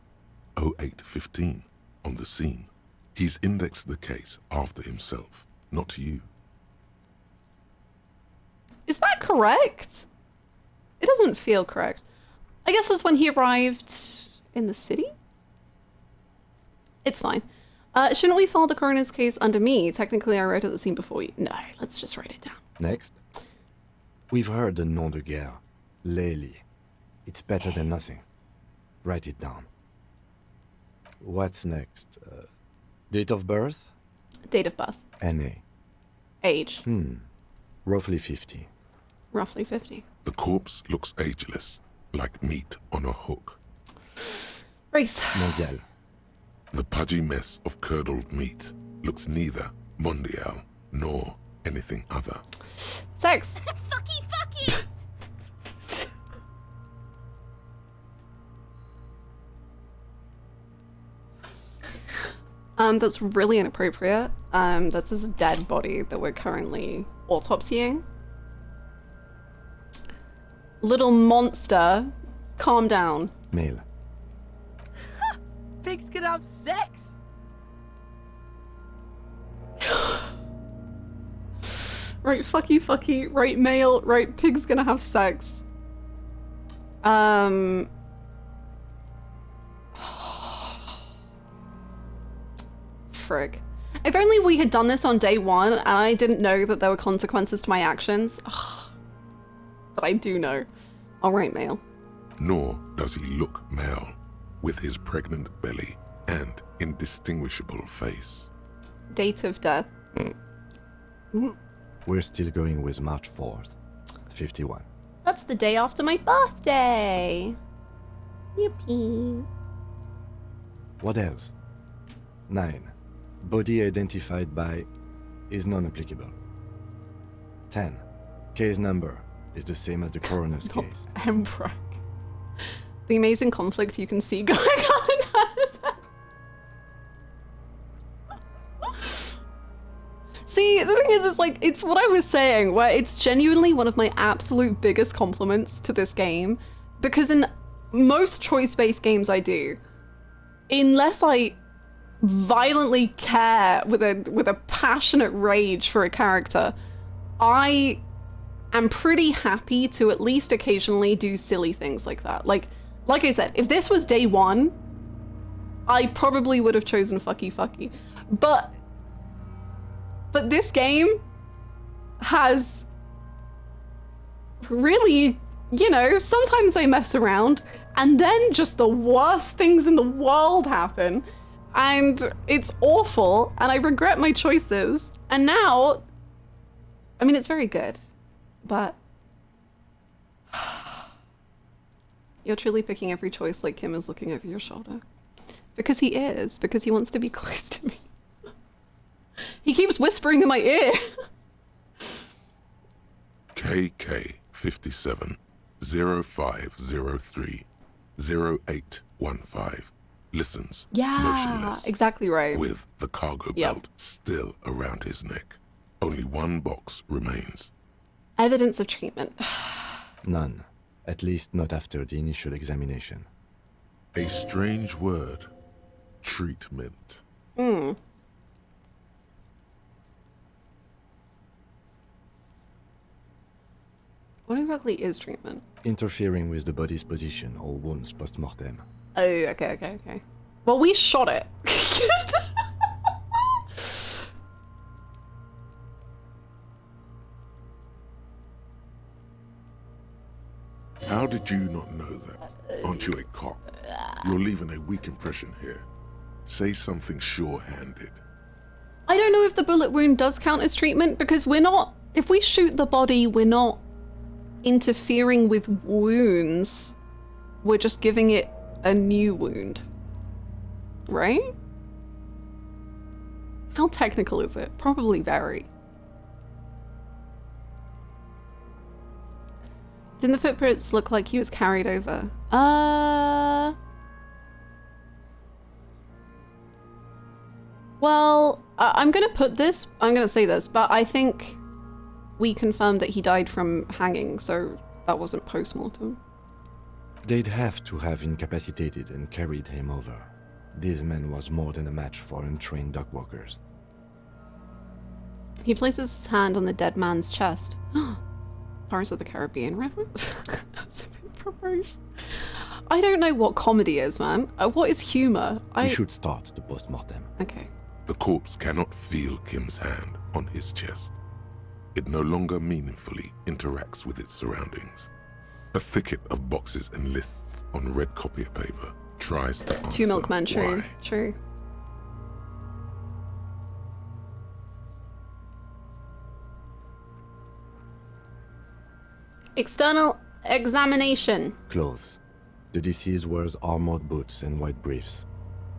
0815 on the scene. He's indexed the case after himself, not you. Is that correct? It doesn't feel correct. I guess that's when he arrived in the city? It's fine. Shouldn't we file the coroner's case under me? Technically, I wrote at the scene before you. No, let's just write it down. Next. We've heard the nom de guerre, Lely. It's better than nothing. Write it down. What's next? Date of birth? Date of birth. NA. Age. Roughly 50. Roughly 50. The corpse looks ageless, like meat on a hook. Race. Mondial. The pudgy mess of curdled meat looks neither mondial nor anything other. Sex. Fucky, fucky! That's really inappropriate. That's his dead body that we're currently autopsying. Little monster, calm down. Male. Pigs can have sex. Right, fucky, right, male, right, pig's gonna have sex. Frig. If only we had done this on day one and I didn't know that there were consequences to my actions. But I do know. Alright, male. Nor does he look male, with his pregnant belly and indistinguishable face. Date of death. We're still going with March 4th, 51. That's the day after my birthday. Yippee. What else? 9. Body identified by is non-applicable. 10. Case number is the same as the coroner's case. Emperor. The amazing conflict you can see going on in hers. See, the thing is, it's like, it's what I was saying, where it's genuinely one of my absolute biggest compliments to this game, because in most choice-based games I do, unless I violently care with a passionate rage for a character, I am pretty happy to at least occasionally do silly things like that. Like I said, if this was day one, I probably would have chosen fucky. But this game has really, you know, sometimes they mess around and then just the worst things in the world happen and it's awful and I regret my choices. And now, I mean, it's very good, but you're truly picking every choice like Kim is looking over your shoulder. Because he is, because he wants to be close to me. He keeps whispering in my ear. KK57 0503 0815 listens motionless. Exactly right. With the cargo belt still around his neck. Only one box remains. Evidence of treatment. None. At least not after the initial examination. A strange word. Treatment. What exactly is treatment? Interfering with the body's position or wounds post-mortem. Oh, okay. Well, we shot it. How did you not know that? Aren't you a cop? You're leaving a weak impression here. Say something sure-handed. I don't know if the bullet wound does count as treatment because we're not, if we shoot the body, we're not interfering with wounds. We're just giving it a new wound. Right? How technical is it? Probably very. Didn't the footprints look like he was carried over? Well, I'm gonna say this, but I think we confirmed that he died from hanging, so that wasn't post-mortem. They'd have to have incapacitated and carried him over. This man was more than a match for untrained dogwalkers. He places his hand on the dead man's chest. Pirates of the Caribbean reference? That's a bit preparation. I don't know what comedy is, man. What is humor? We should start the post-mortem. Okay. The corpse cannot feel Kim's hand on his chest. It no longer meaningfully interacts with its surroundings. A thicket of boxes and lists on red copier paper tries to answer 2 milkmen, true. why. True. External examination. Clothes. The deceased wears armored boots and white briefs.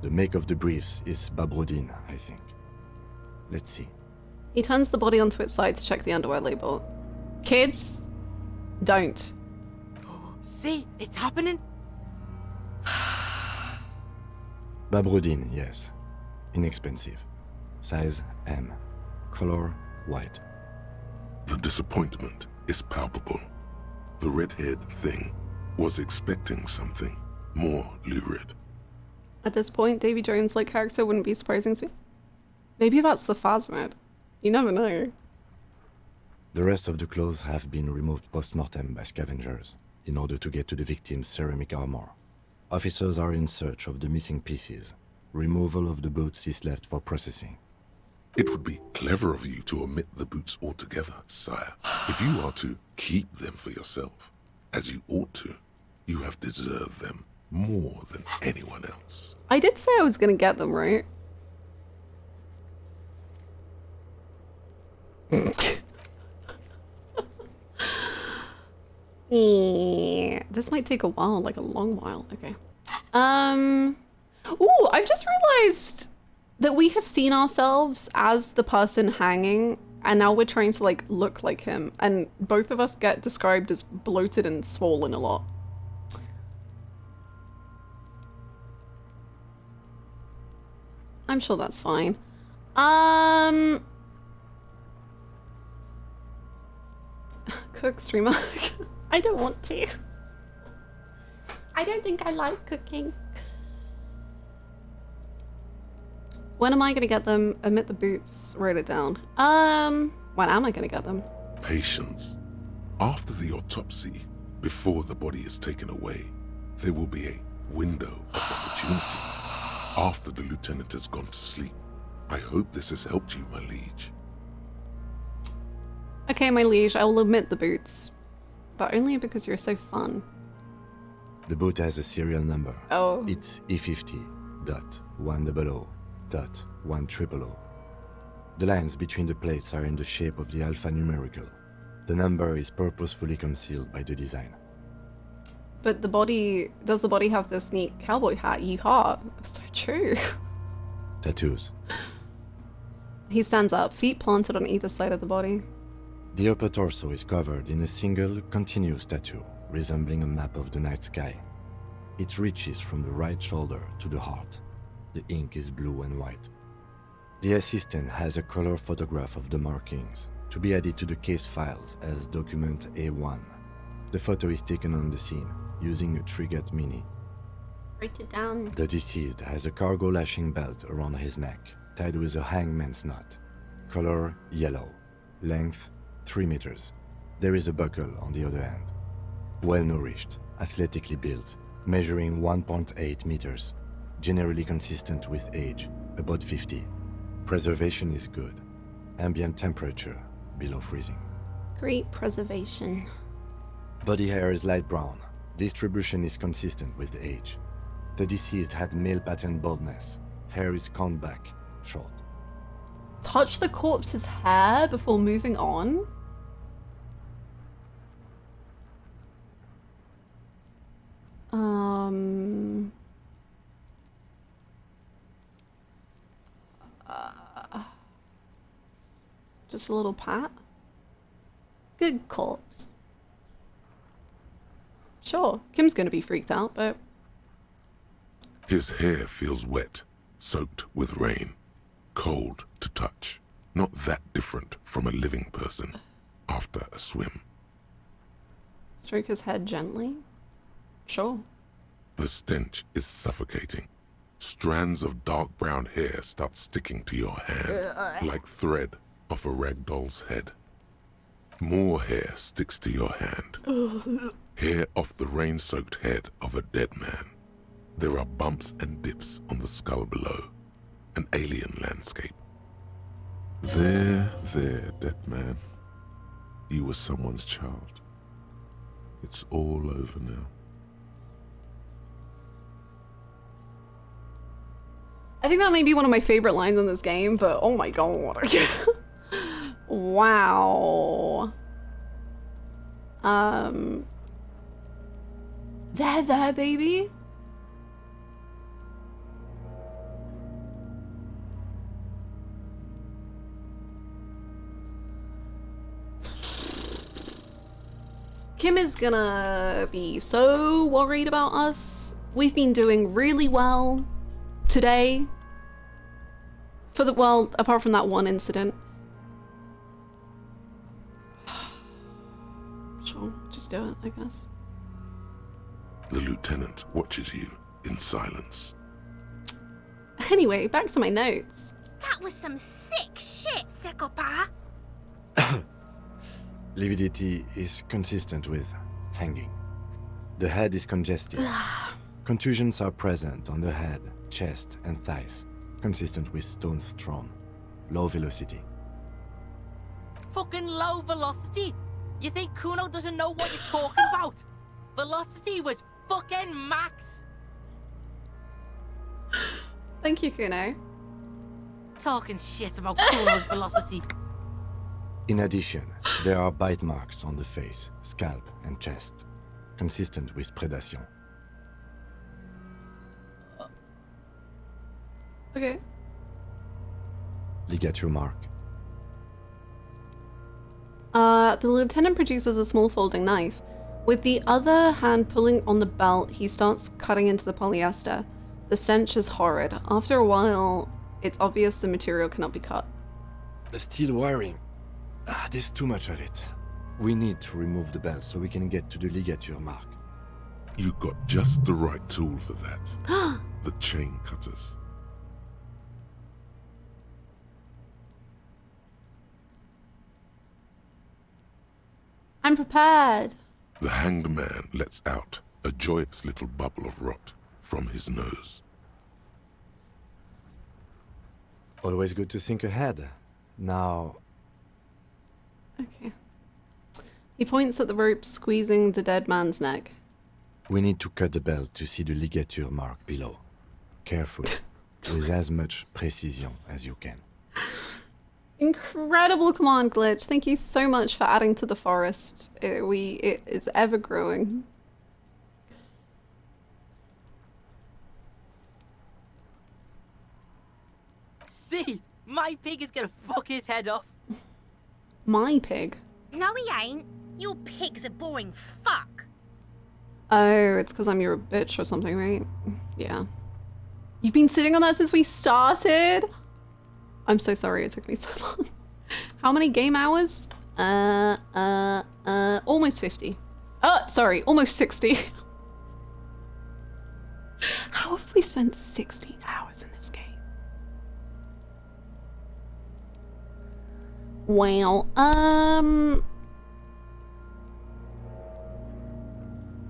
The make of the briefs is Babrodine, I think. Let's see. He turns the body onto its side to check the underwear label. Kids, don't. See, it's happening. Babrodine, yes. Inexpensive. Size M. Color white. The disappointment is palpable. The red-haired thing was expecting something more lurid. At this point, Davy Jones-like character wouldn't be surprising to me. Maybe that's the Phasmid. You never know. The rest of the clothes have been removed post-mortem by scavengers. in order to get to the victim's ceramic armor. Officers are in search of the missing pieces. Removal of the boots is left for processing. It would be clever of you to omit the boots altogether, sire. If you are to keep them for yourself, as you ought to, you have deserved them more than anyone else. I did say I was gonna get them, right? Yeah, this might take a while, like a long while. Okay. Ooh, I've just realized that we have seen ourselves as the person hanging, and now we're trying to like look like him, and both of us get described as bloated and swollen a lot. I'm sure that's fine. Cook streamer. I don't want to. I don't think I like cooking. When am I gonna get them? Omit the boots, write it down. When am I gonna get them? Patience. After the autopsy, before the body is taken away, there will be a window of opportunity. After the lieutenant has gone to sleep. I hope this has helped you, my liege. Okay, my liege, I will omit the boots. But only because you're so fun. The boot has a serial number. Oh. It's E50.100.100. The lines between the plates are in the shape of the alphanumerical. The number is purposefully concealed by the design. But the body, does the body have this neat cowboy hat? Yeehaw. So true. Tattoos. He stands up, feet planted on either side of the body. The upper torso is covered in a single, continuous tattoo, resembling a map of the night sky. It reaches from the right shoulder to the heart. The ink is blue and white. The assistant has a color photograph of the markings, to be added to the case files as document A1. The photo is taken on the scene, using a Trigat Mini. Write it down. The deceased has a cargo lashing belt around his neck, tied with a hangman's knot. Color yellow. Length 3 meters. There is a buckle on the other end. Well-nourished, athletically built, measuring 1.8 meters. Generally consistent with age, about 50. Preservation is good. Ambient temperature, below freezing. Great preservation. Body hair is light brown. Distribution is consistent with age. The deceased had male pattern baldness. Hair is combed back, short. Touch the corpse's hair before moving on? Just a little pat? Good corpse. Sure, Kim's gonna be freaked out, but... His hair feels wet, soaked with rain, cold to touch. Not that different from a living person after a swim. Stroke his head gently? Sure. The stench is suffocating. Strands of dark brown hair start sticking to your hand, like thread off a rag doll's head. More hair sticks to your hand. Hair off the rain-soaked head of a dead man. There are bumps and dips on the skull below. An alien landscape. There, dead man. You were someone's child. It's all over now. I think that may be one of my favorite lines in this game, but oh my god. Wow. There, baby. Kim is gonna be so worried about us. We've been doing really well today. Well, apart from that one incident. Sure, just do it, I guess. The lieutenant watches you in silence. Anyway, back to my notes. That was some sick shit, Sekopa. Lividity is consistent with hanging. The head is congested. Contusions are present on the head, chest, and thighs, consistent with stones thrown. Low velocity. Fucking low velocity? You think Kuno doesn't know what you're talking about? Velocity was fucking max. Thank you, Kuno. Talking shit about Kuno's velocity. In addition, there are bite marks on the face, scalp, and chest, consistent with predation. Okay. Ligature mark. The lieutenant produces a small folding knife. With the other hand pulling on the belt, he starts cutting into the polyester. The stench is horrid. After a while, it's obvious the material cannot be cut. The steel wiring. There's too much of it. We need to remove the belt so we can get to the ligature mark. You got just the right tool for that. The chain cutters. I'm prepared. The hanged man lets out a joyous little bubble of rot from his nose. Always good to think ahead. Now... Okay. He points at the rope squeezing the dead man's neck. We need to cut the belt to see the ligature mark below. Carefully, with as much precision as you can. Incredible command glitch. Thank you so much for adding to the forest. It is ever growing. See, my pig is gonna fuck his head off. My pig? No, he ain't. Your pig's a boring fuck. Oh, it's because I'm your bitch or something, right? Yeah. You've been sitting on that since we started? I'm so sorry it took me so long. How many game hours? Almost 50. Oh, sorry, almost 60. How have we spent 16 hours in this game? Wow.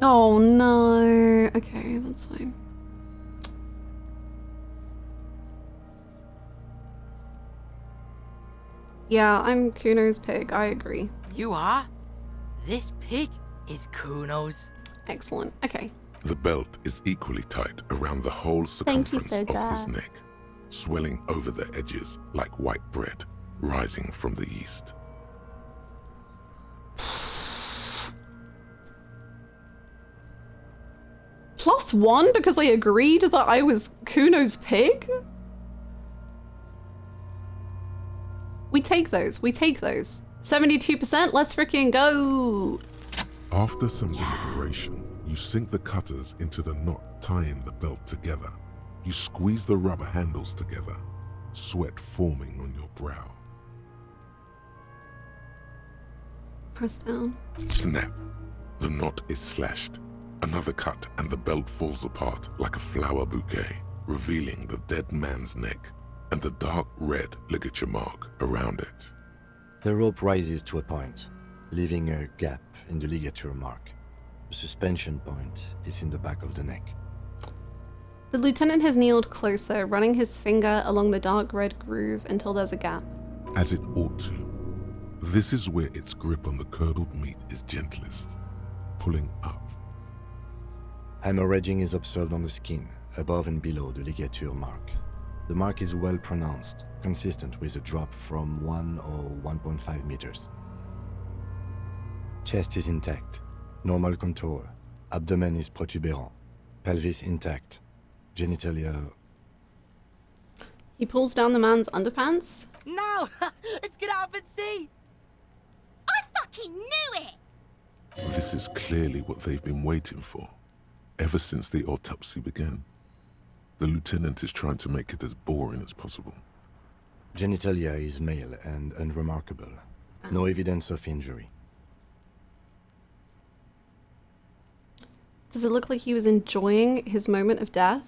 Oh no. Okay, that's fine. Yeah, I'm Kuno's pig. I agree. You are? This pig is Kuno's. Excellent. Okay. The belt is equally tight around the whole circumference of his neck, swelling over the edges like white bread rising from the east. +1 because I agreed that I was Kuno's pig? We take those. We take those. 72%. Let's freaking go. After some deliberation, you sink the cutters into the knot tying the belt together. You squeeze the rubber handles together, sweat forming on your brow. Press down. Snap. The knot is slashed. Another cut and the belt falls apart like a flower bouquet, revealing the dead man's neck and the dark red ligature mark around it. The rope rises to a point, leaving a gap in the ligature mark. The suspension point is in the back of the neck. The lieutenant has kneeled closer, running his finger along the dark red groove until there's a gap. As it ought to. This is where its grip on the curdled meat is gentlest, pulling up. Hemorrhaging is observed on the skin, above and below the ligature mark. The mark is well pronounced, consistent with a drop from 1 or 1.5 meters. Chest is intact, normal contour. Abdomen is protuberant, pelvis intact, genitalia... He pulls down the man's underpants. No! Let's get out and see! I fucking knew it! This is clearly what they've been waiting for, ever since the autopsy began. The lieutenant is trying to make it as boring as possible. Genitalia is male and unremarkable. No evidence of injury. Does it look like he was enjoying his moment of death?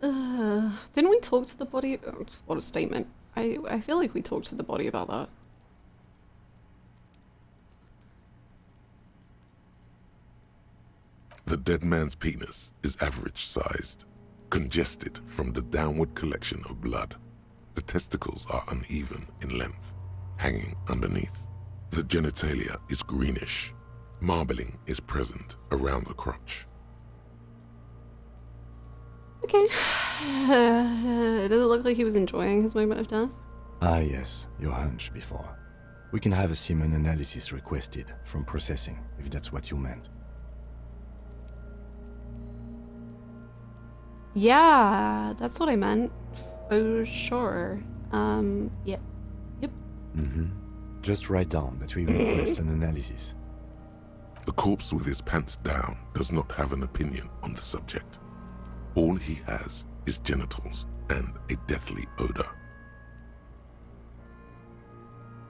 Didn't we talk to the body? Oh, what a statement. I feel like we talked to the body about that. The dead man's penis is average-sized, congested from the downward collection of blood. The testicles are uneven in length, hanging underneath. The genitalia is greenish. Marbling is present around the crotch. Okay. Does it look like he was enjoying his moment of death? Ah yes, your hunch before. We can have a semen analysis requested from processing, if that's what you meant. Yeah, that's what I meant. For sure. Yep. Mm-hmm. Just write down that we request an analysis. The corpse with his pants down does not have an opinion on the subject. All he has is genitals and a deathly odor.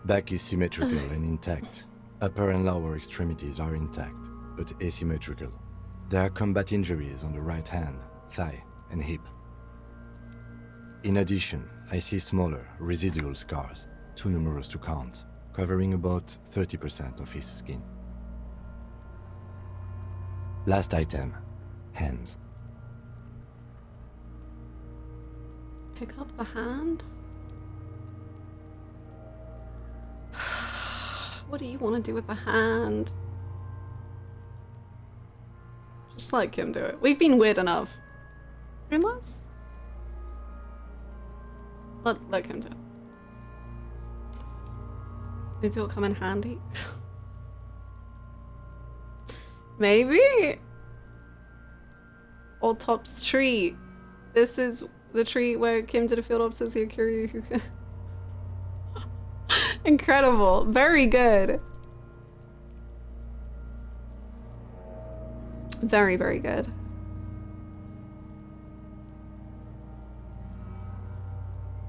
Back is symmetrical and intact. Upper and lower extremities are intact, but asymmetrical. There are combat injuries on the right hand, thigh, and hip. In addition, I see smaller, residual scars, too numerous to count, covering about 30% of his skin. Last item, hands. Pick up the hand? What do you want to do with the hand? Just let him do it. We've been weird enough. Unless... Let him do it. Maybe it'll come in handy. Maybe? Autopsy tree. This is the tree where Kim did a field autopsy. Incredible. Very good. Very, very good.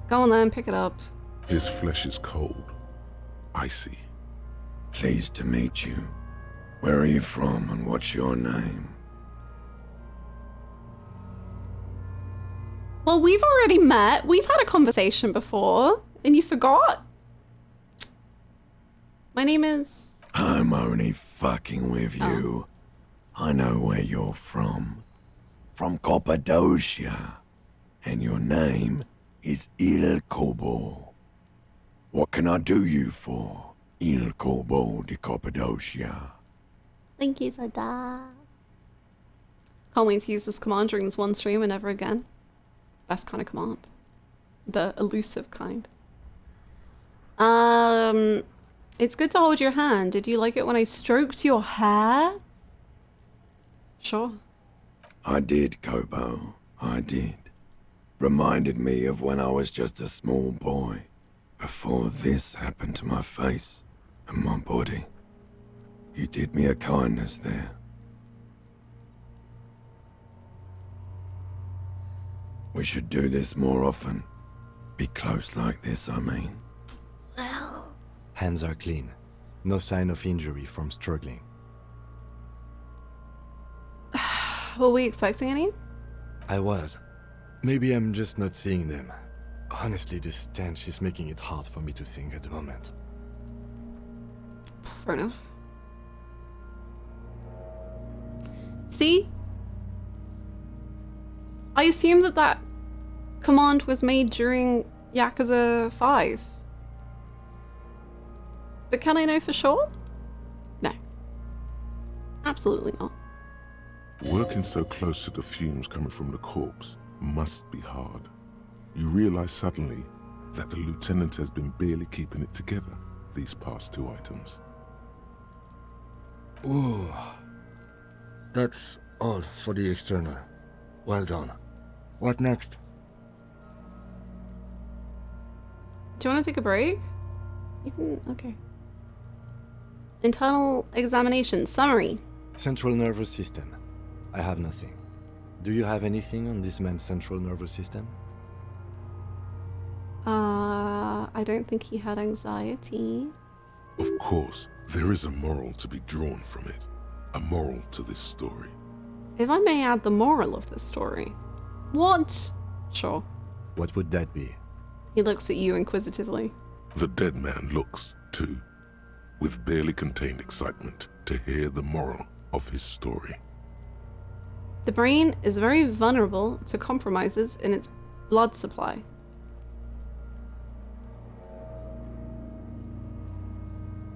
Go on then, pick it up. His flesh is cold, icy. Pleased to meet you. Where are you from and what's your name? Well, we've already met. We've had a conversation before, and you forgot? My name is... I'm only fucking with you. I know where you're from. From Cappadocia. And your name is Il Kobo. What can I do you for, Il Kobo de Cappadocia? Thank you, Zarda. Can't wait to use this command during this one stream and never again. Best kind of command. The elusive kind. It's good to hold your hand. Did you like it when I stroked your hair? Sure. I did, Kobo. I did. Reminded me of when I was just a small boy, before this happened to my face and my body. You did me a kindness there. We should do this more often. Be close like this, I mean. Hands are clean. No sign of injury from struggling. Were we expecting any? I was. Maybe I'm just not seeing them. Honestly, this stench is making it hard for me to think at the moment. Fair enough. See? I assume that command was made during Yakuza 5. But can I know for sure? No. Absolutely not. Working so close to the fumes coming from the corpse must be hard. You realize suddenly that the lieutenant has been barely keeping it together these past 2 items. Ooh. That's all for the external. Well done. What next? Do you want to take a break? You can... okay. Internal examination. Summary. Central nervous system. I have nothing. Do you have anything on this man's central nervous system? I don't think he had anxiety. Of course, there is a moral to be drawn from it. A moral to this story. If I may add the moral of this story. What? Sure. What would that be? He looks at you inquisitively. The dead man looks, too, with barely contained excitement to hear the moral of his story. The brain is very vulnerable to compromises in its blood supply.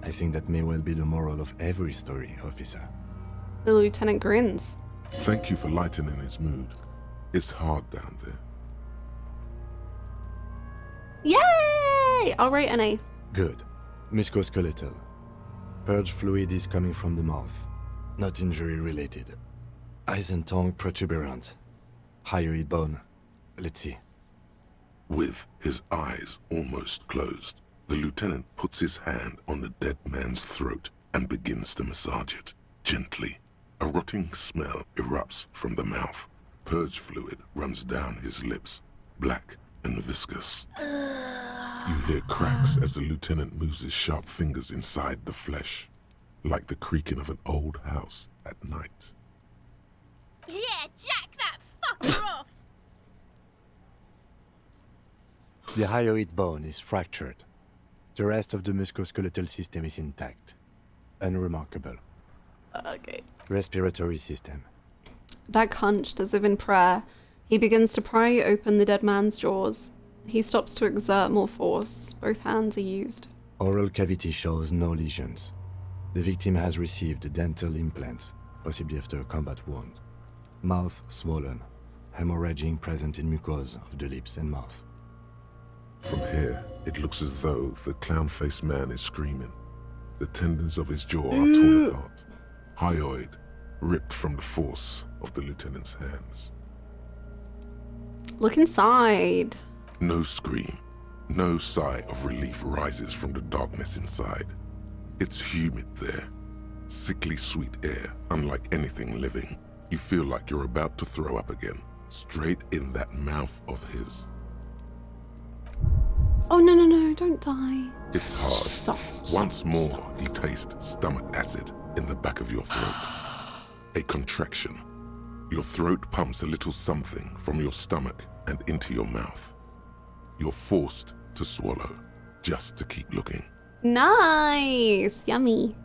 I think that may well be the moral of every story, officer. The lieutenant grins. Thank you for lightening his mood. It's hard down there. Yay! I'll rate an A. Good. Musculoskeletal. Purge fluid is coming from the mouth. Not injury related. Eyes and tongue protuberant. Hyoid bone. Let's see. With his eyes almost closed, the lieutenant puts his hand on the dead man's throat and begins to massage it, gently. A rotting smell erupts from the mouth. Purge fluid runs down his lips, black and viscous. You hear cracks as the lieutenant moves his sharp fingers inside the flesh, like the creaking of an old house at night. Yeah, jack that fucker off! The hyoid bone is fractured. The rest of the musculoskeletal system is intact. Unremarkable. Okay. Respiratory system. Back hunched as if in prayer, he begins to pry open the dead man's jaws. He stops to exert more force. Both hands are used. Oral cavity shows no lesions. The victim has received dental implants, possibly after a combat wound. Mouth swollen. Hemorrhaging present in mucosa of the lips and mouth. From here, it looks as though the clown-faced man is screaming. The tendons of his jaw are torn apart. Hyoid ripped from the force of the lieutenant's hands. Look inside. No scream, no sigh of relief rises from the darkness inside. It's humid there. Sickly sweet air, unlike anything living. You feel like you're about to throw up again, straight in that mouth of his. Oh, no, no, no, don't die. It's hard. Once more, you taste stomach acid in the back of your throat. A contraction. Your throat pumps a little something from your stomach and into your mouth. You're forced to swallow, just to keep looking. Nice! Yummy.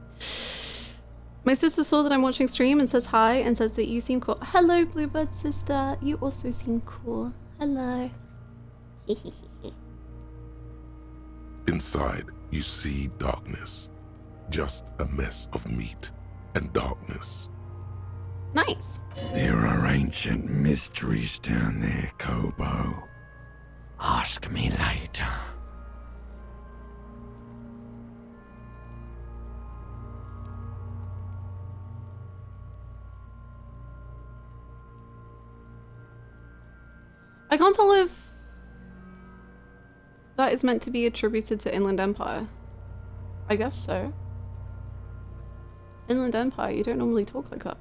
My sister saw that I'm watching stream and says hi and says that you seem cool. Hello, Bluebird sister. You also seem cool. Hello. Inside, you see darkness. Just a mess of meat and darkness. Nice. There are ancient mysteries down there, Kobo. Ask me later. I can't tell if that is meant to be attributed to Inland Empire. I guess so. Inland Empire, you don't normally talk like that.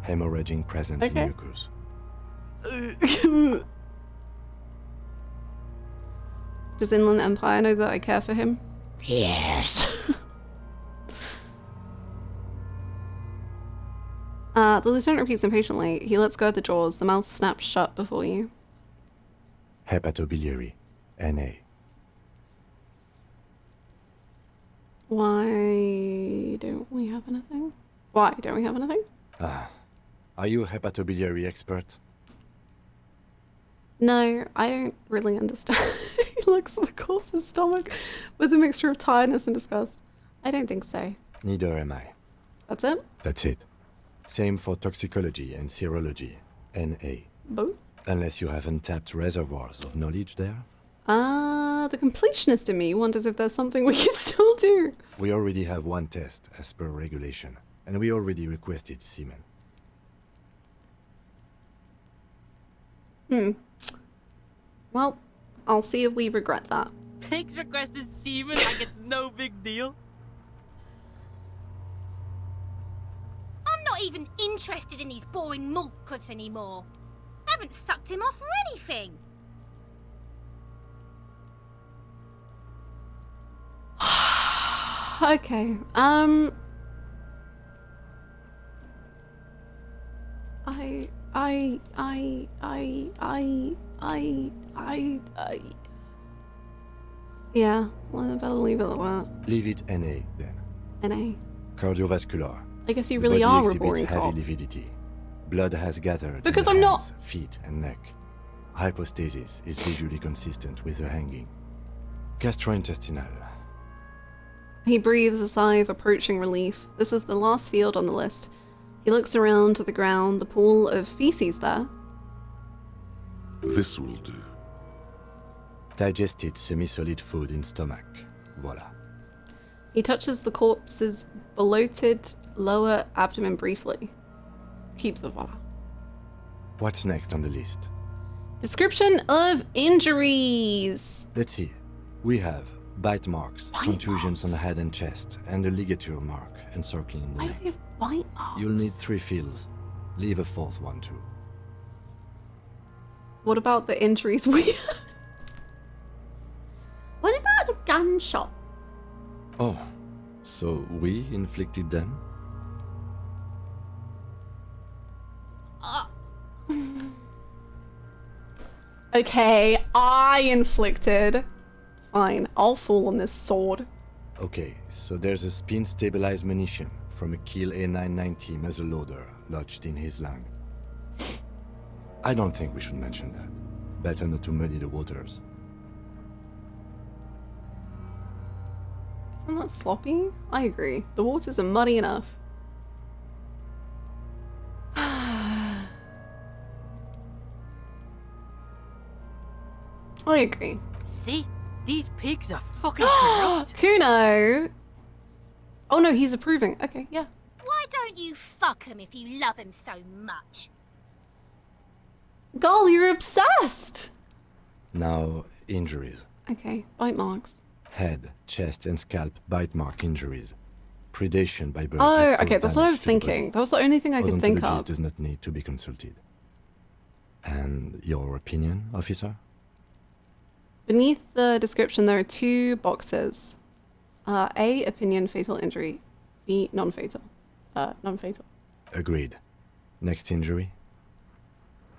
Hemorrhaging present Okay. in mucus. Does Inland Empire know that I care for him? Yes. The lieutenant repeats impatiently. He lets go of the jaws. The mouth snaps shut before you. Hepatobiliary. NA. Why don't we have anything? Why don't we have anything? Are you a hepatobiliary expert? No, I don't really understand. He looks at the corpse's stomach with a mixture of tiredness and disgust. I don't think so. Neither am I. That's it? That's it. Same for toxicology and serology. NA. Both? Unless you have untapped reservoirs of knowledge there. The completionist in me wonders if there's something we can still do. We already have one test as per regulation, and we already requested semen. Well, I'll see if we regret that. Pigs requested semen like it's no big deal. I'm not even interested in these boring mulkus anymore. I haven't sucked him off for anything. Okay, yeah, Well, I better leave it at that. Leave it NA then. NA. Cardiovascular. I guess you The really body are a exhibits boring heavy cop. lividity. Blood has gathered Because in the I'm not- hands, feet and neck. Hypostasis is visually consistent with the hanging. Gastrointestinal. He breathes a sigh of approaching relief. This is the last field on the list. He looks around to the ground, the pool of feces there. This will do. Digested semi-solid food in stomach. Voila. He touches the corpse's bloated lower abdomen briefly. Keep the voila. What's next on the list? Description of injuries. Let's see. We have bite marks, contusions on the head and chest, and a ligature mark encircling the neck. Bite marks. You'll need 3 fields. Leave a 4th one too. What about the injuries we What about the gunshot? Oh, so we inflicted them? Okay, I inflicted. Fine, I'll fall on this sword. Okay, so there's a spin-stabilized munition from a Kiel A990 muzzleloader lodged in his lung. I don't think we should mention that. Better not to muddy the waters. Isn't that sloppy? I agree. The waters are muddy enough. I agree. See? These pigs are fucking corrupt. Kuno! Oh no, he's approving. Okay, yeah. Why don't you fuck him if you love him so much? Girl, you're obsessed! Now, injuries. Okay, bite marks. Head, chest and scalp bite mark injuries. Predation by birds. Oh, has caused okay, that's what I damage was to the body. thinking. That was the only thing I could think Odontologist of. does not need to be consulted. And your opinion, officer? Beneath the description, there are 2 boxes. A, opinion, fatal injury. B, non-fatal. Non-fatal. Agreed. Next injury?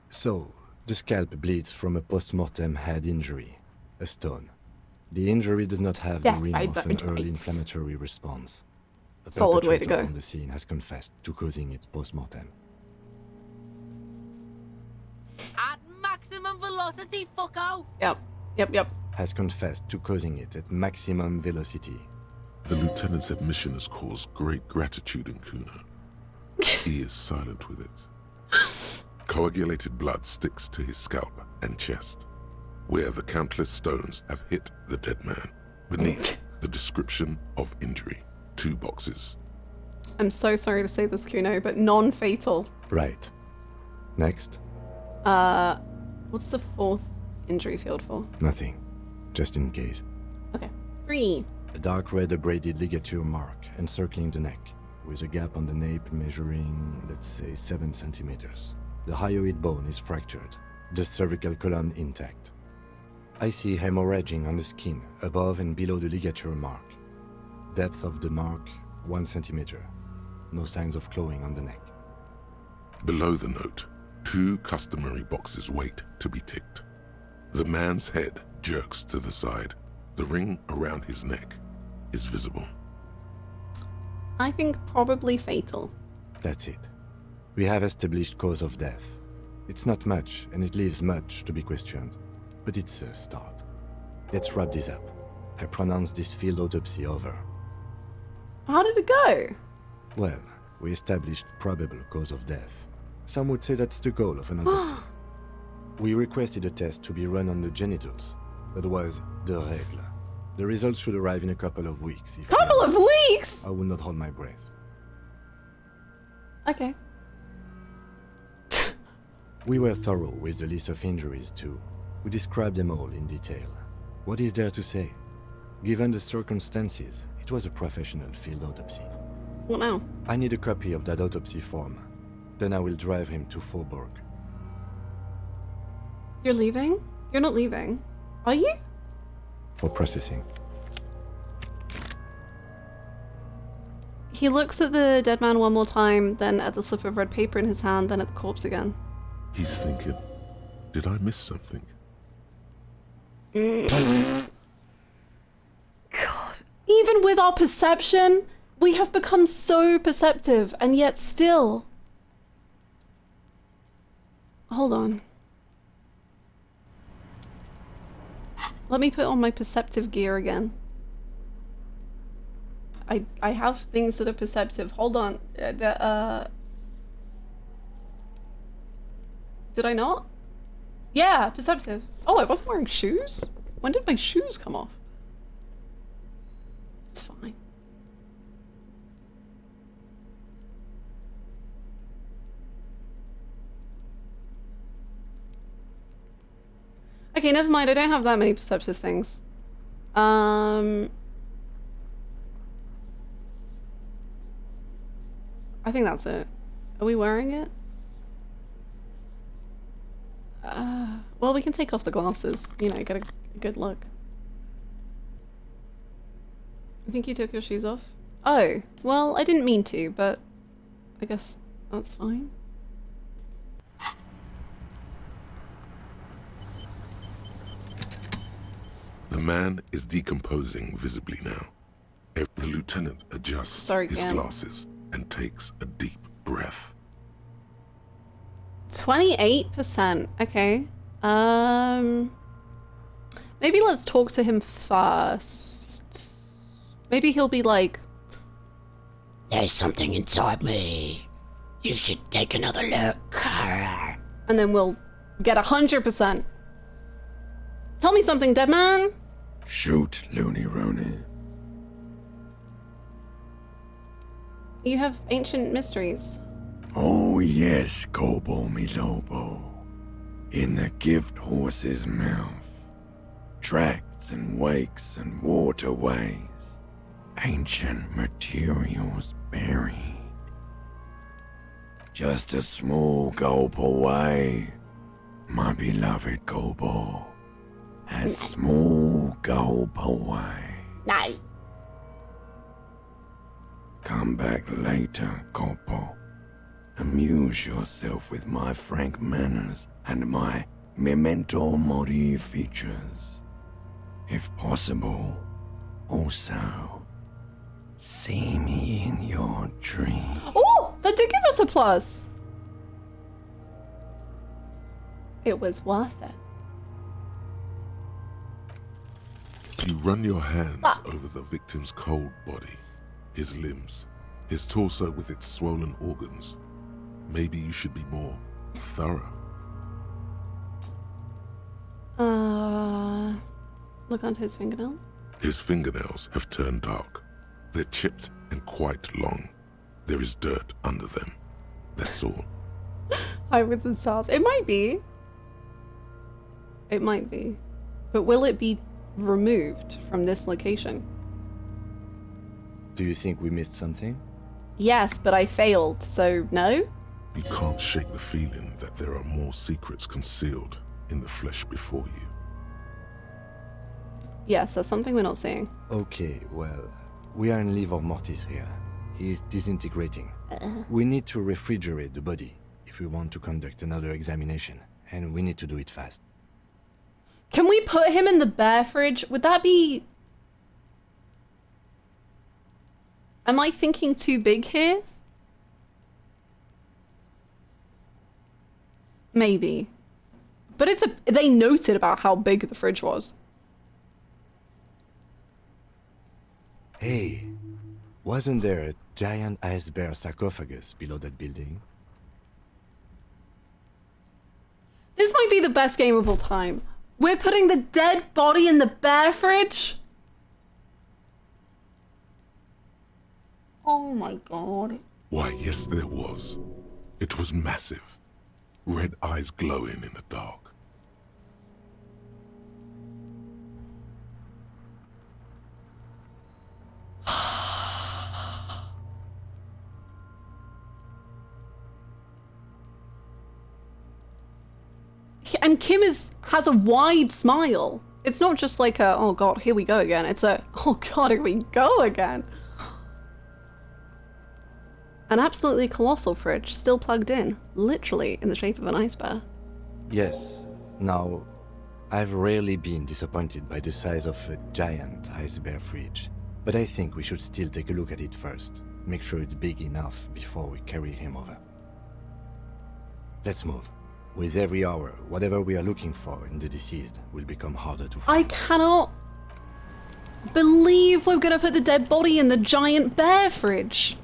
So, the scalp bleeds from a post-mortem head injury, a stone. The injury does not have Death the ring by of an bird early bites. inflammatory response. A Solid way to perpetrator go. on the scene has confessed to causing it post-mortem. At maximum velocity, fucko! Yep. Has confessed to causing it at maximum velocity. The lieutenant's admission has caused great gratitude in Kuno. He is silent with it. Coagulated blood sticks to his scalp and chest, where the countless stones have hit the dead man. Beneath, the description of injury. 2 boxes. I'm so sorry to say this, Kuno, but non-fatal. Right. Next. What's the 4th injury field for? Nothing. Just in case. Okay. 3. A dark red abraded ligature mark encircling the neck, with a gap on the nape measuring, let's say, 7 centimeters. The hyoid bone is fractured, the cervical column intact. I see hemorrhaging on the skin, above and below the ligature mark. Depth of the mark, 1 centimeter. No signs of clawing on the neck. Below the note, 2 customary boxes wait to be ticked. The man's head jerks to the side. The ring around his neck is visible. I think probably fatal. That's it. We have established cause of death. It's not much, and it leaves much to be questioned. But it's a start. Let's wrap this up. I pronounce this field autopsy over. How did it go? Well, we established probable cause of death. Some would say that's the goal of an autopsy. We requested a test to be run on the genitals. That was the règle. The results should arrive in a couple of weeks. Couple of weeks? I will not hold my breath. Okay. We were thorough with the list of injuries too. We described them all in detail. What is there to say? Given the circumstances, it was a professional field autopsy. What now? I need a copy of that autopsy form. Then I will drive him to Faubourg. You're leaving? You're not leaving. Are you? For processing. He looks at the dead man one more time, then at the slip of red paper in his hand, then at the corpse again. He's thinking, did I miss something? Even with our perception, we have become so perceptive, and yet still. Hold on. Let me put on my perceptive gear again. I have things that are perceptive. Hold on. Did I not? Yeah, perceptive. Oh, I wasn't wearing shoes? When did my shoes come off? It's fine. Okay, never mind. I don't have that many perceptive things. I think that's it. Are we wearing it? Well, we can take off the glasses. You know, get a good look. I think you took your shoes off. Oh, well, I didn't mean to, but I guess that's fine. The man is decomposing visibly now. The lieutenant adjusts his glasses and takes a deep breath. 28%. Okay. Maybe let's talk to him first. Maybe he'll be like, "There's something inside me. You should take another look." And then we'll get 100%. Tell me something, dead man. Shoot, Looney Rooney. You have ancient mysteries. Oh yes, Kobo mi Lobo. In the gift horse's mouth, tracts and wakes and waterways, ancient materials buried. Just a small gulp away, my beloved Kobo. A small gulp away. No. Come back later, Kobo. Amuse yourself with my frank manners and my memento mori features. If possible, also, see me in your dreams. Oh, that did give us a plus. It was worth it. You run your hands over the victim's cold body, his limbs, his torso with its swollen organs. Maybe you should be more thorough. Look onto his fingernails. His fingernails have turned dark. They're chipped and quite long. There is dirt under them. That's all. Hybrids and stars. It might be. It might be. But will it be removed from this location? Do you think we missed something? Yes, but I failed, so no? You can't shake the feeling that there are more secrets concealed in the flesh before you. Yes, that's something we're not seeing. Okay, well, we are in livor mortis here. He is disintegrating. We need to refrigerate the body if we want to conduct another examination, and we need to do it fast. Can we put him in the bear fridge? Would that be... Am I thinking too big here? Maybe. But it's a... They noted about how big the fridge was. Hey, wasn't there a giant ice bear sarcophagus below that building? This might be the best game of all time. We're putting the dead body in the bear fridge? Oh my god. Why, yes, there was. It was massive. Red eyes glowing in the dark. And Kim has a wide smile. It's not just like a, oh god, here we go again. It's a, oh god, here we go again. An absolutely colossal fridge, still plugged in, literally in the shape of an ice bear. Yes. Now, I've rarely been disappointed by the size of a giant ice bear fridge. But I think we should still take a look at it first. Make sure it's big enough before we carry him over. Let's move. With every hour, whatever we are looking for in the deceased will become harder to find. I cannot believe we're gonna put the dead body in the giant bear fridge.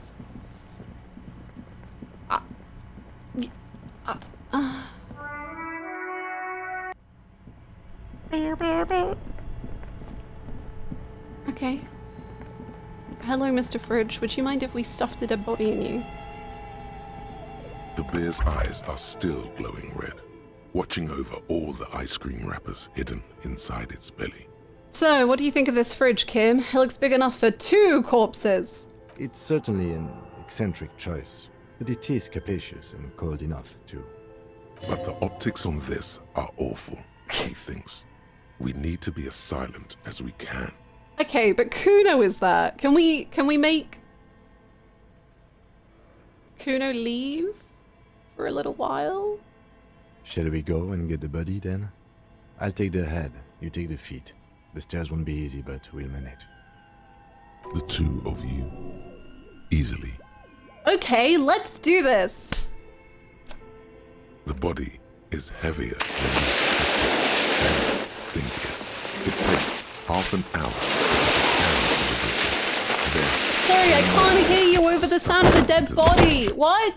Okay. Hello, Mr. Fridge. Would you mind if we stuffed a dead body in you? The bear's eyes are still glowing red, watching over all the ice cream wrappers hidden inside its belly. So, what do you think of this fridge, Kim? It looks big enough for 2 corpses. It's certainly an eccentric choice, but it is capacious and cold enough, too. But the optics on this are awful, he thinks. We need to be as silent as we can. Okay, but Kuno is there. Can we make Kuno leave for a little while? Shall we go and get the body then? I'll take the head, you take the feet. The stairs won't be easy, but we'll manage. The 2 of you. Easily. Okay, let's do this. The body is heavier than you expected and stinkier. It takes half an hour to get the body. Then, Sorry, I can't hear you over the sound of the dead body. What?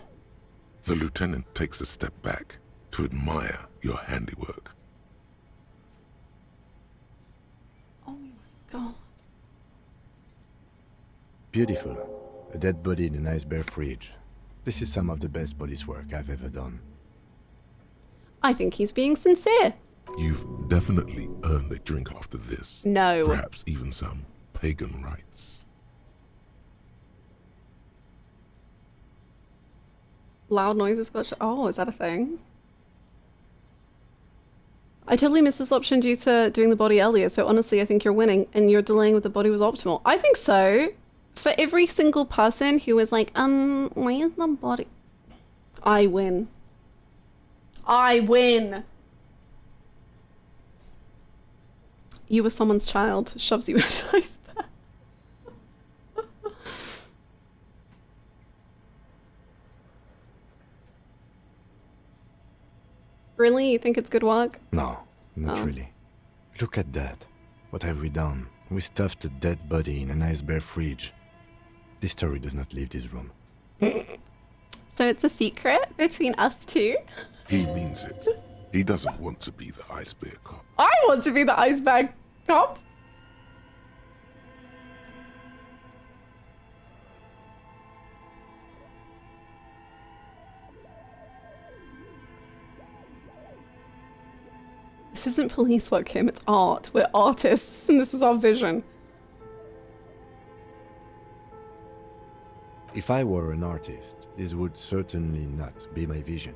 the lieutenant takes a step back to admire your handiwork. Oh my god. Beautiful. A dead body in a nice bare fridge. This is some of the best police work I've ever done. I think he's being sincere. You've definitely earned a drink after this. No. Perhaps even some pagan rites. Loud noises. Oh, is that a thing? I totally missed this option due to doing the body earlier, so honestly I think you're winning and your delaying with the body was optimal. I think so. For every single person who was like, why is the body? I win. I win. You were someone's child. Shoves you in a ice bag. Really? You think it's good work? No, not really. Look at that. What have we done? We stuffed a dead body in a nice bare fridge. This story does not leave this room. So it's a secret between us two? He means it. He doesn't want to be the ice bear cop. I want to be the ice bag cop. This isn't police work, Kim. It's art. We're artists, and this was our vision. If I were an artist, this would certainly not be my vision.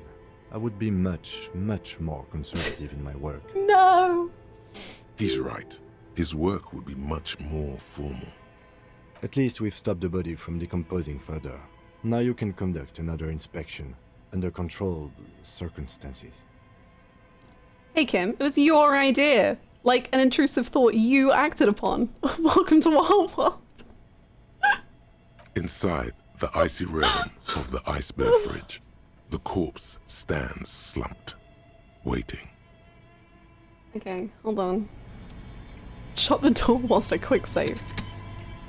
I would be much, much more conservative in my work. No! He's right. His work would be much more formal. At least we've stopped the body from decomposing further. Now you can conduct another inspection under controlled circumstances. Hey Kim, it was your idea. Like an intrusive thought you acted upon. Welcome to our world. Inside the icy realm of the ice bear fridge, the corpse stands slumped, waiting. Okay, hold on. Shut the door whilst I quick save.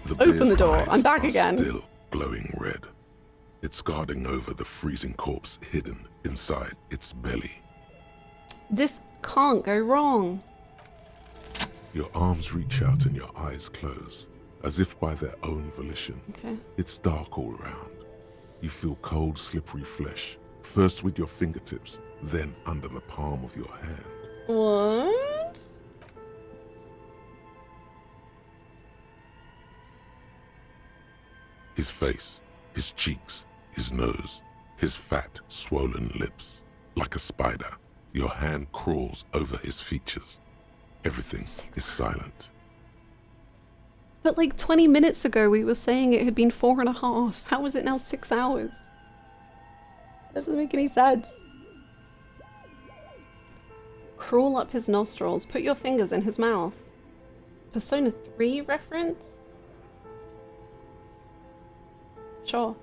The Open bear's the door. eyes I'm back are again. Still glowing red. It's guarding over the freezing corpse hidden inside its belly. This can't go wrong. Your arms reach out and your eyes close, as if by their own volition. Okay. It's dark all around. You feel cold, slippery flesh, first with your fingertips, then under the palm of your hand. What? His face, his cheeks, his nose, his fat, swollen lips. Like a spider, your hand crawls over his features. Everything is silent. But like 20 minutes ago we were saying it had been 4.5. How is it now 6 hours? That doesn't make any sense. Crawl up his nostrils. Put your fingers in his mouth. Persona 3 reference? Sure.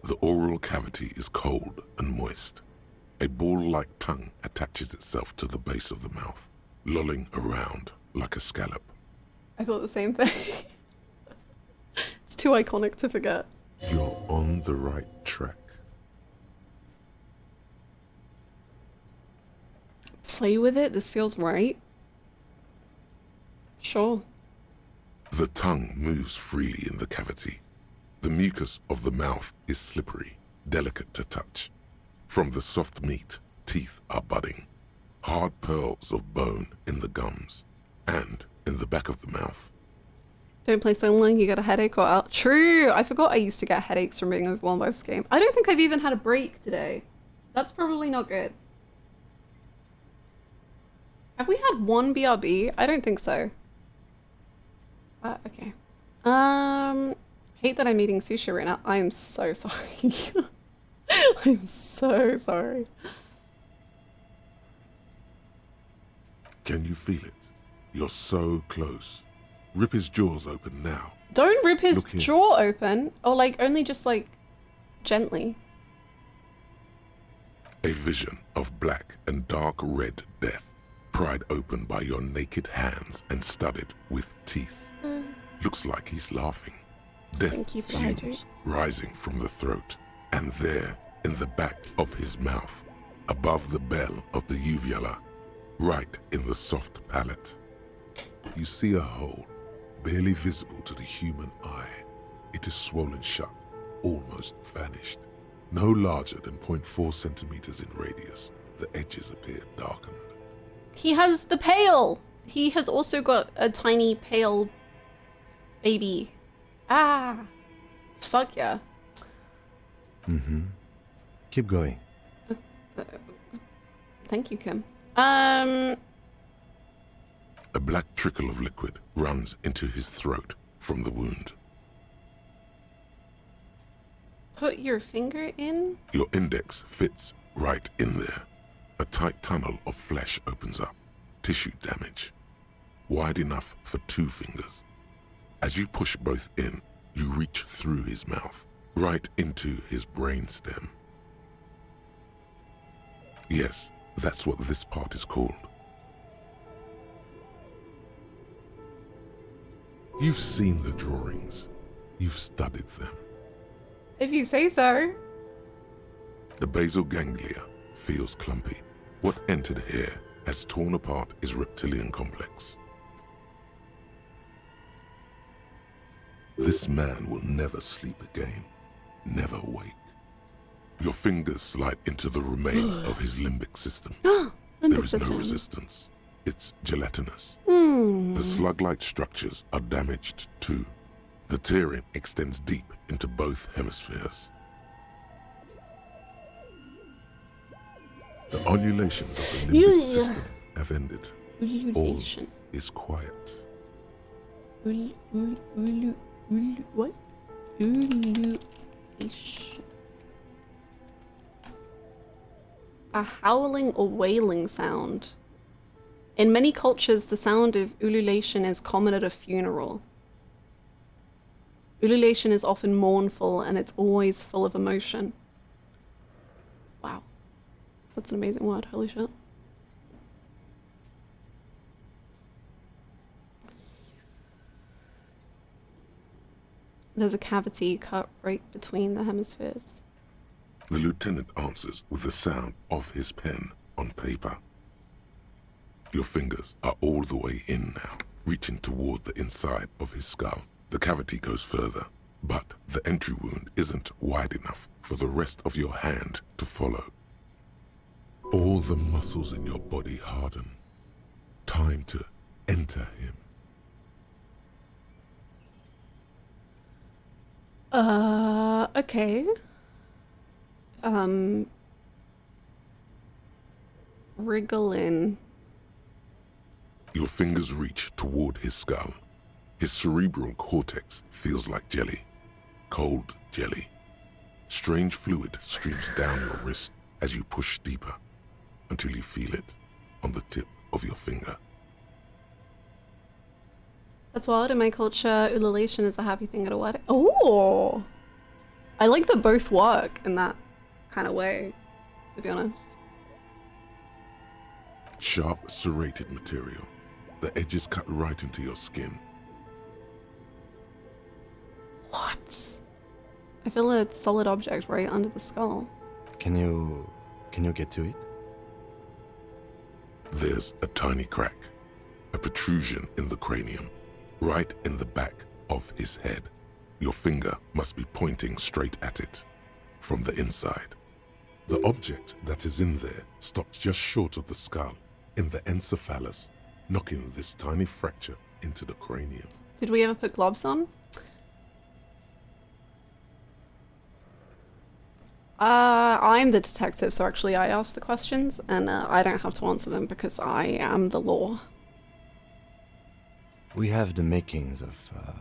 The oral cavity is cold and moist. A ball-like tongue attaches itself to the base of the mouth, lolling around like a scallop. I thought the same thing. It's too iconic to forget. You're on the right track. Play with it. This feels right. Sure. The tongue moves freely in the cavity. The mucus of the mouth is slippery, delicate to touch. From the soft meat, teeth are budding. Hard pearls of bone in the gums and in the back of the mouth. Don't play so long, you get a headache or out. True! I forgot I used to get headaches from being overwhelmed by this game. I don't think I've even had a break today. That's probably not good. Have we had one BRB? I don't think so. Okay. Hate that I'm eating sushi right now. I'm so sorry. I'm so sorry. Can you feel it? You're so close. Rip his jaws open now. Don't rip his jaw open. Or like, only just like, gently. A vision of black and dark red death, pried open by your naked hands and studded with teeth. Looks like he's laughing. Death fumes rising from the throat, and there, in the back of his mouth, above the bell of the uvula, right in the soft palate, you see a hole, barely visible to the human eye. It is swollen shut, almost vanished. No larger than 0.4 centimeters in radius, the edges appear darkened. He has the pale! He has also got a tiny pale baby. Ah! Fuck yeah. Mm-hmm. Keep going. Thank you, Kim. A black trickle of liquid runs into his throat from the wound. Put your finger in? Your index fits right in there. A tight tunnel of flesh opens up. Tissue damage. Wide enough for 2 fingers. As you push both in, you reach through his mouth, right into his brainstem. Yes, that's what this part is called. You've seen the drawings. You've studied them. If you say so. The basal ganglia feels clumpy. What entered here has torn apart his reptilian complex. This man will never sleep again, never wake. Your fingers slide into the remains of his limbic system. There is no resistance. It's gelatinous. The slug-like structures are damaged too. The tearing extends deep into both hemispheres. The undulations of the limbic system have ended. All is quiet. What? Ululation. A howling or wailing sound. In many cultures, the sound of ululation is common at a funeral. Ululation is often mournful and it's always full of emotion. Wow. That's an amazing word, holy shit. There's a cavity cut right between the hemispheres. The lieutenant answers with the sound of his pen on paper. Your fingers are all the way in now, reaching toward the inside of his skull. The cavity goes further, but the entry wound isn't wide enough for the rest of your hand to follow. All the muscles in your body harden. Time to enter him. Okay. Wriggle in. Your fingers reach toward his skull. His cerebral cortex feels like jelly. Cold jelly. Strange fluid streams down your wrist as you push deeper until you feel it on the tip of your finger. That's wild. In my culture, ululation is a happy thing at a wedding. Oh! I like that both work in that kind of way, to be honest. Sharp, serrated material. The edges cut right into your skin. What? I feel a solid object right under the skull. Can you get to it? There's a tiny crack, a protrusion in the cranium, right in the back of his head. Your finger must be pointing straight at it, from the inside. The object that is in there stops just short of the skull, in the encephalus, knocking this tiny fracture into the cranium. Did we ever put gloves on? I'm the detective, so actually I ask the questions, and I don't have to answer them because I am the law. We have the makings of a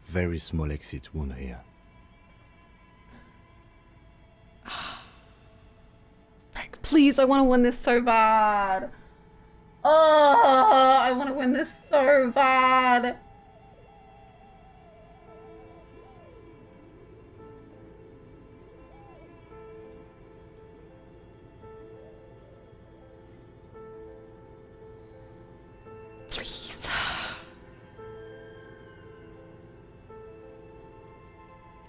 very small exit wound here. Frank, please, I want to win this so bad. Oh, I want to win this so bad. Please.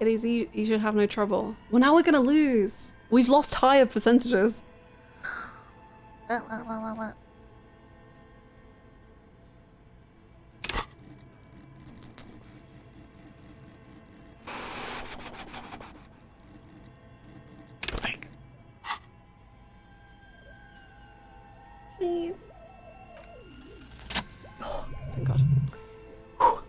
It is you should have no trouble. Well, now we're gonna lose. We've lost higher percentages. Please. Oh, thank God. Whew.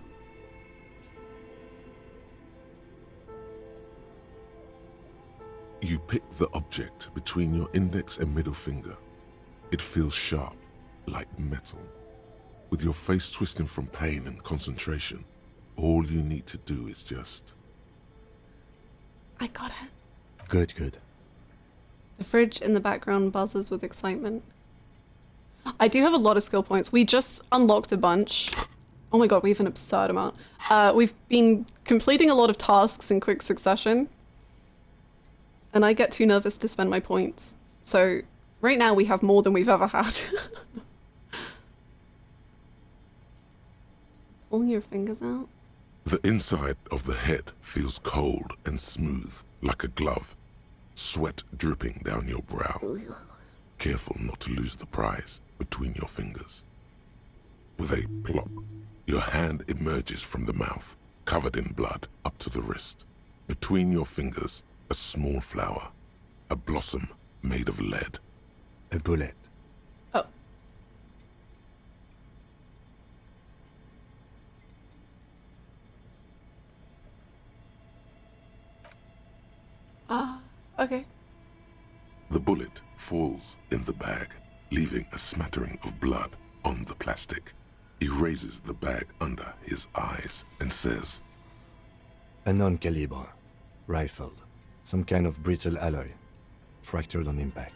You pick the object between your index and middle finger. It feels sharp, like metal. With your face twisting from pain and concentration, all you need to do is just... I got it. Good, good. The fridge in the background buzzes with excitement. I do have a lot of skill points. We just unlocked a bunch. Oh my god, we have an absurd amount. We've been completing a lot of tasks in quick succession. And I get too nervous to spend my points. So right now we have more than we've ever had. Pulling your fingers out. The inside of the head feels cold and smooth, like a glove. Sweat dripping down your brow. Careful not to lose the prize between your fingers. With a plop, your hand emerges from the mouth, covered in blood up to the wrist. Between your fingers, a small flower, a blossom made of lead. A bullet. Oh. Okay. The bullet falls in the bag, leaving a smattering of blood on the plastic. He raises the bag under his eyes and says, A non-caliber rifle. Some kind of brittle alloy. Fractured on impact.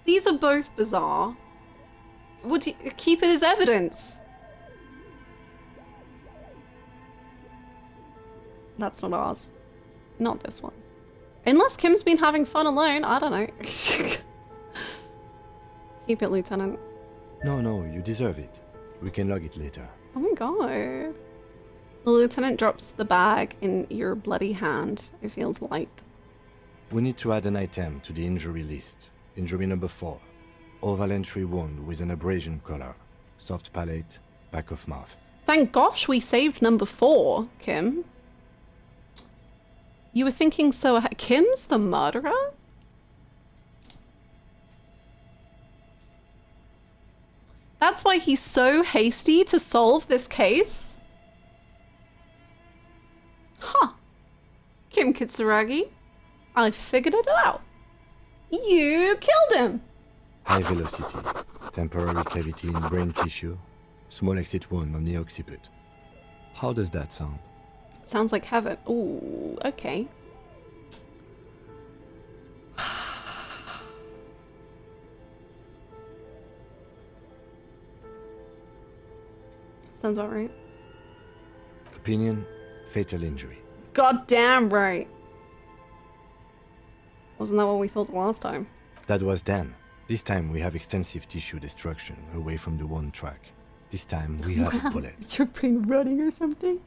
These are both bizarre. Would you keep it as evidence? That's not ours. Not this one. Unless Kim's been having fun alone, I don't know. Keep it, Lieutenant. No, you deserve it. We can log it later. Oh my god. The Lieutenant drops the bag in your bloody hand. It feels light. We need to add an item to the injury list. Injury number 4. Oval entry wound with an abrasion color. Soft palate, back of mouth. Thank gosh we saved number 4, Kim. You were thinking so ahead. Kim's the murderer? That's why he's so hasty to solve this case? Huh. Kim Kitsuragi, I figured it out. You killed him! High velocity. Temporary cavity in brain tissue. Small exit wound on the occiput. How does that sound? Sounds like heaven. Ooh, okay. Sounds about right. Opinion, fatal injury. God damn right. Wasn't that what we thought the last time? That was then. This time we have extensive tissue destruction away from the wound track. This time we have a bullet. Is your brain running or something?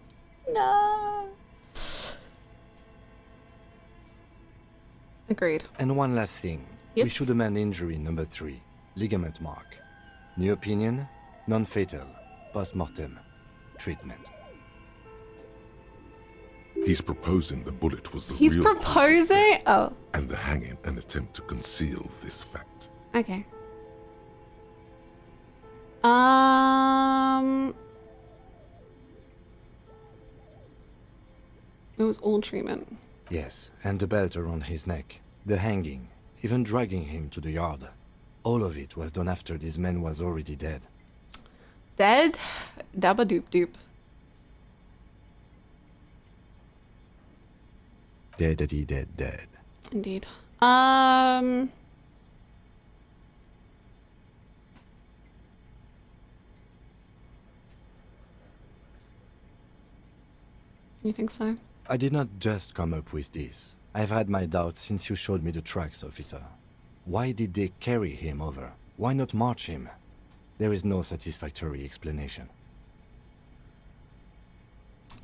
No. Agreed. And one last thing. We Yes? should amend injury number 3. Ligament mark. New opinion, non-fatal. Post-mortem. Treatment. He's proposing the bullet was the He's real proposing? Oh. and the hanging an attempt to conceal this fact. Okay. It was all treatment. Yes, and the belt around his neck. The hanging. Even dragging him to the yard. All of it was done after this man was already dead. Dead? Dabba doop doop. Deadity dead dead. Indeed. You think so? I did not just come up with this. I've had my doubts since you showed me the tracks, officer. Why did they carry him over? Why not march him? There is no satisfactory explanation.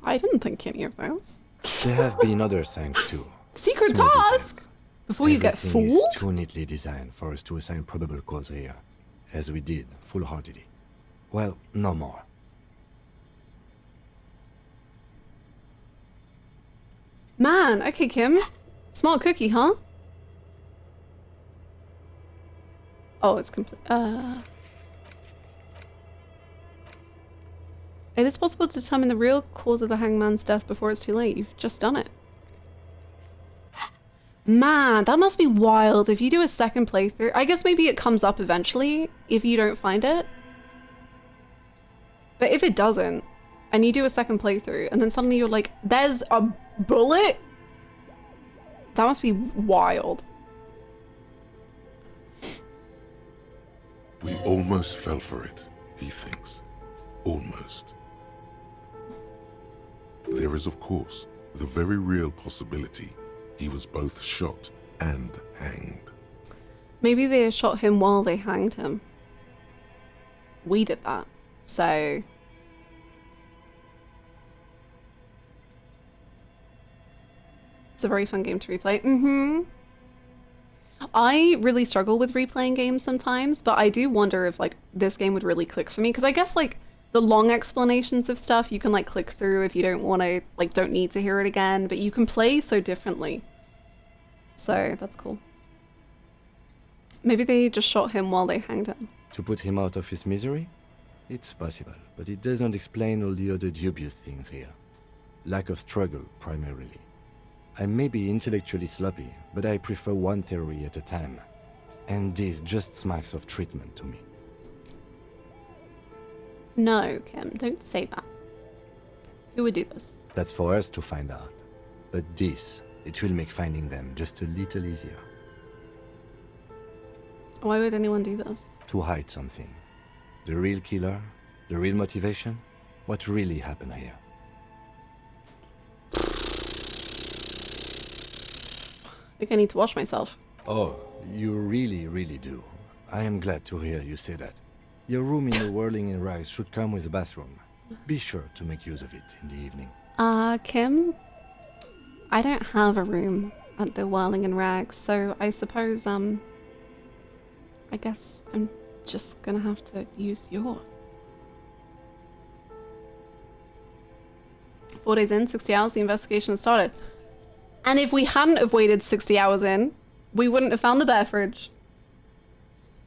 I didn't think any of those. There have been other signs too. Secret Small task! details. Before you get Everything fooled? is too neatly designed for us to assign probable cause here, as we did, full-heartedly. Well, no more. Man, okay, Kim. Smart cookie, huh? Oh, it's complete. It is possible to determine the real cause of the hangman's death before it's too late. You've just done it. Man, that must be wild if you do a second playthrough. I guess maybe it comes up eventually if you don't find it. But if it doesn't, and you do a second playthrough, and then suddenly you're like, there's a bullet? That must be wild. We almost fell for it, he thinks. Almost. There is, of course, the very real possibility he was both shot and hanged. Maybe they shot him while they hanged him. We did that, so... It's a very fun game to replay. I really struggle with replaying games sometimes, but I do wonder if like this game would really click for me, because I guess like the long explanations of stuff you can like click through if you don't want to, like don't need to hear it again, but you can play so differently. So that's cool. Maybe they just shot him while they hanged him. To put him out of his misery? It's possible, but it does not explain all the other dubious things here. Lack of struggle, primarily. I may be intellectually sloppy, but I prefer one theory at a time. And this just smacks of treatment to me. No, Kim, don't say that. Who would do this? That's for us to find out. But this, it will make finding them just a little easier. Why would anyone do this? To hide something. The real killer, the real motivation, what really happened here. I think I need to wash myself. Oh, you really do. I am glad to hear you say that. Your room in the Whirling in Rags should come with a bathroom. Be sure to make use of it in the evening. Kim? I don't have a room at the Whirling in Rags, so I suppose, I guess I'm just gonna have to use yours. 4 days in, 60 hours, the investigation has started. And if we hadn't have waited 60 hours in, we wouldn't have found the bear fridge.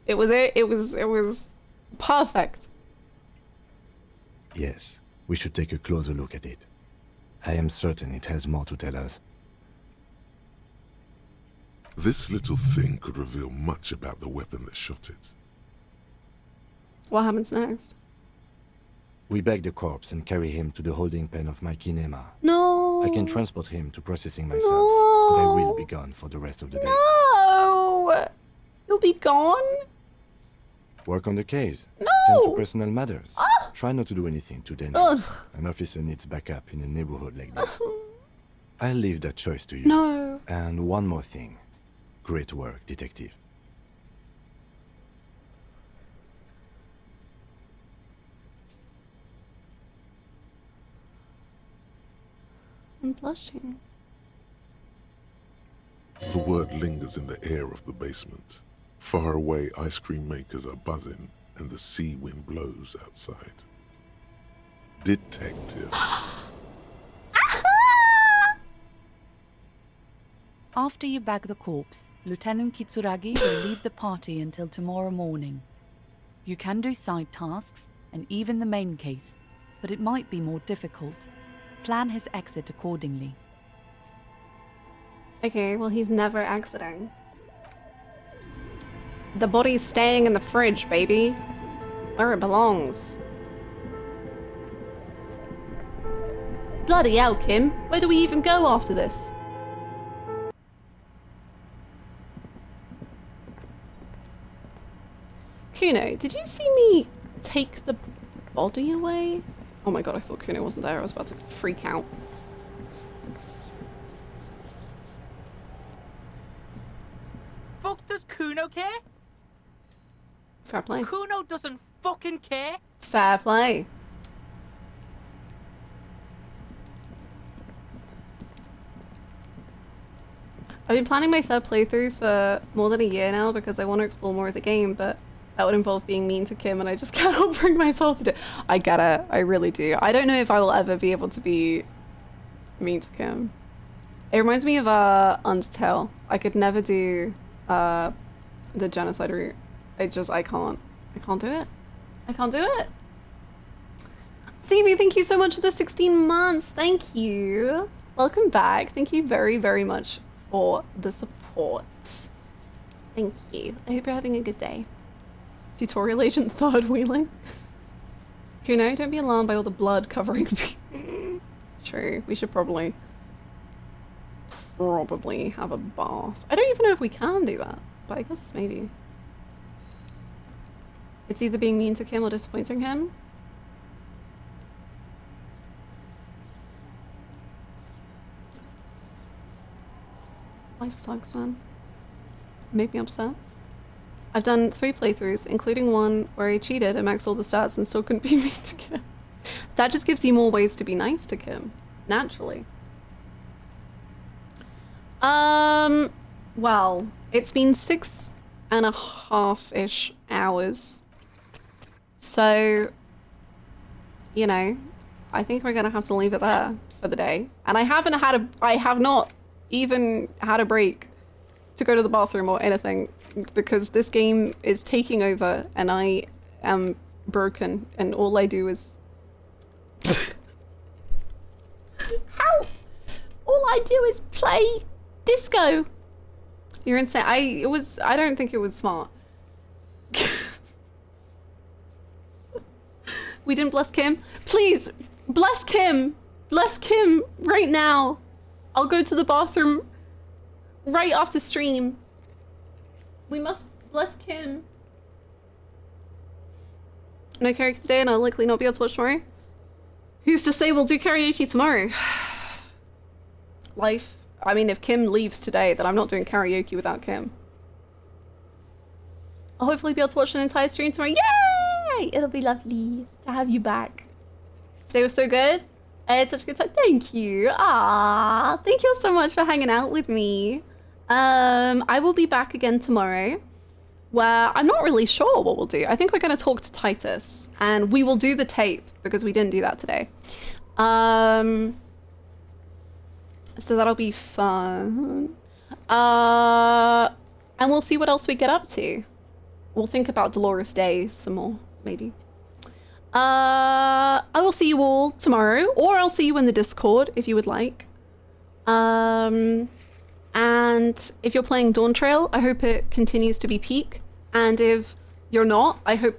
It was perfect. Yes, we should take a closer look at it. I am certain it has more to tell us. This little thing could reveal much about the weapon that shot it. What happens next? We bag the corpse and carry him to the holding pen of my kinema. No. I can transport him to processing myself, but I will be gone for the rest of the day. No! You'll be gone? Work on the case. No! Tend to personal matters. Ah! Try not to do anything too dangerous. Ugh. An officer needs backup in a neighborhood like this. I'll leave that choice to you. No. And one more thing. Great work, detective. I'm blushing. The word lingers in the air of the basement. Far away, ice cream makers are buzzing, and the sea wind blows outside. Detective. After you bag the corpse, Lieutenant Kitsuragi will leave the party until tomorrow morning. You can do side tasks, and even the main case, but it might be more difficult. Plan his exit accordingly. Okay, well he's never exiting. The body's staying in the fridge, baby. Where it belongs. Bloody hell, Kim. Where do we even go after this? Kuno, did you see me take the body away? Oh my god, I thought Kuno wasn't there. I was about to freak out. Fuck does Kuno care? Fair play. Kuno doesn't fucking care. Fair play. I've been planning my third playthrough for more than a year now because I want to explore more of the game, but that would involve being mean to Kim and I just cannot bring myself to do it. I get it. I really do. I don't know if I will ever be able to be mean to Kim. It reminds me of Undertale. I could never do the genocide route. I can't. I can't do it. I can't do it. Stevie, thank you so much for the 16 months. Thank you. Welcome back. Thank you very, very much for the support. Thank you. I hope you're having a good day. Tutorial agent third wheeling. Kuno, don't be alarmed by all the blood covering me. True, we should probably have a bath. I don't even know if we can do that, but I guess maybe. It's either being mean to Kim or disappointing him. Life sucks, man. Made me upset. I've done 3 playthroughs, including one where I cheated and maxed all the stats and still couldn't be mean to Kim. That just gives you more ways to be nice to Kim, naturally. Well, it's been 6.5-ish hours. So, you know, I think we're gonna have to leave it there for the day. And I have not even had a break to go to the bathroom or anything because this game is taking over and I am broken and all I do is how all I do is play disco. You're insane. I don't think it was smart. We didn't bless Kim. Please bless Kim. Bless Kim right now. I'll go to the bathroom right after stream. We must bless Kim. No karaoke today and I'll likely not be able to watch tomorrow. Who's to say we'll do karaoke tomorrow? Life. I mean, if Kim leaves today, then I'm not doing karaoke without Kim. I'll hopefully be able to watch an entire stream tomorrow. Yay! It'll be lovely to have you back. Today was so good. I had such a good time. Thank you. Ah, thank you so much for hanging out with me. I will be back again tomorrow, where I'm not really sure what we'll do. I think we're going to talk to Titus, and we will do the tape because we didn't do that today. So that'll be fun. And we'll see what else we get up to. We'll think about Dolores Day some more, maybe. I will see you all tomorrow, or I'll see you in the Discord if you would like. And if you're playing Dawn Trail, I hope it continues to be peak. And if you're not, I hope